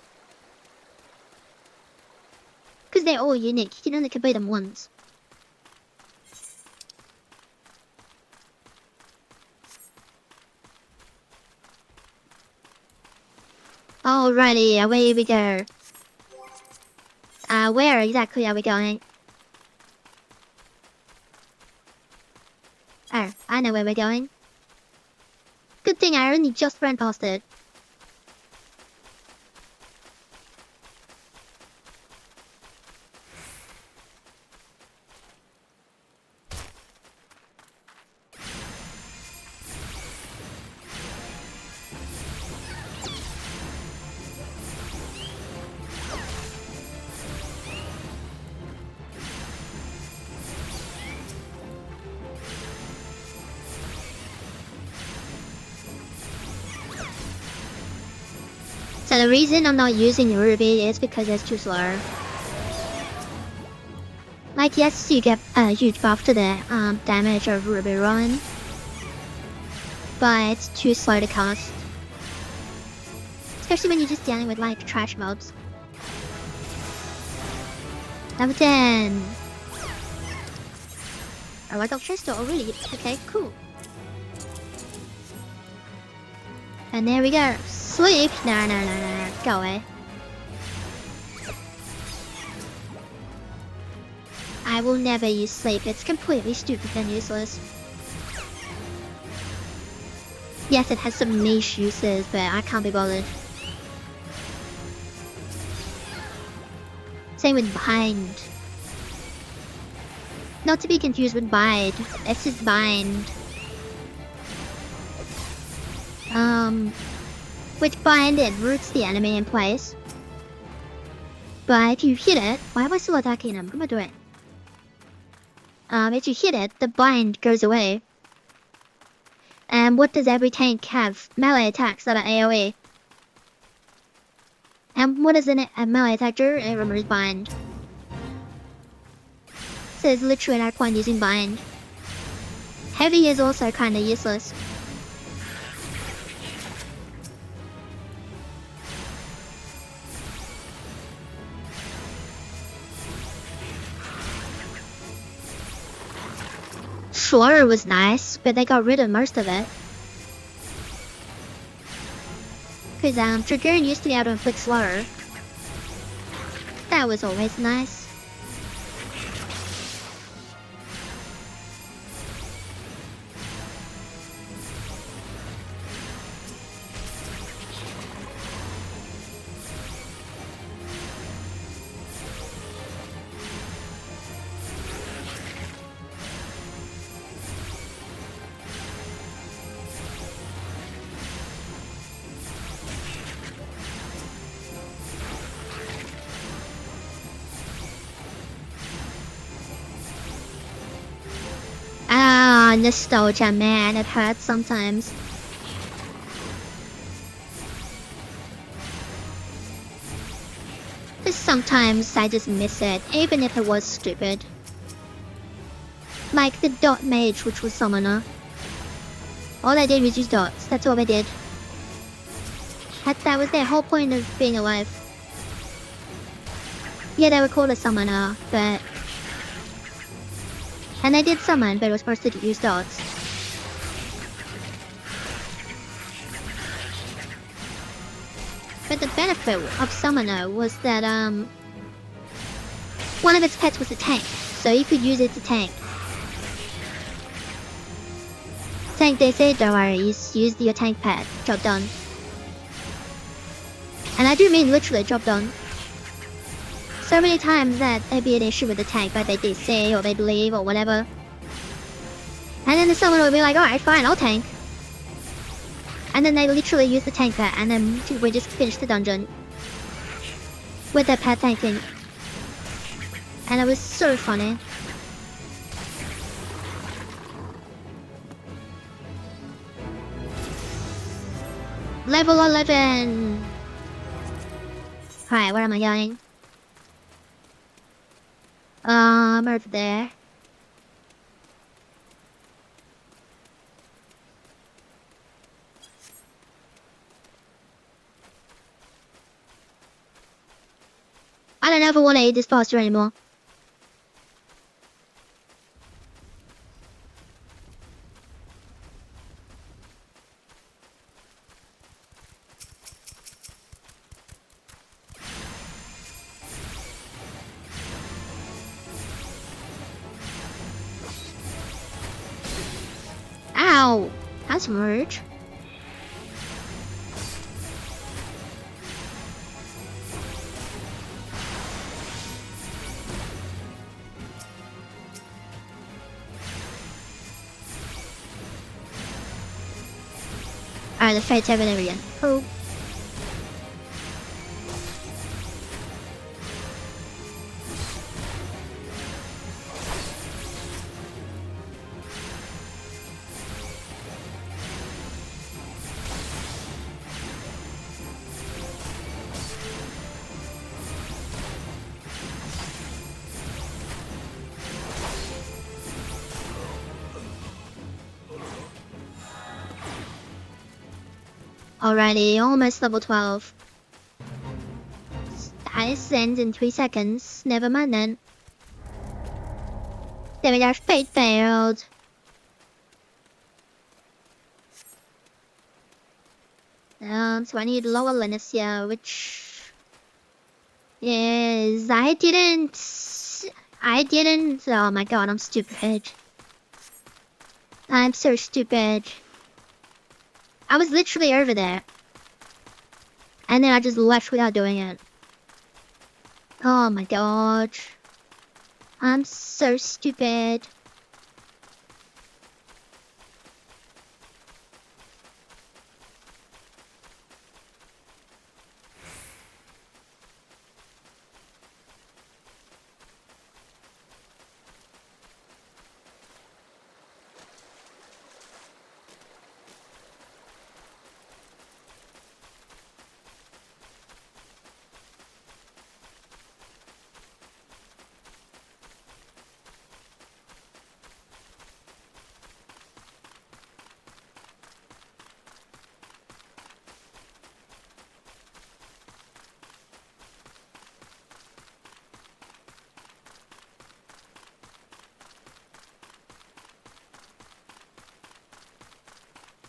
Because they're all unique, you can only complete them once. Alrighty, away we go. Where exactly are we going? Oh, I know where we're going. Good thing I only just ran past it. So the reason I'm not using Ruby is because it's too slow. Like, yes, you get a huge buff to the damage of Ruby Run, but it's too slow to cast. Especially when you're just dealing with, like, trash mobs. Level 10! Oh, I got crystal already. Okay, cool. And there we go. Sleep! No. Go away. I will never use sleep. It's completely stupid and useless. Yes, it has some niche uses, but I can't be bothered. Same with bind. Not to be confused with bide. This is bind. Which bind, it roots the enemy in place. But if you hit it, why am I still attacking him? Come on, do it. If you hit it, the bind goes away. And what does every tank have? Melee attacks that are AoE. And what does a melee attack do? It removes bind. So there's literally no point using bind. Heavy is also kinda useless. Slaughter was nice, but they got rid of most of it. Cause Dragoon used to be able to inflict slaughter. That was always nice. Nostalgia, man, it hurts sometimes. But sometimes I just miss it, even if it was stupid. Like the dot mage, which was summoner. All I did was use dots, that's all I did. That was their whole point of being alive. Yeah, they were called a summoner, but... And I did summon, but it was supposed to use dots. But the benefit of Summoner was that, one of its pets was a tank, so you could use it to tank. Tank, they say, don't worry, use your tank pet, job done. And I do mean literally job done. So many times that there'd be an issue with the tank, but they'd DC or they'd leave or whatever. And then the summoner would be like, alright, fine, I'll tank. And then they literally use the tank pet, and then we just finish the dungeon. With their pet tanking. And it was so funny. Level 11! Alright, where am I going? Over there. I don't ever want to eat this pasta anymore. Ow! That's merge. Alright, the fate's over there again. Cool. Alrighty, almost level 12. Status ends in 3 seconds. Never mind then. There we go, fate failed. So I need lower Lenesia, which is I didn't. Oh my god, I'm stupid. I'm so stupid. I was literally over there. And then I just left without doing it. Oh my god. I'm so stupid.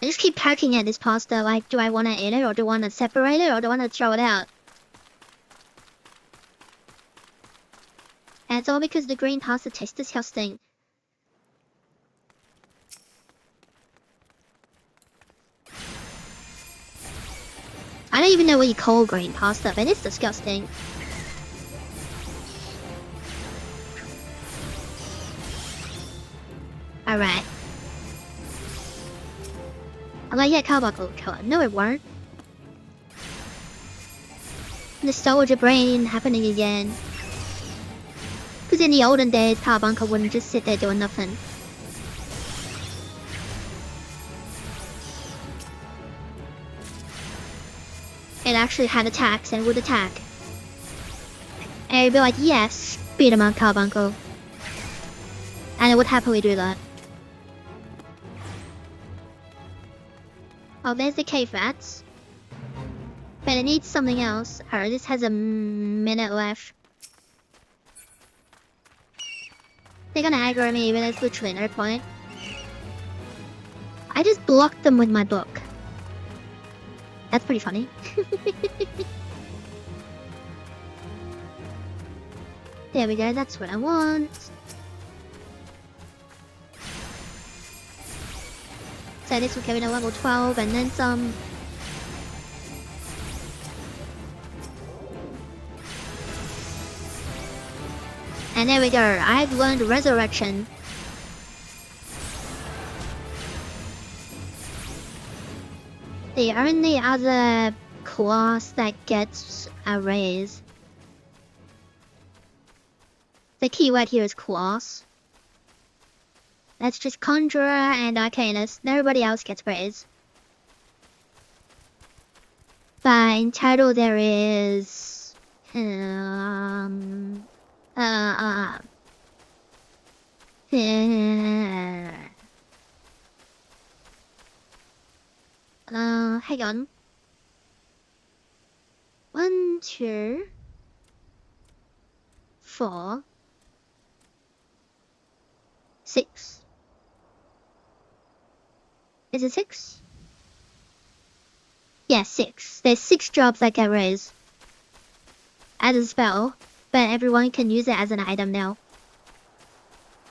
I just keep pecking at this pasta, like, do I want to eat it, or do I want to separate it, or do I want to throw it out? And it's all because the green pasta tastes disgusting. I don't even know what you call green pasta, but it's disgusting. Alright. I'm like, yeah, carbuncle killer. No, it weren't. Nostalgia brain happening again. Because in the olden days, carbuncle wouldn't just sit there doing nothing. It actually had attacks and would attack. And you'd be like, yes, beat him on carbuncle. And it would happily do that. Oh, there's the cave rats. But it needs something else. Alright, this has a minute left. They're gonna aggro me, but there's literally no point. I just blocked them with my book. That's pretty funny. There we go, that's what I want. So this will carry to level 12 and then some. And there we go, I've learned Resurrection. The only other class that gets a raise. The keyword here is class. That's just Conjurer and Arcanist. Nobody else gets praise. But in total there is... hang on. 1, 2, 4, 6. Is it 6? Yeah, 6. There's 6 jobs that get raised as a spell, but everyone can use it as an item now.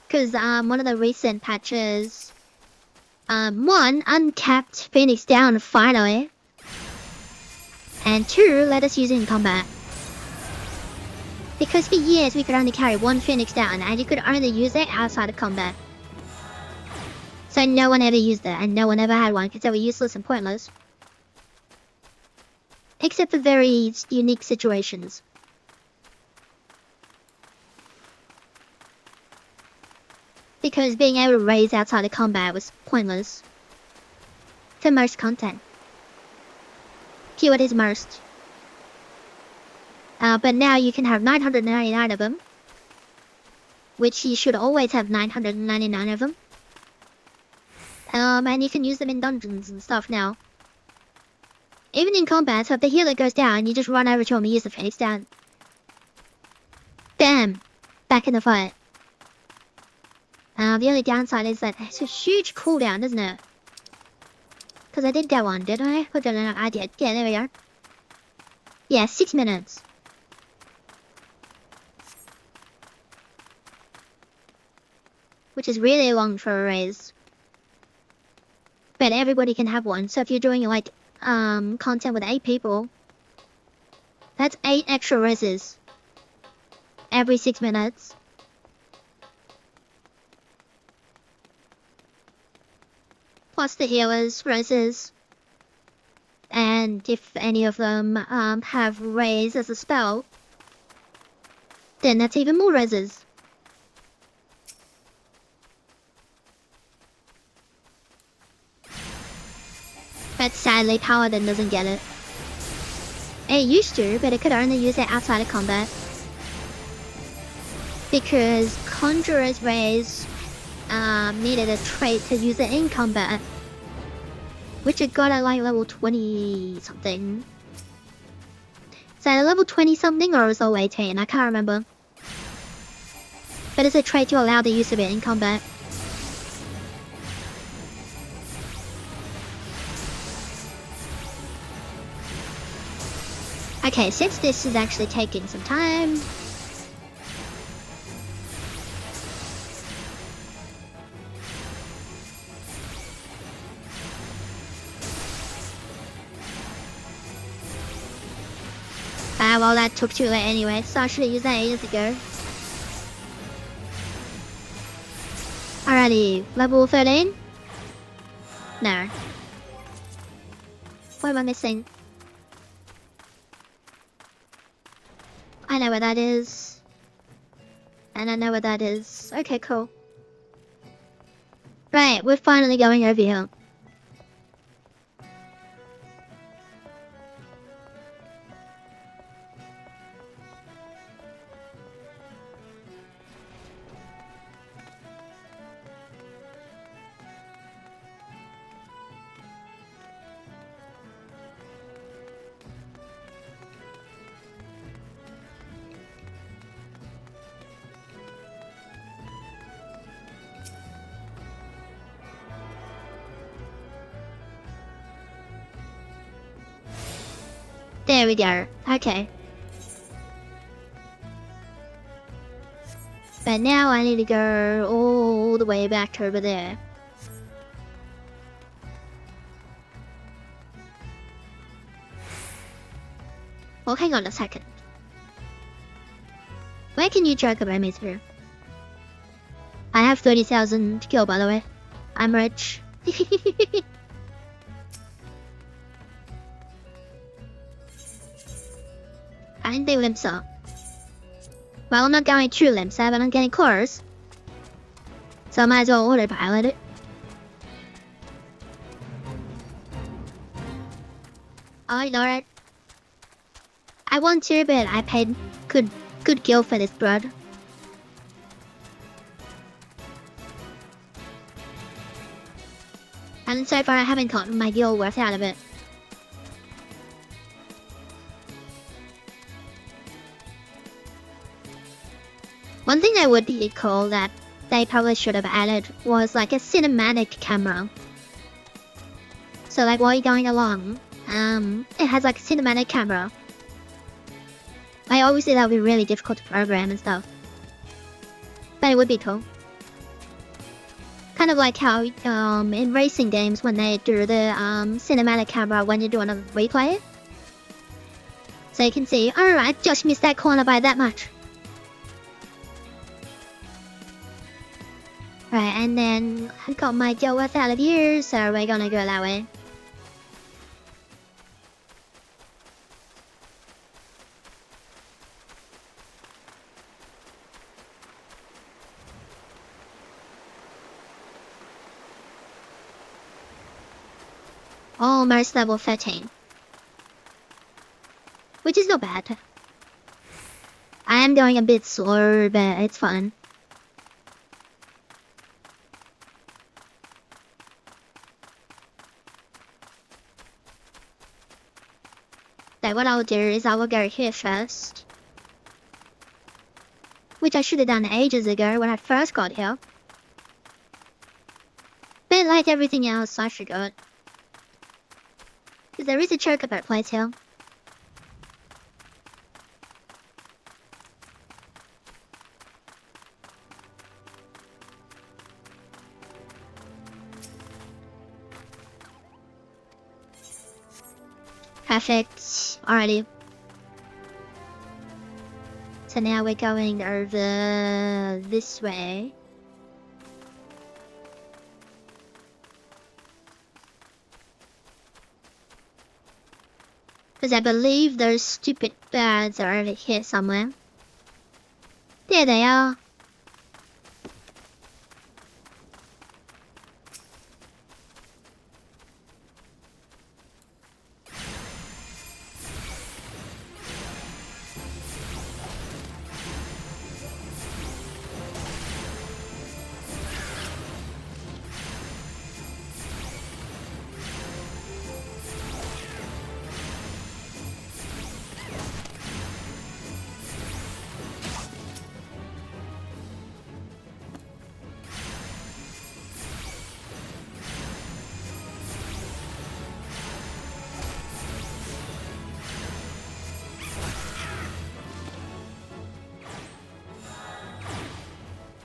Cause one of the recent patches One, uncapped Phoenix down finally. And two, let us use it in combat. Because for years we could only carry one Phoenix down and you could only use it outside of combat. So no one ever used it and no one ever had one because they were useless and pointless. Except for very unique situations. Because being able to raise outside of combat was pointless. For most content. Keyword is most. But now you can have 999 of them. Which you should always have 999 of them. And you can use them in dungeons and stuff now. Even in combat, so if the healer goes down, you just run over to him and use the Phoenix down. Bam! Back in the fight. The only downside is that it's a huge cooldown, isn't it? Because I did get one, did I? I don't know, I did. Yeah, there we are. Yeah, 6 minutes. Which is really long for a raise. But everybody can have one, so if you're doing like content with 8 people, that's 8 extra raises every 6 minutes. Plus the healers raises, and if any of them have raise as a spell, then that's even more raises. But sadly, Paladin doesn't get it. It used to, but it could only use it outside of combat. Because Conjurer's Raise needed a trait to use it in combat. Which it got at like level 20 something. Is that a level 20 something or was it 18? I can't remember. But it's a trait to allow the use of it in combat. Okay, since this is actually taking some time... well, that took too late anyway, so I should have used that ages ago. Alrighty, level 13? No. What am I missing? I know where that is. And I know where that is. Okay, cool. Right, we're finally going over here. There we go. Okay. But now I need to go all the way back over there. Well, hang on a second. Where can you joke about me through? I have 30,000 to kill, by the way. I'm rich. I didn't think Limsa. Well, I'm not going to Limsa, but I'm getting close. So I might as well autopilot it. I know it. I want to, but I paid good gil for this bread. And so far I haven't gotten my gil worth out of it. One thing that would be cool that they probably should have added was like a cinematic camera. So like while you're going along, it has like a cinematic camera. I always say that would be really difficult to program and stuff. But it would be cool. Kind of like how in racing games when they do the cinematic camera when you're doing a replay. So you can see, alright, Josh missed that corner by that much. Right, and then I got my deal worth out of here, so we're gonna go that way. Almost level 13. Which is not bad. I am going a bit slow, but it's fun. So what I'll do is I will go here first. Which I should have done ages ago when I first got here. But like everything else, I forgot. Because there is a chocobo place here. Perfect. Alrighty. So now we're going over this way. Because I believe those stupid birds are over here somewhere. There they are.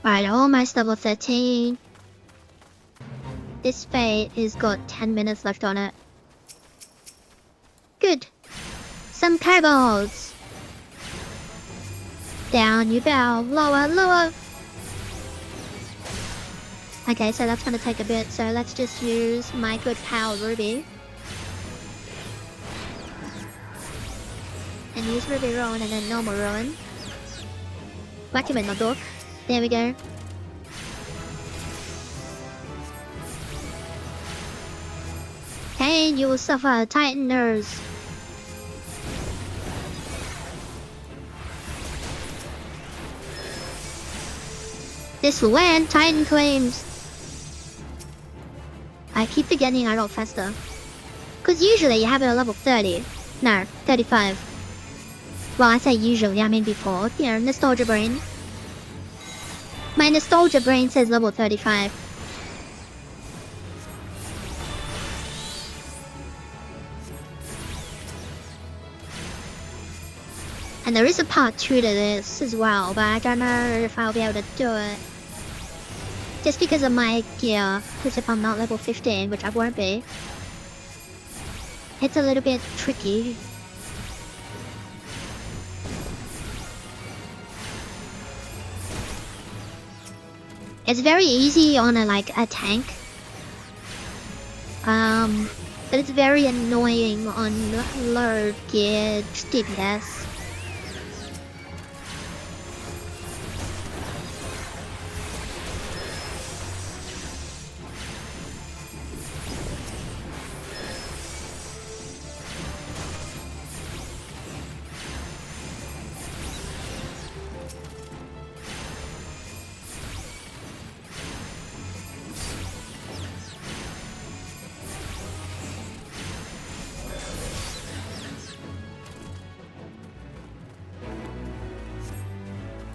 Right, almost level 13. This fate has got 10 minutes left on it. Good. Some kobolds. Down you bow. Lower, lower. Okay, so that's gonna take a bit, so let's just use my good pal Ruby. And use Ruby Ruin and then normal Ruin. Whack him in the book. There we go. Pain, you will suffer. Titan nerves. This will end. Titan claims. I keep forgetting I roll faster. Cause usually you have it at level 30. No, 35. Well, I say usually, I mean before. You know, nostalgia brain. My nostalgia brain says level 35. And there is a part 2 to this as well, but I don't know if I'll be able to do it. Just because of my gear, because if I'm not level 15, which I won't be, it's a little bit tricky. It's very easy on a tank. But it's very annoying on low gear DPS.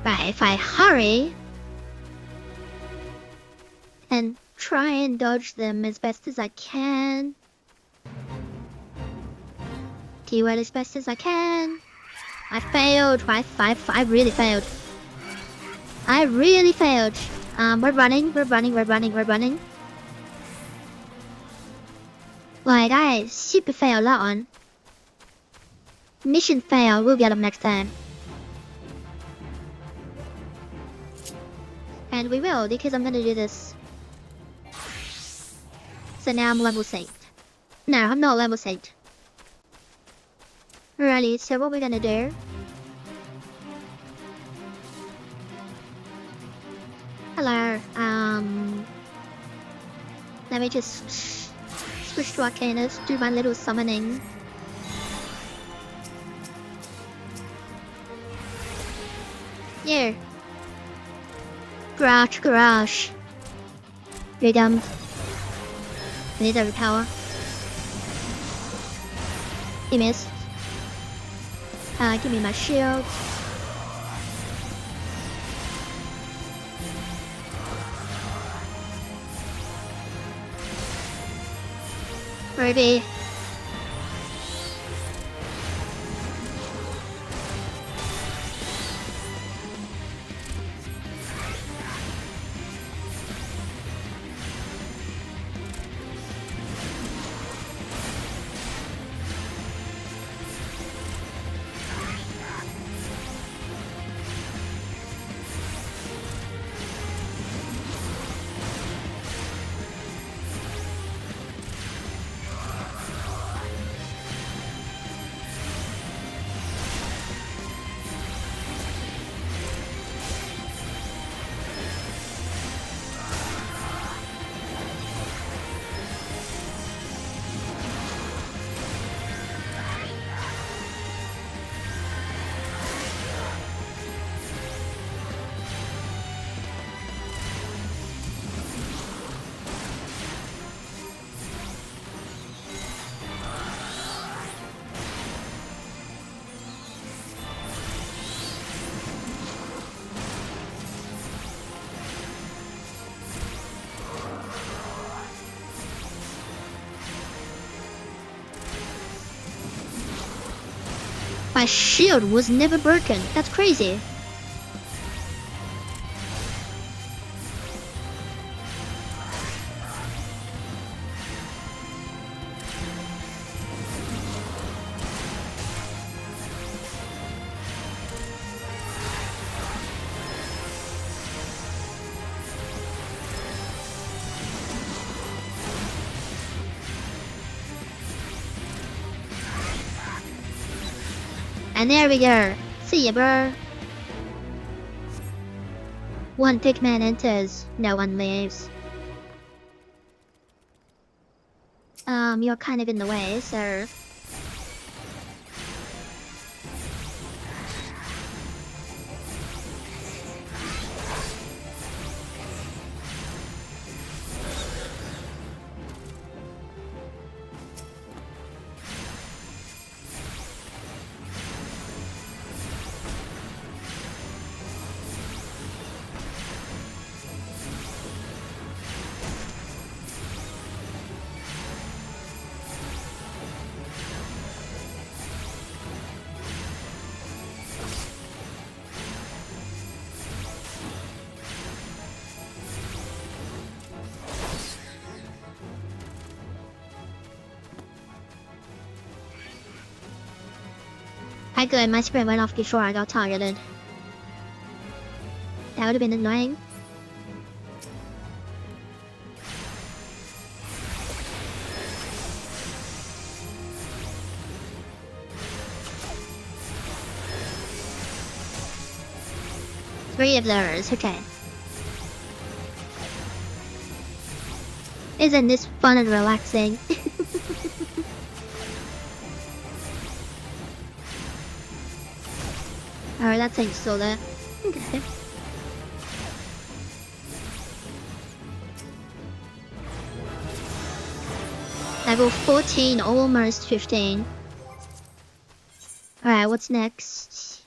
But if I hurry and try and dodge them as best as I can, keyword as best as I can, I failed. I really failed. I really failed. We're running. Wow, guys, super fail that one. Mission fail, we'll get them next time. And we will, because I'm gonna do this. So now I'm level 8. No, I'm not level 8. Alrighty, so what we're gonna do... Hello, let me just switch to Arcanus, do my little summoning. Yeah. Garage. You're dumb. I need every power. He missed. Give me my shield. Ruby. My shield was never broken. That's crazy. And there we go. See ya, bro. One pigman enters, no one leaves. You're kind of in the way, so... I good, my sprint went off before I got targeted. That would have been annoying. Three of those, okay. Isn't this fun and relaxing? Oh, that thing's still there. Okay. Level 14, almost 15. Alright, what's next?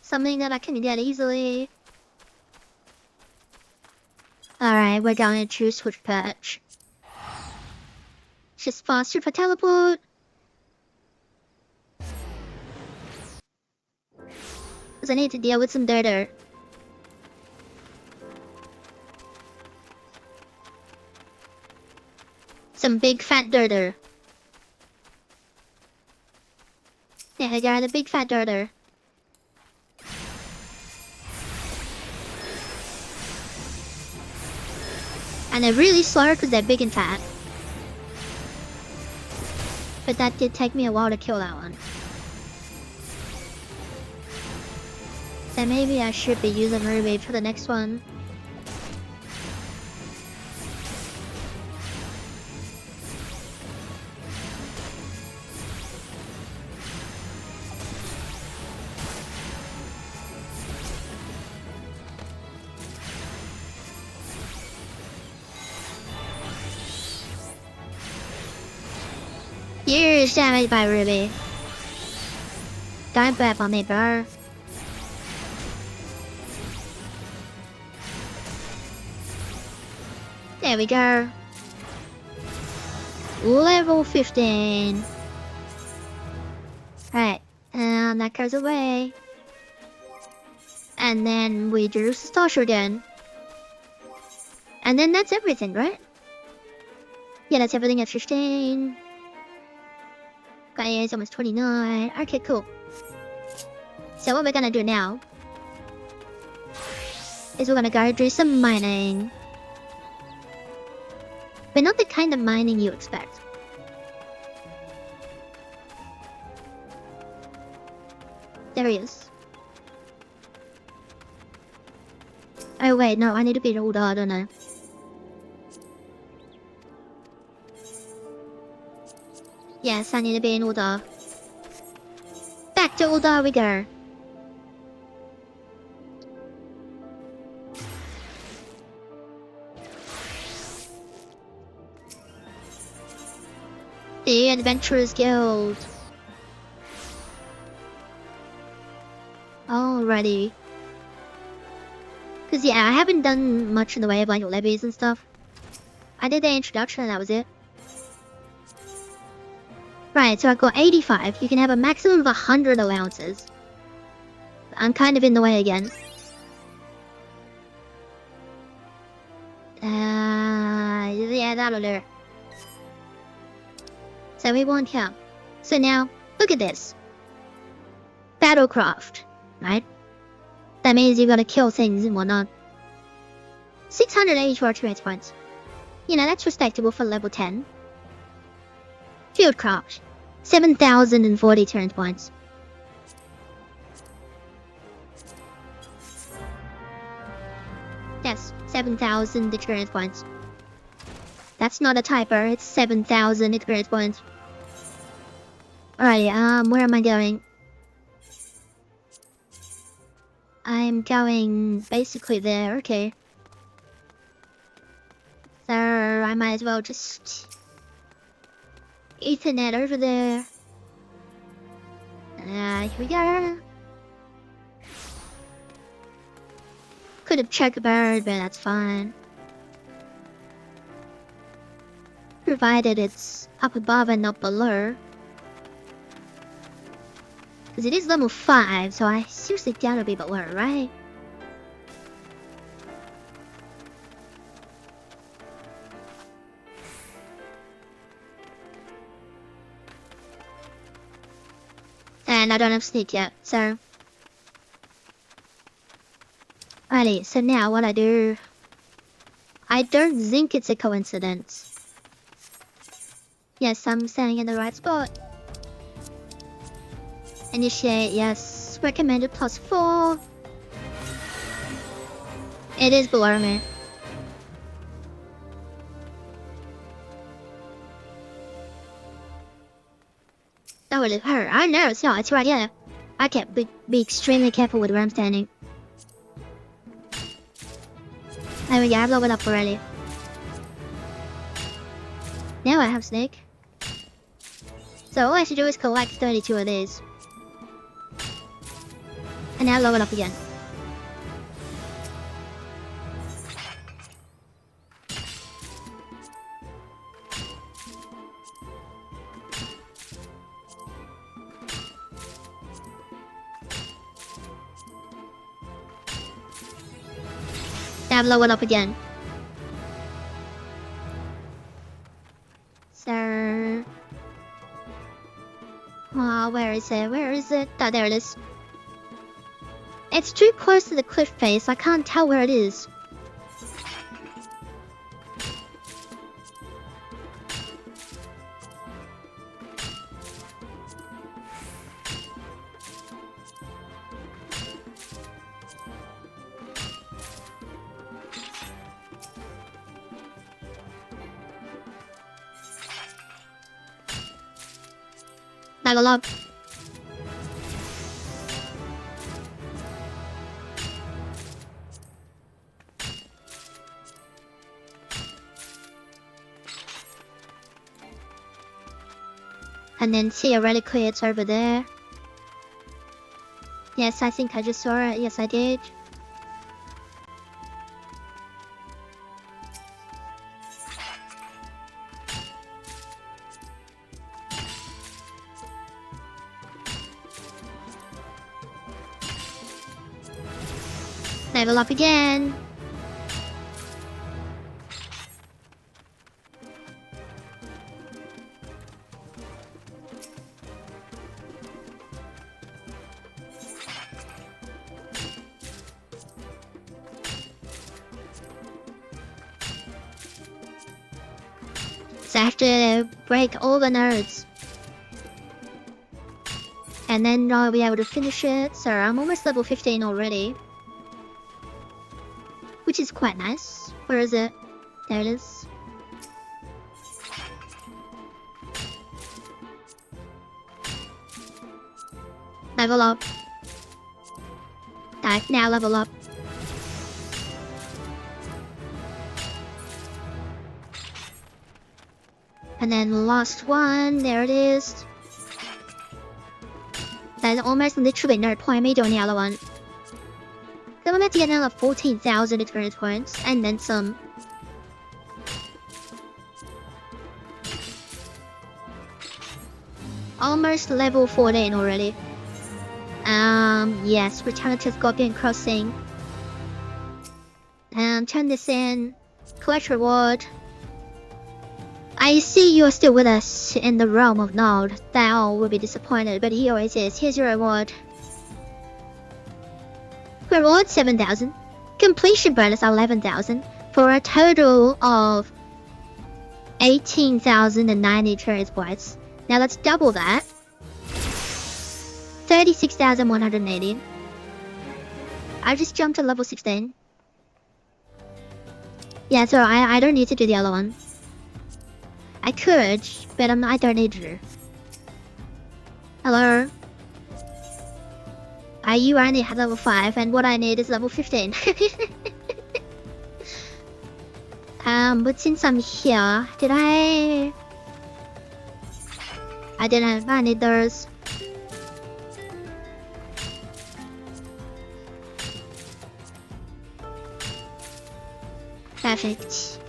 Something that I can get easily. Alright, we're going to choose Switch Patch. Just faster for teleport. Because I need to deal with some dirter. Some big fat dirter. Yeah, I got a big fat dirter. And they're really slow because they're big and fat. But that did take me a while to kill that one. So maybe I should be using Ruby for the next one. Huge damage by Ruby. Don't bet on me, bro. There we go. Level 15. Right, and that goes away. And then we do the Star again. And then that's everything, right? Yeah, that's everything at 15. Okay, it's almost 29. Okay, cool. So what we're gonna do now is we're gonna go do some mining. But not the kind of mining you expect. There he is. Oh wait, no, I need to be older, don't I? Yes, I need to be in order. Back to order we go. The Adventurers Guild. Alrighty. Cause yeah, I haven't done much in the way of like levies and stuff. I did the introduction and that was it. Right, so I've got 85. You can have a maximum of 100 allowances. I'm kind of in the way again. Yeah, that'll do. So we want here. So now, look at this. Battlecraft, right? That means you've got to kill things and whatnot. 684 experience points. You know, that's respectable for level 10. Fieldcraft, 7,040 experience points. Yes, 7,000 experience points. That's not a typo, it's 7,000 experience points. Alrighty, where am I going? I'm going basically there, okay. So I might as well just Ethernet over there. Here we go. Could have checkerboard, but that's fine. Provided it's up above and not below. Because it is level 5, so I seriously doubt it'll be below, right? And I don't have sneak yet, so... Alrighty, so now what I do... I don't think it's a coincidence. Yes, I'm standing in the right spot. Initiate, yes. Recommended +4. It is below me. That would have hurt. I know, it's not. It's right here. I can't be extremely careful with where I'm standing. There we go, I've leveled up already. Now I have snake. So all I should do is collect 32 of these. And now level up again. Now blow it up again. So... Oh, where is it? Where is it? Oh, there it is. It's too close to the cliff face. I can't tell where it is. Level up. And then theoretically it's over there. Yes, I think I just saw it. Yes, I did. Level up again. So I have to break all the nodes. And then I'll be able to finish it. So I'm almost level 15 already. Which is quite nice. Where is it? There it is. Level up. Dive now, level up. And then last one, there it is. That's almost literally no point me doing the other one. So I'm at the end of 14,000 experience points, and then some. Almost level 14 already. Yes, return to Scorpion Crossing. Turn this in. Collect reward. I see you are still with us in the realm of Nod. Thou will be disappointed, but he always is. Here's your reward. Reward 7,000. Completion bonus 11,000. For a total of 18,090 experience points. Now let's double that. 36,180. I just jumped to level 16. Yeah, so I don't need to do the other one. I could, but I don't need to. Hello? You only have level 5, and what I need is level 15. But since I'm here, did I didn't. I need those. Perfect.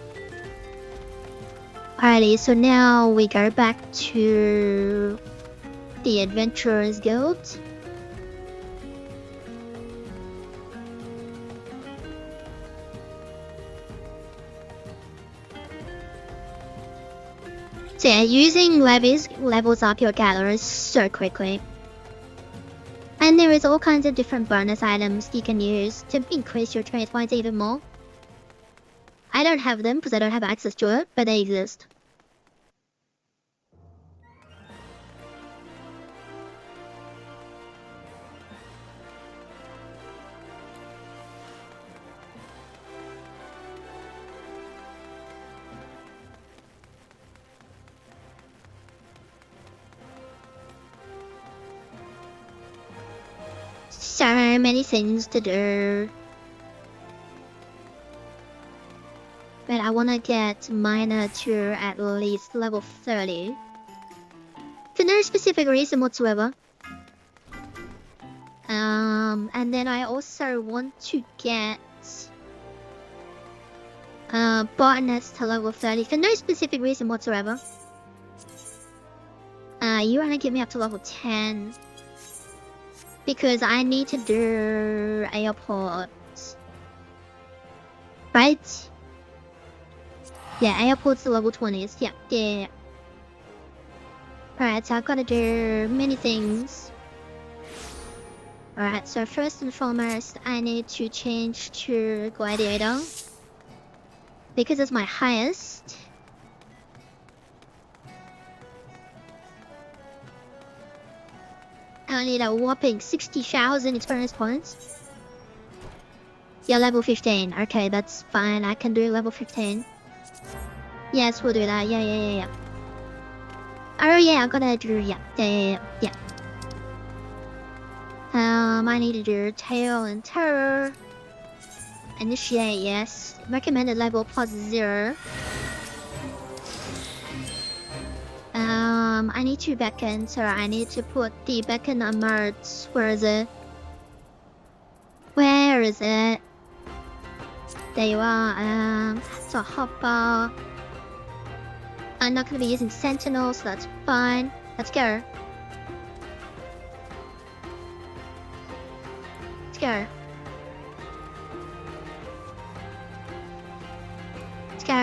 Alrighty, so now we go back to the Adventurers Guild. So yeah, using levies levels up your galleries so quickly. And there is all kinds of different bonus items you can use to increase your trade points even more. I don't have them because I don't have access to it, but they exist. So many things to do. But I wanna get Miner to at least level 30. For no specific reason whatsoever. And then I also want to get Botanist to level 30 for no specific reason whatsoever. You wanna get me up to level 10. Because I need to do airport. Right? Yeah, airport's level 20s. Yeah. Alright, so I've got to do many things. Alright, so first and foremost, I need to change to Gladiator. Because it's my highest. I need a whopping 60,000 experience points. Yeah, level 15. Okay, that's fine. I can do level 15. Yes, we'll do that. Yeah. Oh yeah, I'm gonna do, yeah. I need to do Tail and Terror. Initiate, yes. Recommended level +0. I need to beckon, so I need to put the beckon on Marts. Where is it? Where is it? There you are. So hopper. I'm not gonna be using Sentinel, so that's fine. Let's go. Let's go. Let's go.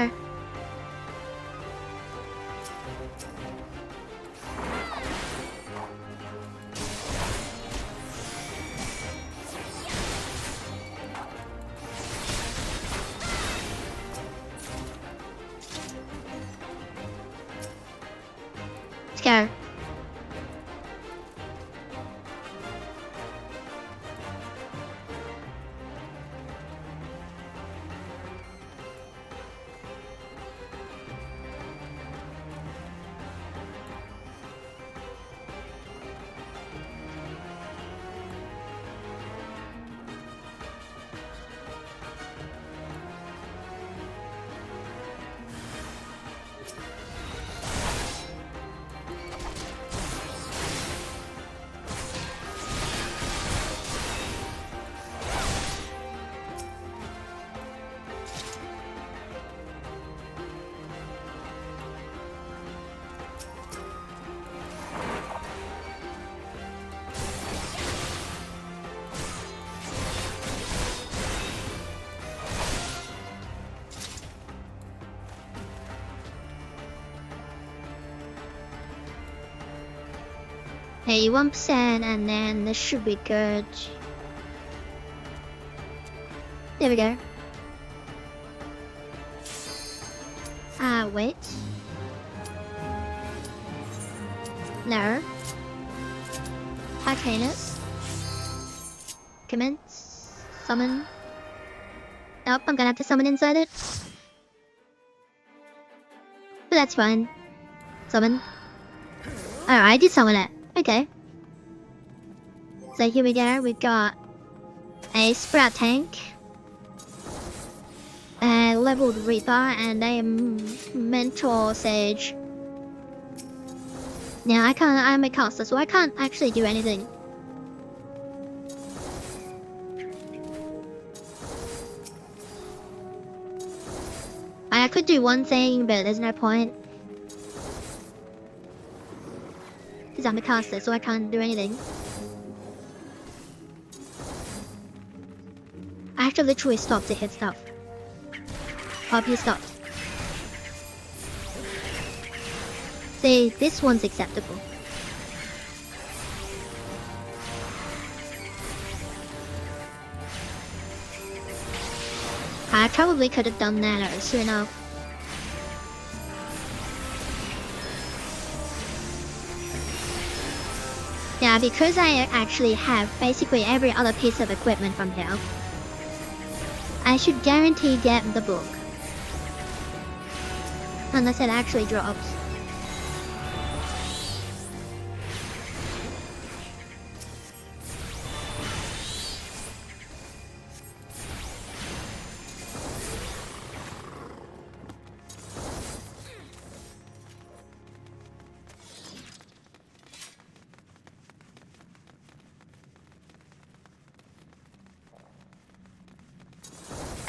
Let's go. Hey, 1%, and then this should be good. There we go. Wait. No. Arcanus. Commence. Summon. Nope, I'm gonna have to summon inside it. But that's fine. Summon. Oh, I did summon it. Okay. So here we go. We've got a Sprout Tank, a leveled Reaper, and a Mentor Sage. Now I'm a caster, so I can't actually do anything. I could do one thing, but there's no point. Because I'm a caster, so I can't do anything. I have to literally stop to hit stuff. Oh, he stopped. See, this one's acceptable. I probably could have done that soon enough. Yeah, because I actually have basically every other piece of equipment from here, I should guarantee get the book. Unless it actually drops.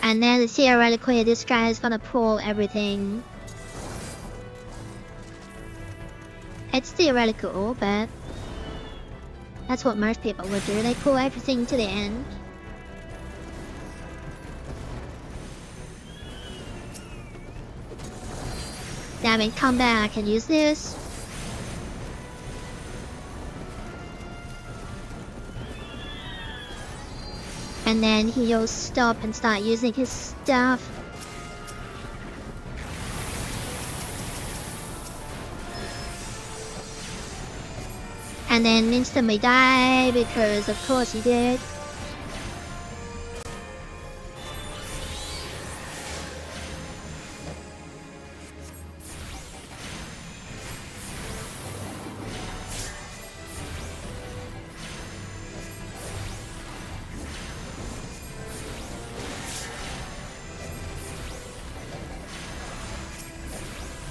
And then theoretically this guy is gonna pull everything. It's theoretical, but that's what most people would do. They pull everything to the end. Damn it, come back, I can use this. And then he'll stop and start using his stuff. And then instantly die because of course he did.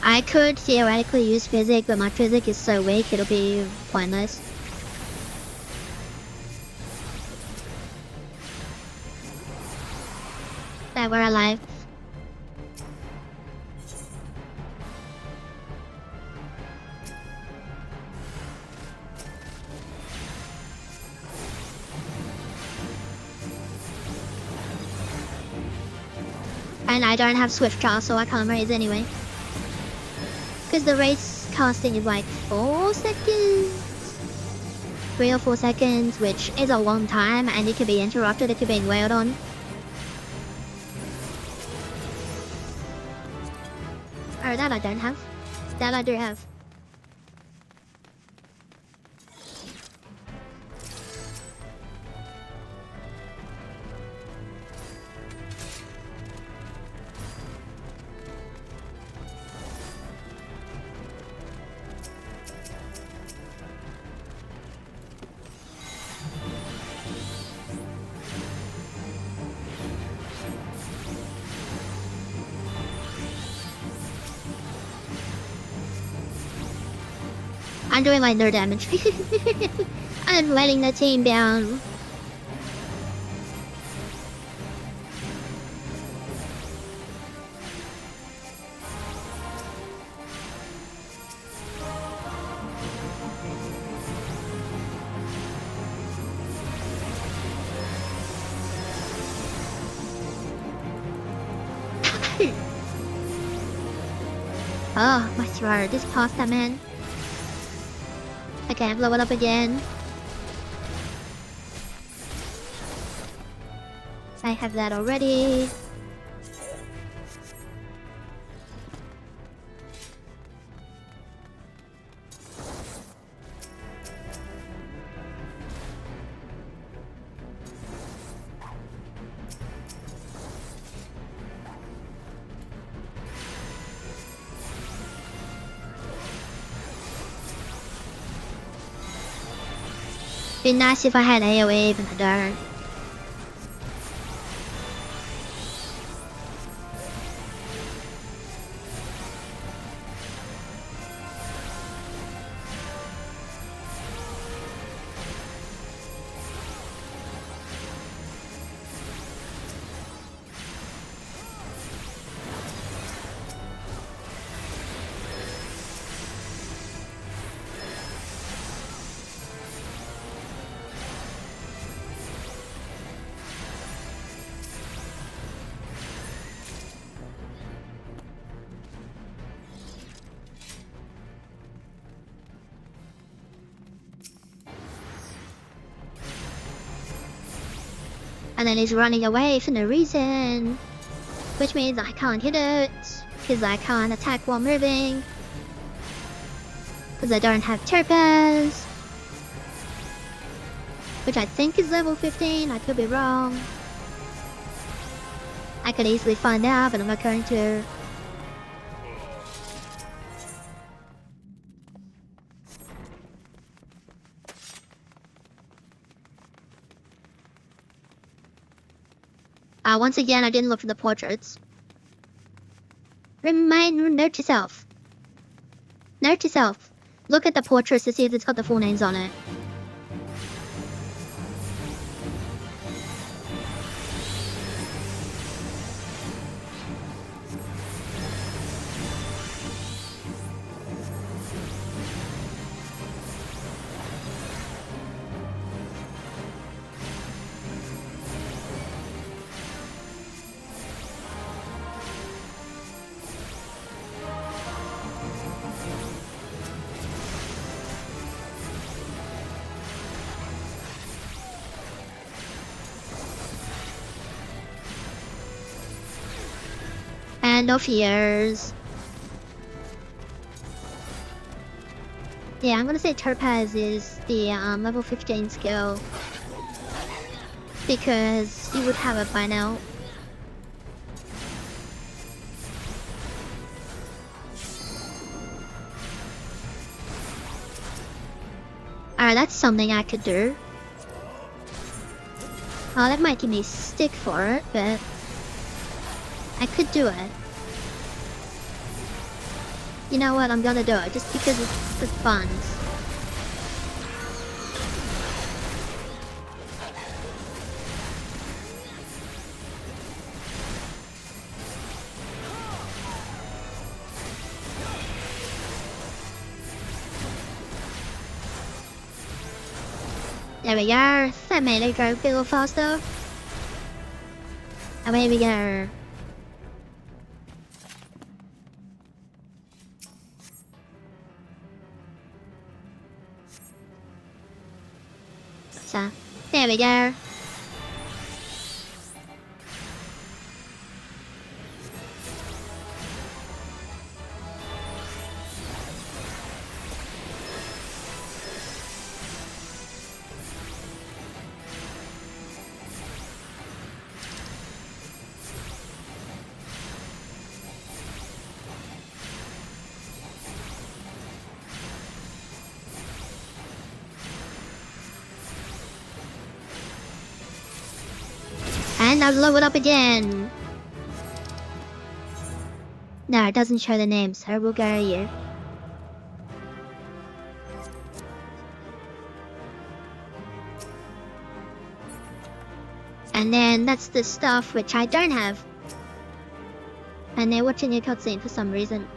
I could theoretically use physic, but my physic is so weak it'll be pointless. That we're alive. And I don't have Swift Draw, so I can't raise anyway. Because the race casting is like 4 seconds? 3 or 4 seconds, which is a long time, and it can be interrupted if you're being wailed on. Oh, that I don't have. That I do have. I'm doing like no damage. I'm letting the team down. Oh, my throat. This pasta, man. Okay, I've leveled up again. I have that already. Be nice if I had AoE, but I don't. And then he's running away for no reason. Which means I can't hit it. Because I can't attack while moving. Because I don't have Topaz. Which I think is level 15, I could be wrong. I could easily find out, but I'm not going to. Once again, I didn't look for the portraits. Note to self. Note to self. Look at the portraits to see if it's got the full names on it. And no fears. Yeah, I'm gonna say Topaz is the level 15 skill. Because you would have it by now. Alright, that's something I could do. Oh, that might give me stick for it, but I could do it. You know what, I'm gonna do it, just because it's fun. There we go, that made it go a little faster. Away we go. So, there we go. And I've leveled up again. No, it doesn't show the name, so we'll go here. And then that's the stuff which I don't have. And they're watching a cutscene for some reason.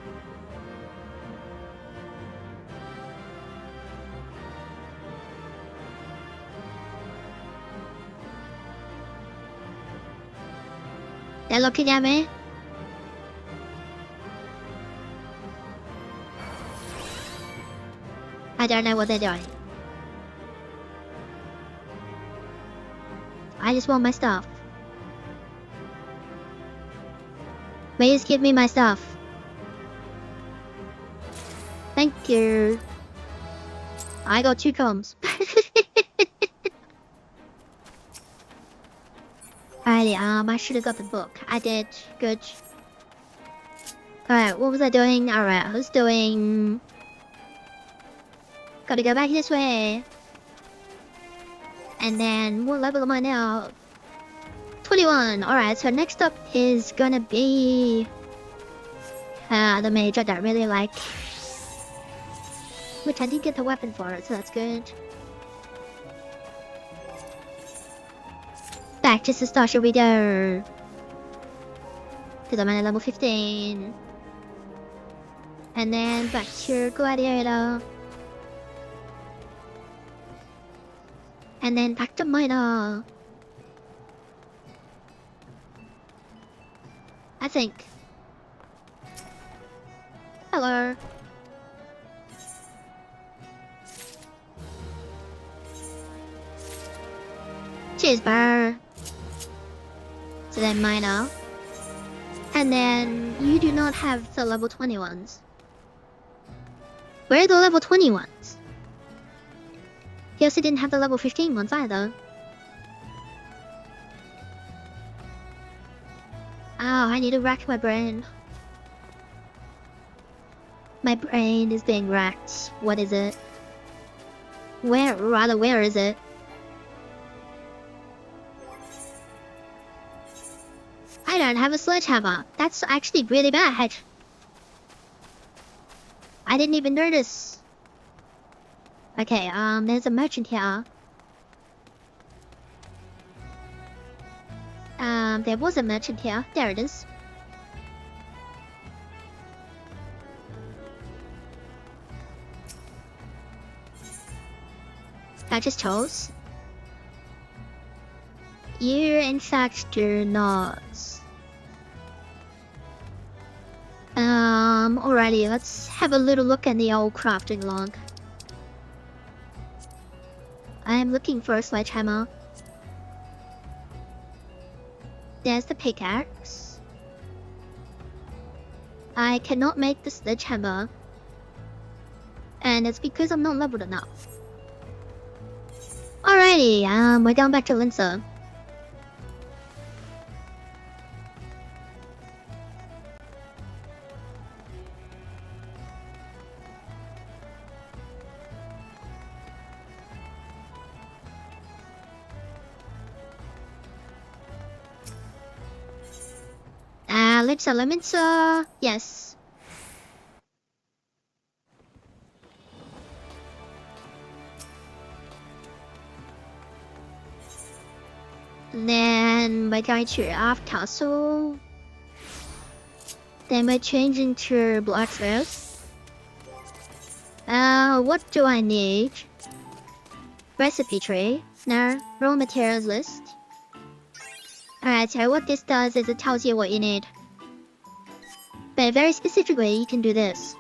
They're looking at me. I don't know what they're doing. I just want my stuff. Please give me my stuff. Thank you. I got 2 combs. Alrighty, I should have got the book. I did. Good. Alright, what was I doing? Alright, I was doing... Gotta go back this way. And then, what level am I now? 21! Alright, so next up is gonna be... the mage I don't really like. Which I did get the weapon for it, so that's good. Back to the Star, shall we go? Because I'm at level 15. And then back to Gladiator. And then back to Minor. I think. Hello. Cheers, bar. So then Minor. And then you do not have the level 20 ones. Where are the level 20 ones? He also didn't have the level 15 ones either. Oh, I need to rack my brain. My brain is being racked. What is it? Where is it? I don't have a sledgehammer. That's actually really bad. I didn't even notice. Okay, there's a merchant here. There was a merchant here. There it is. I just chose. You, in fact, do not. Alrighty, let's have a little look at the old crafting log. I am looking for a sledgehammer. There's the pickaxe. I cannot make the sledgehammer. And it's because I'm not leveled enough. Alrighty, we're going back to Linzer. Linzer, yes. And then we're going to Arf Castle. Then we're changing to Blacksmith. What do I need? Recipe tree. No. Raw materials list. Alright, so what this does is it tells you what you need. But very specifically, you can do this.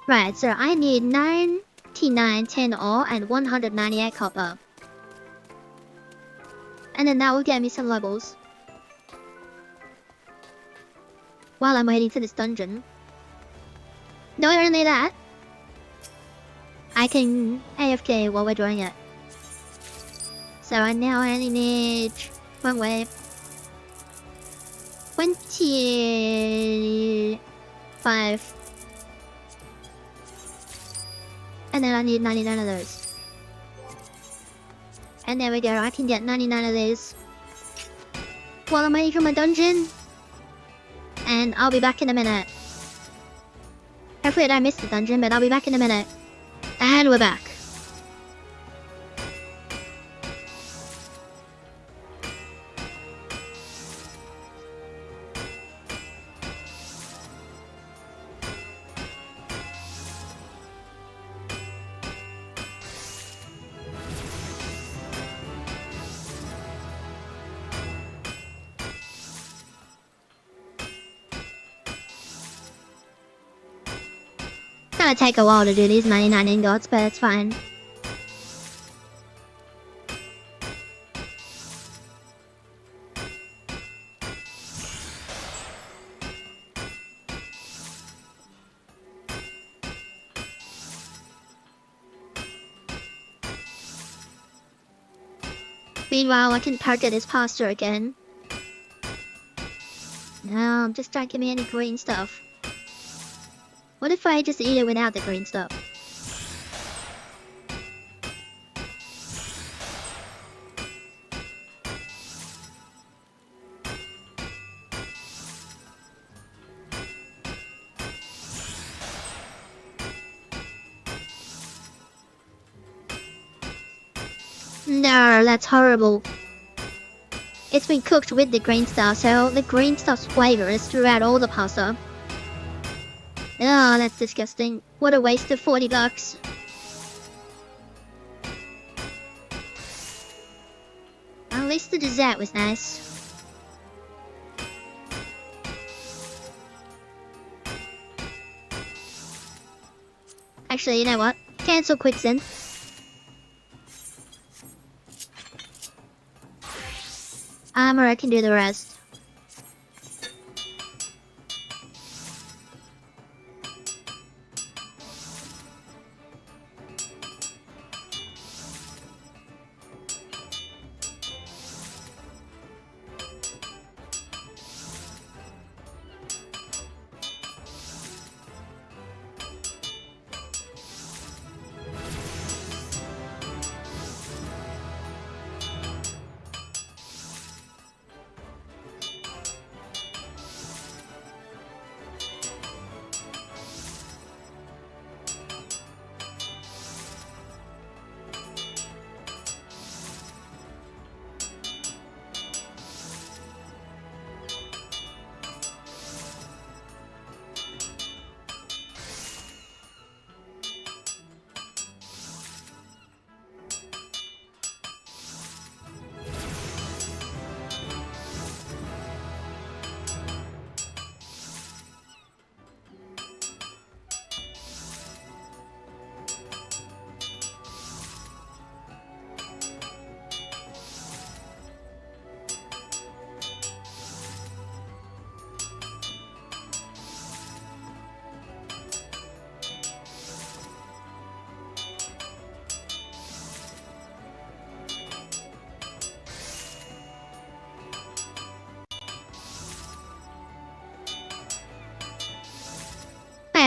Right, so I need 99 tin ore and 198 copper. And then that will get me some levels. While I'm waiting for this dungeon. Not only that, I can AFK while we're doing it. So I now only need one wave. 25. And then I need 99 of those. And there we go, I can get 99 of these. While I'm waiting for my dungeon. And I'll be back in a minute. Hopefully I don't miss the dungeon, but I'll be back in a minute. And we're back. It's gonna take a while to do these 99 ingots, but it's fine. Meanwhile, I can target this pasta again. No, just don't give me any green stuff. What if I just eat it without the green stuff? No, that's horrible. It's been cooked with the green stuff, so the green stuff's flavor is throughout all the pasta. Oh, that's disgusting. What a waste of 40 bucks. At least the dessert was nice. Actually, you know what? Cancel quicksand. Or I can do the rest.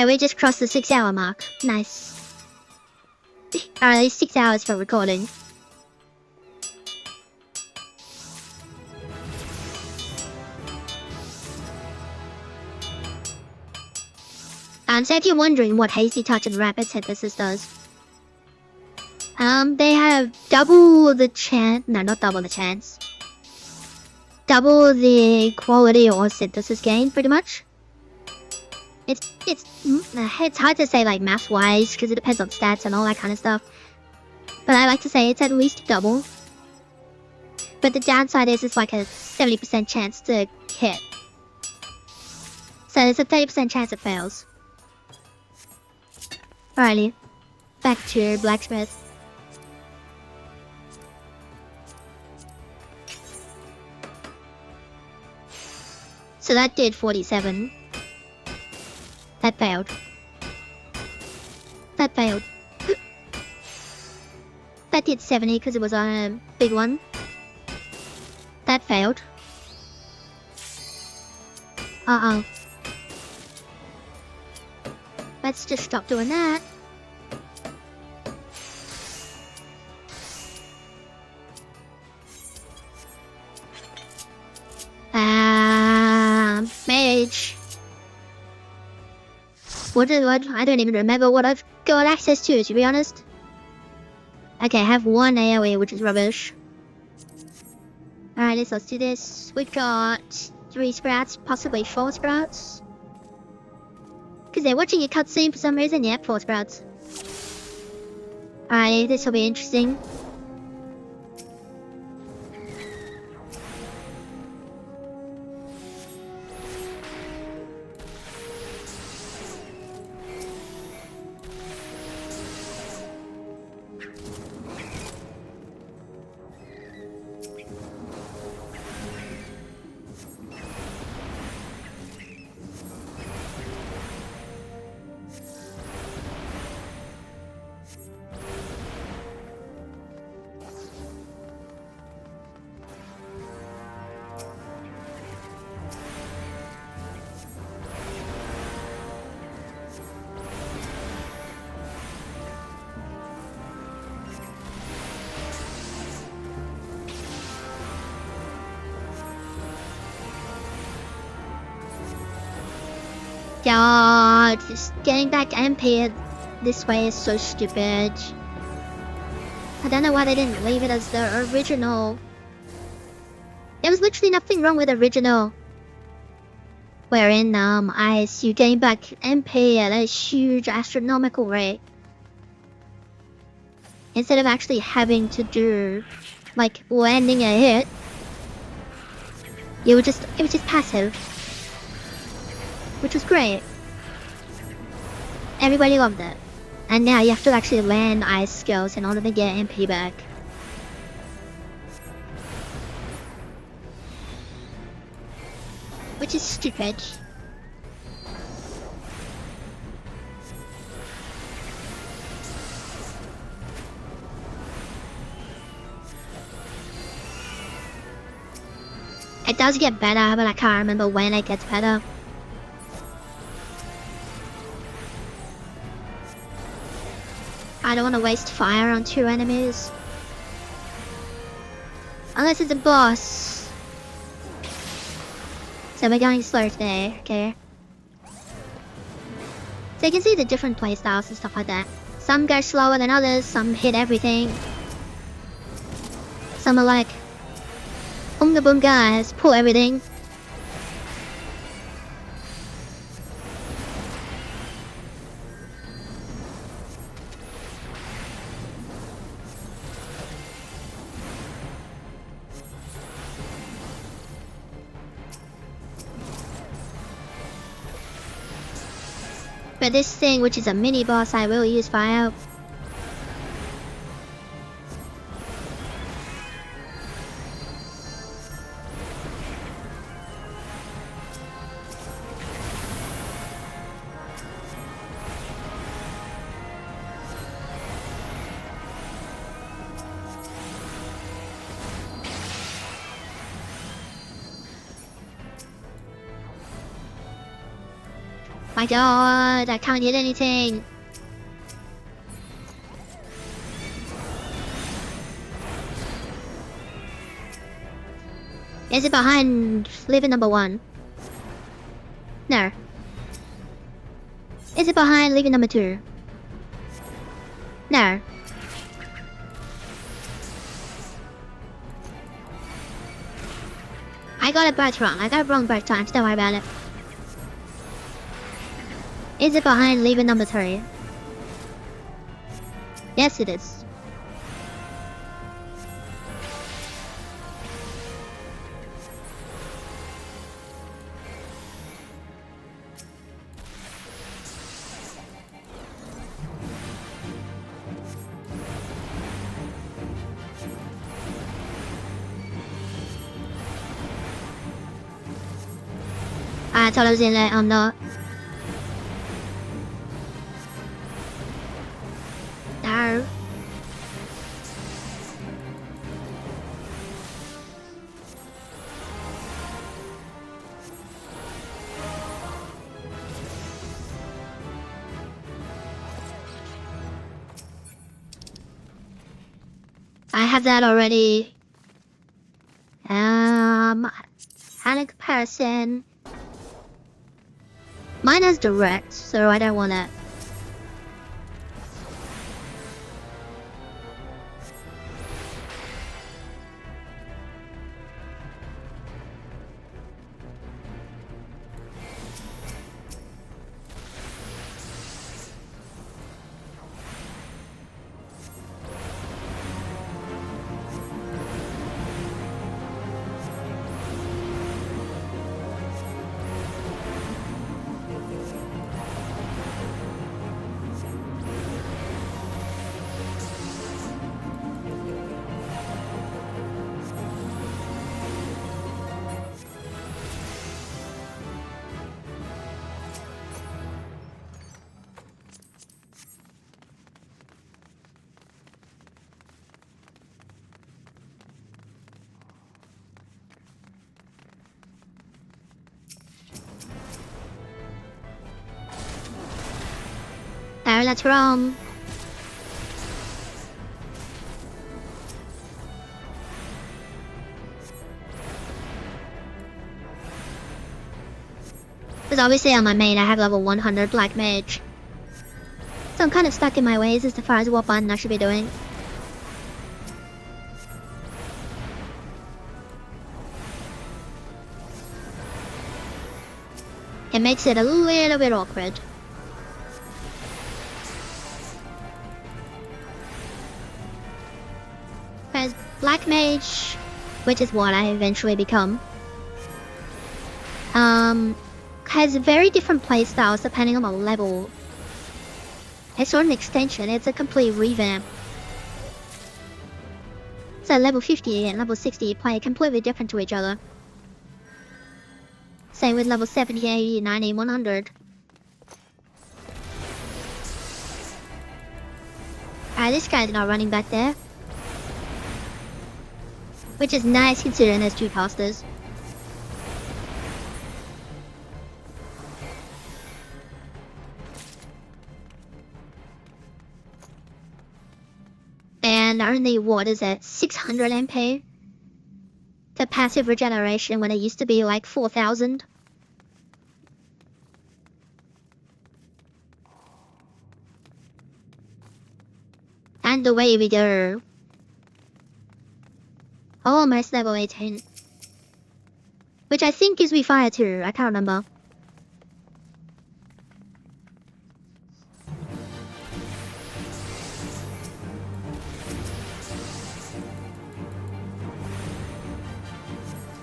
Okay, we just crossed the 6-hour mark. Nice. Alright, 6 hours for recording. And so if you're wondering what Hasty Touch and Rapid Synthesis does, they have double the chance, no, not double the chance, double the quality or synthesis gain, pretty much. It's hard to say like math-wise, because it depends on stats and all that kind of stuff. But I like to say it's at least double. But the downside is it's like a 70% chance to hit. So there's a 30% chance it fails. Alrighty, back to blacksmith. So that did 47. That failed. That failed. That did 70 because it was on a big one. That failed. Uh-oh. Let's just stop doing that. Mage. What? I don't even remember what I've got access to be honest. Okay, I have one AoE, which is rubbish. Alright, let's do this. We've got 3 sprouts, possibly 4 sprouts. Because they're watching a cutscene for some reason. Yeah, 4 sprouts. Alright, this will be interesting. God, just getting back MP this way is so stupid. I don't know why they didn't leave it as the original. There was literally nothing wrong with original. Wherein, you gain back MP at a huge astronomical rate. Instead of actually having to do, like, landing a hit. It was just passive. Which was great. Everybody loved it. And now you have to actually land ice skills in order to get MP back. Which is stupid. It does get better, but I can't remember when it gets better. I don't want to waste fire on 2 enemies. Unless it's a boss. So we're going slow today, okay? So you can see the different playstyles and stuff like that. Some go slower than others, some hit everything. Some are like, boom boom guys, pull everything. For this thing, which is a mini boss, I will use fire. My god, I can't hit anything. Is it behind lever number 1? No. Is it behind lever number 2? No. I got it both wrong. I got it wrong both times. Don't worry about it. Is it behind lever number 3? Yes, it is. I thought I was in there, I'm not. No. I have that already. And a comparison. Mine has direct, so I don't want that. No, that's wrong. Because obviously on my main I have level 100 Black Mage. So I'm kind of stuck in my ways as far as what button I should be doing. It makes it a little bit awkward. Because Black Mage, which is what I eventually become, has very different playstyles depending on the level. It's not an extension, it's a complete revamp. So level 50 and level 60 play completely different to each other. Same with level 70, 80, 90, 100. This guy's not running back there. Which is nice considering there's 2 casters. And only, what is it, 600 MP? The passive regeneration when it used to be like 4,000. And away we go. Almost level 18. Which I think gives me fire too, I can't remember.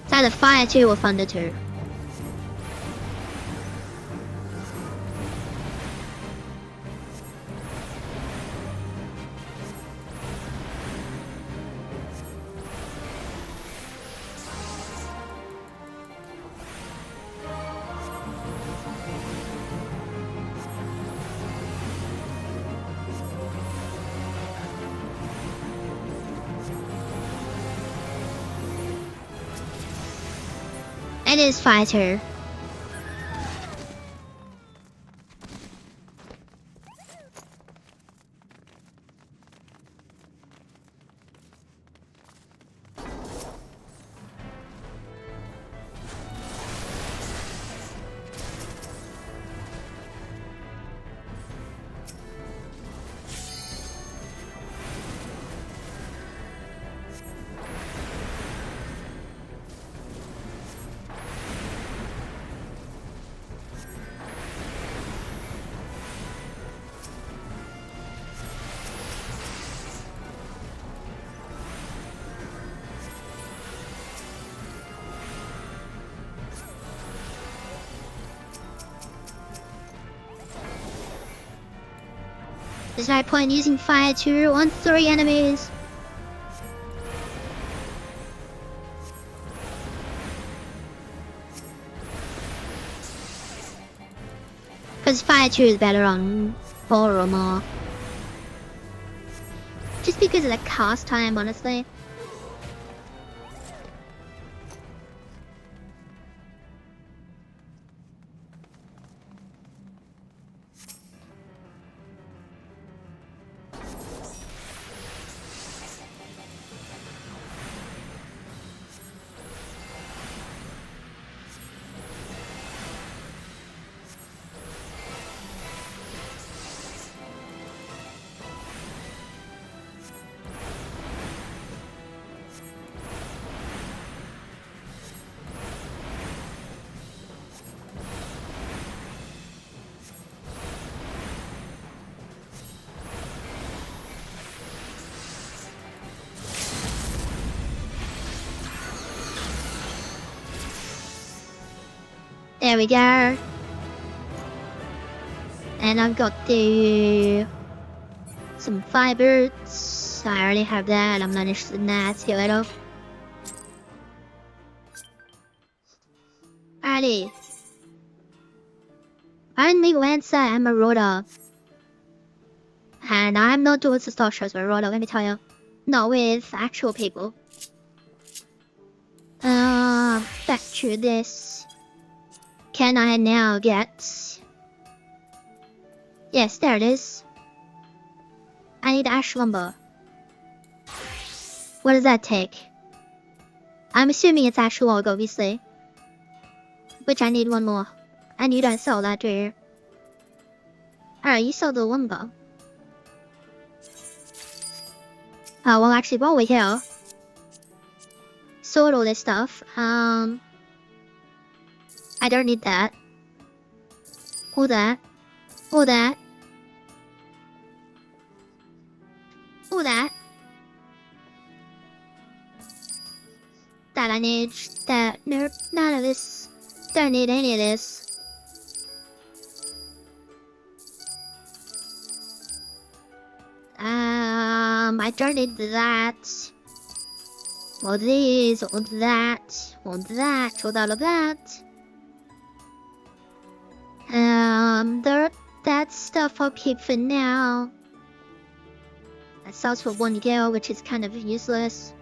It's either fire 2 or thunder 2. It is fire 2. There's no point using fire 2 on 3 enemies. Because fire 2 is better on 4 or more. Just because of the cast time, honestly. There we go. And I've got some fibers. I already have that. I'm not interested in that. See you later. Alrighty. I'm Lancer and Marauder. And I'm not doing the star shows with Marauder, let me tell you. Not with actual people. Back to this. Can I now get... Yes, there it is. I need ash lumber. What does that take? I'm assuming it's ash log, obviously. Which I need one more. And you don't sell that, do you? Alright, you sell the lumber. Oh, well actually, while we're here... Sort all this stuff. I don't need that. Or that. Or that. Or that. That I need. That. Nope. None of this. Don't need any of this. I don't need that. Or these. Or that. Or that. Or all of that. That stuff I'll keep for now. That sells for 1 gil, which is kind of useless.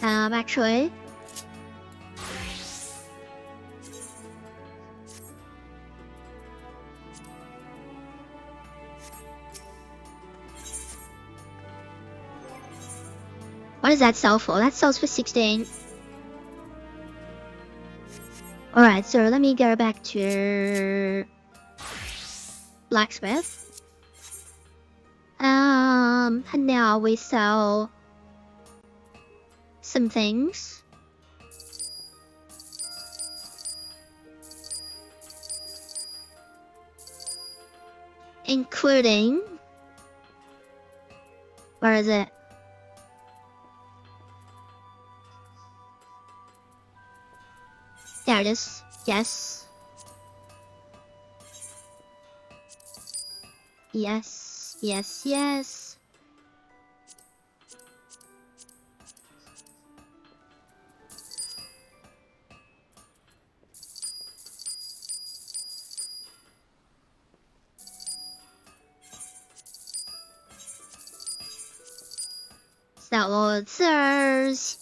Actually. What does that sell for? That sells for 16. Alright, so let me go back to blacksmith. And now we sell some things. Including... Where is it? There it is. Yes. Yes. Yes, yes. That Lord sirs.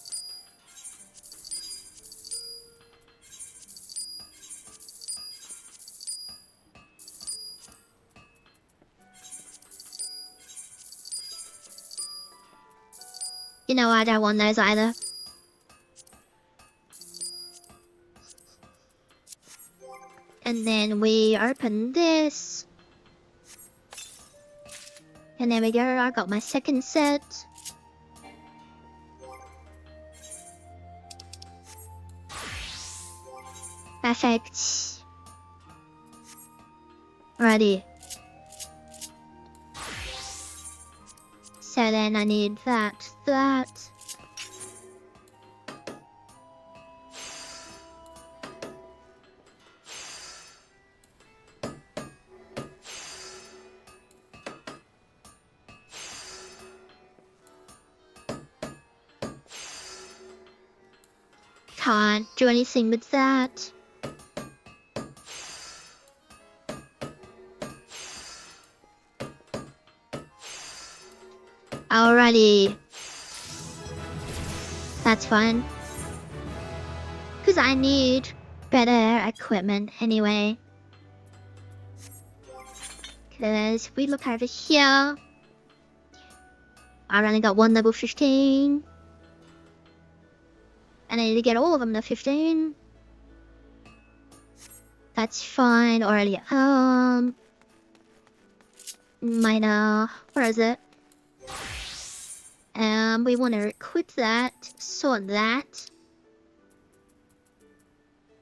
You know, I don't want those either. And then we open this. And there we go, I got my second set. Perfect. Ready. So then I need that. can't do anything with that. Alrighty. That's fine. Because I need better equipment anyway. Because if we look over here, I only got one level 15. And I need to get all of them to 15. That's fine already. Minor. Where is it? We want to equip that, sort that.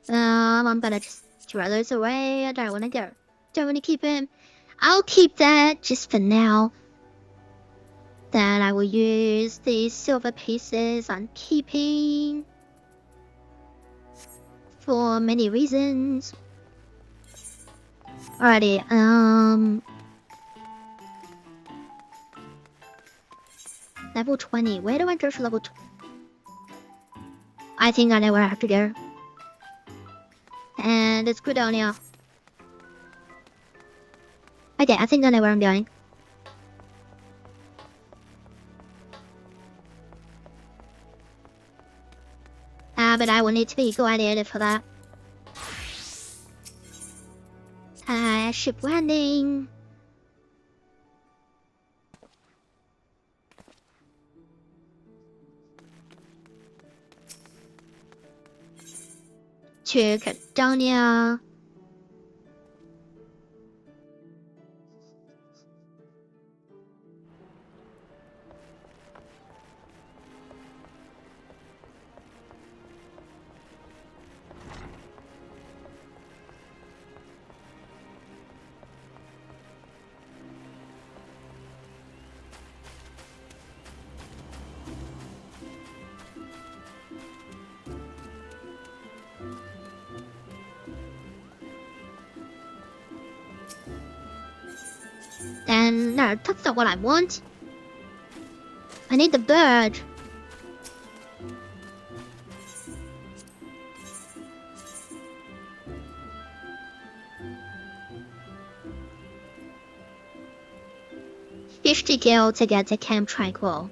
I'm gonna just throw those away. I don't want to keep him. I'll keep that just for now. Then I will use these silver pieces on keeping for many reasons. Alrighty, level 20. Where do I go for level 20? I think I know where I have to go. And it's Gridonia. Okay, I think I know where I'm going. But I will need to be gladiated for that. Ship landing. To Gridonia. And no, that's not what I want. I need the bird. $50 gil to get to Camp Tranquil.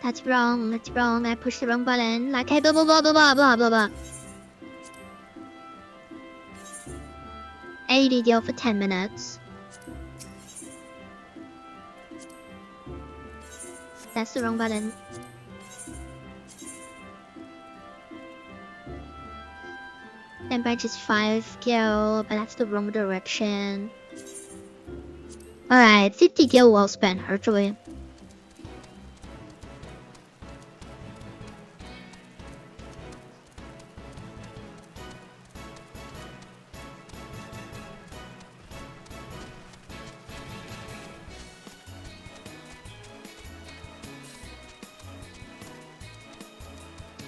That's wrong, that's wrong. I pushed the wrong button. Like, hey, blah, blah, blah, blah, blah, blah, blah, blah. 80 gil for 10 minutes. That's the wrong button. And branch is 5 gil, but that's the wrong direction. Alright, 50 gil well spent, actually.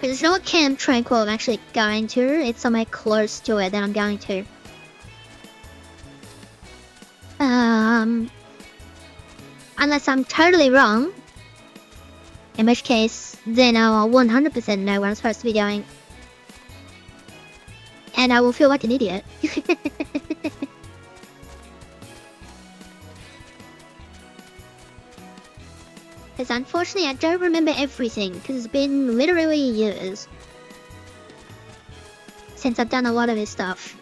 There's no Camp Tranquil I'm actually going to. It's somewhere close to it that I'm going to. Unless I'm totally wrong. In which case, then I'll 100% know where I'm supposed to be going. And I will feel like an idiot. Because unfortunately I don't remember everything, because it's been literally years since I've done a lot of this stuff.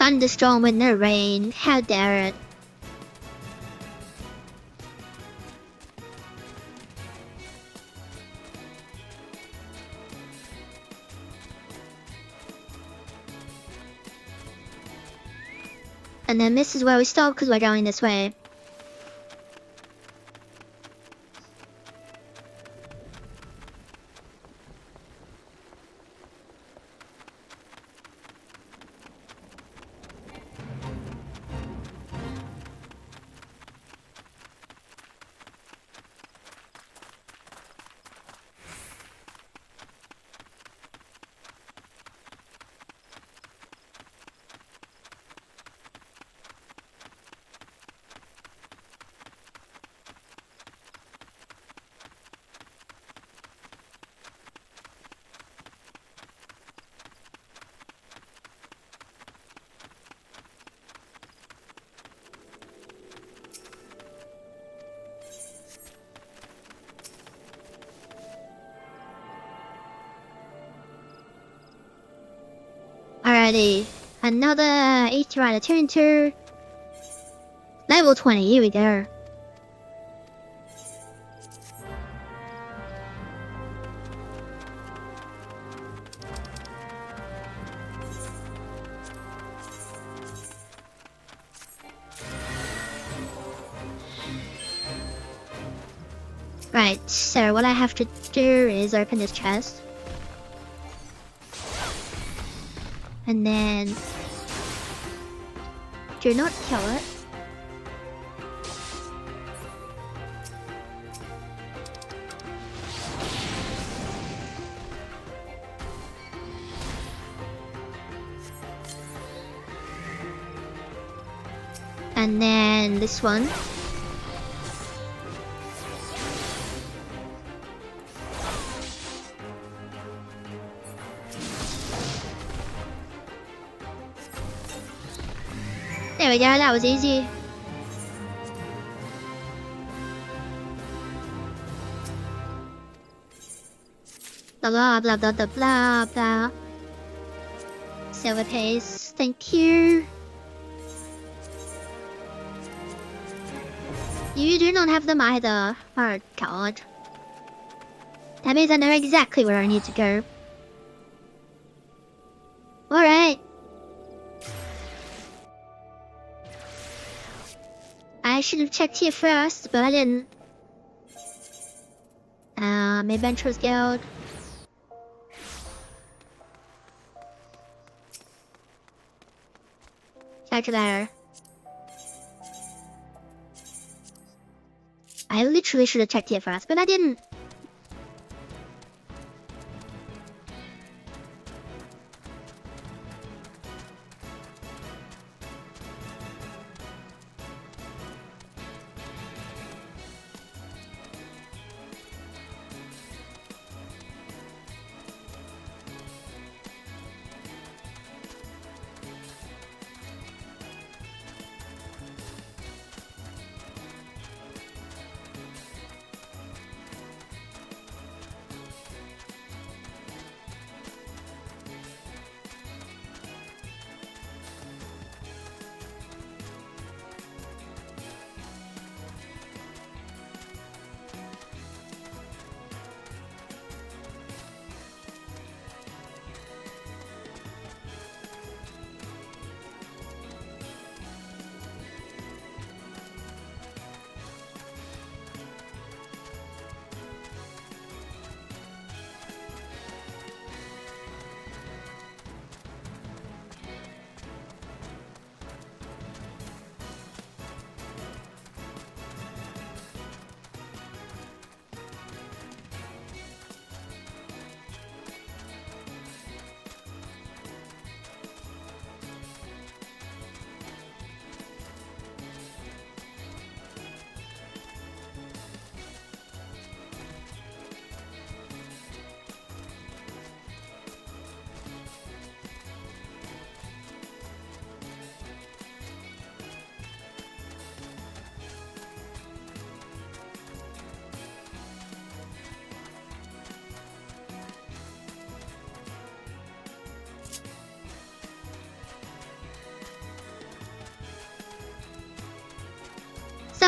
Thunderstorm with no rain. How dare it? And then this is where we stop because we're going this way. Alrighty, another 80 out of 22. Level 20, here we go. Right, so what I have to do is open this chest. And then do not kill it. And then this one. There we go, that was easy. Blah blah blah blah blah blah blah. Silver paste, thank you. You do not have them either. Oh god. That means I know exactly where I need to go. Alright. I should have checked here first, but I didn't. Adventurers Guild. Calculator. I literally should have checked here first, but I didn't.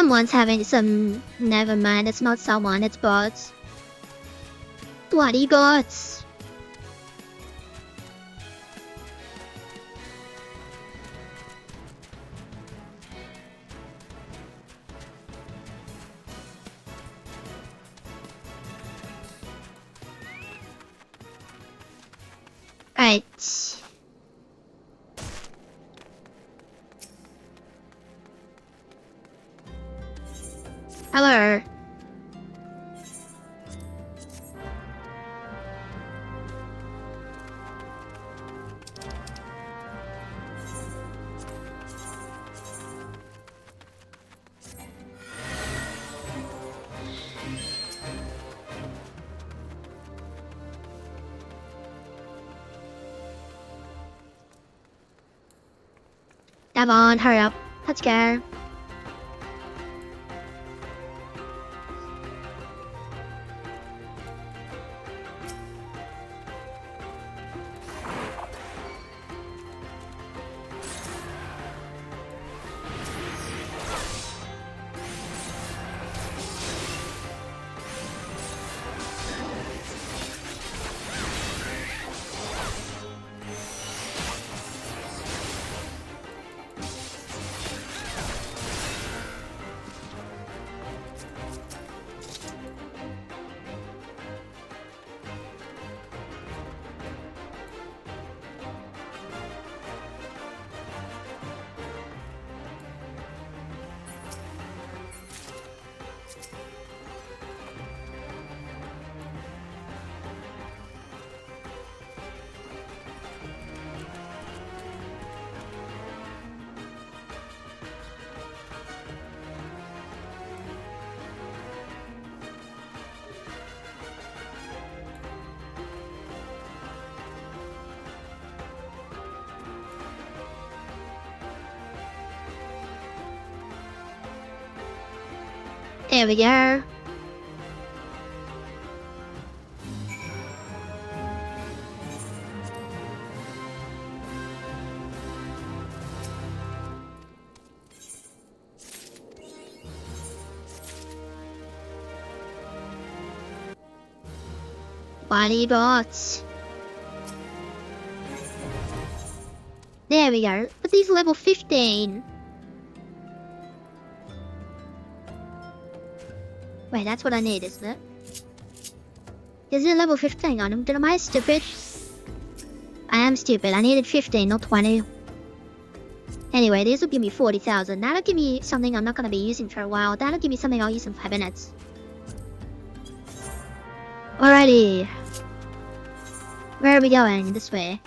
Someone's having some... Never mind, it's not someone, it's bots. Bloody bots. Right. Hello. Come on, hurry up. Let's go. There we go. Body bots. There we go. But these are level 15. Wait, that's what I need, isn't it? Is it level 15 on him? Am I stupid? I am stupid. I needed 15, not 20. Anyway, this will give me 40,000. That'll give me something I'm not going to be using for a while. That'll give me something I'll use in 5 minutes. Alrighty. Where are we going? This way.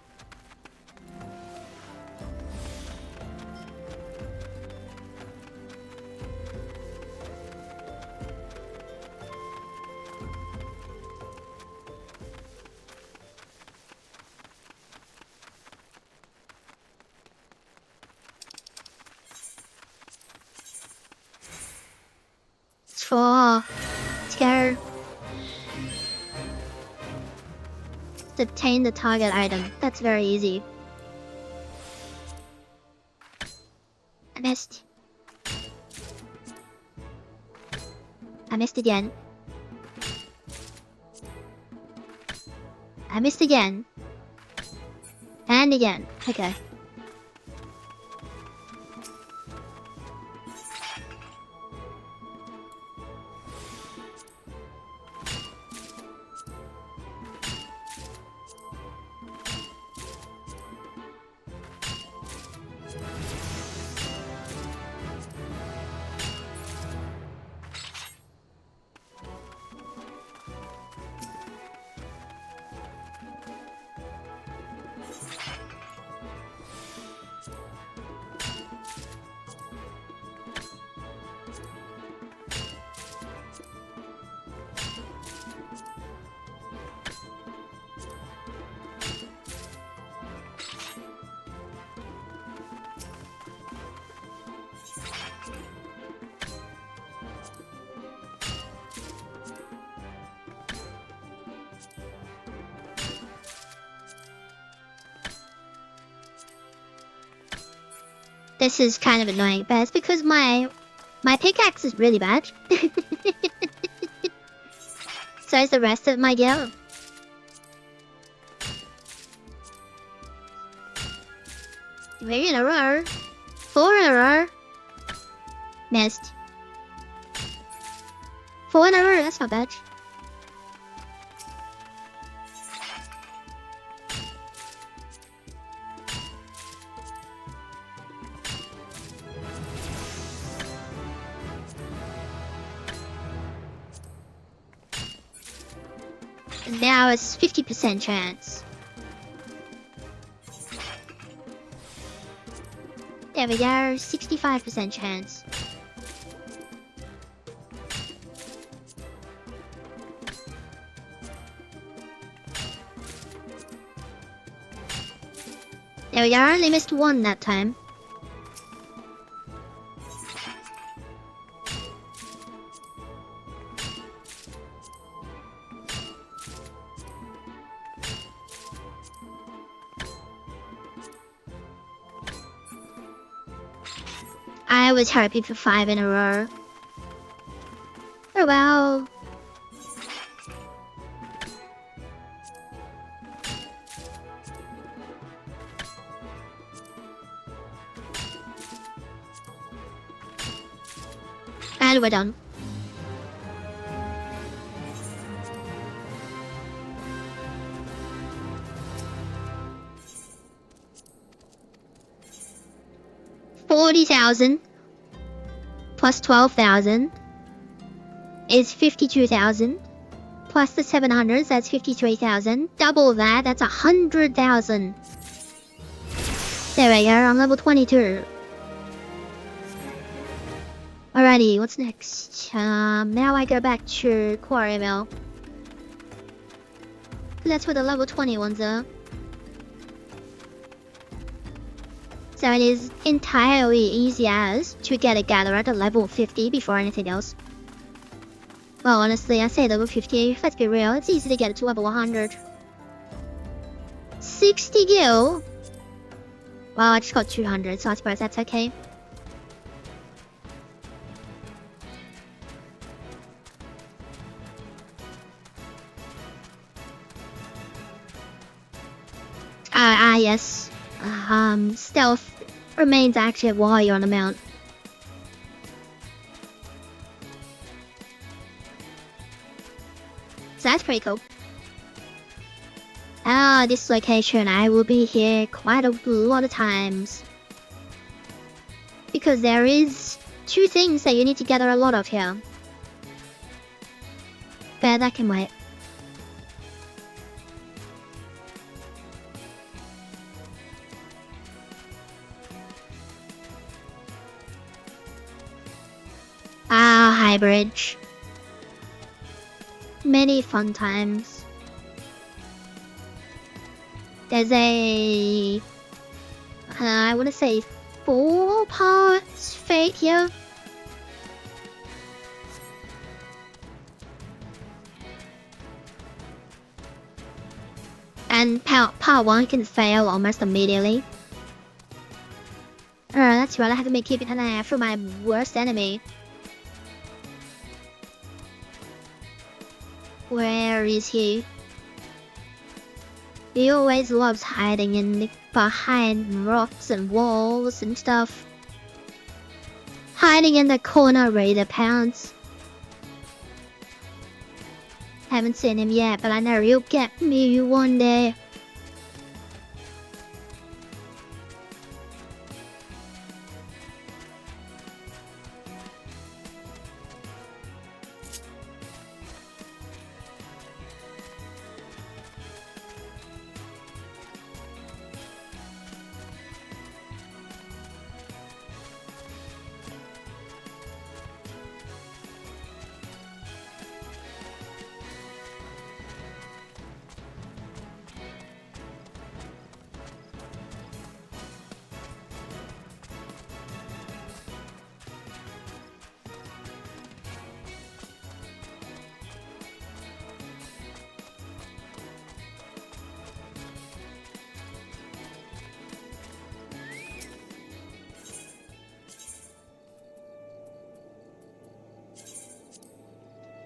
Let's go. Obtain the target item. That's very easy. I missed. I missed again. I missed again. And again. Okay. This is kind of annoying, but it's because my My pickaxe is really bad. So is the rest of my gear. Three in a row. 4 in a row. Missed. 4 in a row, that's not bad. And now it's 50% chance. There we go, 65% chance. There we go, only missed 1 that time. I was happy for 5 in a row. Oh well. And we're done. $40,000 plus 12,000 is 52,000 plus the 700s, that's 53,000. Double that, that's 100,000. There we go, I'm level 22. Alrighty, what's next? Now I go back to Quarry Mill. That's where the level 20 ones are. So it is entirely easy as to get a gatherer to level 50 before anything else. Well, honestly, I say level 50, let's be real, it's easy to get it to level 100. 60 gil? Well, I just got 200, so I suppose that's okay. Yes. Stealth remains active while you're on the mount. So that's pretty cool. This location, I will be here quite a lot of times. Because there is 2 things that you need to gather a lot of here. But that can wait. High Bridge. Many fun times. There's a... I want to say 4 parts fate here. And part 1 can fail almost immediately. That's right, I have to keep an eye out for my worst enemy. Where is he? He always loves hiding behind rocks and walls and stuff. Hiding in the corner ready to pounce. Haven't seen him yet, but I know he'll get me one day.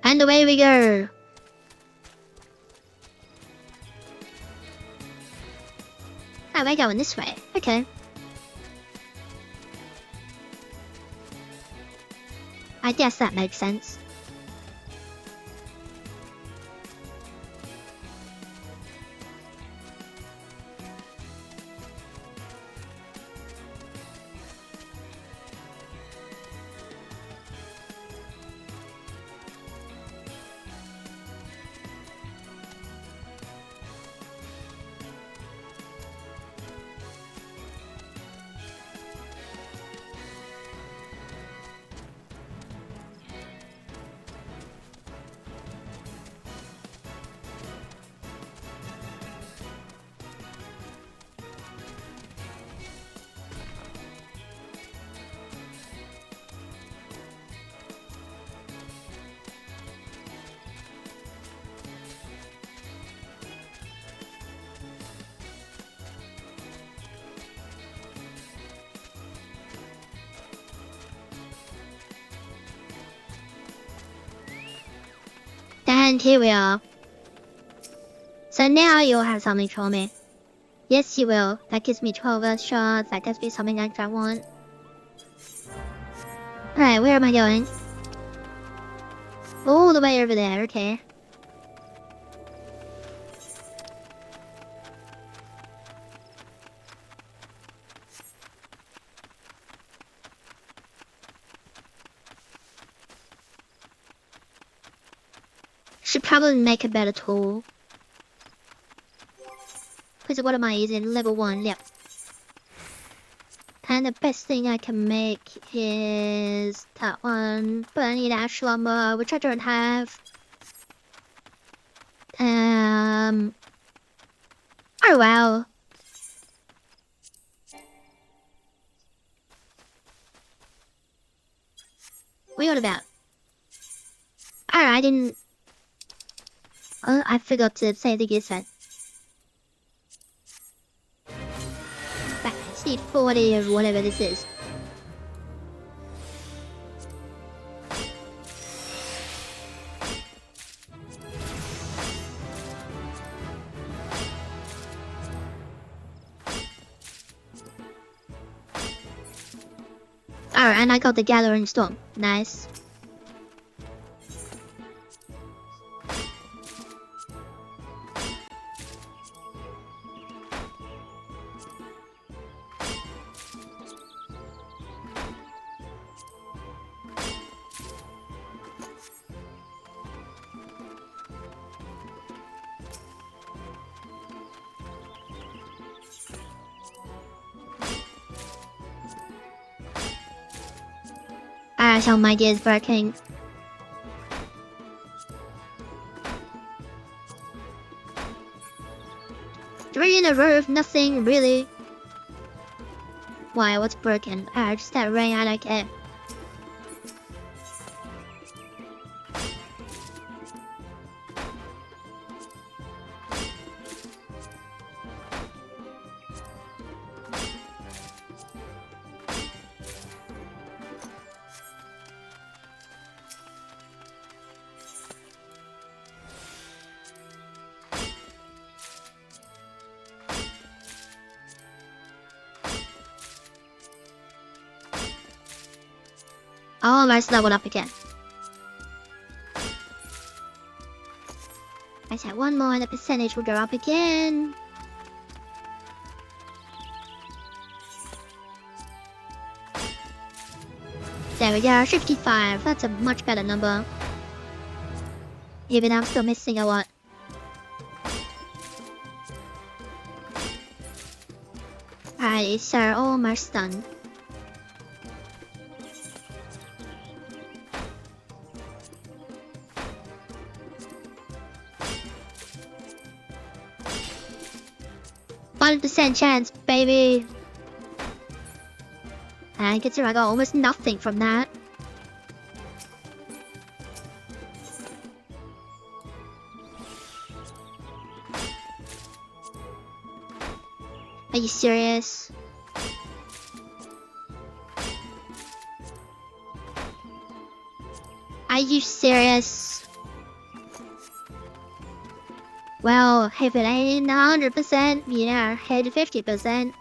And away we go. Oh, we're going this way. Okay. I guess that makes sense. And here we are. So now you'll have something for me. Yes, you will. That gives me 12 shots. That gives me something extra I want. Alright, where am I going? All the way over there, okay. Should probably make a better tool. Because what am I using? Level 1, yep. And the best thing I can make is that one. But I need ash lumber, which I don't have. Oh wow. What about? Alright, I didn't... Oh, I forgot to say the gear set. Back speed 40 or whatever this is. Alright, and I got the Gathering Storm. Nice. How my gear is working. Three in a row of nothing, really. Why, what's broken? Just that rain, I don't care. Almost leveled up again. I said one more and the percentage will go up again. There we go, 55. That's a much better number. Even though I'm still missing a lot. Alright, so almost done. %, chance, baby. And consider I got almost nothing from that. Are you serious? Are you serious? Well, if it ain't 100%, yeah, hit 50%.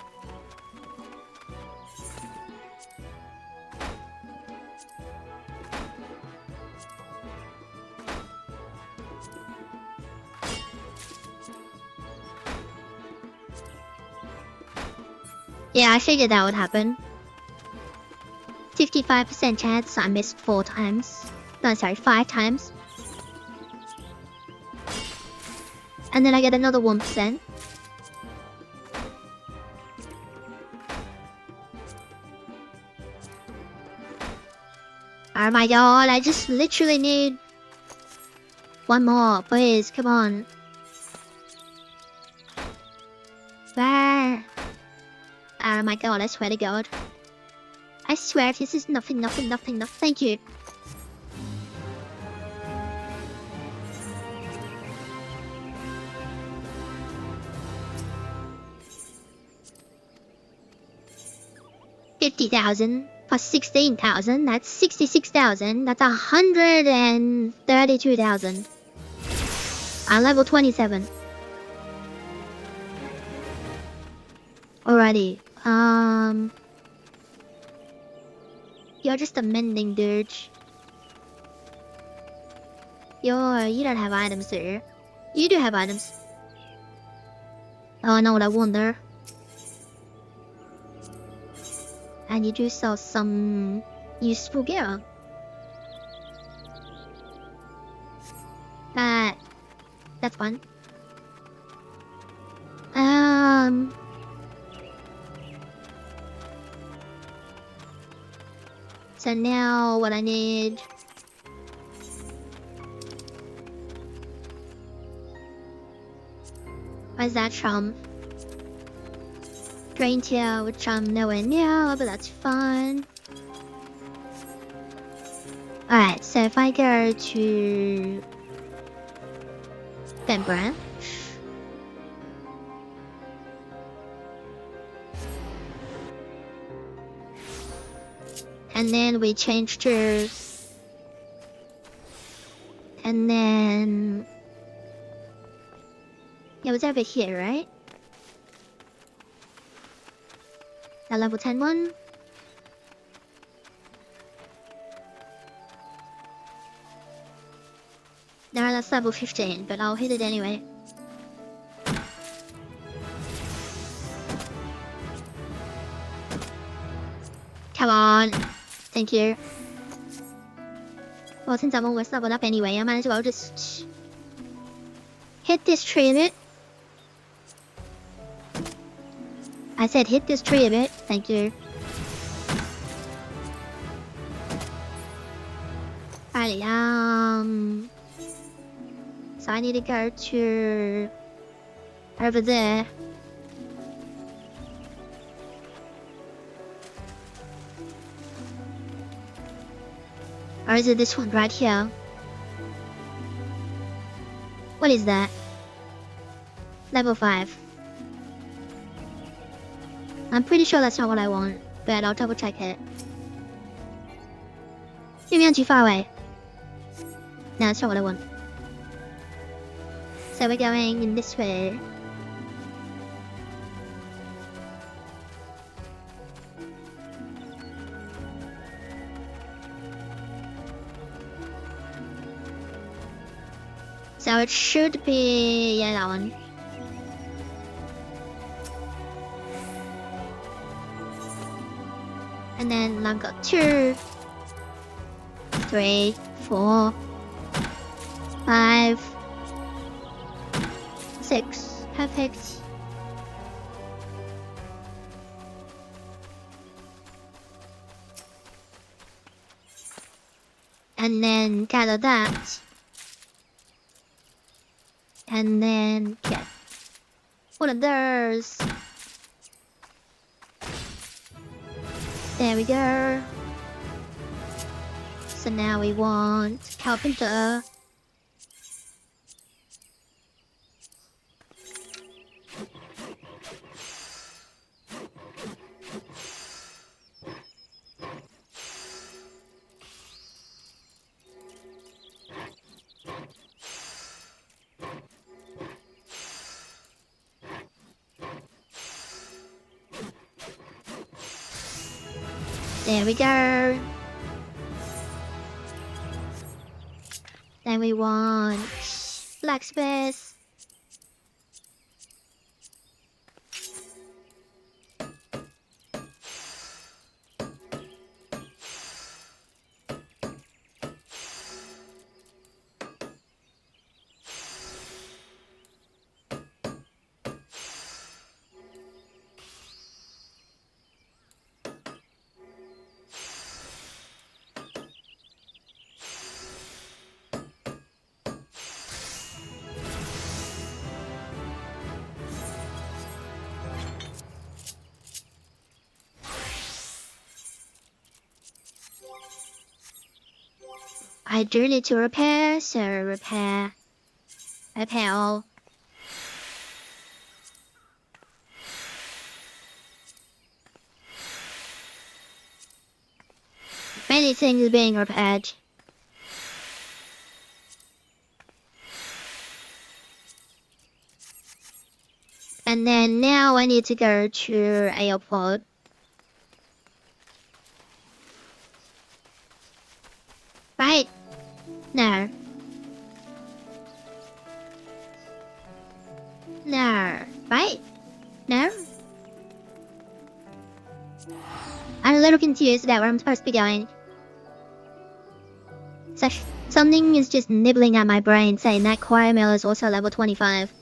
Yeah, I figured that would happen. 55% chance I missed 4 times. No, sorry, 5 times. And then I get another 1%. Oh my god, I just literally need one more, please, come on. Where? Oh my god, I swear to god. I swear this is nothing, thank you. $50,000 plus 16,000, that's 66,000, that's 132,000. I'm level 27. Alrighty, you're just a mending dude. You don't have items, do you? You do have items. Oh no, I wonder. And you do sell some useful gear. That's fun. So now what I need... Where's that from? Drain tier, which I'm nowhere near, but that's fine. Alright, so if I go to... Ben Branch... And then we change to... And then... It was over here, right? The level 10 one? No, that's level 15, but I'll hit it anyway. Come on! Thank you. Well, since I'm almost leveled up anyway, I might as well just... hit this tree a bit. I said hit this tree a bit, thank you. Alrighty, so I need to go to... over there. Or is it this one right here? What is that? Level 5. I'm pretty sure that's not what I want, but I'll double check it. 有没有too far away? No, that's not what I want. So we're going in this way. So it should be... yeah, that one. And then I've got 2, 3, 4, 5, 6. Perfect. And then gather that. And then get one of those. There we go. So now we want Carpenter. There we go. Then we want blacksmith. I do need to repair, so repair all. Many things being repaired. And then now I need to go to airport. Right? No. No. Right? No? I'm a little confused about where I'm supposed to be going. Something is just nibbling at my brain saying that choir mill is also level 25.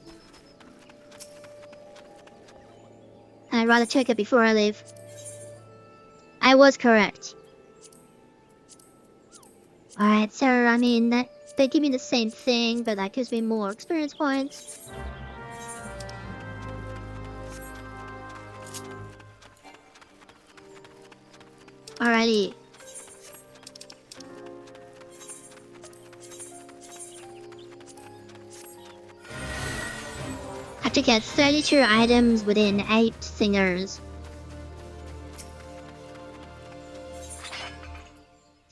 I'd rather check it before I leave. I was correct. Alright, so I mean, they give me the same thing, but that gives me more experience points. Alrighty. Have to get 32 items within 8 singers.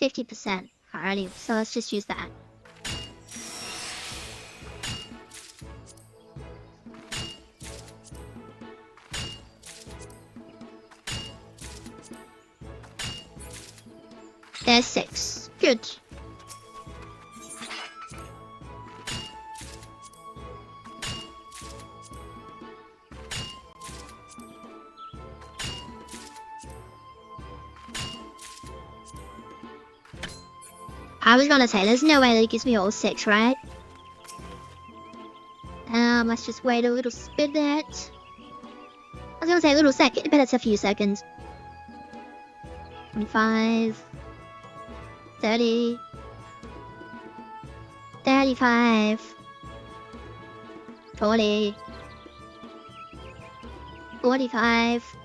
50%. Alrighty, so let's just use that. There's 6. Good. I was gonna say, there's no way that it gives me all 6, right? Let's just wait a little bit. I was gonna say a little second, but it's a few seconds. 25, 30, 35, 40, 45,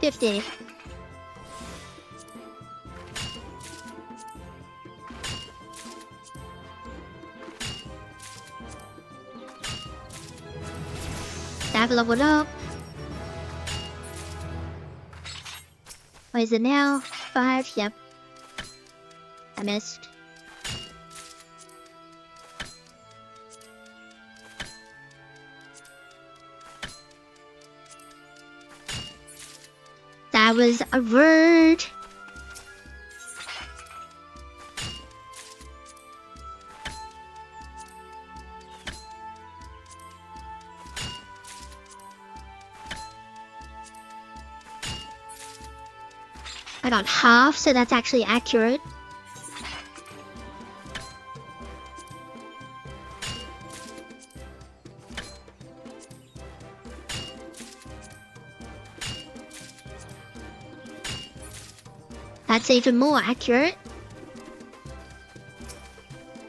50. I've leveled up. What is it now? 5? Yep. I missed. That was a word. I got half, so that's actually accurate. That's even more accurate.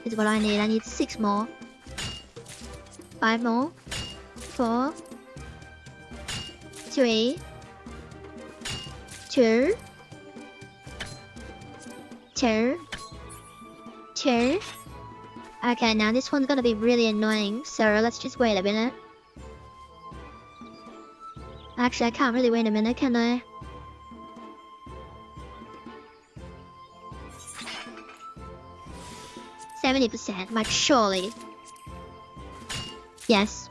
Is what I need. I need 6 more. 5 more. 4. 3. 2. 2. Okay, now this one's gonna be really annoying, so let's just wait a minute. Actually, I can't really wait a minute, can I? %, like surely. Yes.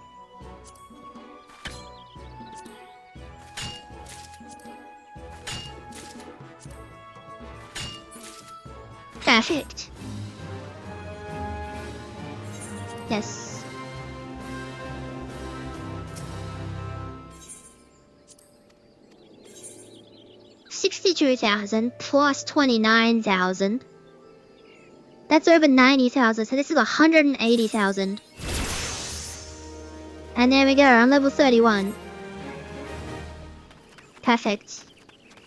Perfect. Yes. $62,000 plus 29,000. That's over 90,000. So this is 180,000. And there we go. I'm level 31. Perfect.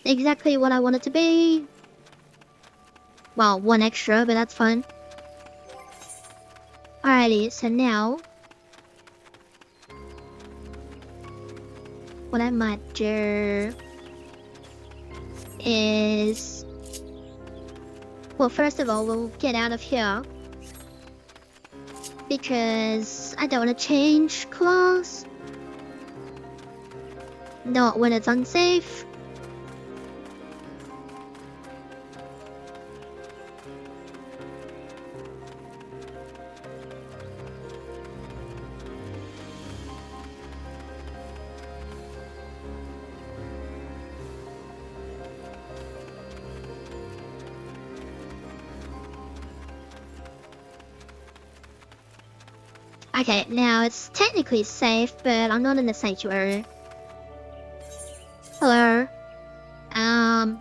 Exactly what I want it to be. Well, one extra, but that's fine. Alrighty, so now what I might do is, well, first of all, we'll get out of here because I don't want to change class. Not when it's unsafe. Okay, now it's technically safe, but I'm not in the sanctuary. Hello.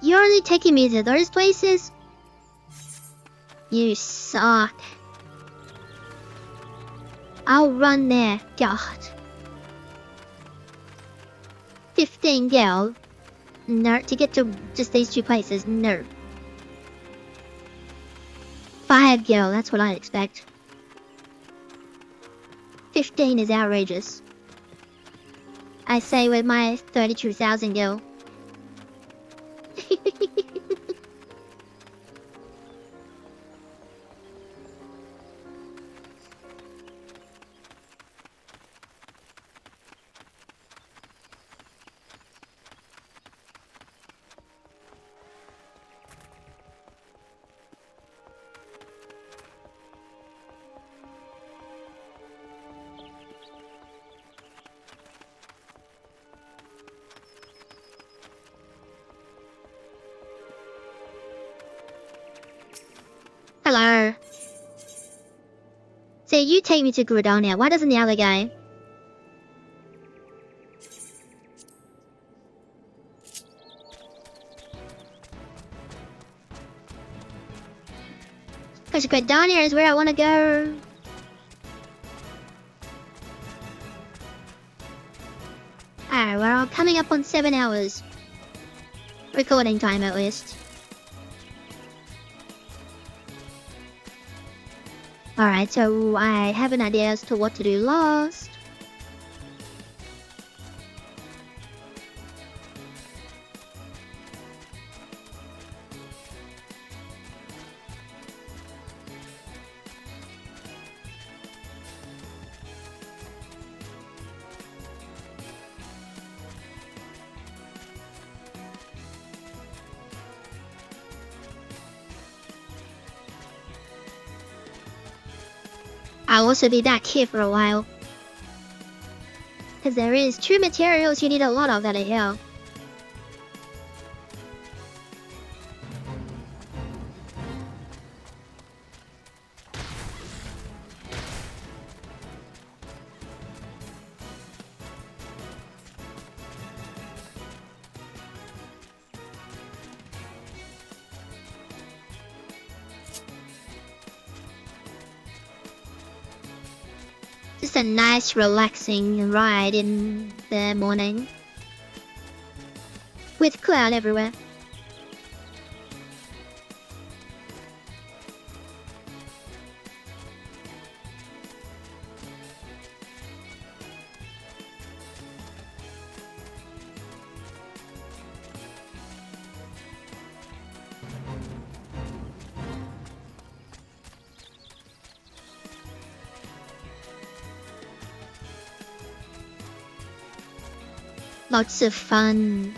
You're only taking me to those places? You suck. I'll run there. God. 15 gil. No, to get to just these two places, no. 5 gil, that's what I'd expect. 15 is outrageous. I say with my 32,000 gil. Hello. So you take me to Gridania. Why doesn't the other guy? Because Gridania is where I want to go. Alright, we're all coming up on 7 hours. Recording time at least. Alright, so I have an idea as to what to do last. I'll also be back here for a while. Because there is 2 materials you need a lot of that are here. Just a nice relaxing ride in the morning. With cloud everywhere. Lots of fun.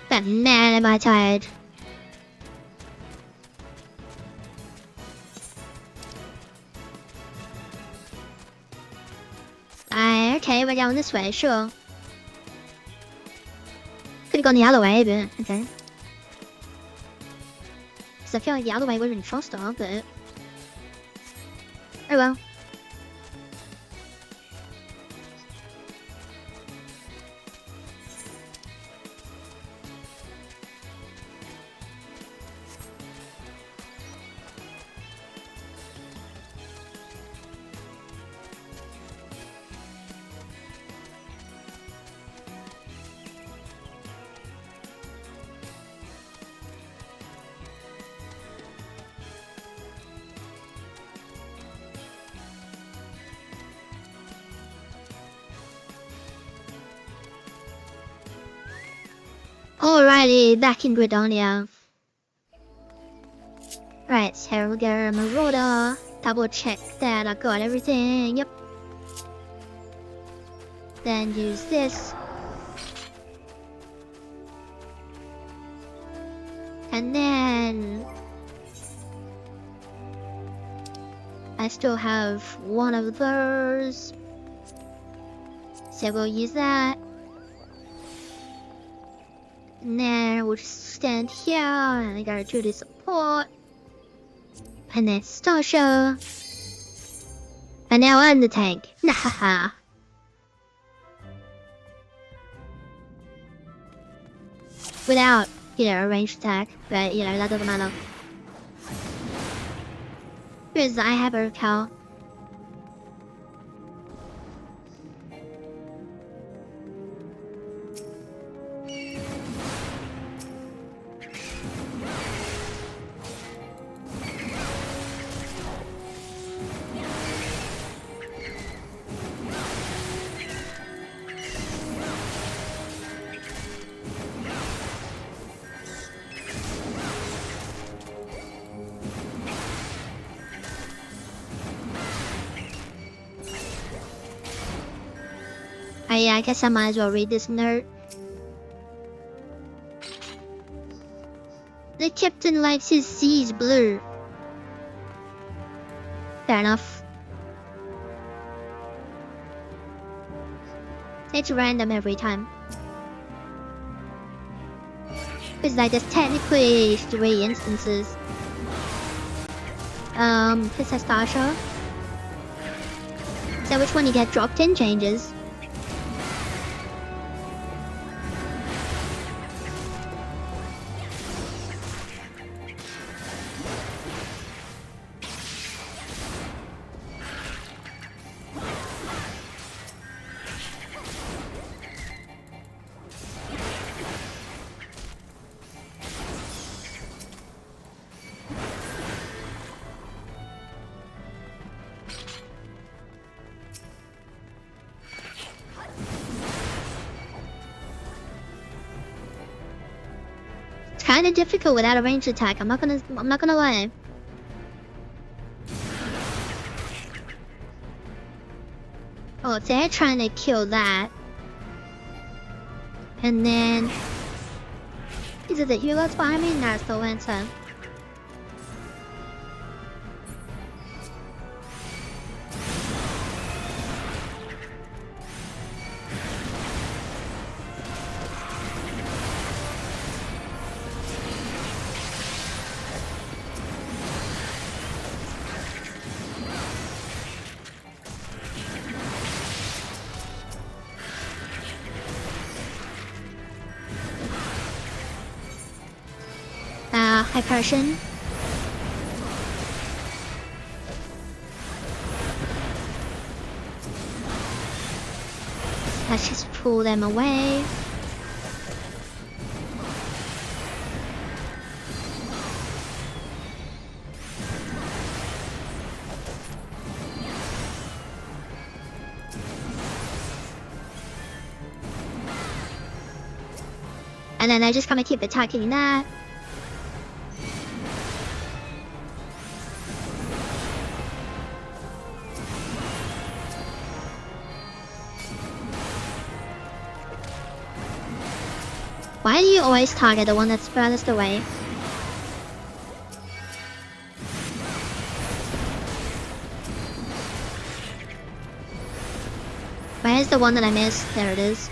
But man, am I tired. Okay, over down this way, sure. Could've gone the other way, but okay. Because I feel like the other way would have been faster, but... oh well. Alrighty, back in Gridonia. Right, here we go, Marauder. Double check that I got everything, yep. Then use this. And then... I still have one of those. So we'll use that. And then we'll just stand here and I gotta do the support. And then Starsha. And now I'm the tank. Nahaha. Without, you know, a ranged attack. But, you know, that doesn't matter. Because I have a cow. Yeah, I guess I might as well read this note. The captain likes his seas blue. Fair enough. It's random every time. Because like there's technically 3 instances. Princess Tasha. So which one you get dropped in changes. Kind of difficult without a ranged attack. I'm not gonna lie. Oh, they're trying to kill that. And then is it the healers behind me? No, it's the Lancer. Hypersion. Let's just pull them away. And then I just kind of keep attacking that. Why do you always target the one that's furthest away? Why Where's the one that I missed? There it is.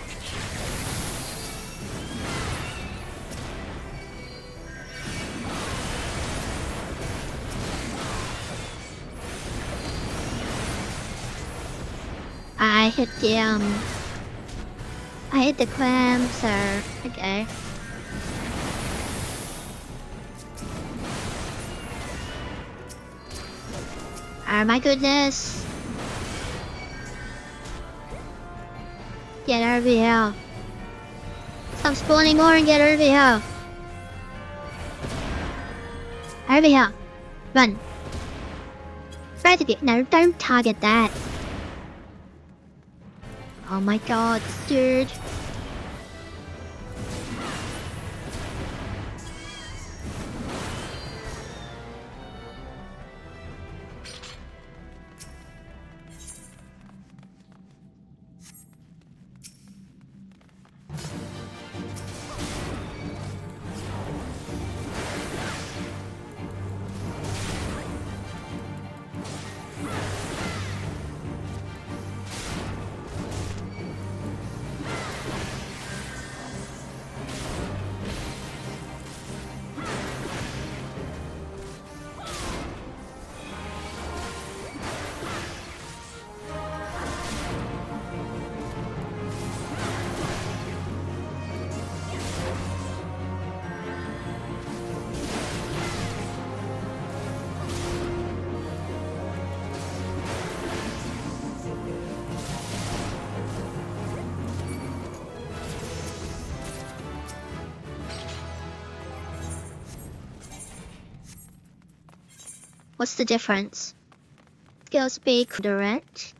I hit the clam, sir. Okay. Oh my goodness. Get over here. Stop spawning more and get over here. Over here. Run. Right of you. No, don't target that. Oh my god, dude. What's the difference? Skill speak, direct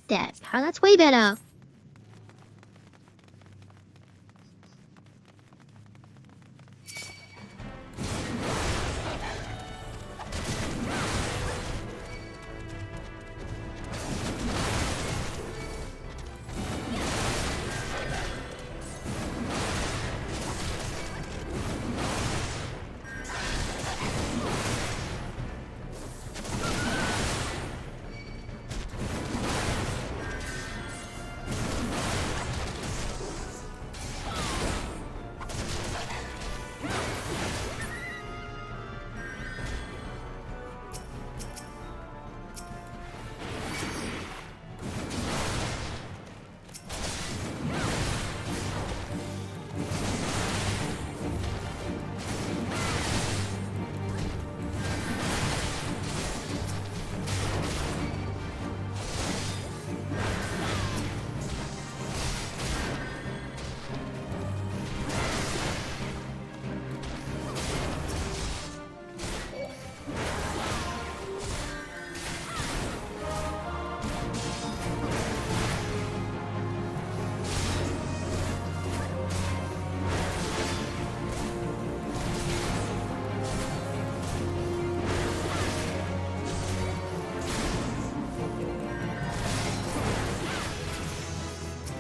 depth. Oh, that's way better.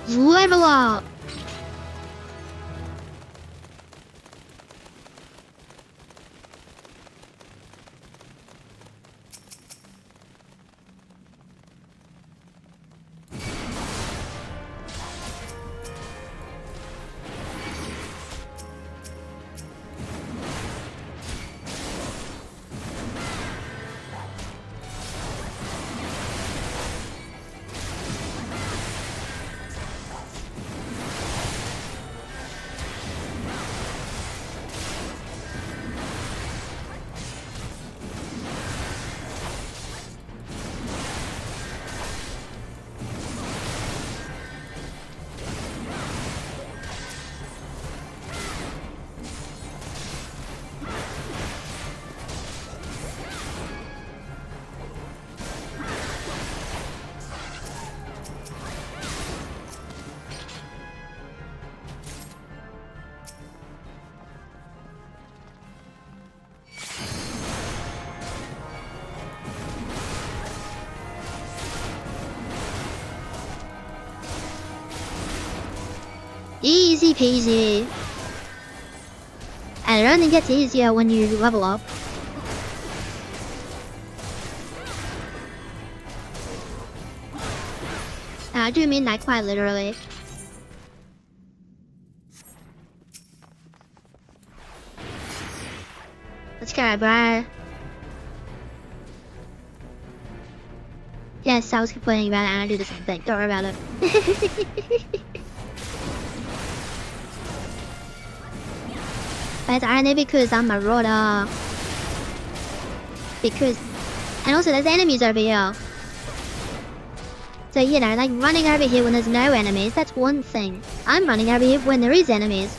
Level up! Easy peasy. And it only gets easier when you level up. I do mean that quite literally. Let's go, bro. Yes, I was complaining about it and I do the same thing. Don't worry about it. But it's only because I'm a rotor. Because... And also there's enemies over here. So, you know, like running over here when there's no enemies, that's one thing. I'm running over here when there is enemies.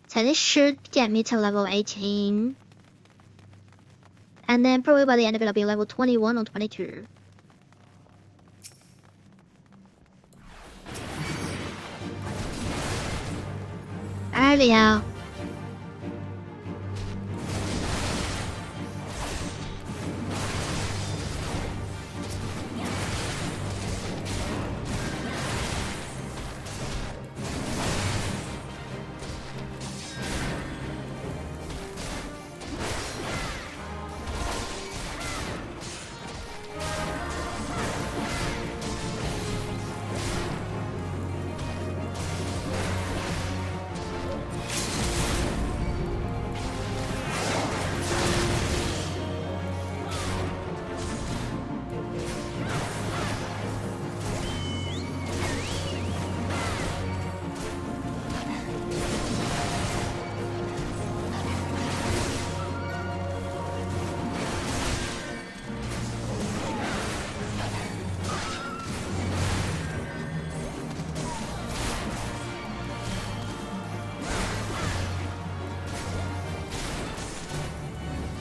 So this should get me to level 18. And then probably by the end of it I'll be level 21 or 22. Early out.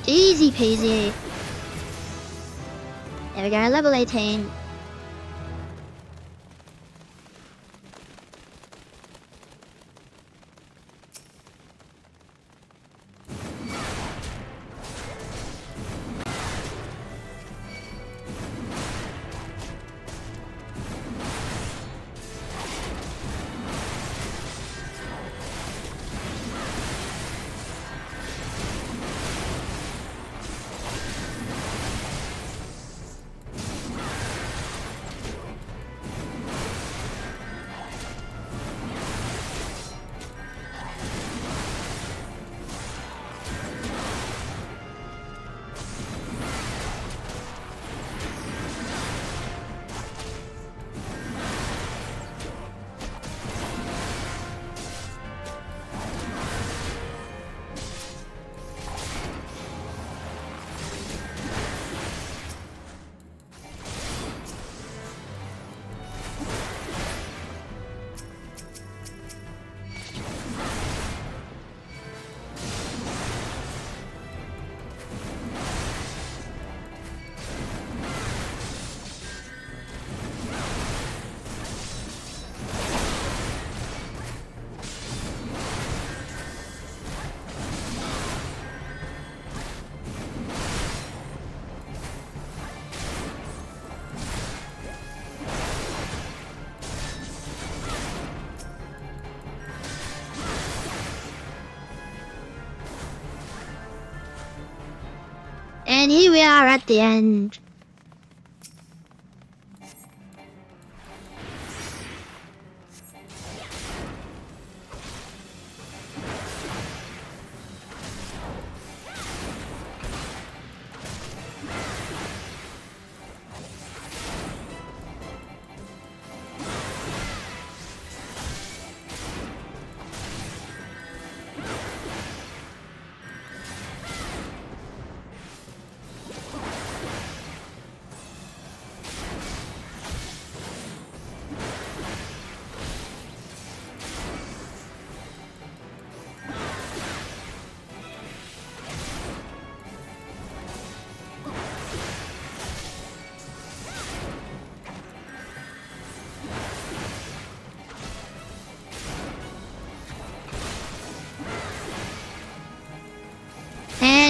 Easy peasy. There we go, level 18. And here we are at the end.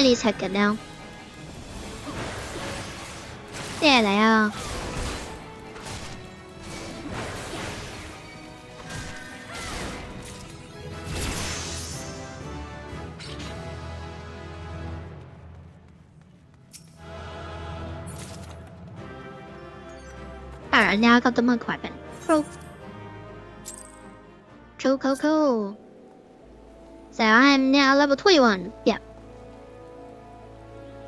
any second now. There they are. Alright, now I got the monk weapon. Cool. Cool. So I'm now level 21. Yep.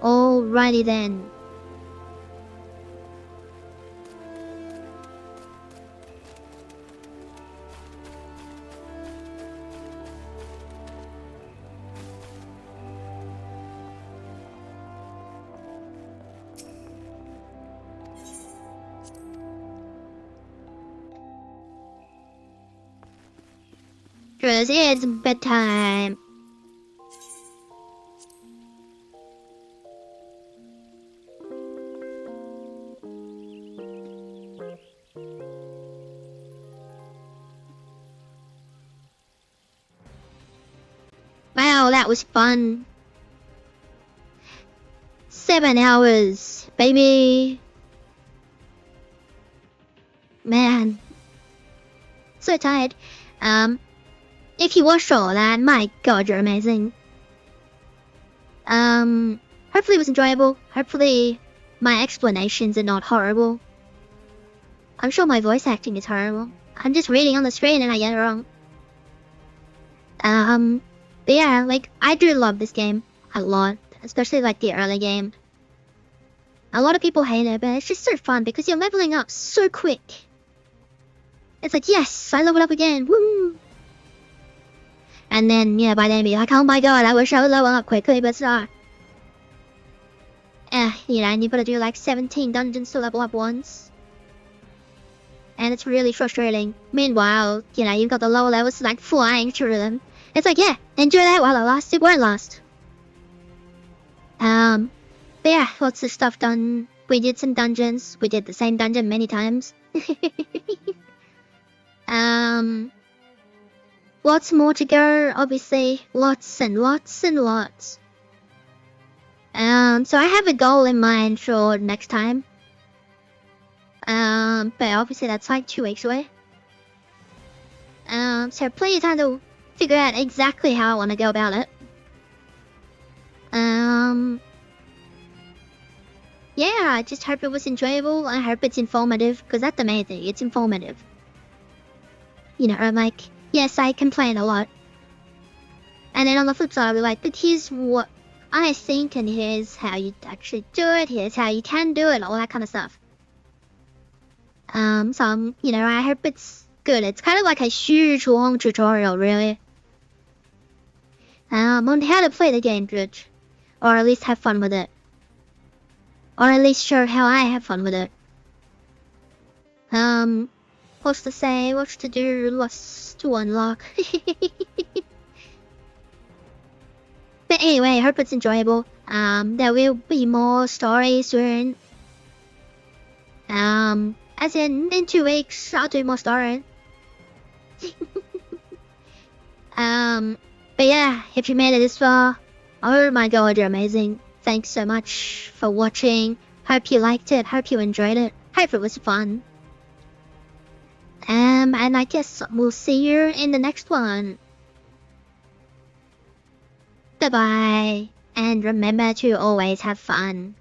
Alrighty then. Cause it's bedtime. Wow, that was fun. 7 hours, baby. Man. So tired. If you watched all that, my god, you're amazing. Hopefully it was enjoyable. Hopefully my explanations are not horrible. I'm sure my voice acting is horrible. I'm just reading on the screen and I get it wrong. But yeah, like, I do love this game a lot. Especially like the early game. A lot of people hate it, but it's just so fun because you're leveling up so quick. It's like, yes, I leveled up again, woo! And then, yeah, by then be like, oh my god, I wish I would level up quickly, but it's not. You know, and you've got to do like 17 dungeons to level up once. And it's really frustrating. Meanwhile, you know, you've got the lower levels like flying through them. It's like, yeah, enjoy that while it lasts, it won't last. But yeah, lots of stuff done. We did some dungeons. We did the same dungeon many times. Lots more to go, obviously. Lots and lots and lots. So I have a goal in mind for next time. But obviously that's like 2 weeks away. So plenty of time to figure out exactly how I want to go about it. Yeah, I just hope it was enjoyable. I hope it's informative, because that's the main thing. It's informative. You know, I'm like, yes, I complain a lot. And then on the flip side, I'll be like, but here's what I think, and here's how you actually do it, here's how you can do it, all that kind of stuff. So, you know, I hope it's good. It's kind of like a huge, long tutorial, really. On how to play the game, Judge. Or at least have fun with it. Or at least show how I have fun with it. What's to say, what's to do, what's to unlock. But anyway, I hope it's enjoyable. There will be more stories soon. As in 2 weeks, I'll do more story. But yeah, if you made it this far, oh my god, you're amazing. Thanks so much for watching. Hope you liked it, hope you enjoyed it, hope it was fun. And I guess we'll see you in the next one. Bye-bye, and remember to always have fun.